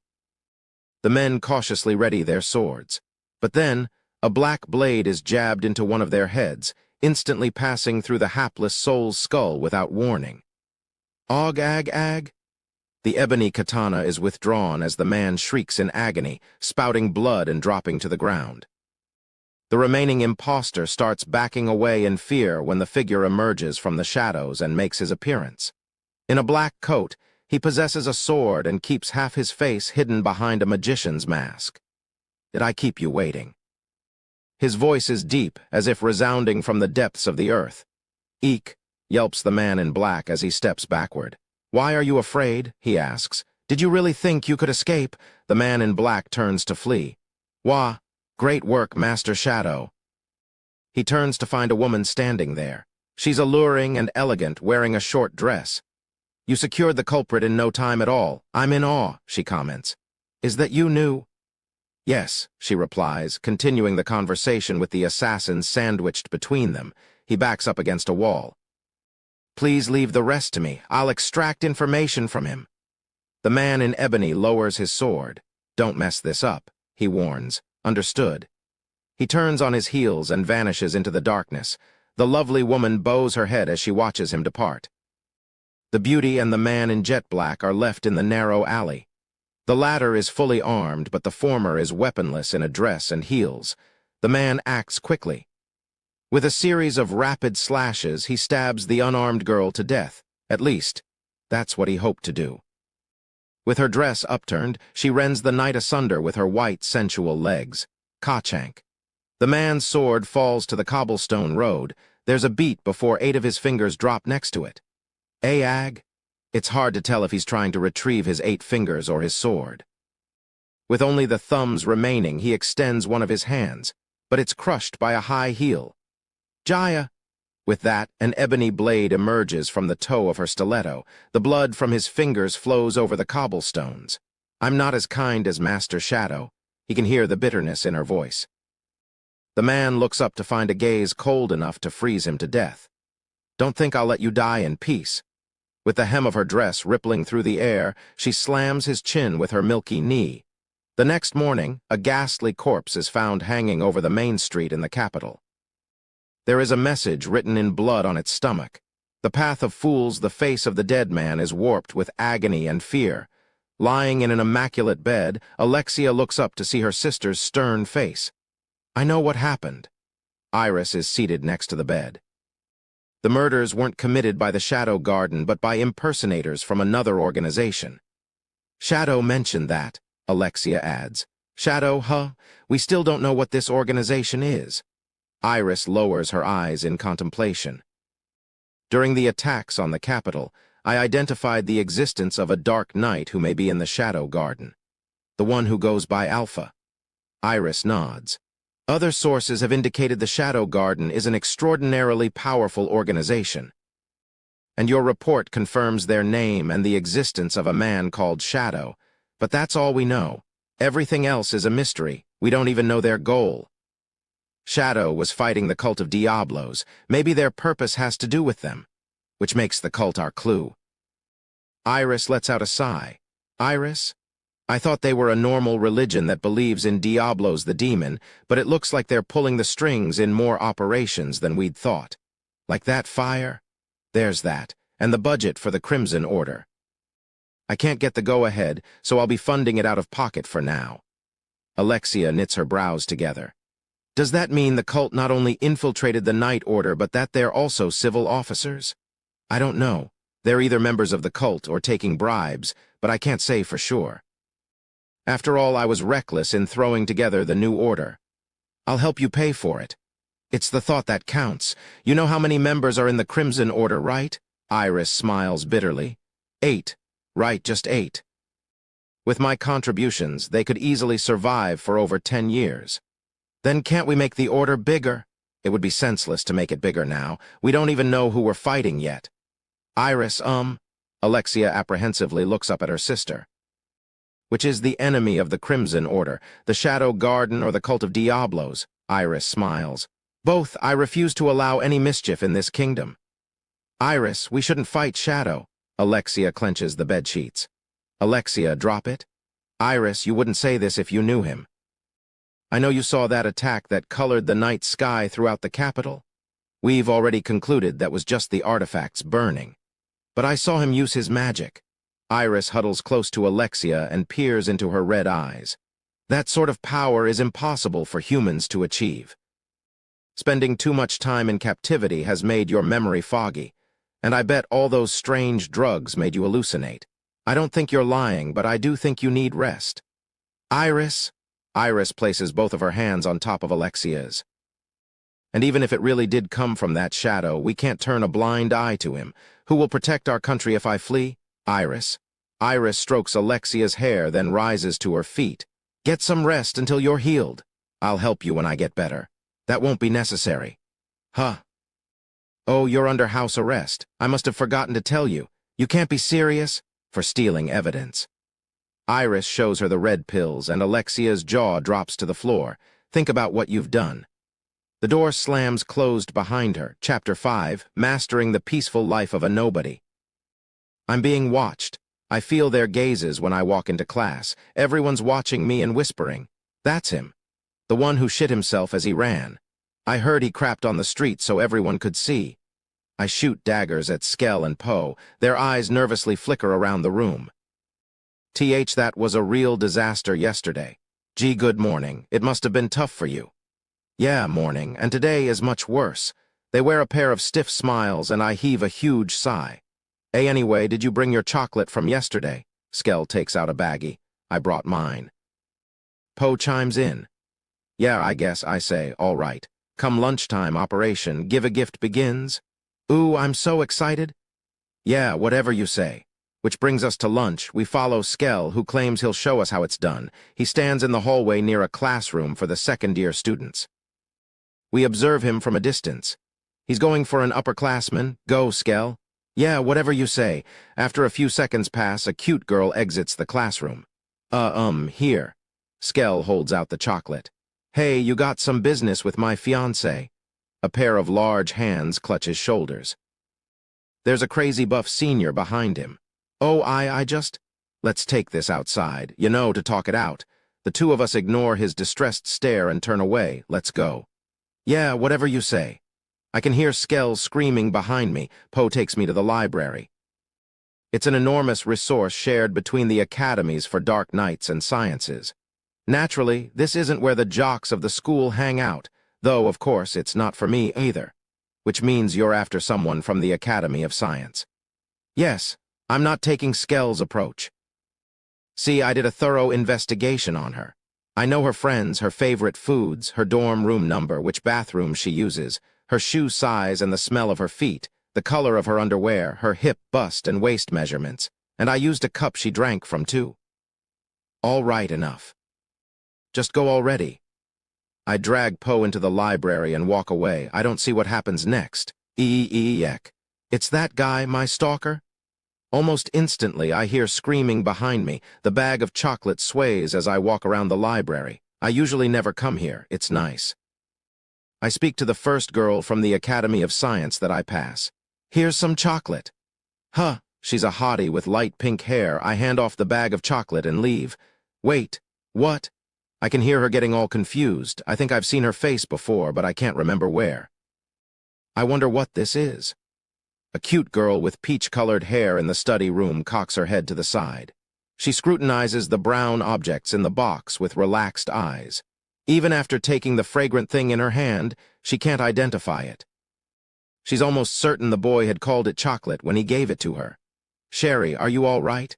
The men cautiously ready their swords. But then, a black blade is jabbed into one of their heads, instantly passing through the hapless soul's skull without warning. Og ag ag? The ebony katana is withdrawn as the man shrieks in agony, spouting blood and dropping to the ground. The remaining imposter starts backing away in fear when the figure emerges from the shadows and makes his appearance. In a black coat, he possesses a sword and keeps half his face hidden behind a magician's mask. Did I keep you waiting? His voice is deep, as if resounding from the depths of the earth. Eek, yelps the man in black as he steps backward. Why are you afraid? He asks. Did you really think you could escape? The man in black turns to flee. Wah, great work, Master Shadow. He turns to find a woman standing there. She's alluring and elegant, wearing a short dress. You secured the culprit in no time at all. I'm in awe, she comments. Is that you knew? Yes, she replies, continuing the conversation with the assassin sandwiched between them. He backs up against a wall. Please leave the rest to me. I'll extract information from him. The man in ebony lowers his sword. Don't mess this up, he warns. Understood. He turns on his heels and vanishes into the darkness. The lovely woman bows her head as she watches him depart. The beauty and the man in jet black are left in the narrow alley. The latter is fully armed, but the former is weaponless in a dress and heels. The man acts quickly. With a series of rapid slashes, he stabs the unarmed girl to death. At least, that's what he hoped to do. With her dress upturned, she rends the night asunder with her white, sensual legs. Ka-chank. The man's sword falls to the cobblestone road. There's a beat before 8 of his fingers drop next to it. Ag? It's hard to tell if he's trying to retrieve his 8 fingers or his sword. With only the thumbs remaining, he extends one of his hands, but it's crushed by a high heel. Jaya! With that, an ebony blade emerges from the toe of her stiletto. The blood from his fingers flows over the cobblestones. I'm not as kind as Master Shadow. He can hear the bitterness in her voice. The man looks up to find a gaze cold enough to freeze him to death. Don't think I'll let you die in peace. With the hem of her dress rippling through the air, she slams his chin with her milky knee. The next morning, a ghastly corpse is found hanging over the main street in the capital. There is a message written in blood on its stomach. The path of fools, the face of the dead man is warped with agony and fear. Lying in an immaculate bed, Alexia looks up to see her sister's stern face. I know what happened. Iris is seated next to the bed. The murders weren't committed by the Shadow Garden, but by impersonators from another organization. Shadow mentioned that, Alexia adds. Shadow, huh? We still don't know what this organization is. Iris lowers her eyes in contemplation. During the attacks on the capital, I identified the existence of a dark knight who may be in the Shadow Garden. The one who goes by Alpha. Iris nods. Other sources have indicated the Shadow Garden is an extraordinarily powerful organization. And your report confirms their name and the existence of a man called Shadow. But that's all we know. Everything else is a mystery. We don't even know their goal. Shadow was fighting the cult of Diablos. Maybe their purpose has to do with them, which makes the cult our clue. Iris lets out a sigh. Iris? I thought they were a normal religion that believes in Diablos the demon, but it looks like they're pulling the strings in more operations than we'd thought. Like that fire? There's that, and the budget for the Crimson Order. I can't get the go-ahead, so I'll be funding it out of pocket for now. Alexia knits her brows together. Does that mean the cult not only infiltrated the Night Order, but that they're also civil officers? I don't know. They're either members of the cult or taking bribes, but I can't say for sure. After all, I was reckless in throwing together the new order. I'll help you pay for it. It's the thought that counts. You know how many members are in the Crimson Order, right? Iris smiles bitterly. 8. Right, just 8. With my contributions, they could easily survive for over 10 years. Then can't we make the order bigger? It would be senseless to make it bigger now. We don't even know who we're fighting yet. Iris, Alexia apprehensively looks up at her sister. Which is the enemy of the Crimson Order, the Shadow Garden or the cult of Diablos? Iris smiles. Both. I refuse to allow any mischief in this kingdom. Iris, we shouldn't fight Shadow. Alexia clenches the bedsheets. Alexia, drop it. Iris, you wouldn't say this if you knew him. I know you saw that attack that colored the night sky throughout the capital. We've already concluded that was just the artifacts burning. But I saw him use his magic. Iris huddles close to Alexia and peers into her red eyes. That sort of power is impossible for humans to achieve. Spending too much time in captivity has made your memory foggy, and I bet all those strange drugs made you hallucinate. I don't think you're lying, but I do think you need rest. Iris? Iris places both of her hands on top of Alexia's. And even if it really did come from that shadow, we can't turn a blind eye to him. Who will protect our country if I flee? Iris. Iris strokes Alexia's hair, then rises to her feet. Get some rest until you're healed. I'll help you when I get better. That won't be necessary. Huh. Oh, you're under house arrest. I must have forgotten to tell you. You can't be serious? For stealing evidence. Iris shows her the red pills, and Alexia's jaw drops to the floor. Think about what you've done. The door slams closed behind her. Chapter 5, Mastering the Peaceful Life of a Nobody. I'm being watched. I feel their gazes when I walk into class. Everyone's watching me and whispering. That's him. The one who shit himself as he ran. I heard he crapped on the street so everyone could see. I shoot daggers at Skell and Poe. Their eyes nervously flicker around the room. That was a real disaster yesterday. Gee, good morning. It must have been tough for you. Yeah, morning, and today is much worse. They wear a pair of stiff smiles, and I heave a huge sigh. Hey, anyway, did you bring your chocolate from yesterday? Skell takes out a baggie. I brought mine. Poe chimes in. Yeah, I guess, I say, all right. Come lunchtime, Operation Give a Gift begins. Ooh, I'm so excited. Yeah, whatever you say. Which brings us to lunch. We follow Skell, who claims he'll show us how it's done. He stands in the hallway near a classroom for the second-year students. We observe him from a distance. He's going for an upperclassman. Go, Skell. Yeah, whatever you say. After a few seconds pass, a cute girl exits the classroom. Here. Skell holds out the chocolate. Hey, you got some business with my fiancé. A pair of large hands clutch his shoulders. There's a crazy buff senior behind him. Oh, I just... Let's take this outside, to talk it out. The two of us ignore his distressed stare and turn away. Let's go. Yeah, whatever you say. I can hear Skell screaming behind me. Poe takes me to the library. It's an enormous resource shared between the academies for dark nights and sciences. Naturally, this isn't where the jocks of the school hang out, though, of course, it's not for me either. Which means you're after someone from the Academy of Science. Yes, I'm not taking Skell's approach. See, I did a thorough investigation on her. I know her friends, her favorite foods, her dorm room number, which bathroom she uses, her shoe size and the smell of her feet, the color of her underwear, her hip, bust, and waist measurements, and I used a cup she drank from, too. All right, enough. Just go already. I drag Poe into the library and walk away. I don't see what happens next. Eek. It's that guy, my stalker? Almost instantly, I hear screaming behind me. The bag of chocolate sways as I walk around the library. I usually never come here. It's nice. I speak to the first girl from the Academy of Science that I pass. Here's some chocolate. Huh, she's a hottie with light pink hair. I hand off the bag of chocolate and leave. Wait, what? I can hear her getting all confused. I think I've seen her face before, but I can't remember where. I wonder what this is. A cute girl with peach-colored hair in the study room cocks her head to the side. She scrutinizes the brown objects in the box with relaxed eyes. Even after taking the fragrant thing in her hand, she can't identify it. She's almost certain the boy had called it chocolate when he gave it to her. Sherry, are you all right?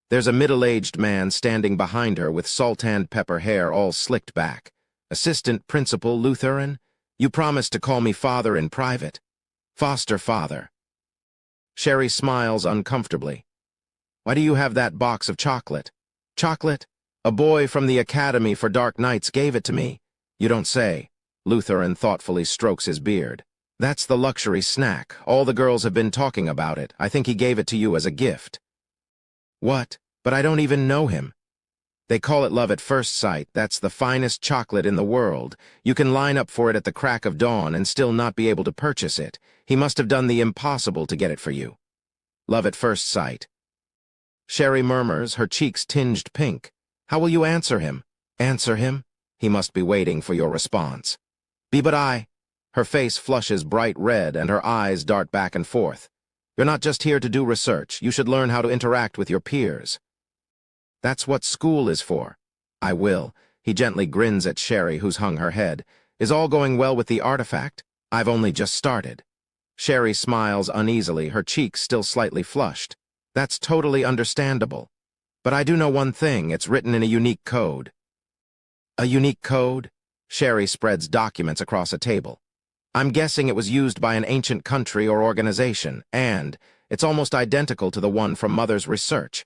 There's a middle-aged man standing behind her with salt-and-pepper hair all slicked back. Assistant Principal Lutheran, you promised to call me father in private. Foster father. Sherry smiles uncomfortably. Why do you have that box of chocolate? Chocolate? A boy from the Academy for Dark Nights gave it to me. You don't say. Lutheran thoughtfully strokes his beard. That's the luxury snack. All the girls have been talking about it. I think he gave it to you as a gift. What? But I don't even know him. They call it love at first sight. That's the finest chocolate in the world. You can line up for it at the crack of dawn and still not be able to purchase it. He must have done the impossible to get it for you. Love at first sight. Sherry murmurs, her cheeks tinged pink. How will you answer him? Answer him? He must be waiting for your response. But I. Her face flushes bright red and her eyes dart back and forth. You're not just here to do research. You should learn how to interact with your peers. That's what school is for. I will. He gently grins at Sherry, who's hung her head. Is all going well with the artifact? I've only just started. Sherry smiles uneasily, her cheeks still slightly flushed. That's totally understandable. But I do know one thing, it's written in a unique code. A unique code? Sherry spreads documents across a table. I'm guessing it was used by an ancient country or organization, and it's almost identical to the one from Mother's research.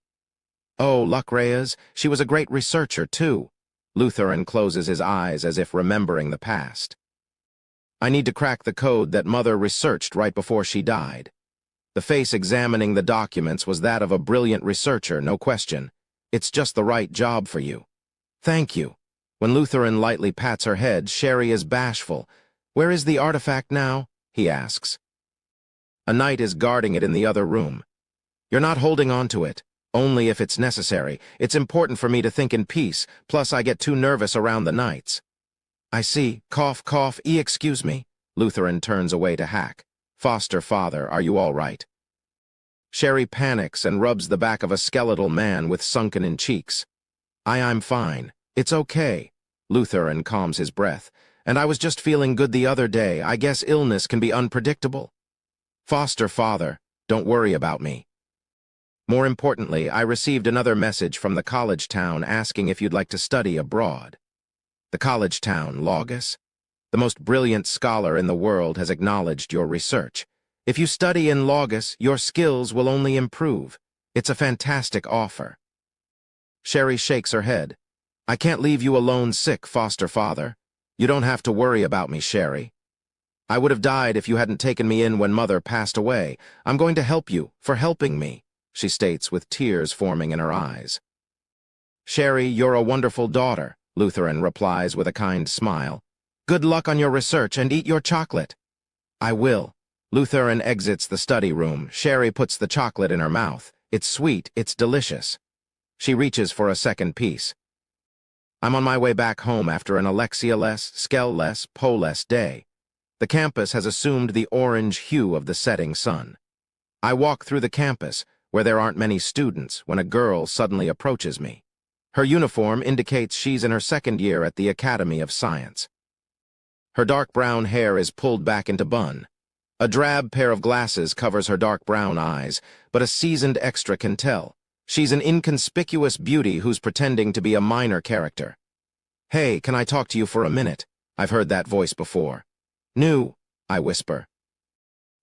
Oh, Lucreas, she was a great researcher, too. Lutheran closes his eyes as if remembering the past. I need to crack the code that Mother researched right before she died. The face examining the documents was that of a brilliant researcher, no question. It's just the right job for you. Thank you. When Lutheran lightly pats her head, Sherry is bashful. Where is the artifact now? He asks. A knight is guarding it in the other room. You're not holding on to it. Only if it's necessary. It's important for me to think in peace, plus I get too nervous around the nights. I see. Cough, cough. Excuse me. Lutheran turns away to hack. Foster father, are you all right? Sherry panics and rubs the back of a skeletal man with sunken-in cheeks. I'm fine. It's okay. Lutheran calms his breath. And I was just feeling good the other day. I guess illness can be unpredictable. Foster father, don't worry about me. More importantly, I received another message from the college town asking if you'd like to study abroad. The college town, Logos? The most brilliant scholar in the world has acknowledged your research. If you study in Logos, your skills will only improve. It's a fantastic offer. Sherry shakes her head. I can't leave you alone sick, foster father. You don't have to worry about me, Sherry. I would have died if you hadn't taken me in when Mother passed away. I'm going to help you for helping me, she states with tears forming in her eyes. Sherry, you're a wonderful daughter, Lutheran replies with a kind smile. Good luck on your research and eat your chocolate. I will. Lutheran exits the study room. Sherry puts the chocolate in her mouth. It's sweet, it's delicious. She reaches for a second piece. I'm on my way back home after an Alexia-less, Skell-less, Poe-less day. The campus has assumed the orange hue of the setting sun. I walk through the campus, where there aren't many students, when a girl suddenly approaches me. Her uniform indicates she's in her second year at the Academy of Science. Her dark brown hair is pulled back into bun. A drab pair of glasses covers her dark brown eyes, but a seasoned extra can tell. She's an inconspicuous beauty who's pretending to be a minor character. "Hey, can I talk to you for a minute?" I've heard that voice before. "New," I whisper.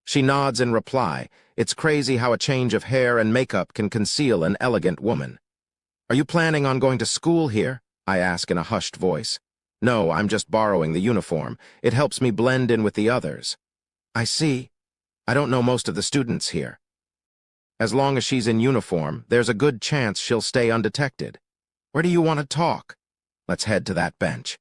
She nods in reply. It's crazy how a change of hair and makeup can conceal an elegant woman. "Are you planning on going to school here?" I ask in a hushed voice. "No, I'm just borrowing the uniform. It helps me blend in with the others." "I see. I don't know most of the students here." As long as she's in uniform, there's a good chance she'll stay undetected. "Where do you want to talk?" "Let's head to that bench."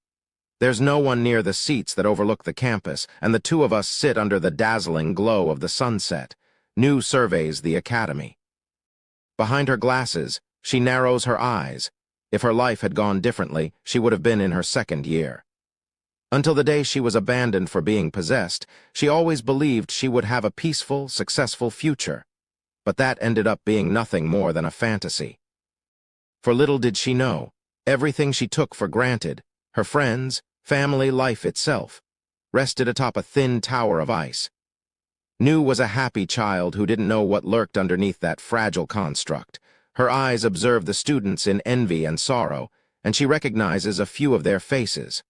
There's no one near the seats that overlook the campus, and the two of us sit under the dazzling glow of the sunset. New surveys the academy. Behind her glasses, she narrows her eyes. If her life had gone differently, she would have been in her second year. Until the day she was abandoned for being possessed, she always believed she would have a peaceful, successful future. But that ended up being nothing more than a fantasy. For little did she know, everything she took for granted, her friends, family, life itself, rested atop a thin tower of ice. New was a happy child who didn't know what lurked underneath that fragile construct. Her eyes observe the students in envy and sorrow, and she recognizes a few of their faces.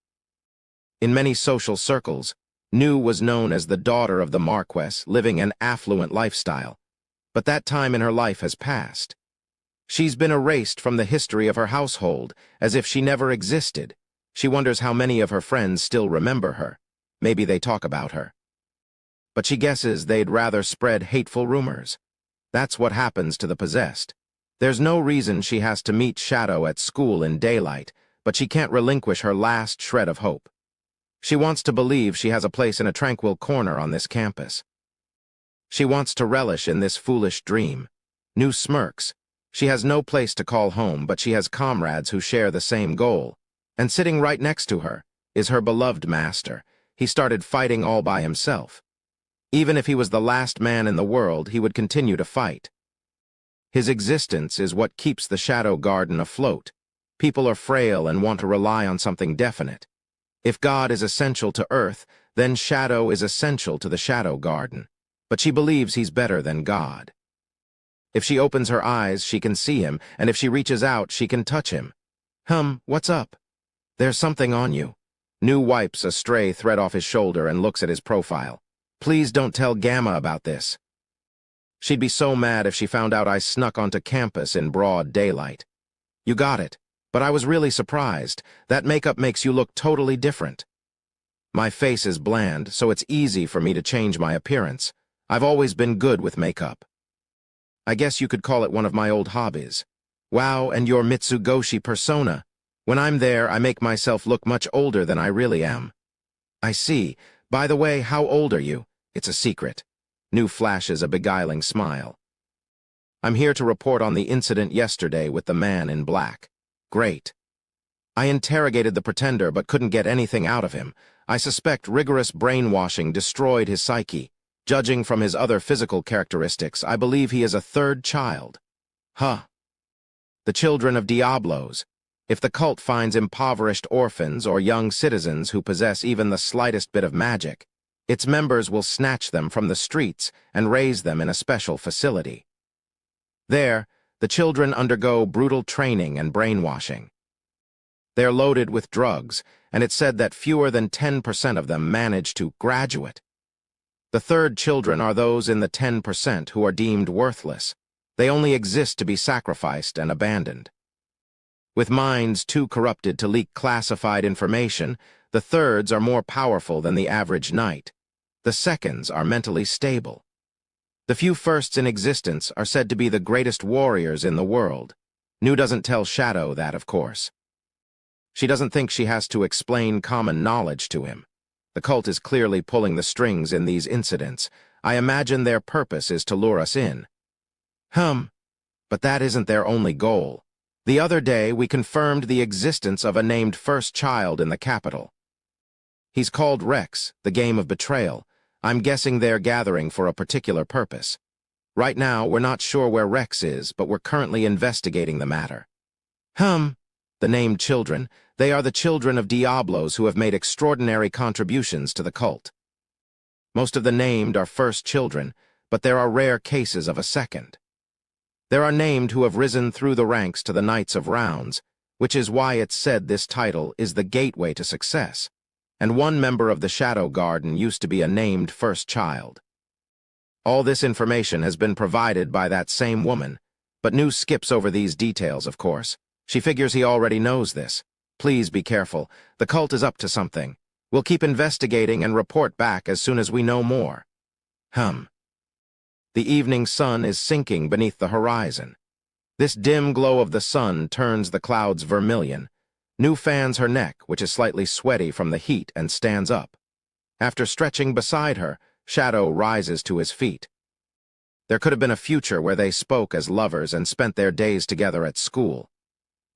In many social circles, New was known as the daughter of the Marquess, living an affluent lifestyle. But that time in her life has passed. She's been erased from the history of her household, as if she never existed. She wonders how many of her friends still remember her. Maybe they talk about her. But she guesses they'd rather spread hateful rumors. That's what happens to the possessed. There's no reason she has to meet Shadow at school in daylight, but she can't relinquish her last shred of hope. She wants to believe she has a place in a tranquil corner on this campus. She wants to relish in this foolish dream. New smirks. She has no place to call home, but she has comrades who share the same goal. And sitting right next to her is her beloved master. He started fighting all by himself. Even if he was the last man in the world, he would continue to fight. His existence is what keeps the Shadow Garden afloat. People are frail and want to rely on something definite. If God is essential to Earth, then Shadow is essential to the Shadow Garden. But she believes he's better than God. If she opens her eyes, she can see him, and if she reaches out, she can touch him. What's up?" "There's something on you." New wipes a stray thread off his shoulder and looks at his profile. "Please don't tell Gamma about this." She'd be so mad if she found out I snuck onto campus in broad daylight. "You got it. But I was really surprised. That makeup makes you look totally different." My face is bland, so it's easy for me to change my appearance. I've always been good with makeup. I guess you could call it one of my old hobbies. Wow, and your Mitsugoshi persona. When I'm there, I make myself look much older than I really am. "I see. By the way, how old are you?" "It's a secret." New flashes a beguiling smile. "I'm here to report on the incident yesterday with the man in black." "Great." "I interrogated the pretender but couldn't get anything out of him. I suspect rigorous brainwashing destroyed his psyche. Judging from his other physical characteristics, I believe he is a third child." "Huh." "The children of Diablos. If the cult finds impoverished orphans or young citizens who possess even the slightest bit of magic, its members will snatch them from the streets and raise them in a special facility. There, the children undergo brutal training and brainwashing. They're loaded with drugs, and it's said that fewer than 10% of them manage to graduate. The third children are those in the 10% who are deemed worthless. They only exist to be sacrificed and abandoned. With minds too corrupted to leak classified information, the thirds are more powerful than the average knight. The seconds are mentally stable. The few firsts in existence are said to be the greatest warriors in the world. New doesn't tell Shadow that, of course. She doesn't think she has to explain common knowledge to him. The cult is clearly pulling the strings in these incidents. I imagine their purpose is to lure us in. But that isn't their only goal. The other day, we confirmed the existence of a named first child in the capital. He's called Rex, the game of betrayal. I'm guessing they're gathering for a particular purpose. Right now, we're not sure where Rex is, but we're currently investigating the matter. The named children, they are the children of Diablos who have made extraordinary contributions to the cult. Most of the named are first children, but there are rare cases of a second. There are named who have risen through the ranks to the Knights of Rounds, which is why it's said this title is the gateway to success, and one member of the Shadow Garden used to be a named first child. All this information has been provided by that same woman, but New skips over these details, of course. She figures he already knows this. Please be careful. The cult is up to something. We'll keep investigating and report back as soon as we know more. The evening sun is sinking beneath the horizon. This dim glow of the sun turns the clouds vermilion. New fans her neck, which is slightly sweaty from the heat, and stands up. After stretching beside her, Shadow rises to his feet. There could have been a future where they spoke as lovers and spent their days together at school.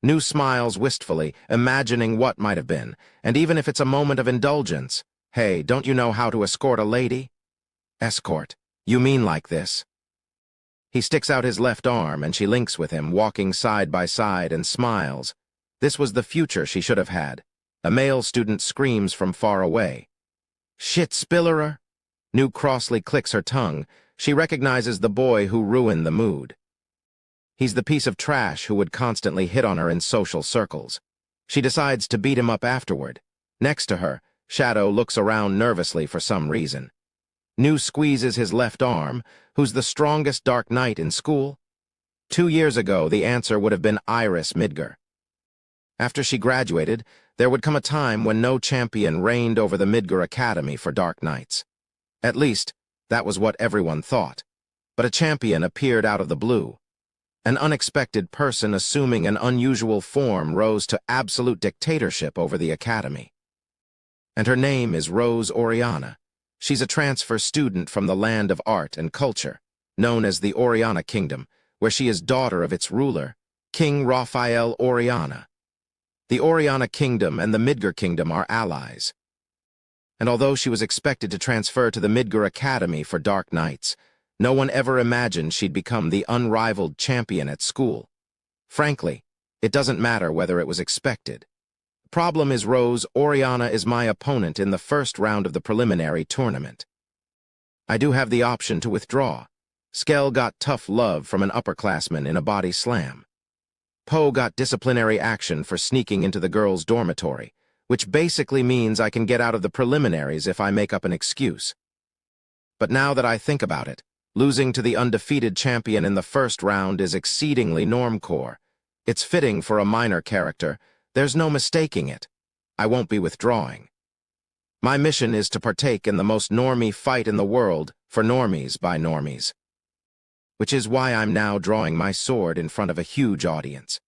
New smiles wistfully, imagining what might have been, and even if it's a moment of indulgence. Hey, don't you know how to escort a lady? Escort? You mean like this? He sticks out his left arm and she links with him, walking side by side, and smiles. This was the future she should have had. A male student screams from far away. Shit, Spillerer! New crossly clicks her tongue. She recognizes the boy who ruined the mood. He's the piece of trash who would constantly hit on her in social circles. She decides to beat him up afterward. Next to her, Shadow looks around nervously for some reason. New squeezes his left arm. Who's the strongest Dark Knight in school? 2 years ago, the answer would have been Iris Midgar. After she graduated, there would come a time when no champion reigned over the Midgar Academy for Dark Knights. At least, that was what everyone thought. But a champion appeared out of the blue. An unexpected person assuming an unusual form rose to absolute dictatorship over the academy. And her name is Rose Oriana. She's a transfer student from the land of art and culture, known as the Oriana Kingdom, where she is daughter of its ruler, King Raphael Oriana. The Oriana Kingdom and the Midgar Kingdom are allies. And although she was expected to transfer to the Midgar Academy for Dark Knights, no one ever imagined she'd become the unrivaled champion at school. Frankly, it doesn't matter whether it was expected. The problem is Rose Oriana is my opponent in the first round of the preliminary tournament. I do have the option to withdraw. Skell got tough love from an upperclassman in a body slam. Poe got disciplinary action for sneaking into the girls' dormitory, which basically means I can get out of the preliminaries if I make up an excuse. But now that I think about it, losing to the undefeated champion in the first round is exceedingly normcore. It's fitting for a minor character. There's no mistaking it. I won't be withdrawing. My mission is to partake in the most normie fight in the world for normies by normies. Which is why I'm now drawing my sword in front of a huge audience.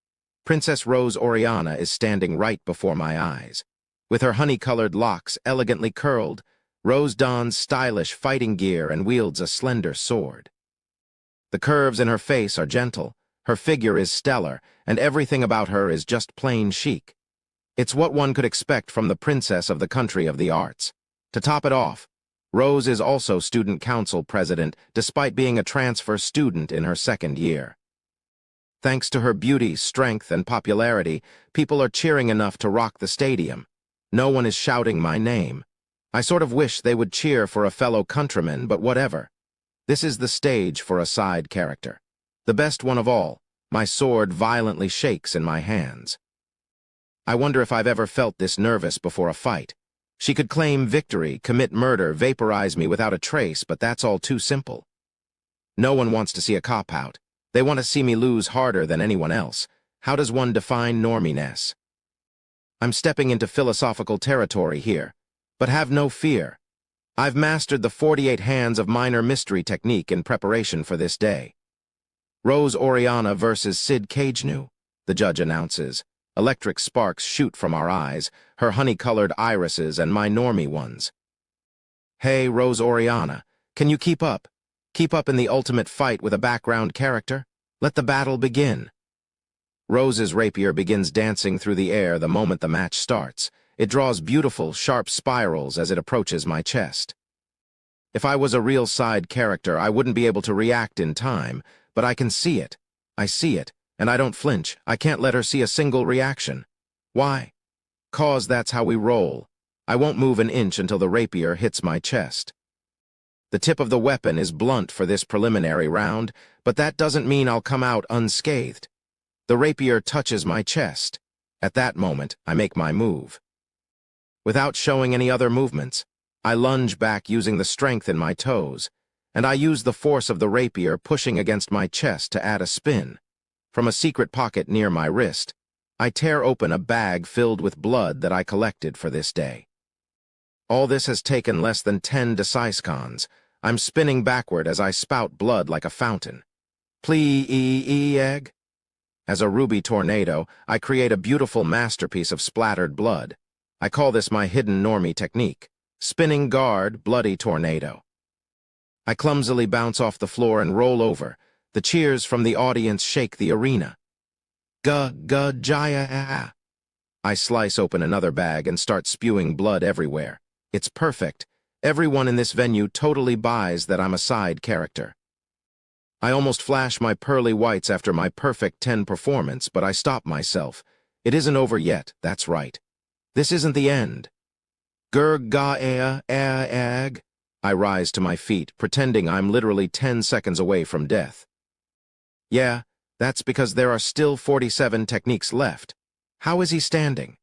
Princess Rose Oriana is standing right before my eyes. With her honey-colored locks elegantly curled, Rose dons stylish fighting gear and wields a slender sword. The curves in her face are gentle, her figure is stellar, and everything about her is just plain chic. It's what one could expect from the princess of the country of the arts. To top it off, Rose is also student council president, despite being a transfer student in her second year. Thanks to her beauty, strength, and popularity, people are cheering enough to rock the stadium. No one is shouting my name. I sort of wish they would cheer for a fellow countryman, but whatever. This is the stage for a side character. The best one of all, my sword violently shakes in my hands. I wonder if I've ever felt this nervous before a fight. She could claim victory, commit murder, vaporize me without a trace, but that's all too simple. No one wants to see a cop-out. They want to see me lose harder than anyone else. How does one define norminess? I'm stepping into philosophical territory here. But have no fear. I've mastered the 48 hands of minor mystery technique in preparation for this day. Rose Oriana versus Sid Cagenu, the judge announces. Electric sparks shoot from our eyes, her honey-colored irises and my normie ones. Hey, Rose Oriana, Can you keep up? Keep up in the ultimate fight with a background character? Let the battle begin. Rose's rapier begins dancing through the air the moment the match starts. It draws beautiful, sharp spirals as it approaches my chest. If I was a real side character, I wouldn't be able to react in time, but I can see it. I see it, and I don't flinch. I can't let her see a single reaction. Why? 'Cause that's how we roll. I won't move an inch until the rapier hits my chest. The tip of the weapon is blunt for this preliminary round, but that doesn't mean I'll come out unscathed. The rapier touches my chest. At that moment, I make my move. Without showing any other movements, I lunge back using the strength in my toes, and I use the force of the rapier pushing against my chest to add a spin. From a secret pocket near my wrist, I tear open a bag filled with blood that I collected for this day. All this has taken less than 10 deciscons. I'm spinning backward as I spout blood like a fountain. Egg. As a ruby tornado, I create a beautiful masterpiece of splattered blood. I call this my hidden normie technique. Spinning guard, bloody tornado. I clumsily bounce off the floor and roll over. The cheers from the audience shake the arena. Jaya. I slice open another bag and start spewing blood everywhere. It's perfect. Everyone in this venue totally buys that I'm a side character. I almost flash my pearly whites after my perfect 10 performance, but I stop myself. It isn't over yet, that's right. This isn't the end. Ag. I rise to my feet, pretending I'm literally 10 seconds away from death. Yeah, that's because there are still 47 techniques left. How is he standing?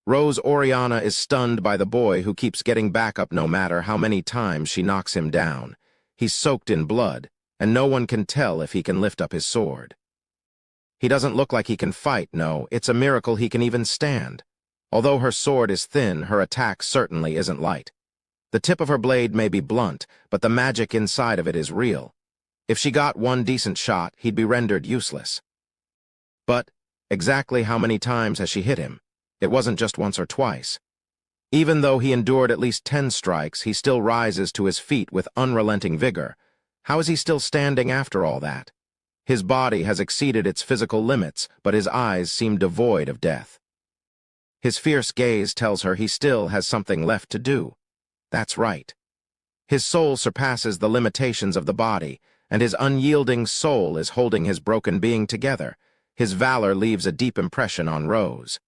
Rose Oriana is stunned by the boy who keeps getting back up no matter how many times she knocks him down. He's soaked in blood, and no one can tell if he can lift up his sword. He doesn't look like he can fight, no, it's a miracle he can even stand. Although her sword is thin, her attack certainly isn't light. The tip of her blade may be blunt, but the magic inside of it is real. If she got one decent shot, he'd be rendered useless. But exactly how many times has she hit him? It wasn't just once or twice. Even though he endured at least 10 strikes, he still rises to his feet with unrelenting vigor. How is he still standing after all that? His body has exceeded its physical limits, but his eyes seem devoid of death. His fierce gaze tells her he still has something left to do. That's right. His soul surpasses the limitations of the body, and his unyielding soul is holding his broken being together. His valor leaves a deep impression on Rose.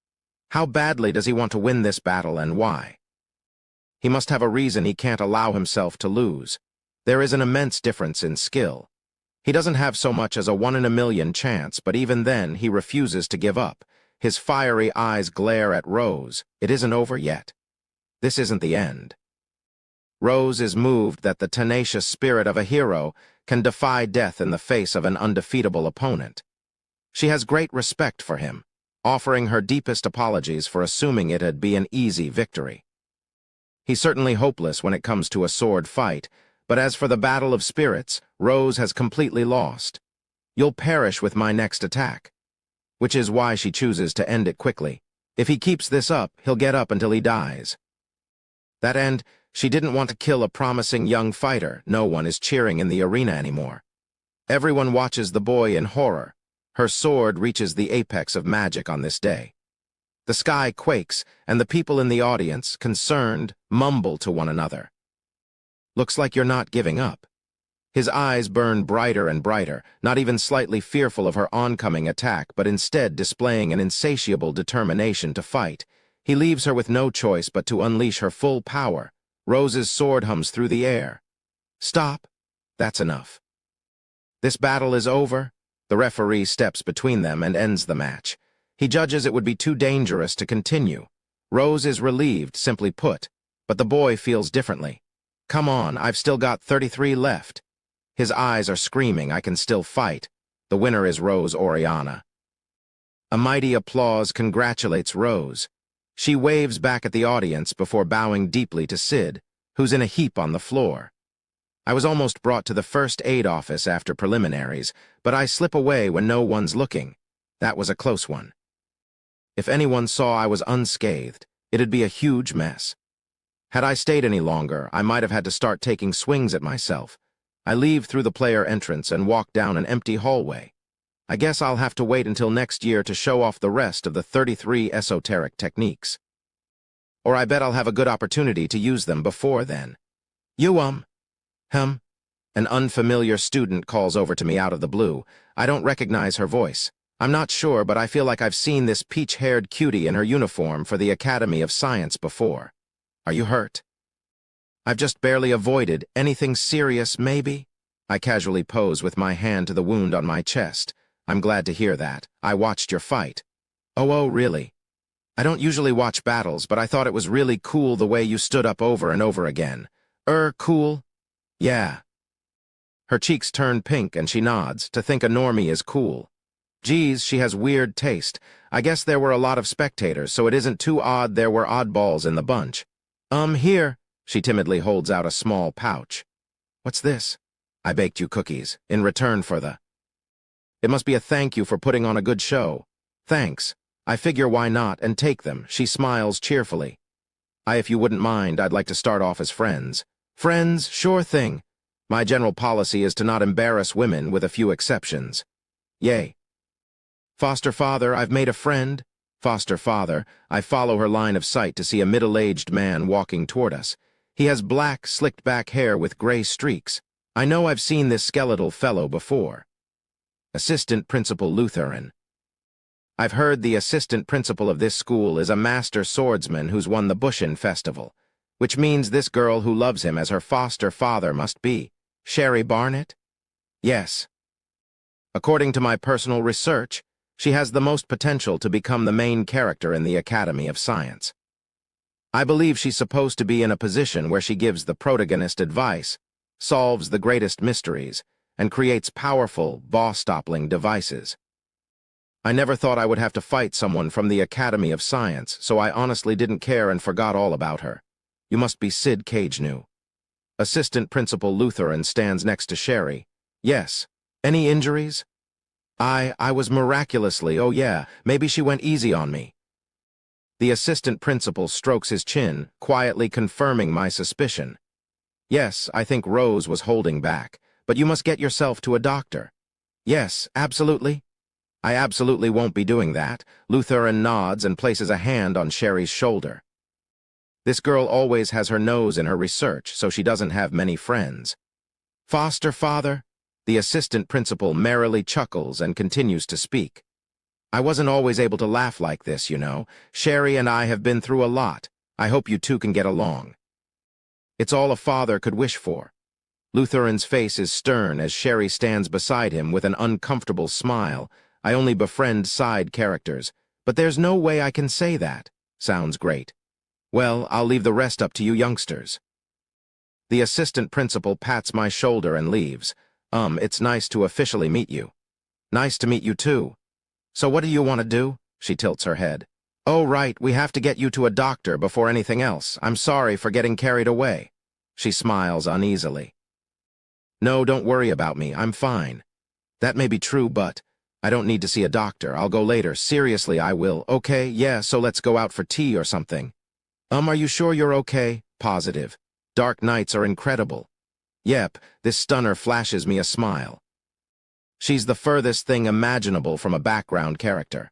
How badly does he want to win this battle, and why? He must have a reason he can't allow himself to lose. There is an immense difference in skill. He doesn't have so much as a 1 in a million chance, but even then he refuses to give up. His fiery eyes glare at Rose. It isn't over yet. This isn't the end. Rose is moved that the tenacious spirit of a hero can defy death in the face of an undefeatable opponent. She has great respect for him, offering her deepest apologies for assuming it'd be an easy victory. He's certainly hopeless when it comes to a sword fight, but as for the battle of spirits, Rose has completely lost. You'll perish with my next attack. Which is why she chooses to end it quickly. If he keeps this up, he'll get up until he dies. That end, she didn't want to kill a promising young fighter. No one is cheering in the arena anymore. Everyone watches the boy in horror. Her sword reaches the apex of magic on this day. The sky quakes, and the people in the audience, concerned, mumble to one another. Looks like you're not giving up. His eyes burn brighter and brighter, not even slightly fearful of her oncoming attack, but instead displaying an insatiable determination to fight. He leaves her with no choice but to unleash her full power. Rose's sword hums through the air. Stop. That's enough. This battle is over. The referee steps between them and ends the match. He judges it would be too dangerous to continue. Rose is relieved, simply put, but the boy feels differently. Come on, I've still got 33 left. His eyes are screaming, I can still fight. The winner is Rose Oriana. A mighty applause congratulates Rose. She waves back at the audience before bowing deeply to Sid, who's in a heap on the floor. I was almost brought to the first aid office after preliminaries, but I slip away when no one's looking. That was a close one. If anyone saw I was unscathed, it'd be a huge mess. Had I stayed any longer, I might have had to start taking swings at myself. I leave through the player entrance and walk down an empty hallway. I guess I'll have to wait until next year to show off the rest of the 33 esoteric techniques. Or I bet I'll have a good opportunity to use them before then. You, An unfamiliar student calls over to me out of the blue. I don't recognize her voice. I'm not sure, but I feel like I've seen this peach-haired cutie in her uniform for the Academy of Science before. Are you hurt? I've just barely avoided. Anything serious, maybe? I casually pose with my hand to the wound on my chest. I'm glad to hear that. I watched your fight. Oh, really? I don't usually watch battles, but I thought it was really cool the way you stood up over and over again. Cool? Yeah. Her cheeks turn pink and she nods. To think a normie is cool. Geez, she has weird taste. I guess there were a lot of spectators, so it isn't too odd there were oddballs in the bunch. Here. She timidly holds out a small pouch. What's this? I baked you cookies, in return for the... It must be a thank you for putting on a good show. Thanks. I figure why not, and take them. She smiles cheerfully. If you wouldn't mind, I'd like to start off as friends. Friends? Sure thing. My general policy is to not embarrass women, with a few exceptions. Yay. Foster father, I've made a friend. Foster father, I follow her line of sight to see a middle-aged man walking toward us. He has black, slicked-back hair with gray streaks. I know I've seen this skeletal fellow before. Assistant Principal Lutheran. I've heard the assistant principal of this school is a master swordsman who's won the Bushin Festival, which means this girl who loves him as her foster father must be Sherry Barnett? Yes. According to my personal research, she has the most potential to become the main character in the Academy of Science. I believe she's supposed to be in a position where she gives the protagonist advice, solves the greatest mysteries, and creates powerful, boss-toppling devices. I never thought I would have to fight someone from the Academy of Science, so I honestly didn't care and forgot all about her. You must be Sid Cagnew. Assistant Principal Lutheran stands next to Sherry. Yes. Any injuries? I was miraculously, oh yeah, maybe she went easy on me. The assistant principal strokes his chin, quietly confirming my suspicion. Yes, I think Rose was holding back, but you must get yourself to a doctor. Yes, absolutely. I absolutely won't be doing that. Lutheran nods and places a hand on Sherry's shoulder. This girl always has her nose in her research, so she doesn't have many friends. Foster father? The assistant principal merrily chuckles and continues to speak. I wasn't always able to laugh like this, you know. Sherry and I have been through a lot. I hope you two can get along. It's all a father could wish for. Lutheran's face is stern as Sherry stands beside him with an uncomfortable smile. I only befriend side characters, but there's no way I can say that. Sounds great. Well, I'll leave the rest up to you youngsters. The assistant principal pats my shoulder and leaves. It's nice to officially meet you. Nice to meet you too. So what do you want to do? She tilts her head. Oh, right, we have to get you to a doctor before anything else. I'm sorry for getting carried away. She smiles uneasily. No, don't worry about me. I'm fine. That may be true, but I don't need to see a doctor. I'll go later. Seriously, I will. Okay, yeah, so let's go out for tea or something. Are you sure you're okay? Positive. Dark nights are incredible. Yep, this stunner flashes me a smile. She's the furthest thing imaginable from a background character.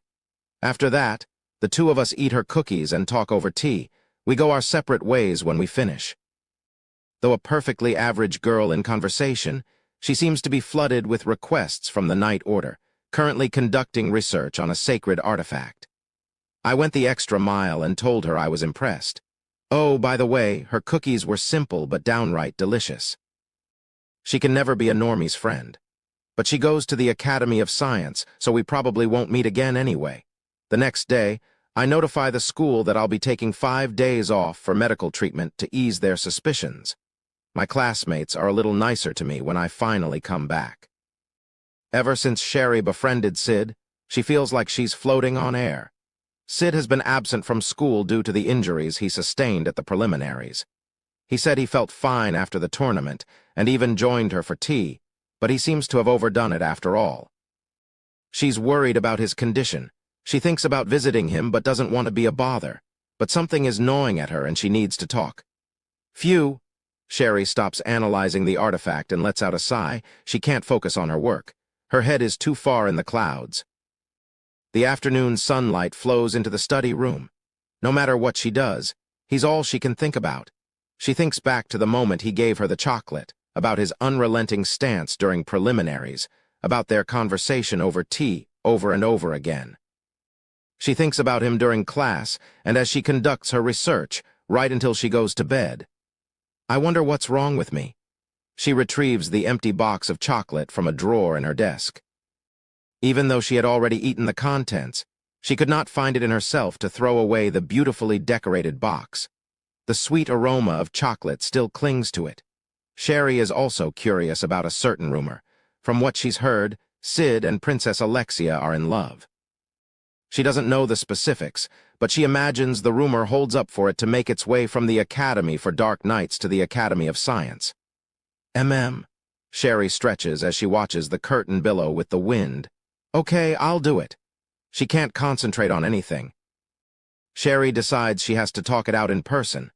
After that, the two of us eat her cookies and talk over tea. We go our separate ways when we finish. Though a perfectly average girl in conversation, she seems to be flooded with requests from the Night Order, currently conducting research on a sacred artifact. I went the extra mile and told her I was impressed. Oh, by the way, her cookies were simple but downright delicious. She can never be a normie's friend. But she goes to the Academy of Science, so we probably won't meet again anyway. The next day, I notify the school that I'll be taking 5 days off for medical treatment to ease their suspicions. My classmates are a little nicer to me when I finally come back. Ever since Sherry befriended Sid, she feels like she's floating on air. Sid has been absent from school due to the injuries he sustained at the preliminaries. He said he felt fine after the tournament and even joined her for tea, but he seems to have overdone it after all. She's worried about his condition. She thinks about visiting him but doesn't want to be a bother. But something is gnawing at her and she needs to talk. Phew. Sherry stops analyzing the artifact and lets out a sigh. She can't focus on her work. Her head is too far in the clouds. The afternoon sunlight flows into the study room. No matter what she does, he's all she can think about. She thinks back to the moment he gave her the chocolate, about his unrelenting stance during preliminaries, about their conversation over tea over and over again. She thinks about him during class and as she conducts her research, right until she goes to bed. I wonder what's wrong with me. She retrieves the empty box of chocolate from a drawer in her desk. Even though she had already eaten the contents, she could not find it in herself to throw away the beautifully decorated box. The sweet aroma of chocolate still clings to it. Sherry is also curious about a certain rumor. From what she's heard, Sid and Princess Alexia are in love. She doesn't know the specifics, but she imagines the rumor holds up for it to make its way from the Academy for Dark Knights to the Academy of Science. Sherry stretches as she watches the curtain billow with the wind. Okay, I'll do it. She can't concentrate on anything. Sherry decides she has to talk it out in person.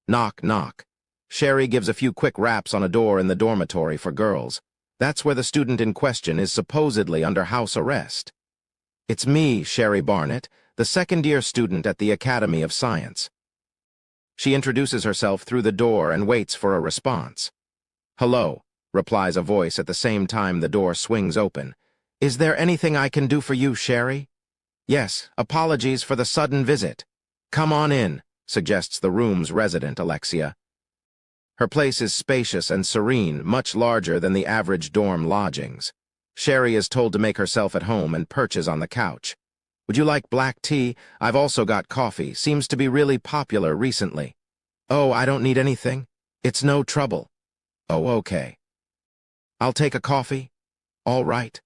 Knock, knock. Sherry gives a few quick raps on a door in the dormitory for girls. That's where the student in question is supposedly under house arrest. It's me, Sherry Barnett, the second-year student at the Academy of Science. She introduces herself through the door and waits for a response. Hello, replies a voice at the same time the door swings open. Is there anything I can do for you, Sherry? Yes, apologies for the sudden visit. Come on in, suggests the room's resident, Alexia. Her place is spacious and serene, much larger than the average dorm lodgings. Sherry is told to make herself at home and perches on the couch. Would you like black tea? I've also got coffee. Seems to be really popular recently. Oh, I don't need anything. It's no trouble. Oh, okay. I'll take a coffee. All right.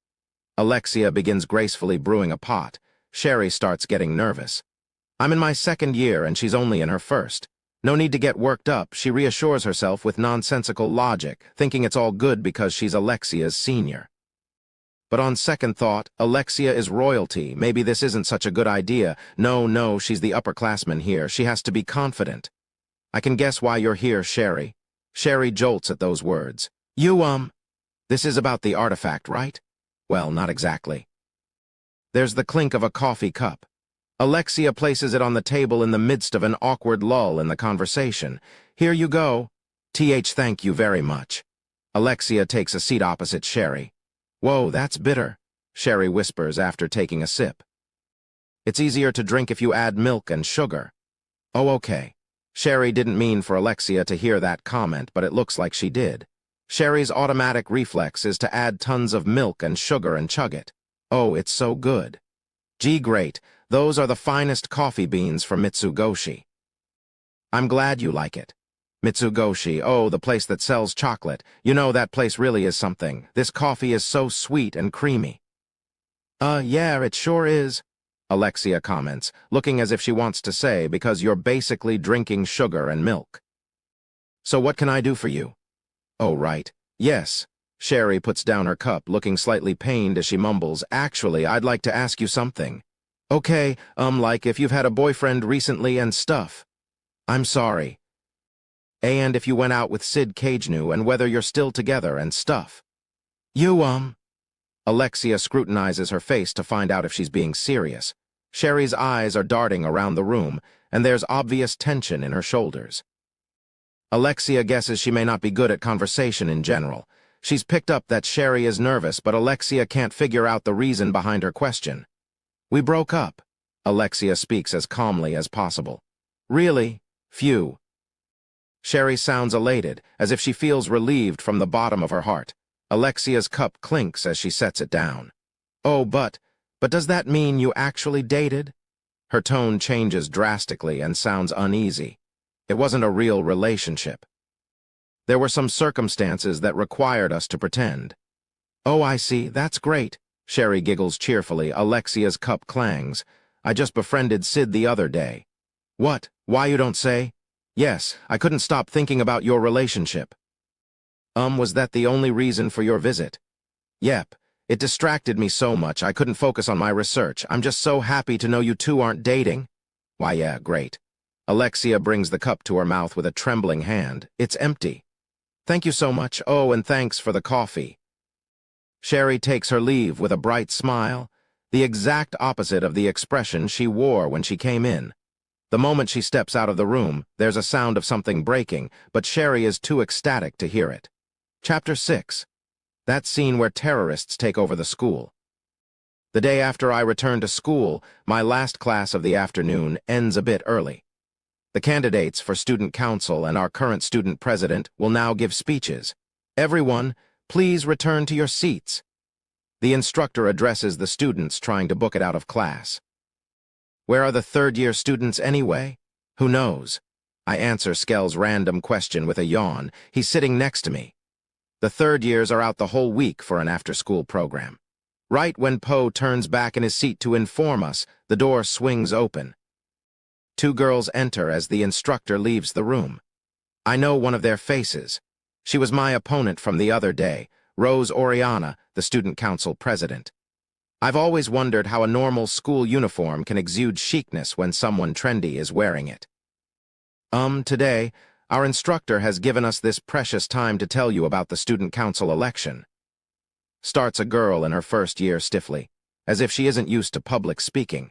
Alexia begins gracefully brewing a pot. Sherry starts getting nervous. I'm in my second year and she's only in her first. No need to get worked up, she reassures herself with nonsensical logic, thinking it's all good because she's Alexia's senior. But on second thought, Alexia is royalty. Maybe this isn't such a good idea. No, she's the upperclassman here. She has to be confident. I can guess why you're here, Sherry. Sherry jolts at those words. This is about the artifact, right? Well, not exactly. There's the clink of a coffee cup. Alexia places it on the table in the midst of an awkward lull in the conversation. Here you go. Thank you very much. Alexia takes a seat opposite Sherry. Whoa, that's bitter, Sherry whispers after taking a sip. It's easier to drink if you add milk and sugar. Oh, okay. Sherry didn't mean for Alexia to hear that comment, but it looks like she did. Sherry's automatic reflex is to add tons of milk and sugar and chug it. Oh, it's so good. Gee, great. Those are the finest coffee beans from Mitsugoshi. I'm glad you like it. Mitsugoshi, oh, the place that sells chocolate. You know, that place really is something. This coffee is so sweet and creamy. Yeah, it sure is, Alexia comments, looking as if she wants to say, because you're basically drinking sugar and milk. So what can I do for you? Oh, right. Yes. Sherry puts down her cup, looking slightly pained as she mumbles, Actually, I'd like to ask you something. Okay, like if you've had a boyfriend recently and stuff. I'm sorry. And if you went out with Sid Cagnew and whether you're still together and stuff. Alexia scrutinizes her face to find out if she's being serious. Sherry's eyes are darting around the room, and there's obvious tension in her shoulders. Alexia guesses she may not be good at conversation in general. She's picked up that Sherry is nervous, but Alexia can't figure out the reason behind her question. We broke up. Alexia speaks as calmly as possible. Really? Phew. Sherry sounds elated, as if she feels relieved from the bottom of her heart. Alexia's cup clinks as she sets it down. Oh, but does that mean you actually dated? Her tone changes drastically and sounds uneasy. It wasn't a real relationship. There were some circumstances that required us to pretend. Oh, I see. That's great. Sherry giggles cheerfully. Alexia's cup clangs. I just befriended Sid the other day. What? Why you don't say? Yes, I couldn't stop thinking about your relationship. Was that the only reason for your visit? Yep. It distracted me so much I couldn't focus on my research. I'm just so happy to know you two aren't dating. Why, yeah, great. Alexia brings the cup to her mouth with a trembling hand. It's empty. Thank you so much. Oh, and thanks for the coffee. Sherry takes her leave with a bright smile, the exact opposite of the expression she wore when she came in. The moment she steps out of the room, there's a sound of something breaking, but Sherry is too ecstatic to hear it. Chapter 6. That scene where terrorists take over the school. The day after I return to school, my last class of the afternoon ends a bit early. The candidates for student council and our current student president will now give speeches. Everyone, please return to your seats. The instructor addresses the students trying to book it out of class. Where are the third-year students anyway? Who knows? I answer Skell's random question with a yawn. He's sitting next to me. The third years are out the whole week for an after-school program. Right when Poe turns back in his seat to inform us, the door swings open. Two girls enter as the instructor leaves the room. I know one of their faces. She was my opponent from the other day, Rose Oriana, the student council president. I've always wondered how a normal school uniform can exude chicness when someone trendy is wearing it. Today, our instructor has given us this precious time to tell you about the student council election. Starts a girl in her first year stiffly, as if she isn't used to public speaking.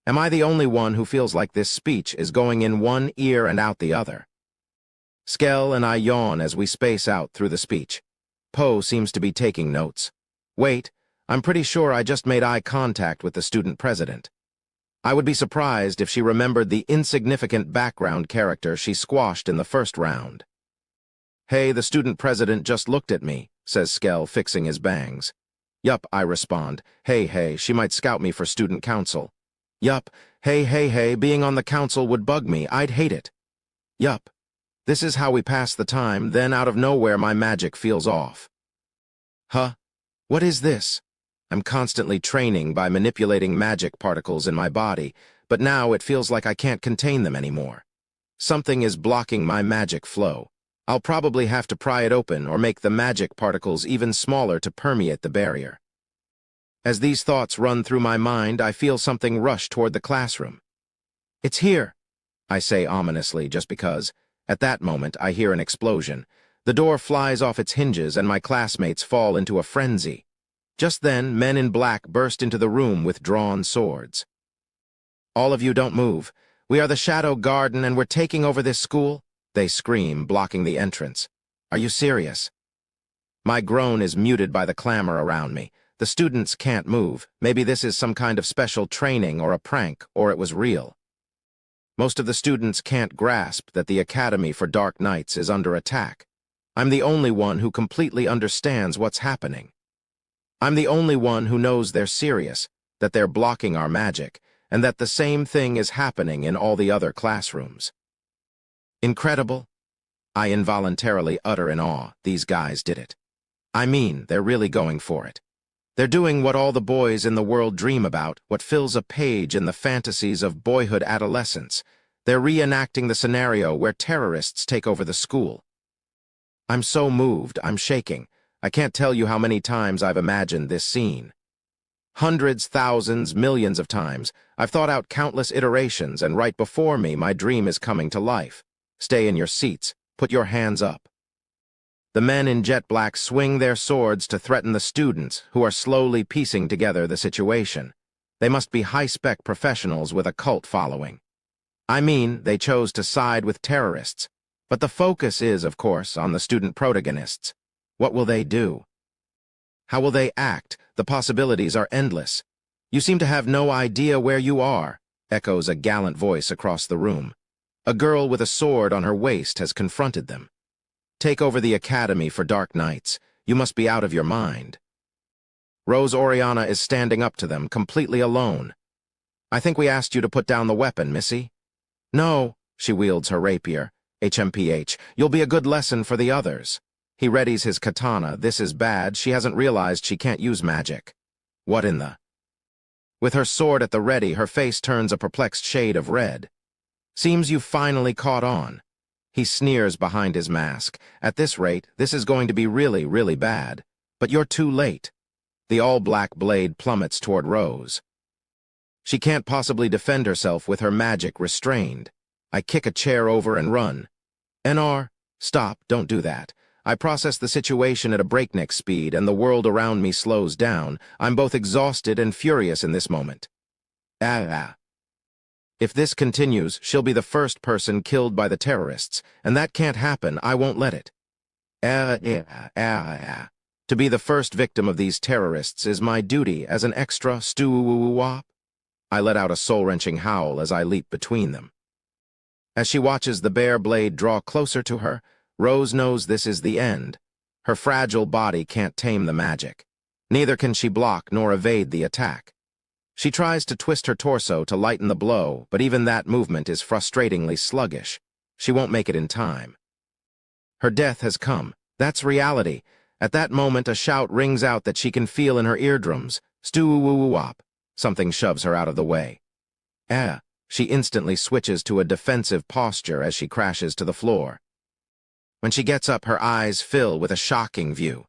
Am I the only one who feels like this speech is going in one ear and out the other? Skell and I yawn as we space out through the speech. Poe seems to be taking notes. Wait, I'm pretty sure I just made eye contact with the student president. I would be surprised if she remembered the insignificant background character she squashed in the first round. Hey, the student president just looked at me, says Skell, fixing his bangs. Yup, I respond. Hey, she might scout me for student council. Yup, hey, being on the council would bug me, I'd hate it. Yup. This is how we pass the time, then out of nowhere my magic feels off. Huh? What is this? I'm constantly training by manipulating magic particles in my body, but now it feels like I can't contain them anymore. Something is blocking my magic flow. I'll probably have to pry it open or make the magic particles even smaller to permeate the barrier. As these thoughts run through my mind, I feel something rush toward the classroom. It's here, I say ominously just because. At that moment, I hear an explosion. The door flies off its hinges and my classmates fall into a frenzy. Just then, men in black burst into the room with drawn swords. All of you don't move. We are the Shadow Garden and we're taking over this school, they scream, blocking the entrance. Are you serious? My groan is muted by the clamor around me. The students can't move. Maybe this is some kind of special training or a prank, or it was real. Most of the students can't grasp that the Academy for Dark Nights is under attack. I'm the only one who completely understands what's happening. I'm the only one who knows they're serious, that they're blocking our magic, and that the same thing is happening in all the other classrooms. Incredible? I involuntarily utter in awe. These guys did it. I mean, they're really going for it. They're doing what all the boys in the world dream about, what fills a page in the fantasies of boyhood adolescence. They're reenacting the scenario where terrorists take over the school. I'm so moved, I'm shaking. I can't tell you how many times I've imagined this scene. Hundreds, thousands, millions of times. I've thought out countless iterations, and right before me, my dream is coming to life. Stay in your seats. Put your hands up. The men in jet black swing their swords to threaten the students, who are slowly piecing together the situation. They must be high-spec professionals with a cult following. I mean, they chose to side with terrorists. But the focus is, of course, on the student protagonists. What will they do? How will they act? The possibilities are endless. You seem to have no idea where you are, echoes a gallant voice across the room. A girl with a sword on her waist has confronted them. Take over the Academy for Dark Nights. You must be out of your mind. Rose Oriana is standing up to them, completely alone. I think we asked you to put down the weapon, Missy. No, she wields her rapier. HMPH, you'll be a good lesson for the others. He readies his katana. This is bad. She hasn't realized she can't use magic. What in the... With her sword at the ready, her face turns a perplexed shade of red. Seems you've finally caught on. He sneers behind his mask. At this rate, this is going to be really, really bad. But you're too late. The all-black blade plummets toward Rose. She can't possibly defend herself with her magic restrained. I kick a chair over and run. NR, stop, don't do that. I process the situation at a breakneck speed and the world around me slows down. I'm both exhausted and furious in this moment. If this continues, she'll be the first person killed by the terrorists, and that can't happen. I won't let it. To be the first victim of these terrorists is my duty as an extra stew-wop. I let out a soul-wrenching howl as I leap between them. As she watches the bare blade draw closer to her, Rose knows this is the end. Her fragile body can't tame the magic. Neither can she block nor evade the attack. She tries to twist her torso to lighten the blow, but even that movement is frustratingly sluggish. She won't make it in time. Her death has come. That's reality. At that moment, a shout rings out that she can feel in her eardrums. Stew-wop. Something shoves her out of the way. She instantly switches to a defensive posture as she crashes to the floor. When she gets up, her eyes fill with a shocking view.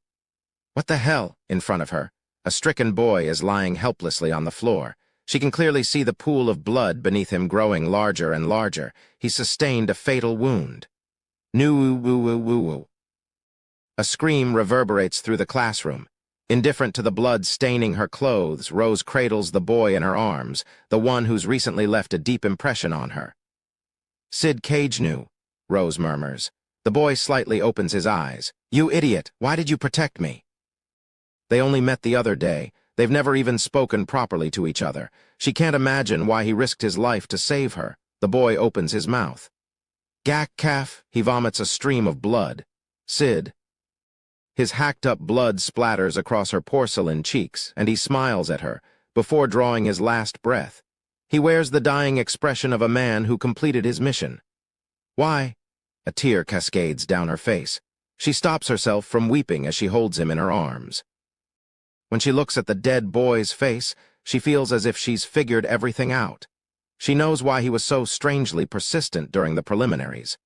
What the hell? In front of her, a stricken boy is lying helplessly on the floor. She can clearly see the pool of blood beneath him growing larger and larger. He sustained a fatal wound. A scream reverberates through the classroom. Indifferent to the blood staining her clothes, Rose cradles the boy in her arms, the one who's recently left a deep impression on her. Sid Cage knew, Rose murmurs. The boy slightly opens his eyes. You idiot, why did you protect me? They only met the other day. They've never even spoken properly to each other. She can't imagine why he risked his life to save her. The boy opens his mouth. Gak calf, he vomits a stream of blood. Sid. His hacked-up blood splatters across her porcelain cheeks, and he smiles at her, before drawing his last breath. He wears the dying expression of a man who completed his mission. Why? A tear cascades down her face. She stops herself from weeping as she holds him in her arms. When she looks at the dead boy's face, she feels as if she's figured everything out. She knows why he was so strangely persistent during the preliminaries.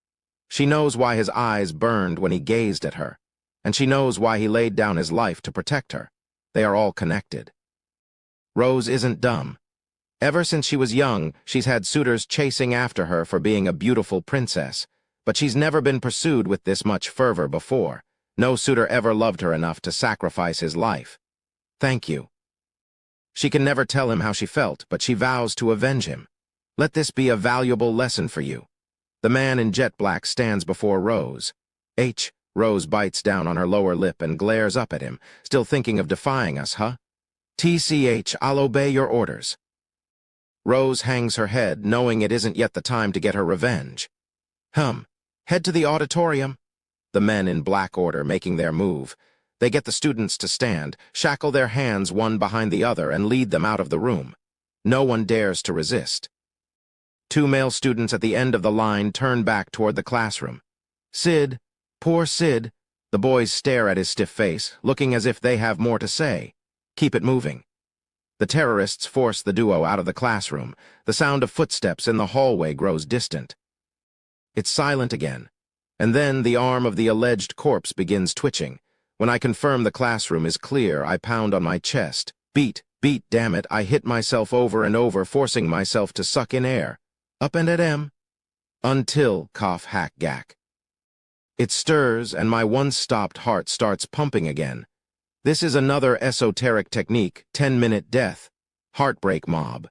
She knows why his eyes burned when he gazed at her. And she knows why he laid down his life to protect her. They are all connected. Rose isn't dumb. Ever since she was young, she's had suitors chasing after her for being a beautiful princess, but she's never been pursued with this much fervor before. No suitor ever loved her enough to sacrifice his life. Thank you. She can never tell him how she felt, but she vows to avenge him. Let this be a valuable lesson for you. The man in jet black stands before Rose. Rose bites down on her lower lip and glares up at him, still thinking of defying us, huh? I'll obey your orders. Rose hangs her head, knowing it isn't yet the time to get her revenge. Head to the auditorium. The men in black order making their move. They get the students to stand, shackle their hands one behind the other, and lead them out of the room. No one dares to resist. 2 male students at the end of the line turn back toward the classroom. Sid. Poor Sid. The boys stare at his stiff face, looking as if they have more to say. Keep it moving. The terrorists force the duo out of the classroom. The sound of footsteps in the hallway grows distant. It's silent again, and then the arm of the alleged corpse begins twitching. When I confirm the classroom is clear, I pound on my chest. Beat, damn it, I hit myself over and over, forcing myself to suck in air. Up and at him. Until, cough, hack, gack. It stirs, and my once-stopped heart starts pumping again. This is another esoteric technique, 10-minute death, heartbreak mob.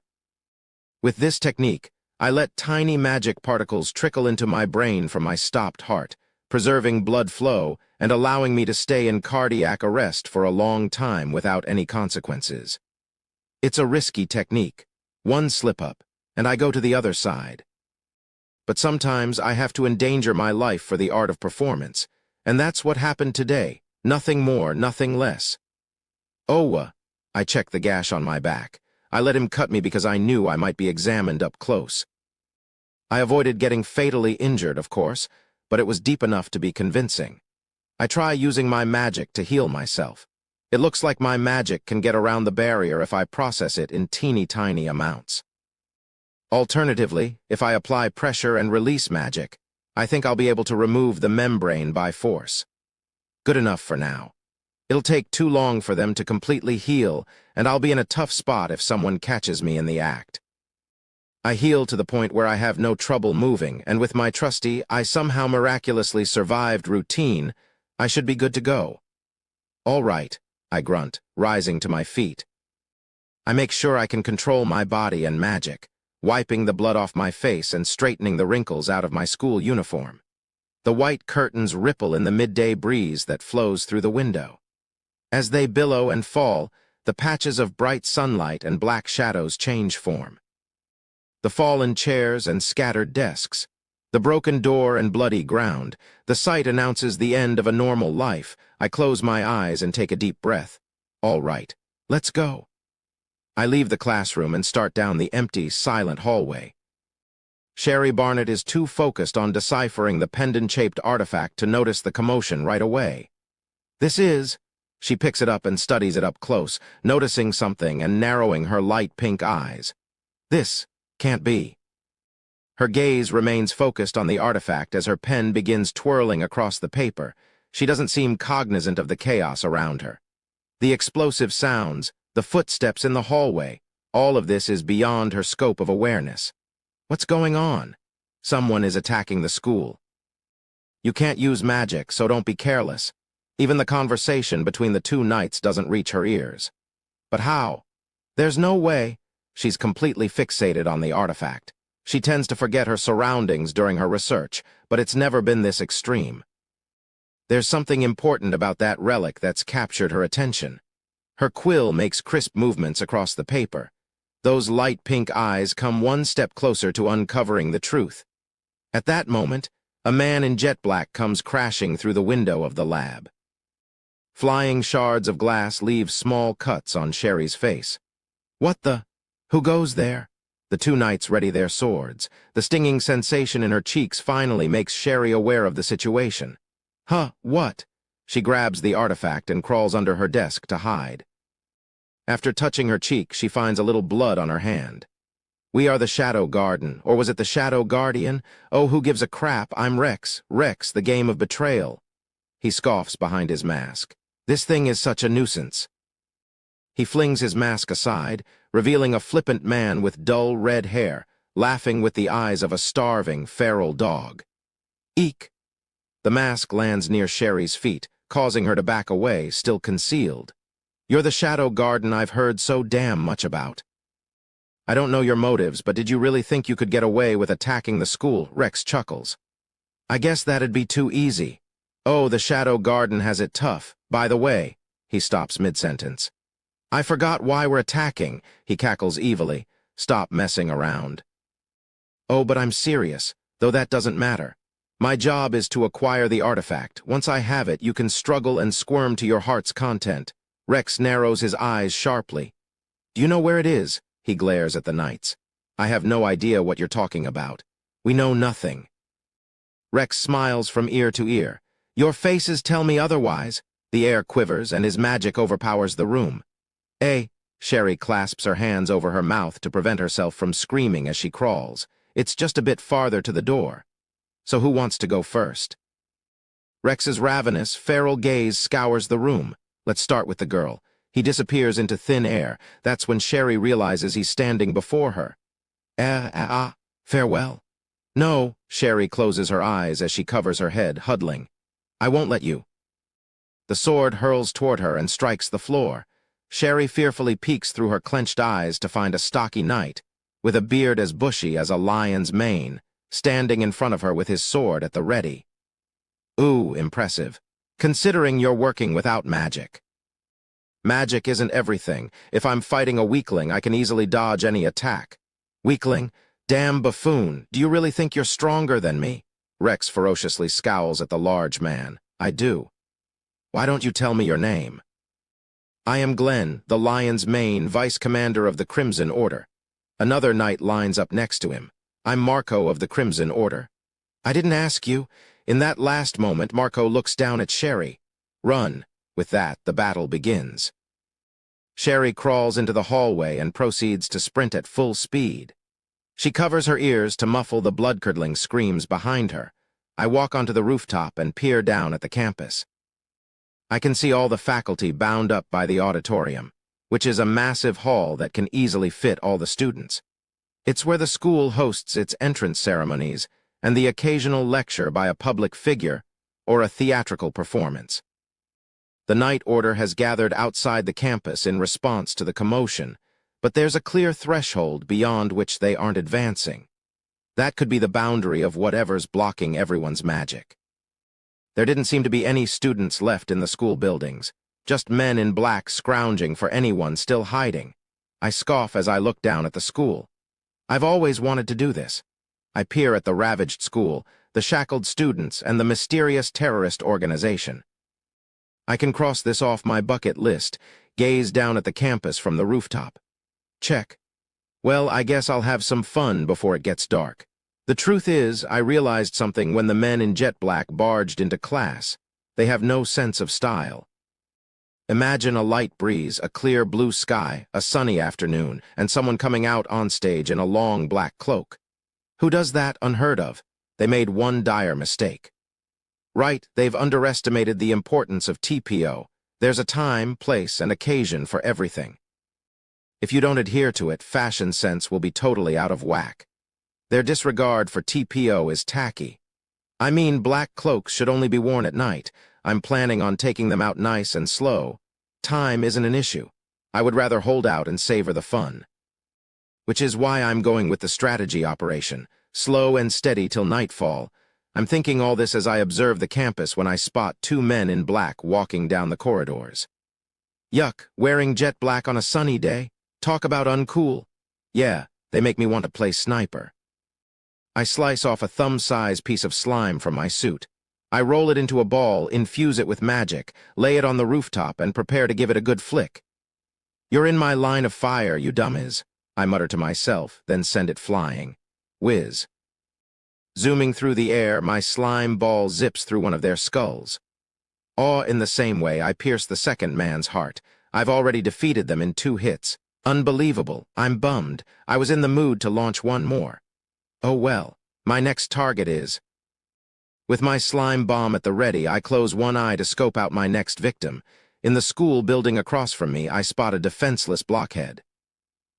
With this technique, I let tiny magic particles trickle into my brain from my stopped heart, preserving blood flow and allowing me to stay in cardiac arrest for a long time without any consequences. It's a risky technique. One slip-up, and I go to the other side. But sometimes I have to endanger my life for the art of performance, and that's what happened today. Nothing more, nothing less. I check the gash on my back. I let him cut me because I knew I might be examined up close. I avoided getting fatally injured, of course, but it was deep enough to be convincing. I try using my magic to heal myself. It looks like my magic can get around the barrier if I process it in teeny-tiny amounts. Alternatively, if I apply pressure and release magic, I think I'll be able to remove the membrane by force. Good enough for now. It'll take too long for them to completely heal, and I'll be in a tough spot if someone catches me in the act. I heal to the point where I have no trouble moving, and with my trusty, I somehow miraculously survived routine, I should be good to go. All right, I grunt, rising to my feet. I make sure I can control my body and magic, wiping the blood off my face and straightening the wrinkles out of my school uniform. The white curtains ripple in the midday breeze that flows through the window. As they billow and fall, the patches of bright sunlight and black shadows change form. The fallen chairs and scattered desks, the broken door and bloody ground, the sight announces the end of a normal life. I close my eyes and take a deep breath. All right, let's go. I leave the classroom and start down the empty, silent hallway. Sherry Barnett is too focused on deciphering the pendant-shaped artifact to notice the commotion right away. She picks it up and studies it up close, noticing something and narrowing her light pink eyes. This can't be. Her gaze remains focused on the artifact as her pen begins twirling across the paper. She doesn't seem cognizant of the chaos around her. The explosive sounds, the footsteps in the hallway, all of this is beyond her scope of awareness. What's going on? Someone is attacking the school. You can't use magic, so don't be careless. Even the conversation between the two knights doesn't reach her ears. But how? There's no way. She's completely fixated on the artifact. She tends to forget her surroundings during her research, but it's never been this extreme. There's something important about that relic that's captured her attention. Her quill makes crisp movements across the paper. Those light pink eyes come one step closer to uncovering the truth. At that moment, a man in jet black comes crashing through the window of the lab. Flying shards of glass leave small cuts on Sherry's face. What the? Who goes there? The two knights ready their swords. The stinging sensation in her cheeks finally makes Sherry aware of the situation. Huh, what? She grabs the artifact and crawls under her desk to hide. After touching her cheek, she finds a little blood on her hand. We are the Shadow Garden, or was it the Shadow Guardian? Oh, who gives a crap? I'm Rex. Rex, the game of betrayal. He scoffs behind his mask. This thing is such a nuisance. He flings his mask aside, revealing a flippant man with dull red hair, laughing with the eyes of a starving, feral dog. Eek! The mask lands near Sherry's feet, causing her to back away, still concealed. You're the Shadow Garden I've heard so damn much about. I don't know your motives, but did you really think you could get away with attacking the school? Rex chuckles. I guess that'd be too easy. Oh, the Shadow Garden has it tough. By the way, he stops mid-sentence. I forgot why we're attacking, he cackles evilly. Stop messing around. Oh, but I'm serious, though that doesn't matter. My job is to acquire the artifact. Once I have it, you can struggle and squirm to your heart's content. Rex narrows his eyes sharply. Do you know where it is? He glares at the knights. I have no idea what you're talking about. We know nothing. Rex smiles from ear to ear. Your faces tell me otherwise. The air quivers and his magic overpowers the room. Sherry clasps her hands over her mouth to prevent herself from screaming as she crawls. It's just a bit farther to the door. So who wants to go first? Rex's ravenous, feral gaze scours the room. Let's start with the girl. He disappears into thin air. That's when Sherry realizes he's standing before her. Farewell. No, Sherry closes her eyes as she covers her head, huddling. I won't let you. The sword hurls toward her and strikes the floor. Sherry fearfully peeks through her clenched eyes to find a stocky knight, with a beard as bushy as a lion's mane, standing in front of her with his sword at the ready. Ooh, impressive. Considering you're working without magic. Magic isn't everything. If I'm fighting a weakling, I can easily dodge any attack. Weakling? Damn buffoon. Do you really think you're stronger than me? Rex ferociously scowls at the large man. I do. Why don't you tell me your name? I am Glenn, the Lion's Mane, Vice Commander of the Crimson Order. Another knight lines up next to him. I'm Marco of the Crimson Order. I didn't ask you. In that last moment, Marco looks down at Sherry. Run. With that, the battle begins. Sherry crawls into the hallway and proceeds to sprint at full speed. She covers her ears to muffle the blood-curdling screams behind her. I walk onto the rooftop and peer down at the campus. I can see all the faculty bound up by the auditorium, which is a massive hall that can easily fit all the students. It's where the school hosts its entrance ceremonies and the occasional lecture by a public figure or a theatrical performance. The night order has gathered outside the campus in response to the commotion, but there's a clear threshold beyond which they aren't advancing. That could be the boundary of whatever's blocking everyone's magic. There didn't seem to be any students left in the school buildings, just men in black scrounging for anyone still hiding. I scoff as I look down at the school. I've always wanted to do this. I peer at the ravaged school, the shackled students, and the mysterious terrorist organization. I can cross this off my bucket list, gaze down at the campus from the rooftop. Check. Well, I guess I'll have some fun before it gets dark. The truth is, I realized something when the men in jet black barged into class. They have no sense of style. Imagine a light breeze, a clear blue sky, a sunny afternoon, and someone coming out on stage in a long black cloak. Who does that? Unheard of. They made one dire mistake. Right, they've underestimated the importance of TPO. There's a time, place, and occasion for everything. If you don't adhere to it, fashion sense will be totally out of whack. Their disregard for TPO is tacky. I mean, black cloaks should only be worn at night. I'm planning on taking them out nice and slow. Time isn't an issue. I would rather hold out and savor the fun. Which is why I'm going with the strategy operation, slow and steady till nightfall. I'm thinking all this as I observe the campus when I spot two men in black walking down the corridors. Yuck, wearing jet black on a sunny day? Talk about uncool. Yeah, they make me want to play sniper. I slice off a thumb-size piece of slime from my suit. I roll it into a ball, infuse it with magic, lay it on the rooftop, and prepare to give it a good flick. You're in my line of fire, you dummies, I mutter to myself, then send it flying. Whiz. Zooming through the air, my slime ball zips through one of their skulls. In the same way, I pierce the second man's heart. I've already defeated them in 2 hits. Unbelievable. I'm bummed. I was in the mood to launch one more. Oh well, my next target is... With my slime bomb at the ready, I close one eye to scope out my next victim. In the school building across from me, I spot a defenseless blockhead.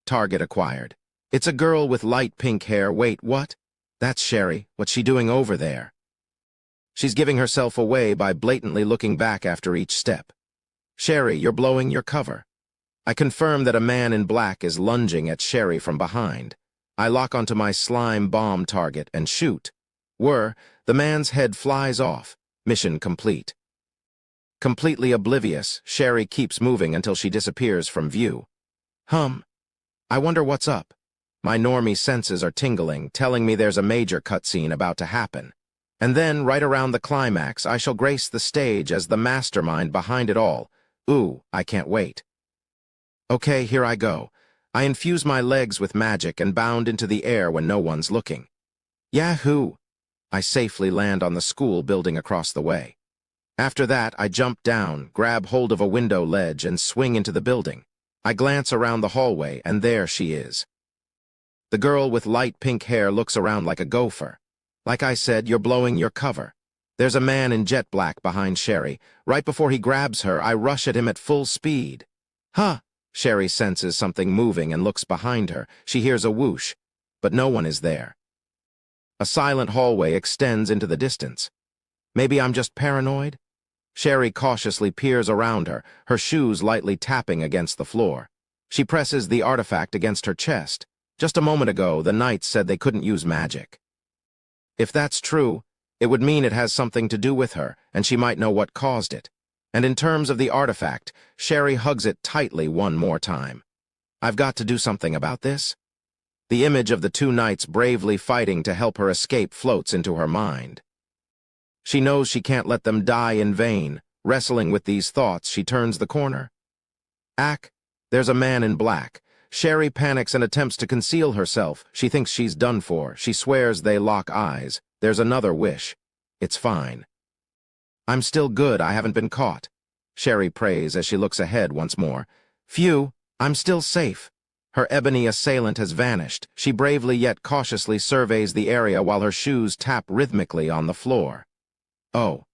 Target acquired. It's a girl with light pink hair. Wait, what? That's Sherry. What's she doing over there? She's giving herself away by blatantly looking back after each step. Sherry, you're blowing your cover. I confirm that a man in black is lunging at Sherry from behind. I lock onto my slime bomb target and shoot. The man's head flies off. Mission complete. Completely oblivious, Sherry keeps moving until she disappears from view. I wonder what's up. My normie senses are tingling, telling me there's a major cutscene about to happen. And then, right around the climax, I shall grace the stage as the mastermind behind it all. Ooh, I can't wait. Okay, here I go. I infuse my legs with magic and bound into the air when no one's looking. Yahoo! I safely land on the school building across the way. After that, I jump down, grab hold of a window ledge, and swing into the building. I glance around the hallway, and there she is. The girl with light pink hair looks around like a gopher. Like I said, you're blowing your cover. There's a man in jet black behind Sherry. Right before he grabs her, I rush at him at full speed. Sherry senses something moving and looks behind her. She hears a whoosh, but no one is there. A silent hallway extends into the distance. Maybe I'm just paranoid? Sherry cautiously peers around her, her shoes lightly tapping against the floor. She presses the artifact against her chest. Just a moment ago, the knights said they couldn't use magic. If that's true, it would mean it has something to do with her, and she might know what caused it. And in terms of the artifact, Sherry hugs it tightly one more time. I've got to do something about this. The image of the 2 knights bravely fighting to help her escape floats into her mind. She knows she can't let them die in vain. Wrestling with these thoughts, she turns the corner. There's a man in black. Sherry panics and attempts to conceal herself. She thinks she's done for. She swears they lock eyes. There's another wish. It's fine. I'm still good. I haven't been caught. Sherry prays as she looks ahead once more. Phew, I'm still safe. Her ebony assailant has vanished. She bravely yet cautiously surveys the area while her shoes tap rhythmically on the floor. Oh.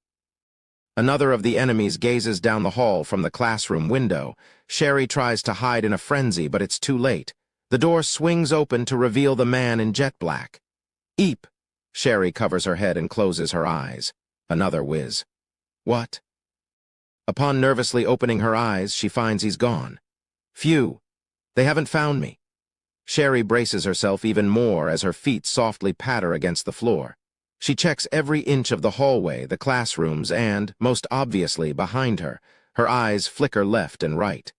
Another of the enemies gazes down the hall from the classroom window. Sherry tries to hide in a frenzy, but it's too late. The door swings open to reveal the man in jet black. Eep! Sherry covers her head and closes her eyes. Another whiz. What? Upon nervously opening her eyes, she finds he's gone. Phew! They haven't found me. Sherry braces herself even more as her feet softly patter against the floor. She checks every inch of the hallway, the classrooms, and, most obviously, behind her. Her eyes flicker left and right.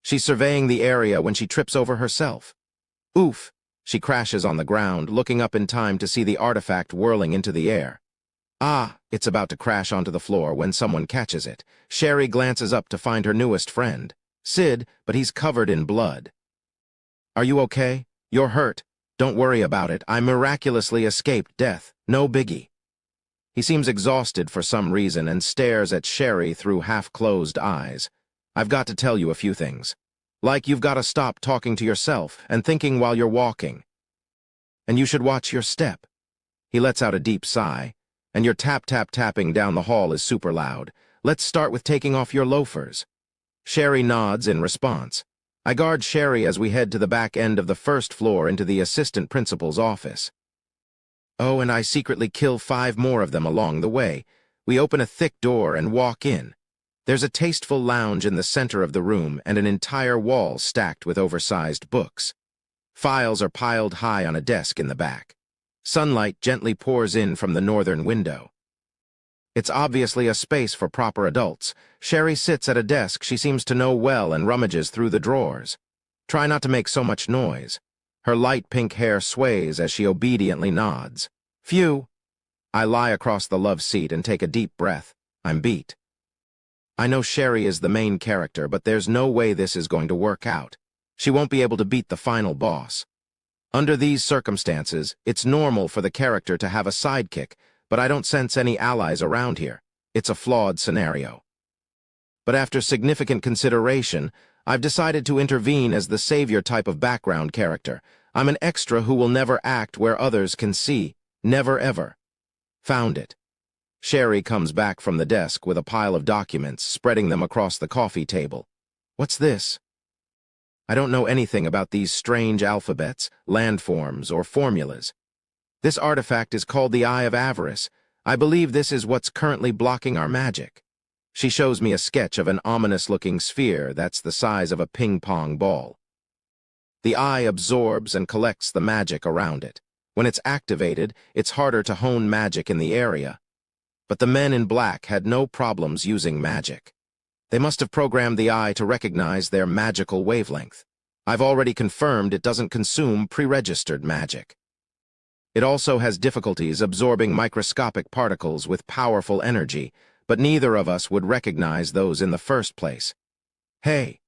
She's surveying the area when she trips over herself. Oof! She crashes on the ground, looking up in time to see the artifact whirling into the air. Ah, it's about to crash onto the floor when someone catches it. Sherry glances up to find her newest friend, Sid, but he's covered in blood. Are you okay? You're hurt. Don't worry about it. I miraculously escaped death. No biggie. He seems exhausted for some reason and stares at Sherry through half-closed eyes. I've got to tell you a few things. Like you've got to stop talking to yourself and thinking while you're walking. And you should watch your step. He lets out a deep sigh. And your tap-tap-tapping down the hall is super loud. Let's start with taking off your loafers. Sherry nods in response. I guard Sherry as we head to the back end of the first floor into the assistant principal's office. Oh, and I secretly kill 5 more of them along the way. We open a thick door and walk in. There's a tasteful lounge in the center of the room and an entire wall stacked with oversized books. Files are piled high on a desk in the back. Sunlight gently pours in from the northern window. It's obviously a space for proper adults. Sherry sits at a desk she seems to know well and rummages through the drawers. Try not to make so much noise. Her light pink hair sways as she obediently nods. Phew! I lie across the love seat and take a deep breath. I'm beat. I know Sherry is the main character, but there's no way this is going to work out. She won't be able to beat the final boss. Under these circumstances, it's normal for the character to have a sidekick, but I don't sense any allies around here. It's a flawed scenario. But after significant consideration, I've decided to intervene as the savior type of background character. I'm an extra who will never act where others can see. Never ever. Found it. Sherry comes back from the desk with a pile of documents, spreading them across the coffee table. What's this? I don't know anything about these strange alphabets, landforms, or formulas. This artifact is called the Eye of Avarice. I believe this is what's currently blocking our magic. She shows me a sketch of an ominous-looking sphere that's the size of a ping-pong ball. The eye absorbs and collects the magic around it. When it's activated, it's harder to hone magic in the area. But the men in black had no problems using magic. They must have programmed the eye to recognize their magical wavelength. I've already confirmed it doesn't consume pre-registered magic. It also has difficulties absorbing microscopic particles with powerful energy, but neither of us would recognize those in the first place. Hey!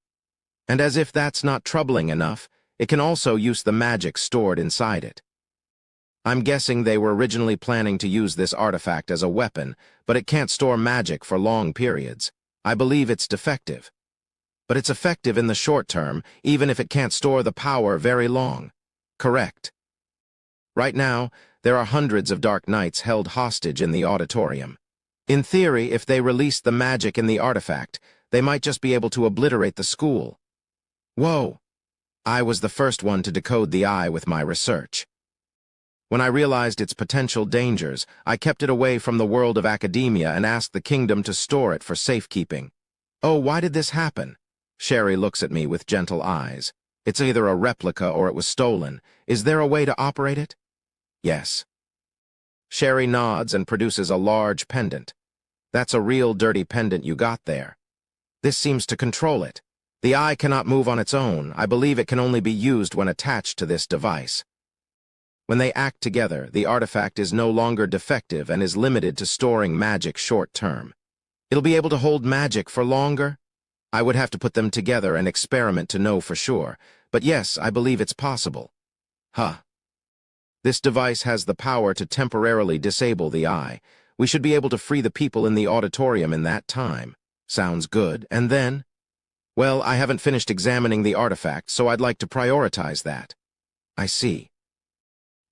And as if that's not troubling enough, it can also use the magic stored inside it. I'm guessing they were originally planning to use this artifact as a weapon, but it can't store magic for long periods. I believe it's defective. But it's effective in the short term, even if it can't store the power very long. Correct. Right now, there are hundreds of Dark Knights held hostage in the auditorium. In theory, if they released the magic in the artifact, they might just be able to obliterate the school. Whoa! I was the first one to decode the eye with my research. When I realized its potential dangers, I kept it away from the world of academia and asked the kingdom to store it for safekeeping. Oh, why did this happen? Sherry looks at me with gentle eyes. It's either a replica or it was stolen. Is there a way to operate it? Yes. Sherry nods and produces a large pendant. That's a real dirty pendant you got there. This seems to control it. The eye cannot move on its own. I believe it can only be used when attached to this device. When they act together, the artifact is no longer defective and is limited to storing magic short-term. It'll be able to hold magic for longer? I would have to put them together and experiment to know for sure, but yes, I believe it's possible. Huh. This device has the power to temporarily disable the eye. We should be able to free the people in the auditorium in that time. Sounds good. And then? Well, I haven't finished examining the artifact, so I'd like to prioritize that. I see.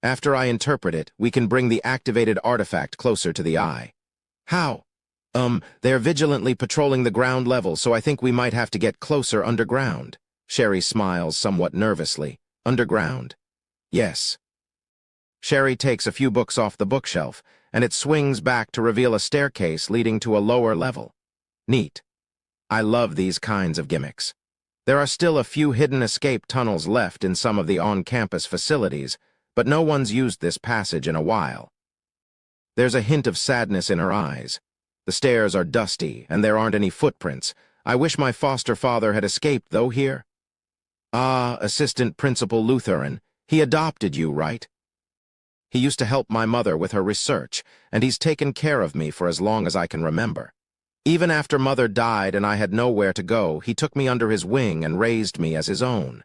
After I interpret it, we can bring the activated artifact closer to the eye. How? They're vigilantly patrolling the ground level, so I think we might have to get closer underground. Sherry smiles somewhat nervously. Underground. Yes. Sherry takes a few books off the bookshelf, and it swings back to reveal a staircase leading to a lower level. Neat. I love these kinds of gimmicks. There are still a few hidden escape tunnels left in some of the on-campus facilities, but no one's used this passage in a while. There's a hint of sadness in her eyes. The stairs are dusty, and there aren't any footprints. I wish my foster father had escaped, though, here. Ah, Assistant Principal Lutheran, he adopted you, right? He used to help my mother with her research, and he's taken care of me for as long as I can remember. Even after Mother died and I had nowhere to go, he took me under his wing and raised me as his own.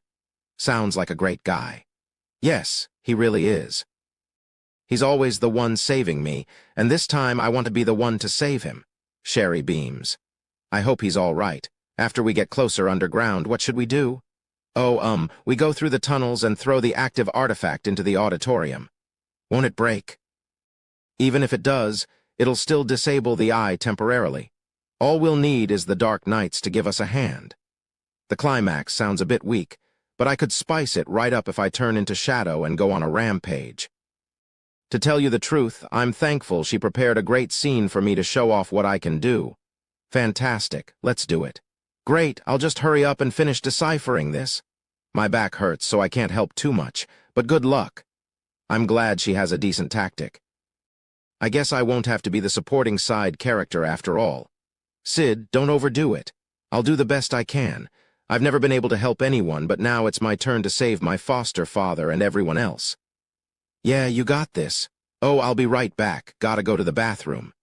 Sounds like a great guy. Yes, he really is. He's always the one saving me, and this time I want to be the one to save him. Sherry beams. I hope he's all right. After we get closer underground, what should we do? Oh, we go through the tunnels and throw the active artifact into the auditorium. Won't it break? Even if it does, it'll still disable the eye temporarily. All we'll need is the Dark Knights to give us a hand. The climax sounds a bit weak, but I could spice it right up if I turn into Shadow and go on a rampage. To tell you the truth, I'm thankful she prepared a great scene for me to show off what I can do. Fantastic, let's do it. Great, I'll just hurry up and finish deciphering this. My back hurts, so I can't help too much, but good luck. I'm glad she has a decent tactic. I guess I won't have to be the supporting side character after all. Sid, don't overdo it. I'll do the best I can. I've never been able to help anyone, but now it's my turn to save my foster father and everyone else. Yeah, you got this. Oh, I'll be right back. Gotta go to the bathroom.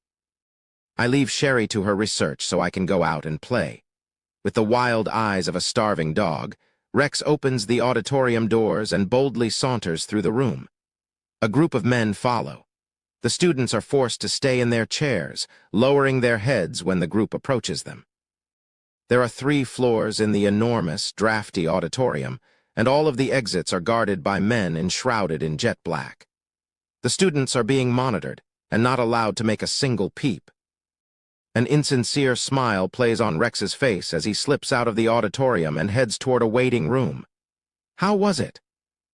I leave Sherry to her research so I can go out and play. With the wild eyes of a starving dog, Rex opens the auditorium doors and boldly saunters through the room. A group of men follow. The students are forced to stay in their chairs, lowering their heads when the group approaches them. There are 3 floors in the enormous, drafty auditorium, and all of the exits are guarded by men enshrouded in jet black. The students are being monitored and not allowed to make a single peep. An insincere smile plays on Rex's face as he slips out of the auditorium and heads toward a waiting room. "How was it?"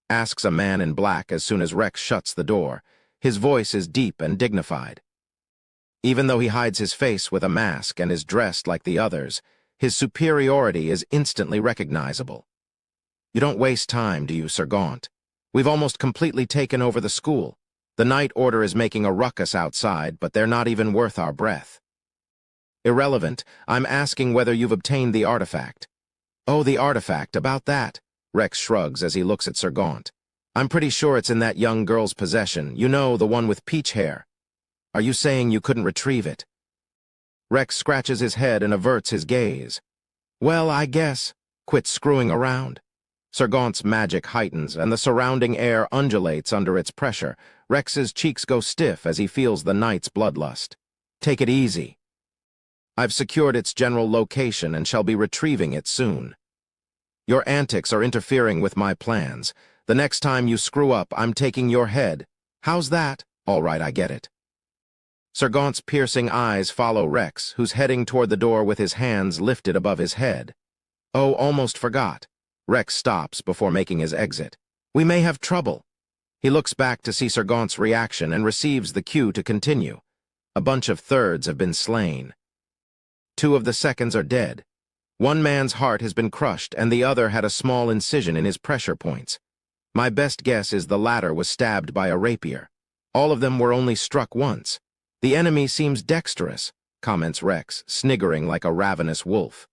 asks a man in black as soon as Rex shuts the door. His voice is deep and dignified. Even though he hides his face with a mask and is dressed like the others, his superiority is instantly recognizable. "You don't waste time, do you, Sir Gaunt? We've almost completely taken over the school. The Night Order is making a ruckus outside, but they're not even worth our breath." "Irrelevant. I'm asking whether you've obtained the artifact." "Oh, the artifact, about that." Rex shrugs as he looks at Sir Gaunt. "I'm pretty sure it's in that young girl's possession. You know, the one with peach hair. Are you saying you couldn't retrieve it?" Rex scratches his head and averts his gaze. "Well, I guess. Quit screwing around." Sir Gaunt's magic heightens, and the surrounding air undulates under its pressure. Rex's cheeks go stiff as he feels the knight's bloodlust. "Take it easy. I've secured its general location and shall be retrieving it soon. Your antics are interfering with my plans. The next time you screw up, I'm taking your head. How's that? All right, I get it." Sir Gaunt's piercing eyes follow Rex, who's heading toward the door with his hands lifted above his head. "Oh, almost forgot." Rex stops before making his exit. "We may have trouble." He looks back to see Sir Gaunt's reaction and receives the cue to continue. A bunch of thirds have been slain. 2 of the seconds are dead. One man's heart has been crushed, and the other had a small incision in his pressure points. My best guess is the latter was stabbed by a rapier. All of them were only struck once. "The enemy seems dexterous," comments Rex, sniggering like a ravenous wolf.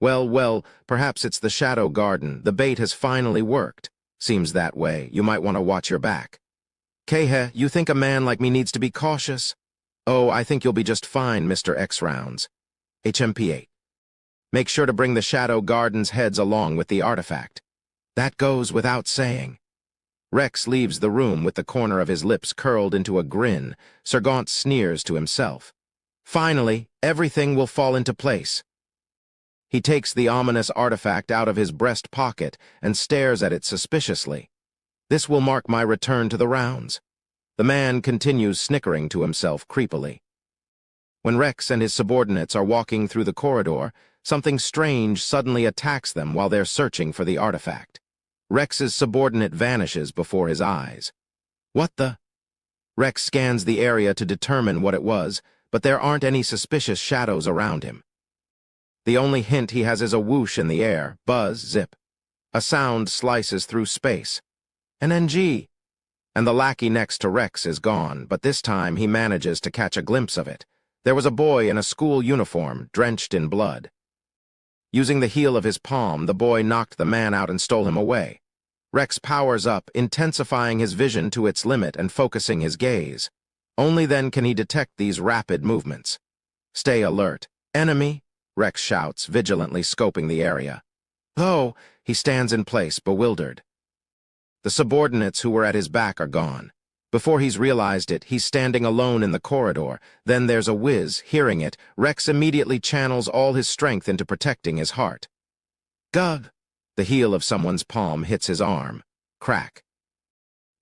Well, perhaps it's the Shadow Garden. The bait has finally worked. Seems that way. You might want to watch your back. "Kehe, you think a man like me needs to be cautious?" "Oh, I think you'll be just fine, Mr. X-Rounds." HMP8. "Make sure to bring the Shadow Garden's heads along with the artifact." "That goes without saying." Rex leaves the room with the corner of his lips curled into a grin. Sir Gaunt sneers to himself. "Finally, everything will fall into place." He takes the ominous artifact out of his breast pocket and stares at it suspiciously. "This will mark my return to the rounds." The man continues snickering to himself creepily. When Rex and his subordinates are walking through the corridor, Something strange suddenly attacks them while they're searching for the artifact. Rex's subordinate vanishes before his eyes. What the? Rex scans the area to determine what it was, but there aren't any suspicious shadows around him. The only hint he has is a whoosh in the air, buzz, zip. A sound slices through space. An NG! And the lackey next to Rex is gone, but this time he manages to catch a glimpse of it. There was a boy in a school uniform, drenched in blood. Using the heel of his palm, the boy knocked the man out and stole him away. Rex powers up, intensifying his vision to its limit and focusing his gaze. Only then can he detect these rapid movements. Stay alert. Enemy! Rex shouts, vigilantly scoping the area. Oh, he stands in place, bewildered. The subordinates who were at his back are gone. Before he's realized it, he's standing alone in the corridor. Then there's a whiz. Hearing it, Rex immediately channels all his strength into protecting his heart. Gug! The heel of someone's palm hits his arm. Crack.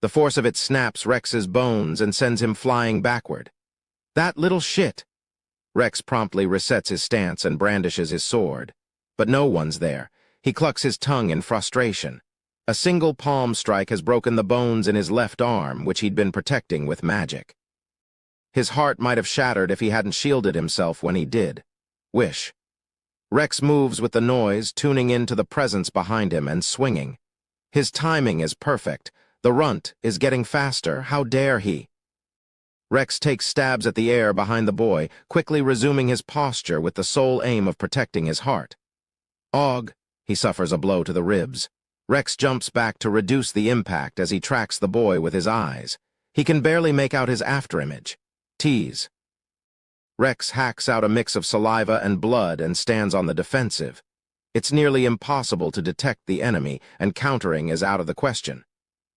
The force of it snaps Rex's bones and sends him flying backward. That little shit! Rex promptly resets his stance and brandishes his sword. But no one's there. He clucks his tongue in frustration. A single palm strike has broken the bones in his left arm, which he'd been protecting with magic. His heart might have shattered if he hadn't shielded himself when he did. Wish. Rex moves with the noise, tuning into the presence behind him and swinging. His timing is perfect. The runt is getting faster. How dare he? Rex takes stabs at the air behind the boy, quickly resuming his posture with the sole aim of protecting his heart. Og! He suffers a blow to the ribs. Rex jumps back to reduce the impact as he tracks the boy with his eyes. He can barely make out his afterimage. Tease. Rex hacks out a mix of saliva and blood and stands on the defensive. It's nearly impossible to detect the enemy, and countering is out of the question.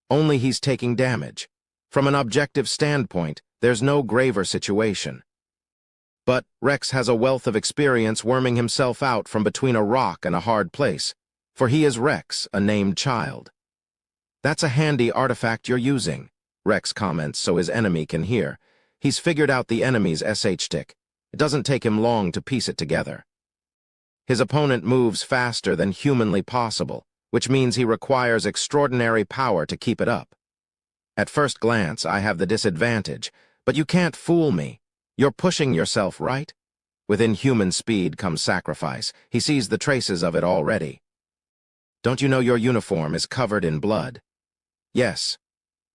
Only he's taking damage. From an objective standpoint, there's no graver situation. But Rex has a wealth of experience worming himself out from between a rock and a hard place, for he is Rex, a named child. That's a handy artifact you're using, Rex comments so his enemy can hear. He's figured out the enemy's SH tick. It doesn't take him long to piece it together. His opponent moves faster than humanly possible, which means he requires extraordinary power to keep it up. At first glance, I have the disadvantage, but you can't fool me. You're pushing yourself, right? Within human speed comes sacrifice. He sees the traces of it already. Don't you know your uniform is covered in blood? Yes.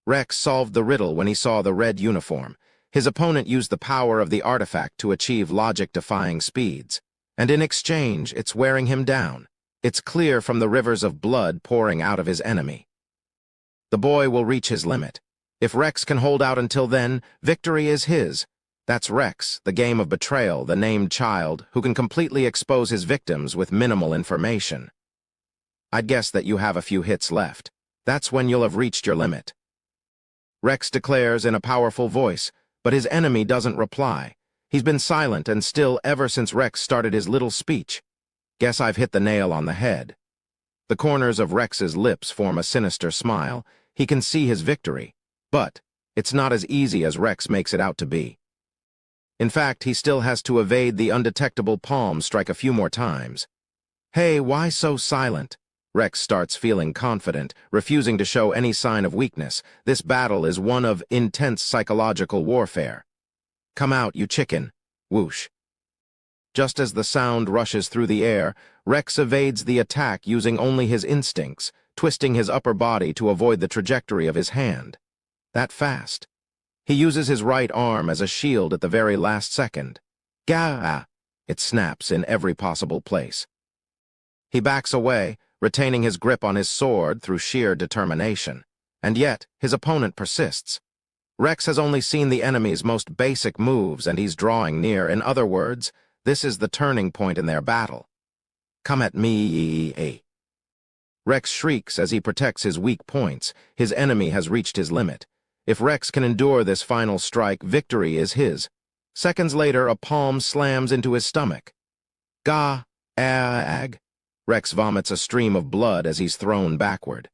Rex solved the riddle when he saw the red uniform. His opponent used the power of the artifact to achieve logic-defying speeds. And in exchange, it's wearing him down. It's clear from the rivers of blood pouring out of his enemy. The boy will reach his limit. If Rex can hold out until then, victory is his. That's Rex, the game of betrayal, the named child, who can completely expose his victims with minimal information. I'd guess that you have a few hits left. That's when you'll have reached your limit. Rex declares in a powerful voice, but his enemy doesn't reply. He's been silent and still ever since Rex started his little speech. Guess I've hit the nail on the head. The corners of Rex's lips form a sinister smile. He can see his victory, but it's not as easy as Rex makes it out to be. In fact, he still has to evade the undetectable palm strike a few more times. Hey, why so silent? Rex starts feeling confident, refusing to show any sign of weakness. This battle is one of intense psychological warfare. Come out, you chicken. Whoosh. Just as the sound rushes through the air, Rex evades the attack using only his instincts, twisting his upper body to avoid the trajectory of his hand. That fast. He uses his right arm as a shield at the very last second. Gah! It snaps in every possible place. He backs away, retaining his grip on his sword through sheer determination. And yet, his opponent persists. Rex has only seen the enemy's most basic moves, and he's drawing near. In other words, this is the turning point in their battle. Come at me. Rex shrieks as he protects his weak points. His enemy has reached his limit. If Rex can endure this final strike, victory is his. Seconds later, a palm slams into his stomach. Ag. Rex vomits a stream of blood as he's thrown backward.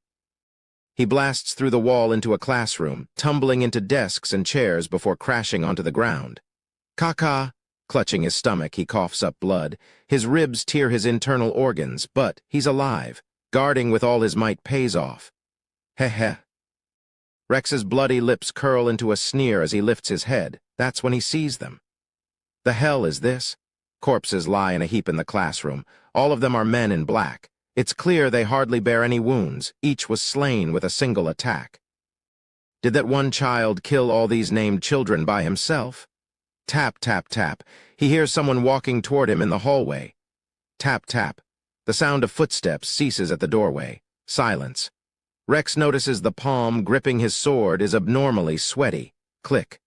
He blasts through the wall into a classroom, tumbling into desks and chairs before crashing onto the ground. Caca! Clutching his stomach, he coughs up blood. His ribs tear his internal organs, but he's alive. Guarding with all his might pays off. Heh heh. Rex's bloody lips curl into a sneer as he lifts his head. That's when he sees them. The hell is this? Corpses lie in a heap in the classroom. All of them are men in black. It's clear they hardly bear any wounds. Each was slain with a single attack. Did that one child kill all these named children by himself? Tap, tap, tap. He hears someone walking toward him in the hallway. Tap, tap. The sound of footsteps ceases at the doorway. Silence. Rex notices the palm gripping his sword is abnormally sweaty. Click.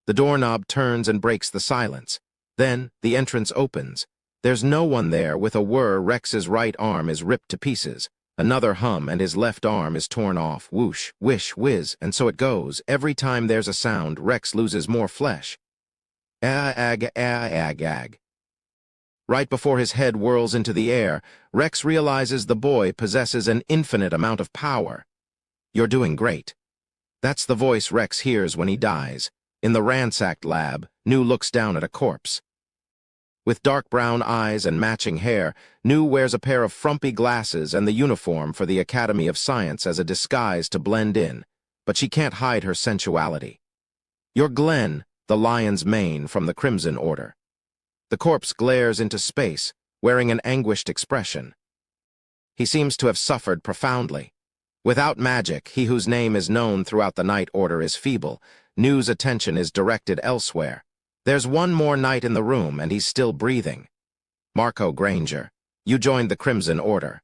The doorknob turns and breaks the silence. Then the entrance opens. There's no one there. With a whir, Rex's right arm is ripped to pieces. Another hum, and his left arm is torn off. Whoosh, whish, whiz, and so it goes. Every time there's a sound, Rex loses more flesh. Ag. Right before his head whirls into the air, Rex realizes the boy possesses an infinite amount of power. You're doing great. That's the voice Rex hears when he dies. In the ransacked lab, New looks down at a corpse. With dark brown eyes and matching hair, New wears a pair of frumpy glasses and the uniform for the Academy of Science as a disguise to blend in, but she can't hide her sensuality. You're Glenn, the lion's mane from the Crimson Order. The corpse glares into space, wearing an anguished expression. He seems to have suffered profoundly. Without magic, he whose name is known throughout the Night Order is feeble. New's attention is directed elsewhere. There's one more night in the room, and he's still breathing. Marco Granger, you joined the Crimson Order.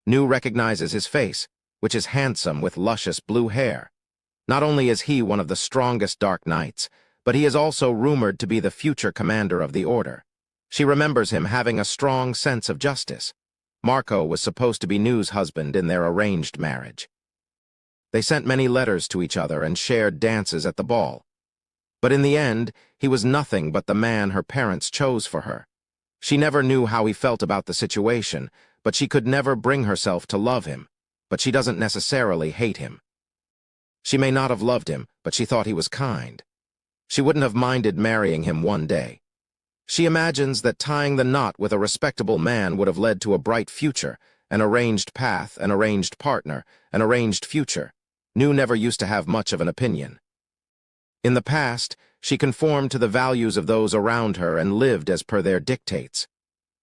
New recognizes his face, which is handsome with luscious blue hair. Not only is he one of the strongest Dark Knights, but he is also rumored to be the future commander of the Order. She remembers him having a strong sense of justice. Marco was supposed to be New's husband in their arranged marriage. They sent many letters to each other and shared dances at the ball. But in the end, he was nothing but the man her parents chose for her. She never knew how he felt about the situation, but she could never bring herself to love him. But she doesn't necessarily hate him. She may not have loved him, but she thought he was kind. She wouldn't have minded marrying him one day. She imagines that tying the knot with a respectable man would have led to a bright future, an arranged path, an arranged partner, an arranged future. New never used to have much of an opinion. In the past, she conformed to the values of those around her and lived as per their dictates.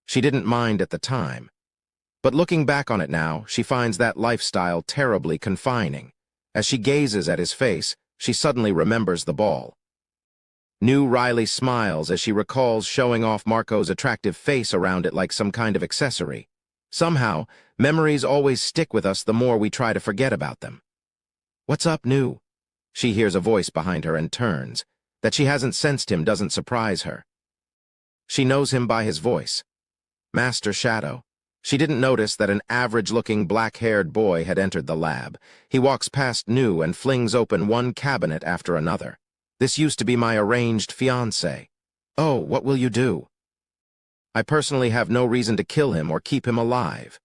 She didn't mind at the time. But looking back on it now, she finds that lifestyle terribly confining. As she gazes at his face, she suddenly remembers the ball. New wryly smiles as she recalls showing off Marco's attractive face around it like some kind of accessory. Somehow, memories always stick with us the more we try to forget about them. What's up, New? She hears a voice behind her and turns. That she hasn't sensed him doesn't surprise her. She knows him by his voice. Master Shadow. She didn't notice that an average-looking black-haired boy had entered the lab. He walks past New and flings open one cabinet after another. This used to be my arranged fiancé. Oh, what will you do? I personally have no reason to kill him or keep him alive.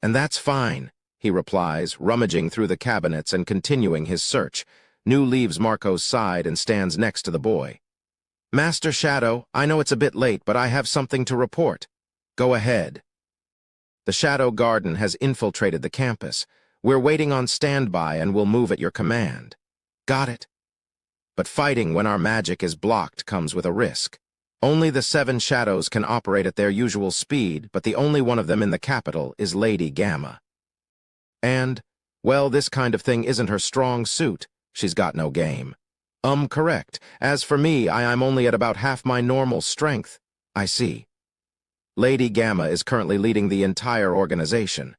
And that's fine, he replies, rummaging through the cabinets and continuing his search. New leaves Marco's side and stands next to the boy. Master Shadow, I know it's a bit late, but I have something to report. Go ahead. The Shadow Garden has infiltrated the campus. We're waiting on standby and will move at your command. Got it. But fighting when our magic is blocked comes with a risk. Only the 7 shadows can operate at their usual speed, but the only one of them in the capital is Lady Gamma. And, well, this kind of thing isn't her strong suit. She's got no game. Correct. As for me, I'm only at about half my normal strength. I see. Lady Gamma is currently leading the entire organization.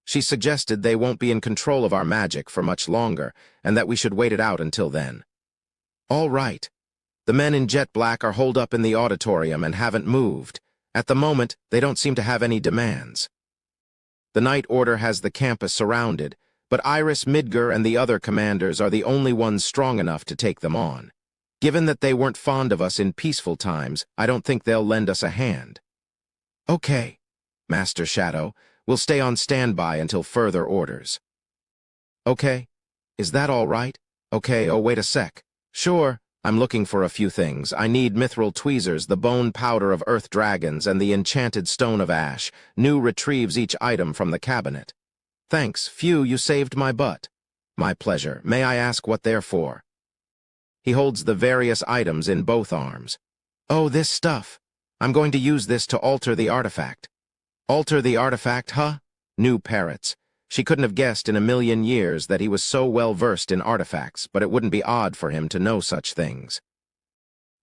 She suggested they won't be in control of our magic for much longer, and that we should wait it out until then. All right. The men in jet black are holed up in the auditorium and haven't moved. At the moment, they don't seem to have any demands. The Night Order has the campus surrounded, but Iris Midgar and the other commanders are the only ones strong enough to take them on. Given that they weren't fond of us in peaceful times, I don't think they'll lend us a hand. Okay, Master Shadow, we'll stay on standby until further orders. Okay, is that all right? Okay, oh wait a sec. Sure, I'm looking for a few things. I need mithril tweezers, the bone powder of earth dragons, and the enchanted stone of ash. New retrieves each item from the cabinet. Thanks. Phew, you saved my butt. My pleasure. May I ask what they're for? He holds the various items in both arms. Oh, this stuff. I'm going to use this to alter the artifact. Alter the artifact, huh? New parrots. She couldn't have guessed in a million years that he was so well versed in artifacts, but it wouldn't be odd for him to know such things.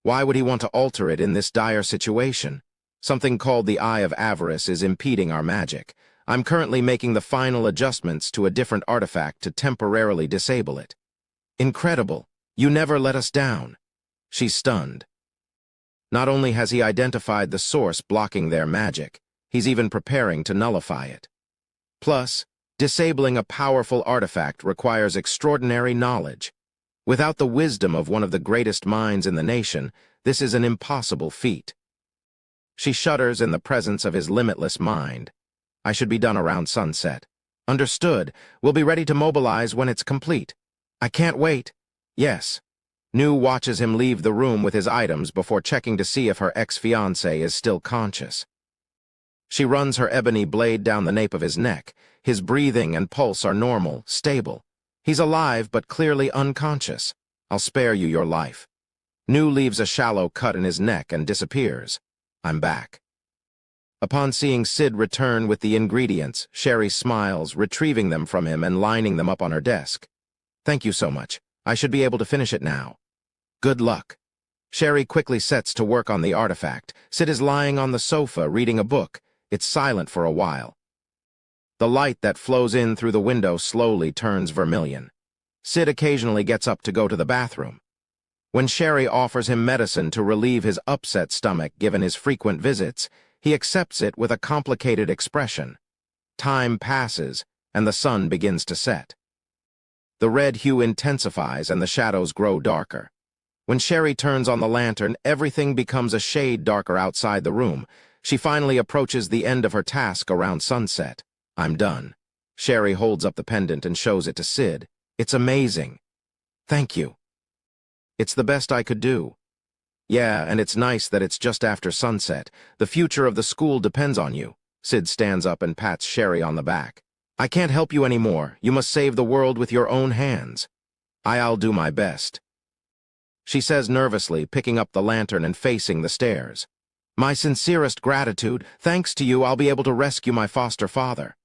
Why would he want to alter it in this dire situation? Something called the Eye of Avarice is impeding our magic. I'm currently making the final adjustments to a different artifact to temporarily disable it. Incredible. You never let us down. She's stunned. Not only has he identified the source blocking their magic, he's even preparing to nullify it. Plus, disabling a powerful artifact requires extraordinary knowledge. Without the wisdom of one of the greatest minds in the nation, this is an impossible feat. She shudders in the presence of his limitless mind. I should be done around sunset. Understood. We'll be ready to mobilize when it's complete. I can't wait. Yes. Nu watches him leave the room with his items before checking to see if her ex-fiancé is still conscious. She runs her ebony blade down the nape of his neck. His breathing and pulse are normal, stable. He's alive but clearly unconscious. I'll spare you your life. Nu leaves a shallow cut in his neck and disappears. I'm back. Upon seeing Sid return with the ingredients, Sherry smiles, retrieving them from him and lining them up on her desk. Thank you so much. I should be able to finish it now. Good luck. Sherry quickly sets to work on the artifact. Sid is lying on the sofa, reading a book. It's silent for a while. The light that flows in through the window slowly turns vermilion. Sid occasionally gets up to go to the bathroom. When Sherry offers him medicine to relieve his upset stomach given his frequent visits, he accepts it with a complicated expression. Time passes, and the sun begins to set. The red hue intensifies and the shadows grow darker. When Sherry turns on the lantern, everything becomes a shade darker outside the room. She finally approaches the end of her task around sunset. I'm done. Sherry holds up the pendant and shows it to Sid. It's amazing. Thank you. It's the best I could do. Yeah, and it's nice that it's just after sunset. The future of the school depends on you. Sid stands up and pats Sherry on the back. I can't help you anymore. You must save the world with your own hands. I'll do my best. She says nervously, picking up the lantern and facing the stairs. My sincerest gratitude. Thanks to you, I'll be able to rescue my foster father.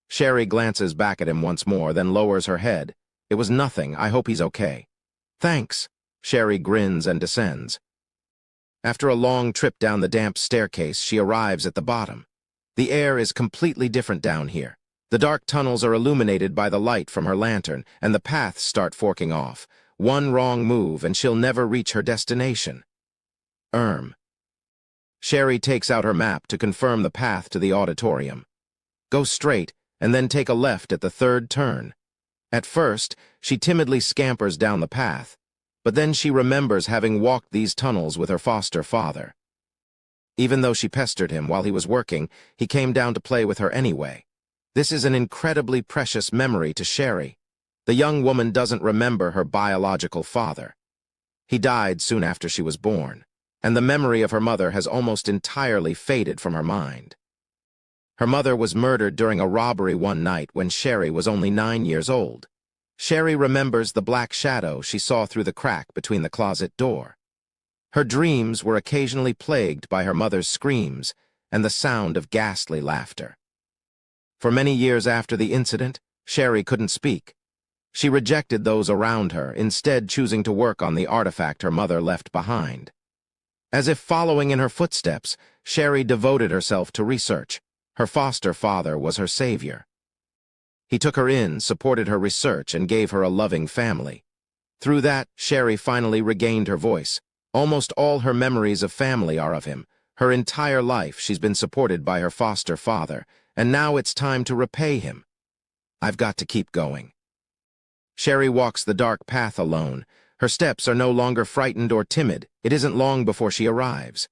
Sherry glances back at him once more, then lowers her head. It was nothing. I hope he's okay. Thanks. Sherry grins and descends. After a long trip down the damp staircase, she arrives at the bottom. The air is completely different down here. The dark tunnels are illuminated by the light from her lantern, and the paths start forking off. One wrong move, and she'll never reach her destination. Sherry takes out her map to confirm the path to the auditorium. Go straight, and then take a left at the third turn. At first, she timidly scampers down the path, but then she remembers having walked these tunnels with her foster father. Even though she pestered him while he was working, he came down to play with her anyway. This is an incredibly precious memory to Sherry. The young woman doesn't remember her biological father. He died soon after she was born, and the memory of her mother has almost entirely faded from her mind. Her mother was murdered during a robbery one night when Sherry was only 9 years old. Sherry remembers the black shadow she saw through the crack between the closet door. Her dreams were occasionally plagued by her mother's screams and the sound of ghastly laughter. For many years after the incident, Sherry couldn't speak. She rejected those around her, instead choosing to work on the artifact her mother left behind. As if following in her footsteps, Sherry devoted herself to research. Her foster father was her savior. He took her in, supported her research, and gave her a loving family. Through that, Sherry finally regained her voice. Almost all her memories of family are of him. Her entire life she's been supported by her foster father, and now it's time to repay him. I've got to keep going. Sherry walks the dark path alone. Her steps are no longer frightened or timid. It isn't long before she arrives.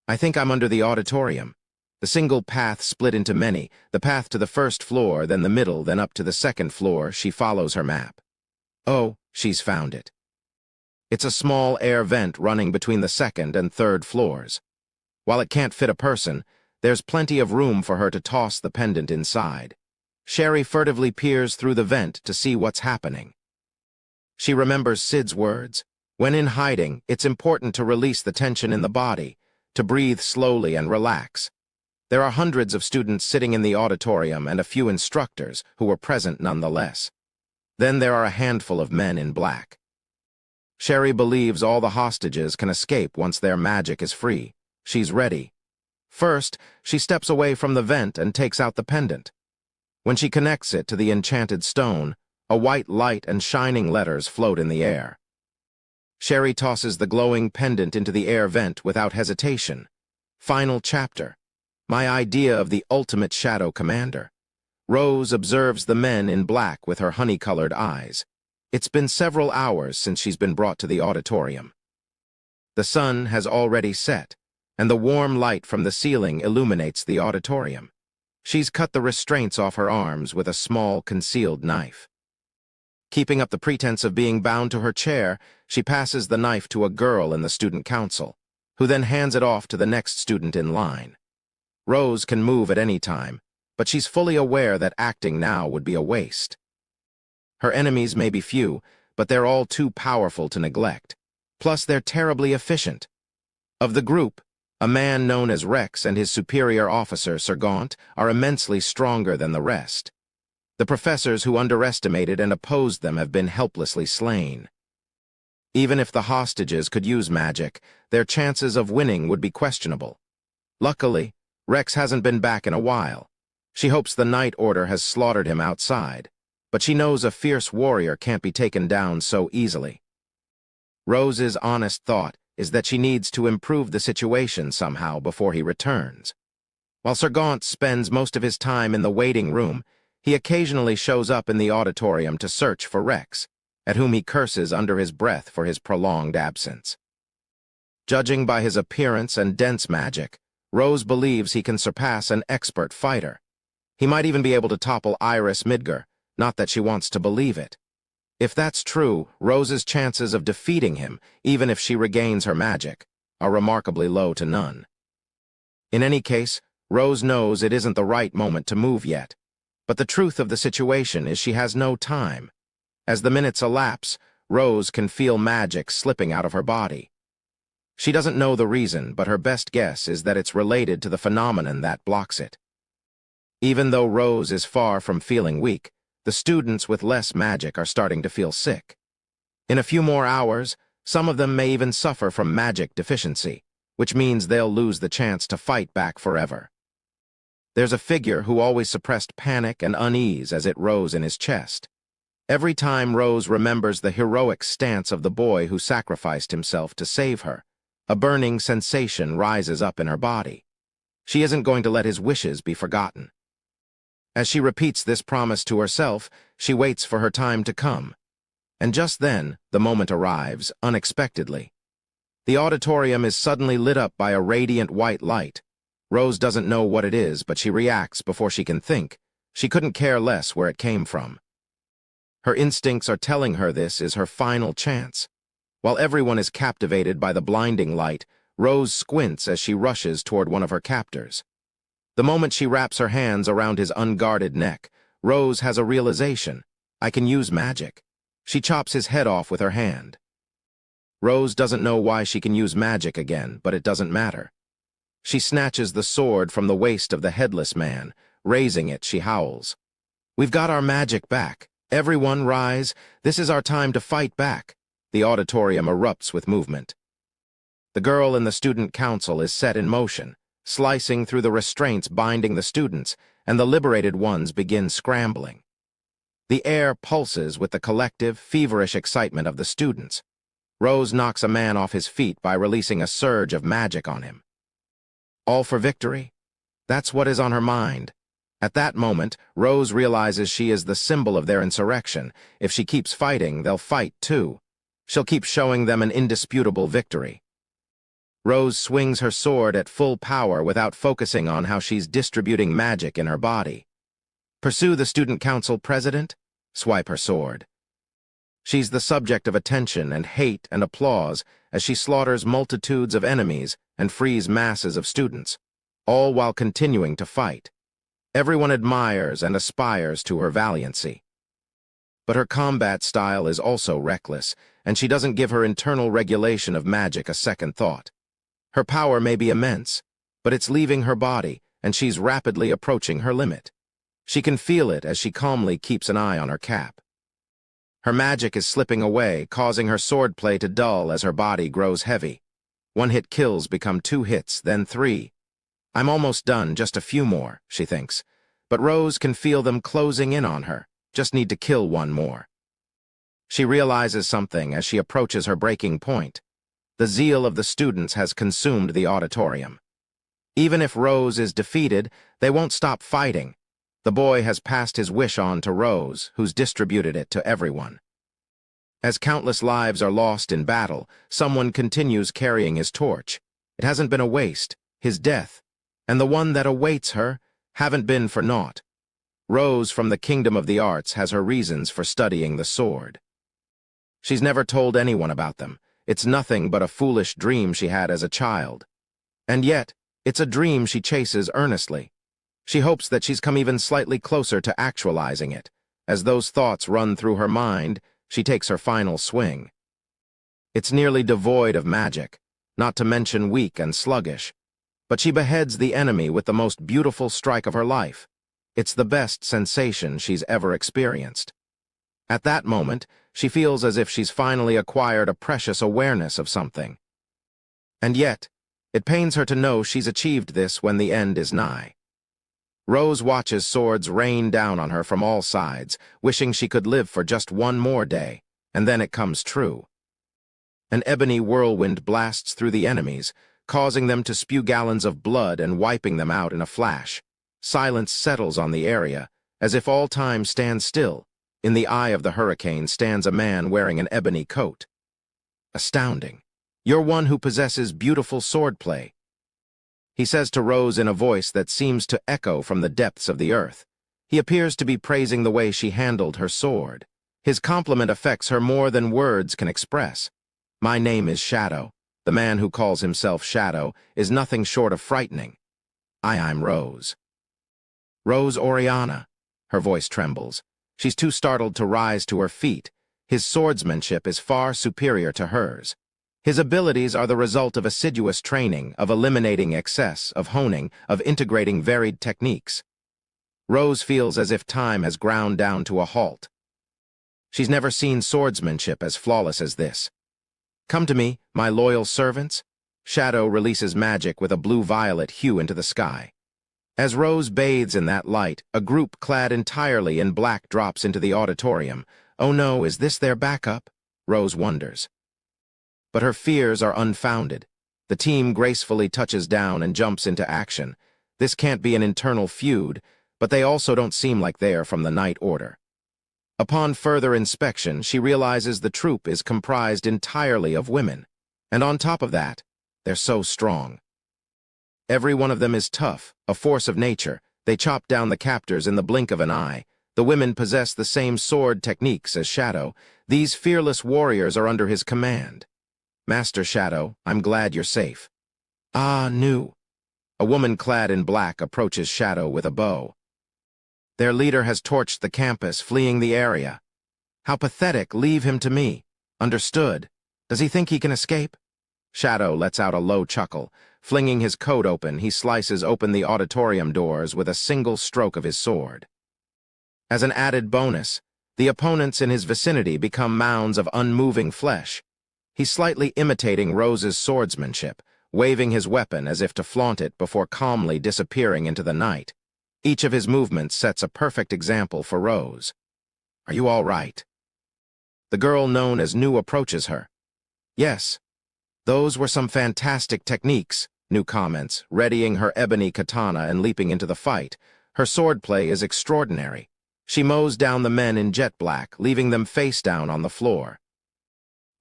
I think I'm under the auditorium. The single path split into many, the path to the first floor, then the middle, then up to the second floor. She follows her map. Oh, she's found it. It's a small air vent running between the second and third floors. While it can't fit a person, there's plenty of room for her to toss the pendant inside. Sherry furtively peers through the vent to see what's happening. She remembers Sid's words. When in hiding, it's important to release the tension in the body, to breathe slowly and relax. There are hundreds of students sitting in the auditorium and a few instructors who were present nonetheless. Then there are a handful of men in black. Sherry believes all the hostages can escape once their magic is free. She's ready. First, she steps away from the vent and takes out the pendant. When she connects it to the enchanted stone, a white light and shining letters float in the air. Sherry tosses the glowing pendant into the air vent without hesitation. Final chapter. My idea of the ultimate shadow commander. Rose observes the men in black with her honey-colored eyes. It's been several hours since she's been brought to the auditorium. The sun has already set, and the warm light from the ceiling illuminates the auditorium. She's cut the restraints off her arms with a small, concealed knife. Keeping up the pretense of being bound to her chair, she passes the knife to a girl in the student council, who then hands it off to the next student in line. Rose can move at any time, but she's fully aware that acting now would be a waste. Her enemies may be few, but they're all too powerful to neglect. Plus, they're terribly efficient. Of the group, a man known as Rex and his superior officer, Sir Gaunt, are immensely stronger than the rest. The professors who underestimated and opposed them have been helplessly slain. Even if the hostages could use magic, their chances of winning would be questionable. Luckily, Rex hasn't been back in a while. She hopes the Night Order has slaughtered him outside, but she knows a fierce warrior can't be taken down so easily. Rose's honest thought is that she needs to improve the situation somehow before he returns. While Sir Gaunt spends most of his time in the waiting room, he occasionally shows up in the auditorium to search for Rex, at whom he curses under his breath for his prolonged absence. Judging by his appearance and dense magic, Rose believes he can surpass an expert fighter. He might even be able to topple Iris Midgar, not that she wants to believe it. If that's true, Rose's chances of defeating him, even if she regains her magic, are remarkably low to none. In any case, Rose knows it isn't the right moment to move yet. But the truth of the situation is she has no time. As the minutes elapse, Rose can feel magic slipping out of her body. She doesn't know the reason, but her best guess is that it's related to the phenomenon that blocks it. Even though Rose is far from feeling weak, the students with less magic are starting to feel sick. In a few more hours, some of them may even suffer from magic deficiency, which means they'll lose the chance to fight back forever. There's a figure who always suppressed panic and unease as it rose in his chest. Every time Rose remembers the heroic stance of the boy who sacrificed himself to save her, a burning sensation rises up in her body. She isn't going to let his wishes be forgotten. As she repeats this promise to herself, she waits for her time to come. And just then, the moment arrives, unexpectedly. The auditorium is suddenly lit up by a radiant white light. Rose doesn't know what it is, but she reacts before she can think. She couldn't care less where it came from. Her instincts are telling her this is her final chance. While everyone is captivated by the blinding light, Rose squints as she rushes toward one of her captors. The moment she wraps her hands around his unguarded neck, Rose has a realization. I can use magic. She chops his head off with her hand. Rose doesn't know why she can use magic again, but it doesn't matter. She snatches the sword from the waist of the headless man. Raising it, she howls. We've got our magic back. Everyone rise. This is our time to fight back. The auditorium erupts with movement. The girl in the student council is set in motion, slicing through the restraints binding the students, and the liberated ones begin scrambling. The air pulses with the collective, feverish excitement of the students. Rose knocks a man off his feet by releasing a surge of magic on him. All for victory? That's what is on her mind. At that moment, Rose realizes she is the symbol of their insurrection. If she keeps fighting, they'll fight too. She'll keep showing them an indisputable victory. Rose swings her sword at full power without focusing on how she's distributing magic in her body. Pursue the student council president? Swipe her sword. She's the subject of attention and hate and applause as she slaughters multitudes of enemies and frees masses of students, all while continuing to fight. Everyone admires and aspires to her valiancy. But her combat style is also reckless, and she doesn't give her internal regulation of magic a second thought. Her power may be immense, but it's leaving her body, and she's rapidly approaching her limit. She can feel it as she calmly keeps an eye on her cap. Her magic is slipping away, causing her swordplay to dull as her body grows heavy. One-hit kills become 2 hits, then 3. I'm almost done, just a few more, she thinks. But Rose can feel them closing in on her. Just need to kill one more. She realizes something as she approaches her breaking point. The zeal of the students has consumed the auditorium. Even if Rose is defeated, they won't stop fighting. The boy has passed his wish on to Rose, who's distributed it to everyone. As countless lives are lost in battle, someone continues carrying his torch. It hasn't been a waste, his death, and the one that awaits her haven't been for naught. Rose from the Kingdom of the Arts has her reasons for studying the sword. She's never told anyone about them. It's nothing but a foolish dream she had as a child. And yet, it's a dream she chases earnestly. She hopes that she's come even slightly closer to actualizing it. As those thoughts run through her mind, she takes her final swing. It's nearly devoid of magic, not to mention weak and sluggish. But she beheads the enemy with the most beautiful strike of her life. It's the best sensation she's ever experienced. At that moment, she feels as if she's finally acquired a precious awareness of something. And yet, it pains her to know she's achieved this when the end is nigh. Rose watches swords rain down on her from all sides, wishing she could live for just one more day, and then it comes true. An ebony whirlwind blasts through the enemies, causing them to spew gallons of blood and wiping them out in a flash. Silence settles on the area, as if all time stands still. In the eye of the hurricane stands a man wearing an ebony coat. Astounding. You're one who possesses beautiful swordplay, he says to Rose in a voice that seems to echo from the depths of the earth. He appears to be praising the way she handled her sword. His compliment affects her more than words can express. My name is Shadow. The man who calls himself Shadow is nothing short of frightening. I'm Rose. Rose Oriana. Her voice trembles. She's too startled to rise to her feet. His swordsmanship is far superior to hers. His abilities are the result of assiduous training, of eliminating excess, of honing, of integrating varied techniques. Rose feels as if time has ground down to a halt. She's never seen swordsmanship as flawless as this. Come to me, my loyal servants. Shadow releases magic with a blue-violet hue into the sky. As Rose bathes in that light, a group clad entirely in black drops into the auditorium. Oh no, is this their backup? Rose wonders. But her fears are unfounded. The team gracefully touches down and jumps into action. This can't be an internal feud, but they also don't seem like they're from the Night Order. Upon further inspection, she realizes the troop is comprised entirely of women. And on top of that, they're so strong. Every one of them is tough, a force of nature. They chop down the captors in the blink of an eye. The women possess the same sword techniques as Shadow. These fearless warriors are under his command. Master Shadow, I'm glad you're safe. Ah, Nu. A woman clad in black approaches Shadow with a bow. Their leader has torched the campus, fleeing the area. How pathetic, leave him to me. Understood. Does he think he can escape? Shadow lets out a low chuckle. Flinging his coat open, he slices open the auditorium doors with a single stroke of his sword. As an added bonus, the opponents in his vicinity become mounds of unmoving flesh. He's slightly imitating Rose's swordsmanship, waving his weapon as if to flaunt it before calmly disappearing into the night. Each of his movements sets a perfect example for Rose. Are you all right? The girl known as Nu approaches her. Yes, those were some fantastic techniques, Nu comments, readying her ebony katana and leaping into the fight. Her swordplay is extraordinary. She mows down the men in jet black, leaving them face down on the floor.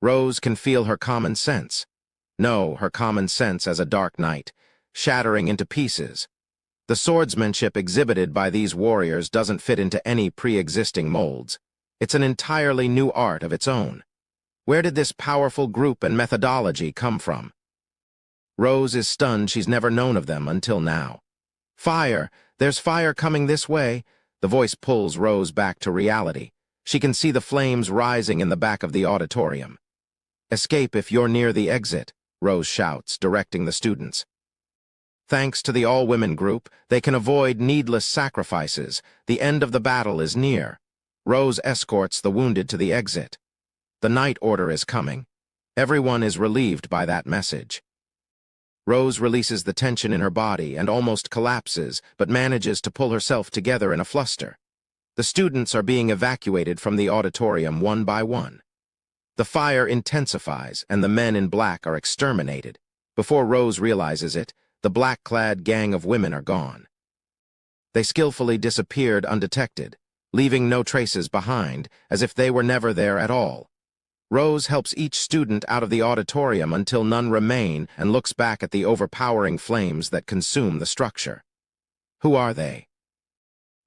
Rose can feel her common sense. No, her common sense as a dark night, shattering into pieces. The swordsmanship exhibited by these warriors doesn't fit into any pre-existing molds. It's an entirely new art of its own. Where did this powerful group and methodology come from? Rose is stunned she's never known of them until now. Fire! There's fire coming this way! The voice pulls Rose back to reality. She can see the flames rising in the back of the auditorium. Escape if you're near the exit, Rose shouts, directing the students. Thanks to the all-women group, they can avoid needless sacrifices. The end of the battle is near. Rose escorts the wounded to the exit. The night order is coming. Everyone is relieved by that message. Rose releases the tension in her body and almost collapses, but manages to pull herself together in a fluster. The students are being evacuated from the auditorium one by one. The fire intensifies, and the men in black are exterminated. Before Rose realizes it, the black-clad gang of women are gone. They skillfully disappeared undetected, leaving no traces behind, as if they were never there at all. Rose helps each student out of the auditorium until none remain and looks back at the overpowering flames that consume the structure. Who are they?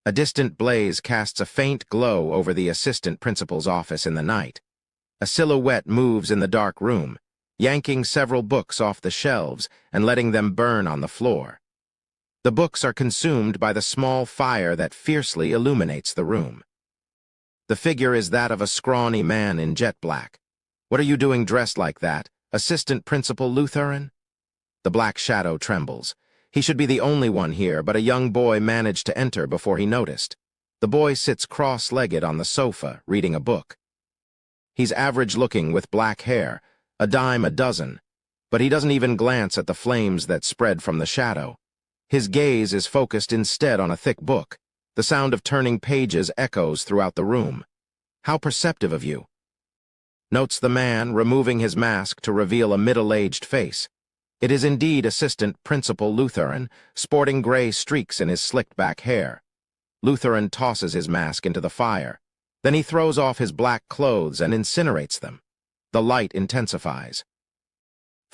A distant blaze casts a faint glow over the assistant principal's office in the night. A silhouette moves in the dark room, yanking several books off the shelves and letting them burn on the floor. The books are consumed by the small fire that fiercely illuminates the room. The figure is that of a scrawny man in jet black. What are you doing dressed like that, Assistant Principal Lutheran? The black shadow trembles. He should be the only one here, but a young boy managed to enter before he noticed. The boy sits cross-legged on the sofa, reading a book. He's average-looking with black hair, a dime a dozen, but he doesn't even glance at the flames that spread from the shadow. His gaze is focused instead on a thick book. The sound of turning pages echoes throughout the room. How perceptive of you, notes the man, removing his mask to reveal a middle-aged face. It is indeed Assistant Principal Lutheran, sporting gray streaks in his slicked-back hair. Lutheran tosses his mask into the fire. Then he throws off his black clothes and incinerates them. The light intensifies.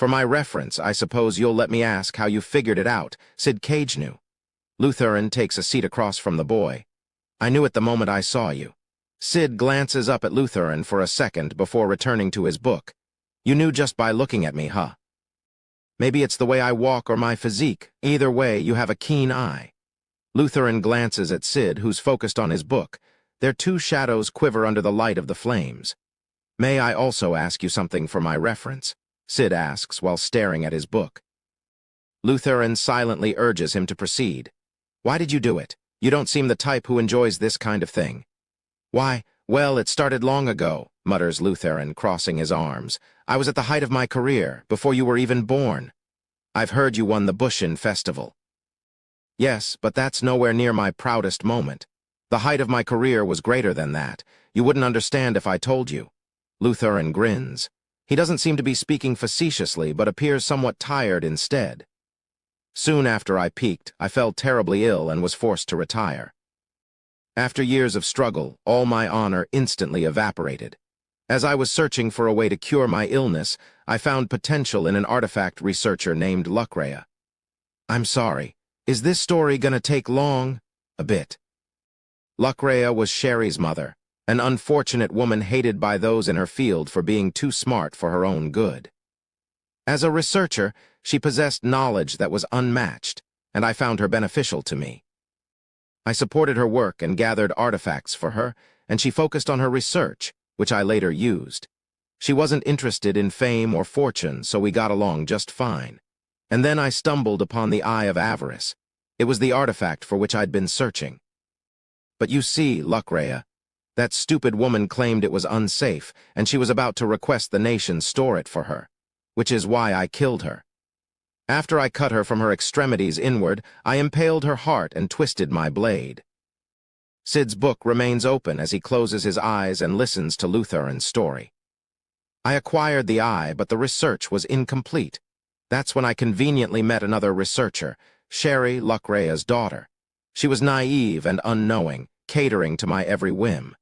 For my reference, I suppose you'll let me ask how you figured it out, Sid Cagnew. Lutheran takes a seat across from the boy. I knew it the moment I saw you. Sid glances up at Lutheran for a second before returning to his book. You knew just by looking at me, huh? Maybe it's the way I walk or my physique. Either way, you have a keen eye. Lutheran glances at Sid, who's focused on his book. Their two shadows quiver under the light of the flames. May I also ask you something for my reference? Sid asks while staring at his book. Lutheran silently urges him to proceed. Why did you do it? You don't seem the type who enjoys this kind of thing. Why, well, it started long ago, mutters Lutheran, crossing his arms. I was at the height of my career, before you were even born. I've heard you won the Bushin Festival. Yes, but that's nowhere near my proudest moment. The height of my career was greater than that. You wouldn't understand if I told you. Lutheran grins. He doesn't seem to be speaking facetiously, but appears somewhat tired instead. Soon after I peaked, I fell terribly ill and was forced to retire. After years of struggle, all my honor instantly evaporated. As I was searching for a way to cure my illness, I found potential in an artifact researcher named Lucrea. I'm sorry. Is this story gonna take long? A bit. Lucrea was Sherry's mother, an unfortunate woman hated by those in her field for being too smart for her own good. As a researcher, she possessed knowledge that was unmatched, and I found her beneficial to me. I supported her work and gathered artifacts for her, and she focused on her research, which I later used. She wasn't interested in fame or fortune, so we got along just fine. And then I stumbled upon the Eye of Avarice. It was the artifact for which I'd been searching. But you see, Lucrea, that stupid woman claimed it was unsafe, and she was about to request the nation store it for her, which is why I killed her. After I cut her from her extremities inward, I impaled her heart and twisted my blade. Sid's book remains open as he closes his eyes and listens to Lutheran's story. I acquired the eye, but the research was incomplete. That's when I conveniently met another researcher, Sherry, Lucrea's daughter. She was naive and unknowing, catering to my every whim.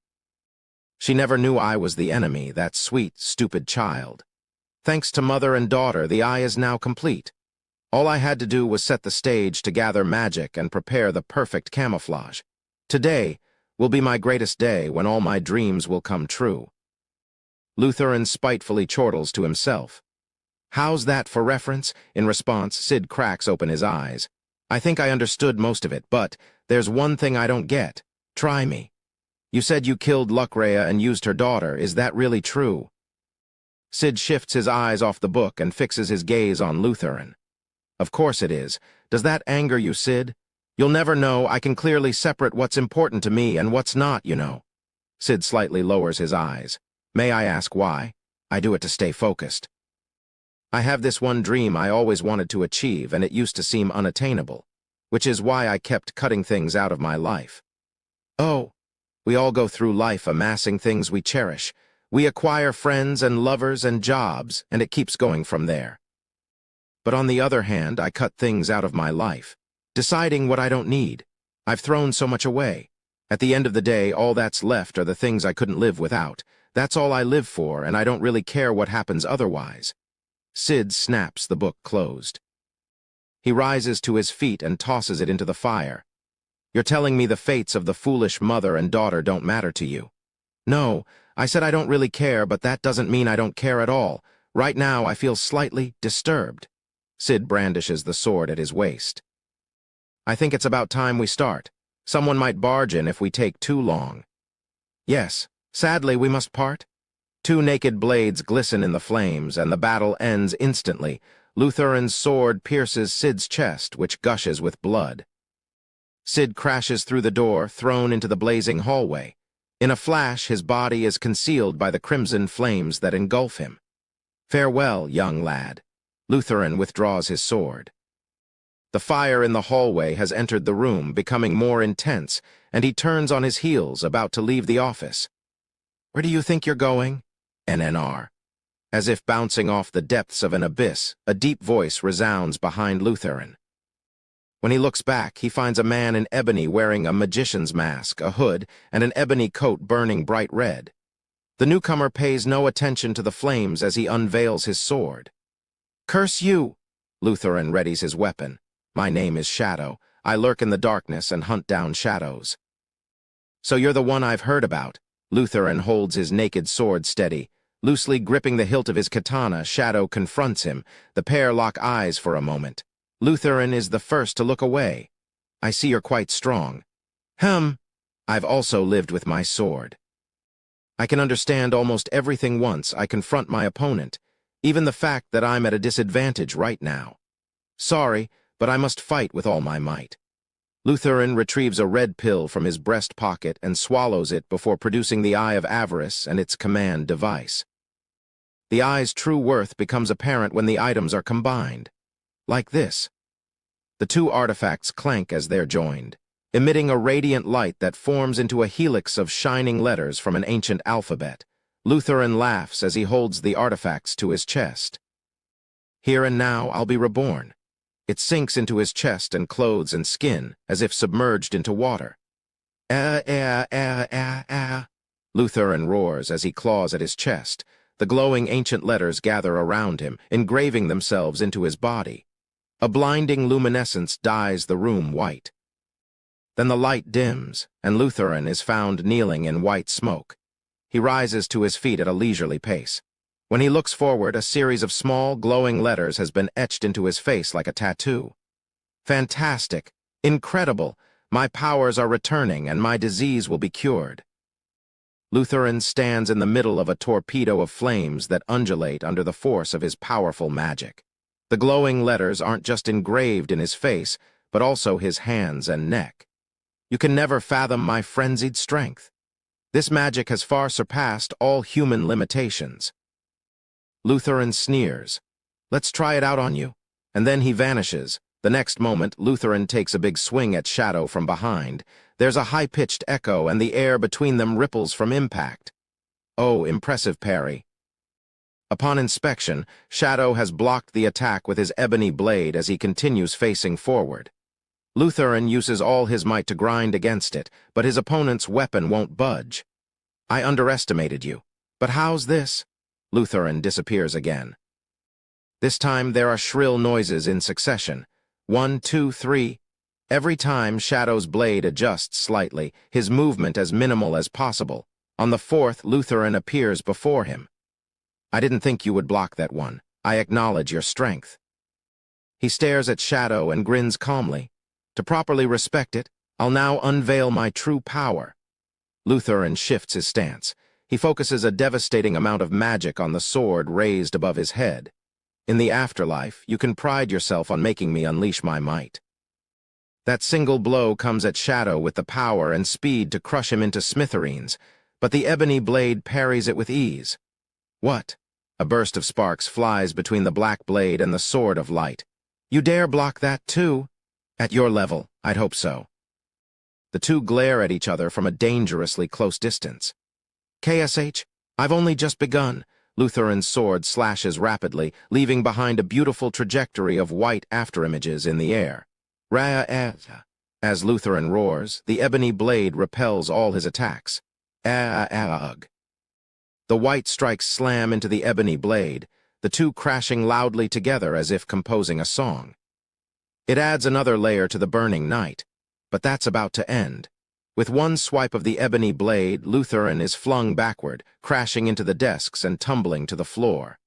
She never knew I was the enemy, that sweet, stupid child. Thanks to mother and daughter, the eye is now complete. All I had to do was set the stage to gather magic and prepare the perfect camouflage. Today, will be my greatest day when all my dreams will come true. Lutheran spitefully chortles to himself. How's that for reference? In response, Sid cracks open his eyes. I think I understood most of it, but there's one thing I don't get. Try me. You said you killed Lucrea and used her daughter. Is that really true? Sid shifts his eyes off the book and fixes his gaze on Lutheran. Of course it is. Does that anger you, Sid? You'll never know. I can clearly separate what's important to me and what's not, you know. Sid slightly lowers his eyes. May I ask why? I do it to stay focused. I have this one dream I always wanted to achieve, and it used to seem unattainable, which is why I kept cutting things out of my life. Oh, we all go through life amassing things we cherish. We acquire friends and lovers and jobs, and it keeps going from there. But on the other hand, I cut things out of my life, deciding what I don't need. I've thrown so much away. At the end of the day, all that's left are the things I couldn't live without. That's all I live for, and I don't really care what happens otherwise. Sid snaps the book closed. He rises to his feet and tosses it into the fire. You're telling me the fates of the foolish mother and daughter don't matter to you? No, I said I don't really care, but that doesn't mean I don't care at all. Right now, I feel slightly disturbed. Sid brandishes the sword at his waist. I think it's about time we start. Someone might barge in if we take too long. Yes, sadly we must part. Two naked blades glisten in the flames, and the battle ends instantly. Lutheran's sword pierces Sid's chest, which gushes with blood. Sid crashes through the door, thrown into the blazing hallway. In a flash, his body is concealed by the crimson flames that engulf him. Farewell, young lad. Lutheran withdraws his sword. The fire in the hallway has entered the room, becoming more intense, and he turns on his heels, about to leave the office. Where do you think you're going? NNR. As if bouncing off the depths of an abyss, a deep voice resounds behind Lutheran. When he looks back, he finds a man in ebony wearing a magician's mask, a hood, and an ebony coat burning bright red. The newcomer pays no attention to the flames as he unveils his sword. Curse you! Lutheran readies his weapon. My name is Shadow. I lurk in the darkness and hunt down shadows. So you're the one I've heard about. Lutheran holds his naked sword steady. Loosely gripping the hilt of his katana, Shadow confronts him. The pair lock eyes for a moment. Lutheran is the first to look away. I see you're quite strong. I've also lived with my sword. I can understand almost everything once I confront my opponent, even the fact that I'm at a disadvantage right now. Sorry, but I must fight with all my might. Lutheran retrieves a red pill from his breast pocket and swallows it before producing the Eye of Avarice and its command device. The eye's true worth becomes apparent when the items are combined. Like this. The two artifacts clank as they're joined, emitting a radiant light that forms into a helix of shining letters from an ancient alphabet. Lutheran laughs as he holds the artifacts to his chest. Here and now I'll be reborn. It sinks into his chest and clothes and skin, as if submerged into water. Lutheran roars as he claws at his chest. The glowing ancient letters gather around him, engraving themselves into his body. A blinding luminescence dyes the room white. Then the light dims, and Lutheran is found kneeling in white smoke. He rises to his feet at a leisurely pace. When he looks forward, a series of small, glowing letters has been etched into his face like a tattoo. Fantastic! Incredible! My powers are returning, and my disease will be cured. Lutheran stands in the middle of a torpedo of flames that undulate under the force of his powerful magic. The glowing letters aren't just engraved in his face, but also his hands and neck. You can never fathom my frenzied strength. This magic has far surpassed all human limitations. Lutheran sneers. Let's try it out on you. And then he vanishes. The next moment, Lutheran takes a big swing at Shadow from behind. There's a high-pitched echo, and the air between them ripples from impact. Oh, impressive parry. Upon inspection, Shadow has blocked the attack with his ebony blade as he continues facing forward. Lutheran uses all his might to grind against it, but his opponent's weapon won't budge. I underestimated you. But how's this? Lutheran disappears again. This time there are shrill noises in succession. 1, 2, 3. Every time Shadow's blade adjusts slightly, his movement as minimal as possible. On the fourth, Lutheran appears before him. I didn't think you would block that one. I acknowledge your strength. He stares at Shadow and grins calmly. To properly respect it, I'll now unveil my true power. Lutheran shifts his stance. He focuses a devastating amount of magic on the sword raised above his head. In the afterlife, you can pride yourself on making me unleash my might. That single blow comes at Shadow with the power and speed to crush him into smithereens, but the ebony blade parries it with ease. What? A burst of sparks flies between the black blade and the sword of light. You dare block that too? At your level, I'd hope so. The two glare at each other from a dangerously close distance. KSH, I've only just begun. Lutheran's sword slashes rapidly, leaving behind a beautiful trajectory of white afterimages in the air. As Lutheran roars, the ebony blade repels all his attacks. The white strikes slam into the ebony blade, the two crashing loudly together as if composing a song. It adds another layer to the burning night, but that's about to end. With one swipe of the ebony blade, Lutheran is flung backward, crashing into the desks and tumbling to the floor.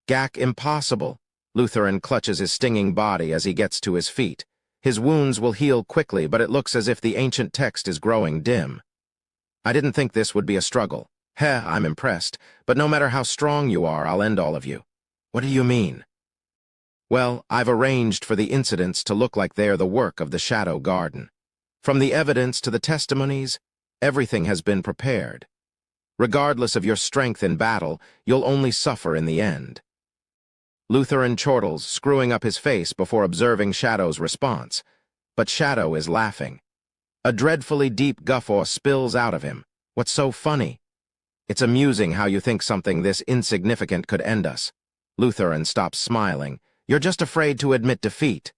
Gak, impossible. Lutheran clutches his stinging body as he gets to his feet. His wounds will heal quickly, but it looks as if the ancient text is growing dim. I didn't think this would be a struggle. I'm impressed, but no matter how strong you are, I'll end all of you. What do you mean? Well, I've arranged for the incidents to look like they're the work of the Shadow Garden. From the evidence to the testimonies, everything has been prepared. Regardless of your strength in battle, you'll only suffer in the end. Lutheran chortles, screwing up his face before observing Shadow's response. But Shadow is laughing. A dreadfully deep guffaw spills out of him. What's so funny? It's amusing how you think something this insignificant could end us. Lutheran stops smiling. You're just afraid to admit defeat.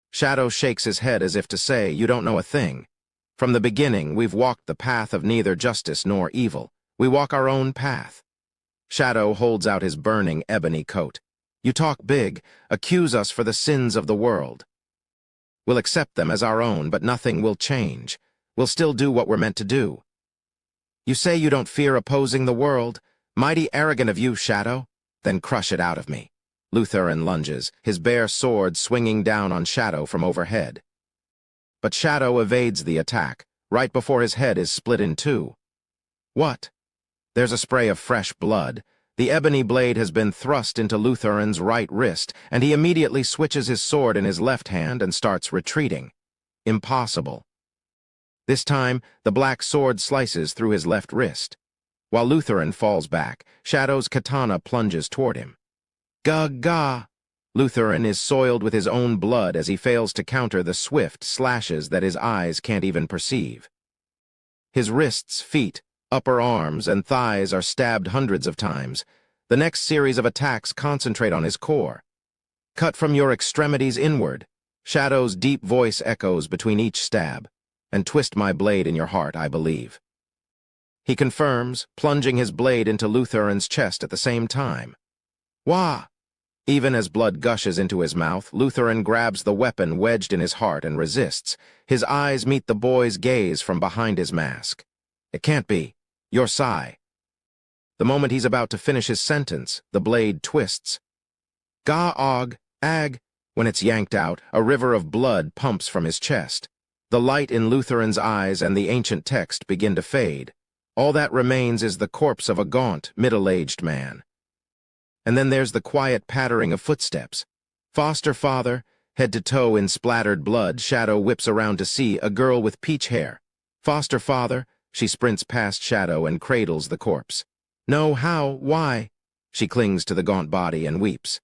Shadow shakes his head as if to say, you don't know a thing. From the beginning, we've walked the path of neither justice nor evil. We walk our own path. Shadow holds out his burning ebony coat. You talk big, accuse us for the sins of the world. We'll accept them as our own, but nothing will change. We'll still do what we're meant to do. You say you don't fear opposing the world. Mighty arrogant of you, Shadow. Then crush it out of me. Lutheran lunges, his bare sword swinging down on Shadow from overhead. But Shadow evades the attack, right before his head is split in two. What? There's a spray of fresh blood. The ebony blade has been thrust into Lutheran's right wrist, and he immediately switches his sword in his left hand and starts retreating. Impossible. This time, the black sword slices through his left wrist. While Lutheran falls back, Shadow's katana plunges toward him. Gah! Lutheran is soiled with his own blood as he fails to counter the swift slashes that his eyes can't even perceive. His wrists, feet, upper arms, and thighs are stabbed hundreds of times. The next series of attacks concentrate on his core. Cut from your extremities inward. Shadow's deep voice echoes between each stab. And twist my blade in your heart, I believe. He confirms, plunging his blade into Lutheran's chest at the same time. Wah! Even as blood gushes into his mouth, Lutheran grabs the weapon wedged in his heart and resists. His eyes meet the boy's gaze from behind his mask. It can't be. Your sigh. The moment he's about to finish his sentence, the blade twists. Ga-og, ag. When it's yanked out, a river of blood pumps from his chest. The light in Lutheran's eyes and the ancient text begin to fade. All that remains is the corpse of a gaunt, middle-aged man. And then there's the quiet pattering of footsteps. Foster father, head to toe in splattered blood, Shadow whips around to see a girl with peach hair. Foster father, she sprints past Shadow and cradles the corpse. No, how, why? She clings to the gaunt body and weeps.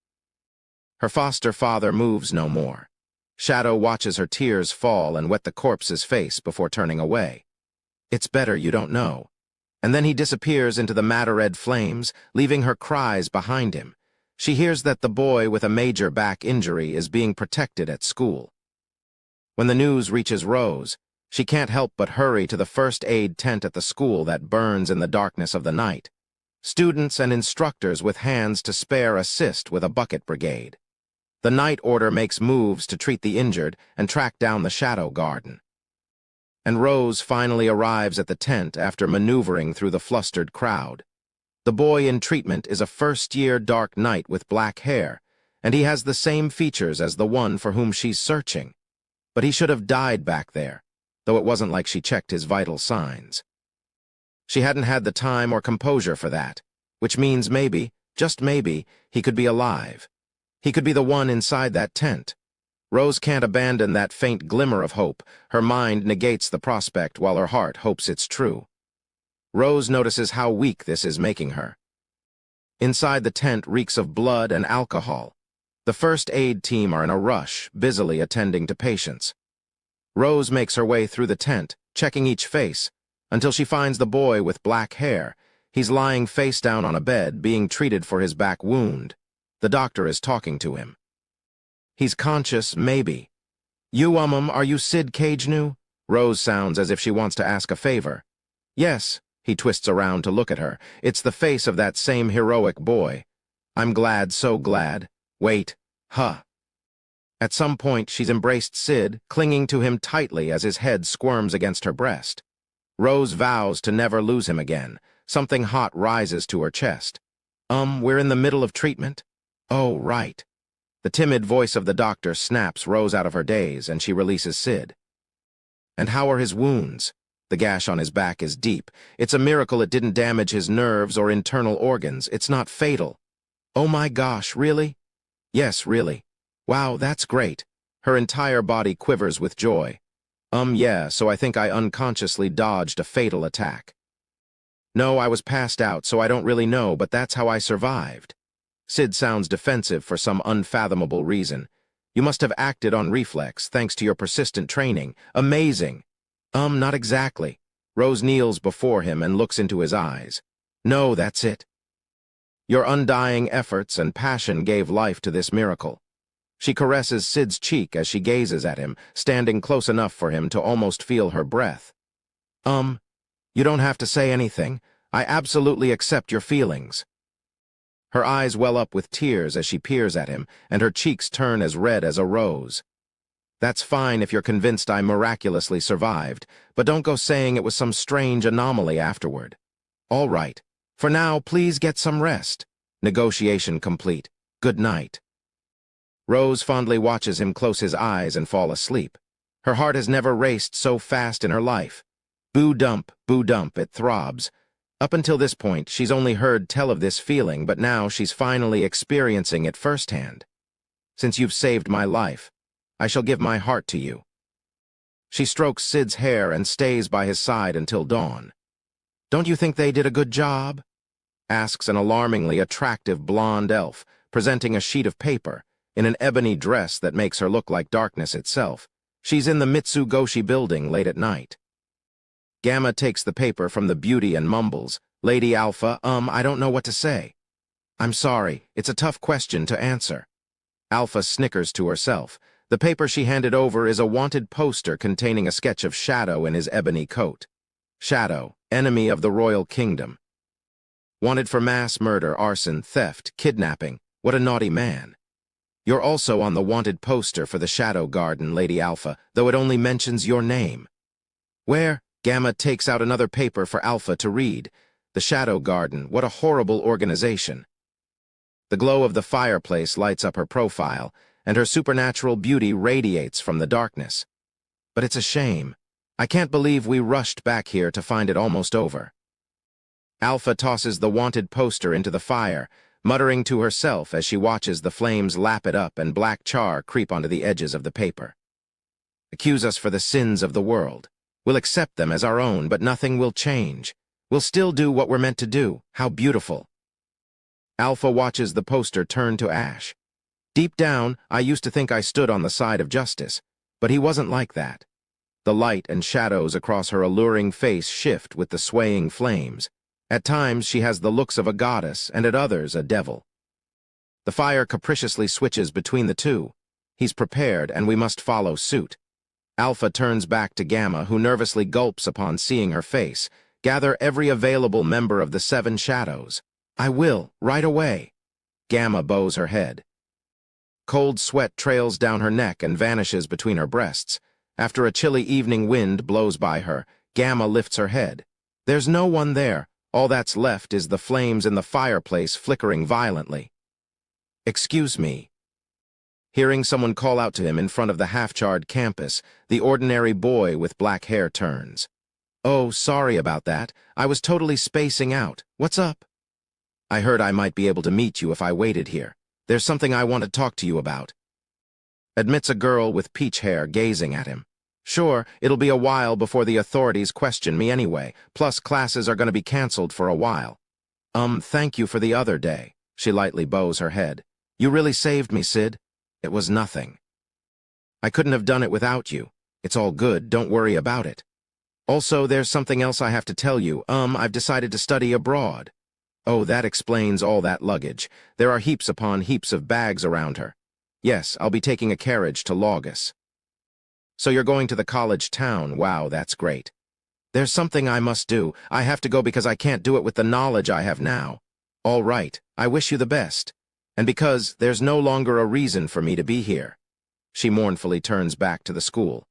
Her foster father moves no more. Shadow watches her tears fall and wet the corpse's face before turning away. It's better you don't know. And then he disappears into the madder-red flames, leaving her cries behind him. She hears that the boy with a major back injury is being protected at school. When the news reaches Rose, she can't help but hurry to the first aid tent at the school that burns in the darkness of the night. Students and instructors with hands to spare assist with a bucket brigade. The Night Order makes moves to treat the injured and track down the Shadow Garden. And Rose finally arrives at the tent after maneuvering through the flustered crowd. The boy in treatment is a first-year Dark Knight with black hair, and he has the same features as the one for whom she's searching. But he should have died back there, though it wasn't like she checked his vital signs. She hadn't had the time or composure for that, which means maybe, just maybe, he could be alive. He could be the one inside that tent. Rose can't abandon that faint glimmer of hope. Her mind negates the prospect while her heart hopes it's true. Rose notices how weak this is making her. Inside the tent reeks of blood and alcohol. The first aid team are in a rush, busily attending to patients. Rose makes her way through the tent, checking each face, until she finds the boy with black hair. He's lying face down on a bed, being treated for his back wound. The doctor is talking to him. He's conscious, maybe. "You, are you Sid Cagnew?" Rose sounds as if she wants to ask a favor. "Yes." He twists around to look at her. It's the face of that same heroic boy. "I'm glad, so glad. Wait. Huh." At some point, she's embraced Sid, clinging to him tightly as his head squirms against her breast. Rose vows to never lose him again. Something hot rises to her chest. We're in the middle of treatment?" "Oh, right." The timid voice of the doctor snaps Rose out of her daze, and she releases Sid. "And how are his wounds?" The gash on his back is deep. It's a miracle it didn't damage his nerves or internal organs. It's not fatal. "Oh my gosh, really?" "Yes, really." "Wow, that's great." Her entire body quivers with joy. Yeah, so I think I unconsciously dodged a fatal attack." "No, I was passed out, so I don't really know, but that's how I survived." Sid sounds defensive for some unfathomable reason. "You must have acted on reflex, thanks to your persistent training. Amazing." Not exactly." Rose kneels before him and looks into his eyes. "No, that's it. Your undying efforts and passion gave life to this miracle." She caresses Sid's cheek as she gazes at him, standing close enough for him to almost feel her breath. You don't have to say anything. I absolutely accept your feelings." Her eyes well up with tears as she peers at him, and her cheeks turn as red as a rose. "That's fine if you're convinced I miraculously survived, but don't go saying it was some strange anomaly afterward." "All right. For now, please get some rest." Negotiation complete. "Good night." Rose fondly watches him close his eyes and fall asleep. Her heart has never raced so fast in her life. Boo dump, it throbs. Up until this point, she's only heard tell of this feeling, but now she's finally experiencing it firsthand. "Since you've saved my life, I shall give my heart to you." She strokes Sid's hair and stays by his side until dawn. "Don't you think they did a good job?" asks an alarmingly attractive blonde elf, presenting a sheet of paper, in an ebony dress that makes her look like darkness itself. She's in the Mitsugoshi building late at night. Gamma takes the paper from the beauty and mumbles, "Lady Alpha, I don't know what to say." "I'm sorry, it's a tough question to answer." Alpha snickers to herself. The paper she handed over is a wanted poster containing a sketch of Shadow in his ebony coat. Shadow, enemy of the royal kingdom. Wanted for mass murder, arson, theft, kidnapping. What a naughty man. "You're also on the wanted poster for the Shadow Garden, Lady Alpha, though it only mentions your name." "Where?" Gamma takes out another paper for Alpha to read. "The Shadow Garden, what a horrible organization." The glow of the fireplace lights up her profile, and her supernatural beauty radiates from the darkness. "But it's a shame. I can't believe we rushed back here to find it almost over." Alpha tosses the wanted poster into the fire, muttering to herself as she watches the flames lap it up and black char creep onto the edges of the paper. "Accuse us for the sins of the world. We'll accept them as our own, but nothing will change. We'll still do what we're meant to do. How beautiful." Alpha watches the poster turn to ash. "Deep down, I used to think I stood on the side of justice, but he wasn't like that." The light and shadows across her alluring face shift with the swaying flames. At times, she has the looks of a goddess, and at others, a devil. The fire capriciously switches between the two. He's prepared, and we must follow suit. Alpha turns back to Gamma, who nervously gulps upon seeing her face. "Gather every available member of the Seven Shadows." "I will, right away." Gamma bows her head. Cold sweat trails down her neck and vanishes between her breasts. After a chilly evening wind blows by her, Gamma lifts her head. There's no one there. All that's left is the flames in the fireplace flickering violently. "Excuse me." Hearing someone call out to him in front of the half-charred campus, the ordinary boy with black hair turns. "Oh, sorry about that. I was totally spacing out. What's up?" "I heard I might be able to meet you if I waited here. There's something I want to talk to you about," admits a girl with peach hair gazing at him. "Sure, it'll be a while before the authorities question me anyway, plus classes are going to be canceled for a while." Thank you for the other day." She lightly bows her head. "You really saved me, Sid." "It was nothing. I couldn't have done it without you. It's all good, don't worry about it. Also, there's something else I have to tell you. I've decided to study abroad." Oh, that explains all that luggage. There are heaps upon heaps of bags around her. "Yes, I'll be taking a carriage to Lagos." "So you're going to the college town. Wow, that's great." "There's something I must do. I have to go because I can't do it with the knowledge I have now." "All right, I wish you the best. And because there's no longer a reason for me to be here." She mournfully turns back to the school.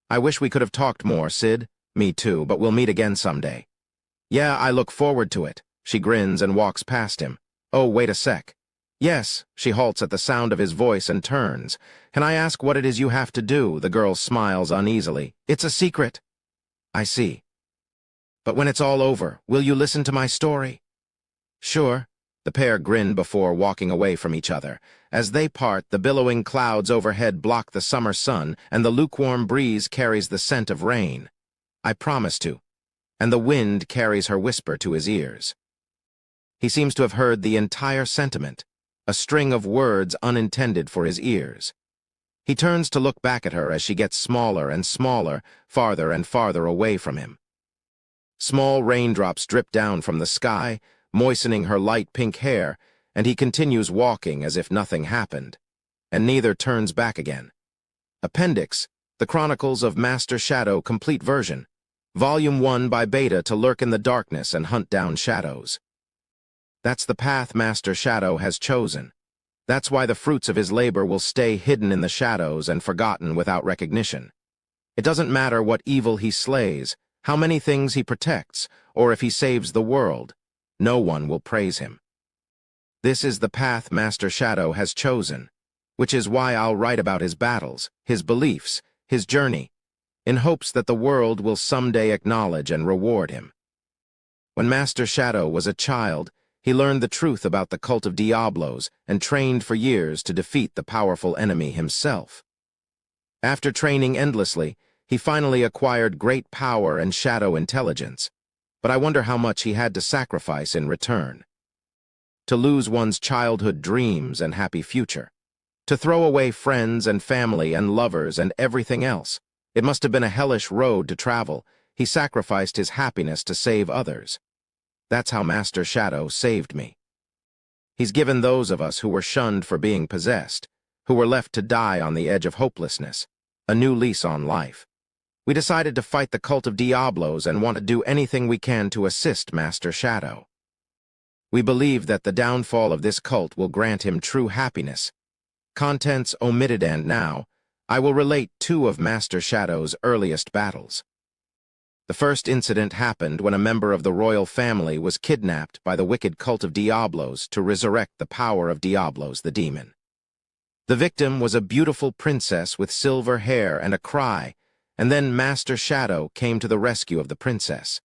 "I wish we could have talked more, Sid." "Me too, but we'll meet again someday." "Yeah, I look forward to it." She grins and walks past him. "Oh, wait a sec." "Yes." She halts at the sound of his voice and turns. "Can I ask what it is you have to do?" The girl smiles uneasily. "It's a secret." "I see. But when it's all over, will you listen to my story?" "Sure." The pair grin before walking away from each other. As they part, the billowing clouds overhead block the summer sun, and the lukewarm breeze carries the scent of rain. "I promise to." And the wind carries her whisper to his ears. He seems to have heard the entire sentiment, a string of words unintended for his ears. He turns to look back at her as she gets smaller and smaller, farther and farther away from him. Small raindrops drip down from the sky, moistening her light pink hair, and he continues walking as if nothing happened, and neither turns back again. Appendix: The Chronicles of Master Shadow Complete Version. Volume 1 by Beta to lurk in the darkness and hunt down shadows. That's the path Master Shadow has chosen. That's why the fruits of his labor will stay hidden in the shadows and forgotten without recognition. It doesn't matter what evil he slays, how many things he protects, or if he saves the world. No one will praise him. This is the path Master Shadow has chosen, which is why I'll write about his battles, his beliefs, his journey, in hopes that the world will someday acknowledge and reward him. When Master Shadow was a child, he learned the truth about the cult of Diablos and trained for years to defeat the powerful enemy himself. After training endlessly, he finally acquired great power and shadow intelligence. But I wonder how much he had to sacrifice in return. To lose one's childhood dreams and happy future. To throw away friends and family and lovers and everything else. It must have been a hellish road to travel. He sacrificed his happiness to save others. That's how Master Shadow saved me. He's given those of us who were shunned for being possessed, who were left to die on the edge of hopelessness, a new lease on life. We decided to fight the cult of Diablos and want to do anything we can to assist Master Shadow. We believe that the downfall of this cult will grant him true happiness. Contents omitted, and now, I will relate two of Master Shadow's earliest battles. The first incident happened when a member of the royal family was kidnapped by the wicked cult of Diablos to resurrect the power of Diablos the demon. The victim was a beautiful princess with silver hair and a cry, and then Master Shadow came to the rescue of the princess.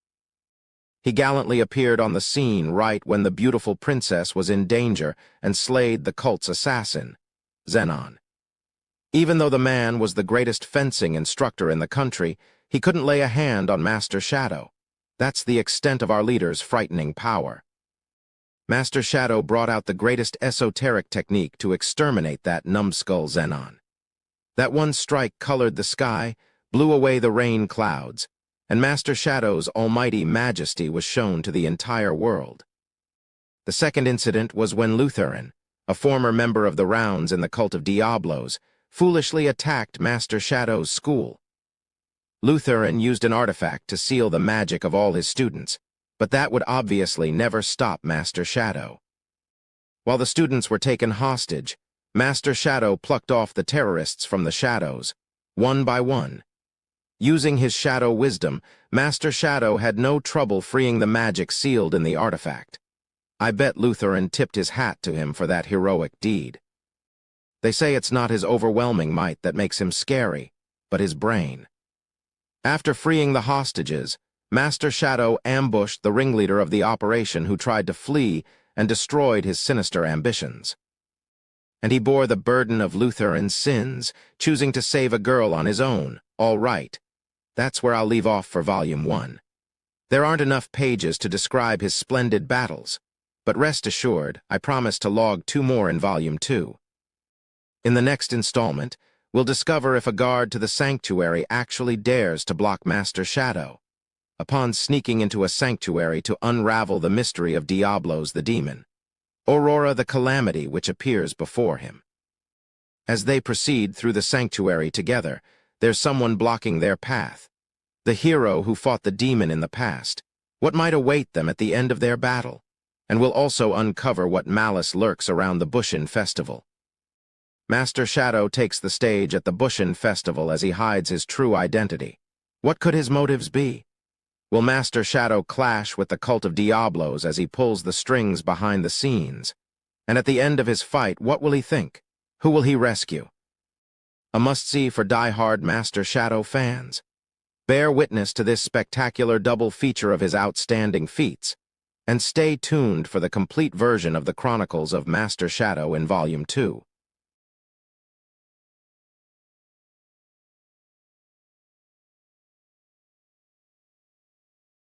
He gallantly appeared on the scene right when the beautiful princess was in danger and slayed the cult's assassin, Zenon. Even though the man was the greatest fencing instructor in the country, he couldn't lay a hand on Master Shadow. That's the extent of our leader's frightening power. Master Shadow brought out the greatest esoteric technique to exterminate that numbskull Zenon. That one strike colored the sky, blew away the rain clouds, and Master Shadow's almighty majesty was shown to the entire world. The second incident was when Lutheran, a former member of the Rounds in the cult of Diablos, foolishly attacked Master Shadow's school. Lutheran used an artifact to seal the magic of all his students, but that would obviously never stop Master Shadow. While the students were taken hostage, Master Shadow plucked off the terrorists from the shadows, one by one. Using his shadow wisdom, Master Shadow had no trouble freeing the magic sealed in the artifact. I bet Lutheran tipped his hat to him for that heroic deed. They say it's not his overwhelming might that makes him scary, but his brain. After freeing the hostages, Master Shadow ambushed the ringleader of the operation who tried to flee and destroyed his sinister ambitions. And he bore the burden of Lutheran's sins, choosing to save a girl on his own. All right. That's where I'll leave off for Volume 1. There aren't enough pages to describe his splendid battles, but rest assured, I promise to log 2 more in Volume 2. In the next installment, we'll discover if a guard to the sanctuary actually dares to block Master Shadow, upon sneaking into a sanctuary to unravel the mystery of Diablos the demon, Aurora the calamity which appears before him. As they proceed through the sanctuary together, there's someone blocking their path, the hero who fought the demon in the past. What might await them at the end of their battle? And we'll also uncover what malice lurks around the Bushin Festival. Master Shadow takes the stage at the Bushin Festival as he hides his true identity. What could his motives be? Will Master Shadow clash with the cult of Diablos as he pulls the strings behind the scenes? And at the end of his fight, what will he think? Who will he rescue? A must-see for die-hard Master Shadow fans. Bear witness to this spectacular double feature of his outstanding feats, and stay tuned for the complete version of the Chronicles of Master Shadow in Volume 2.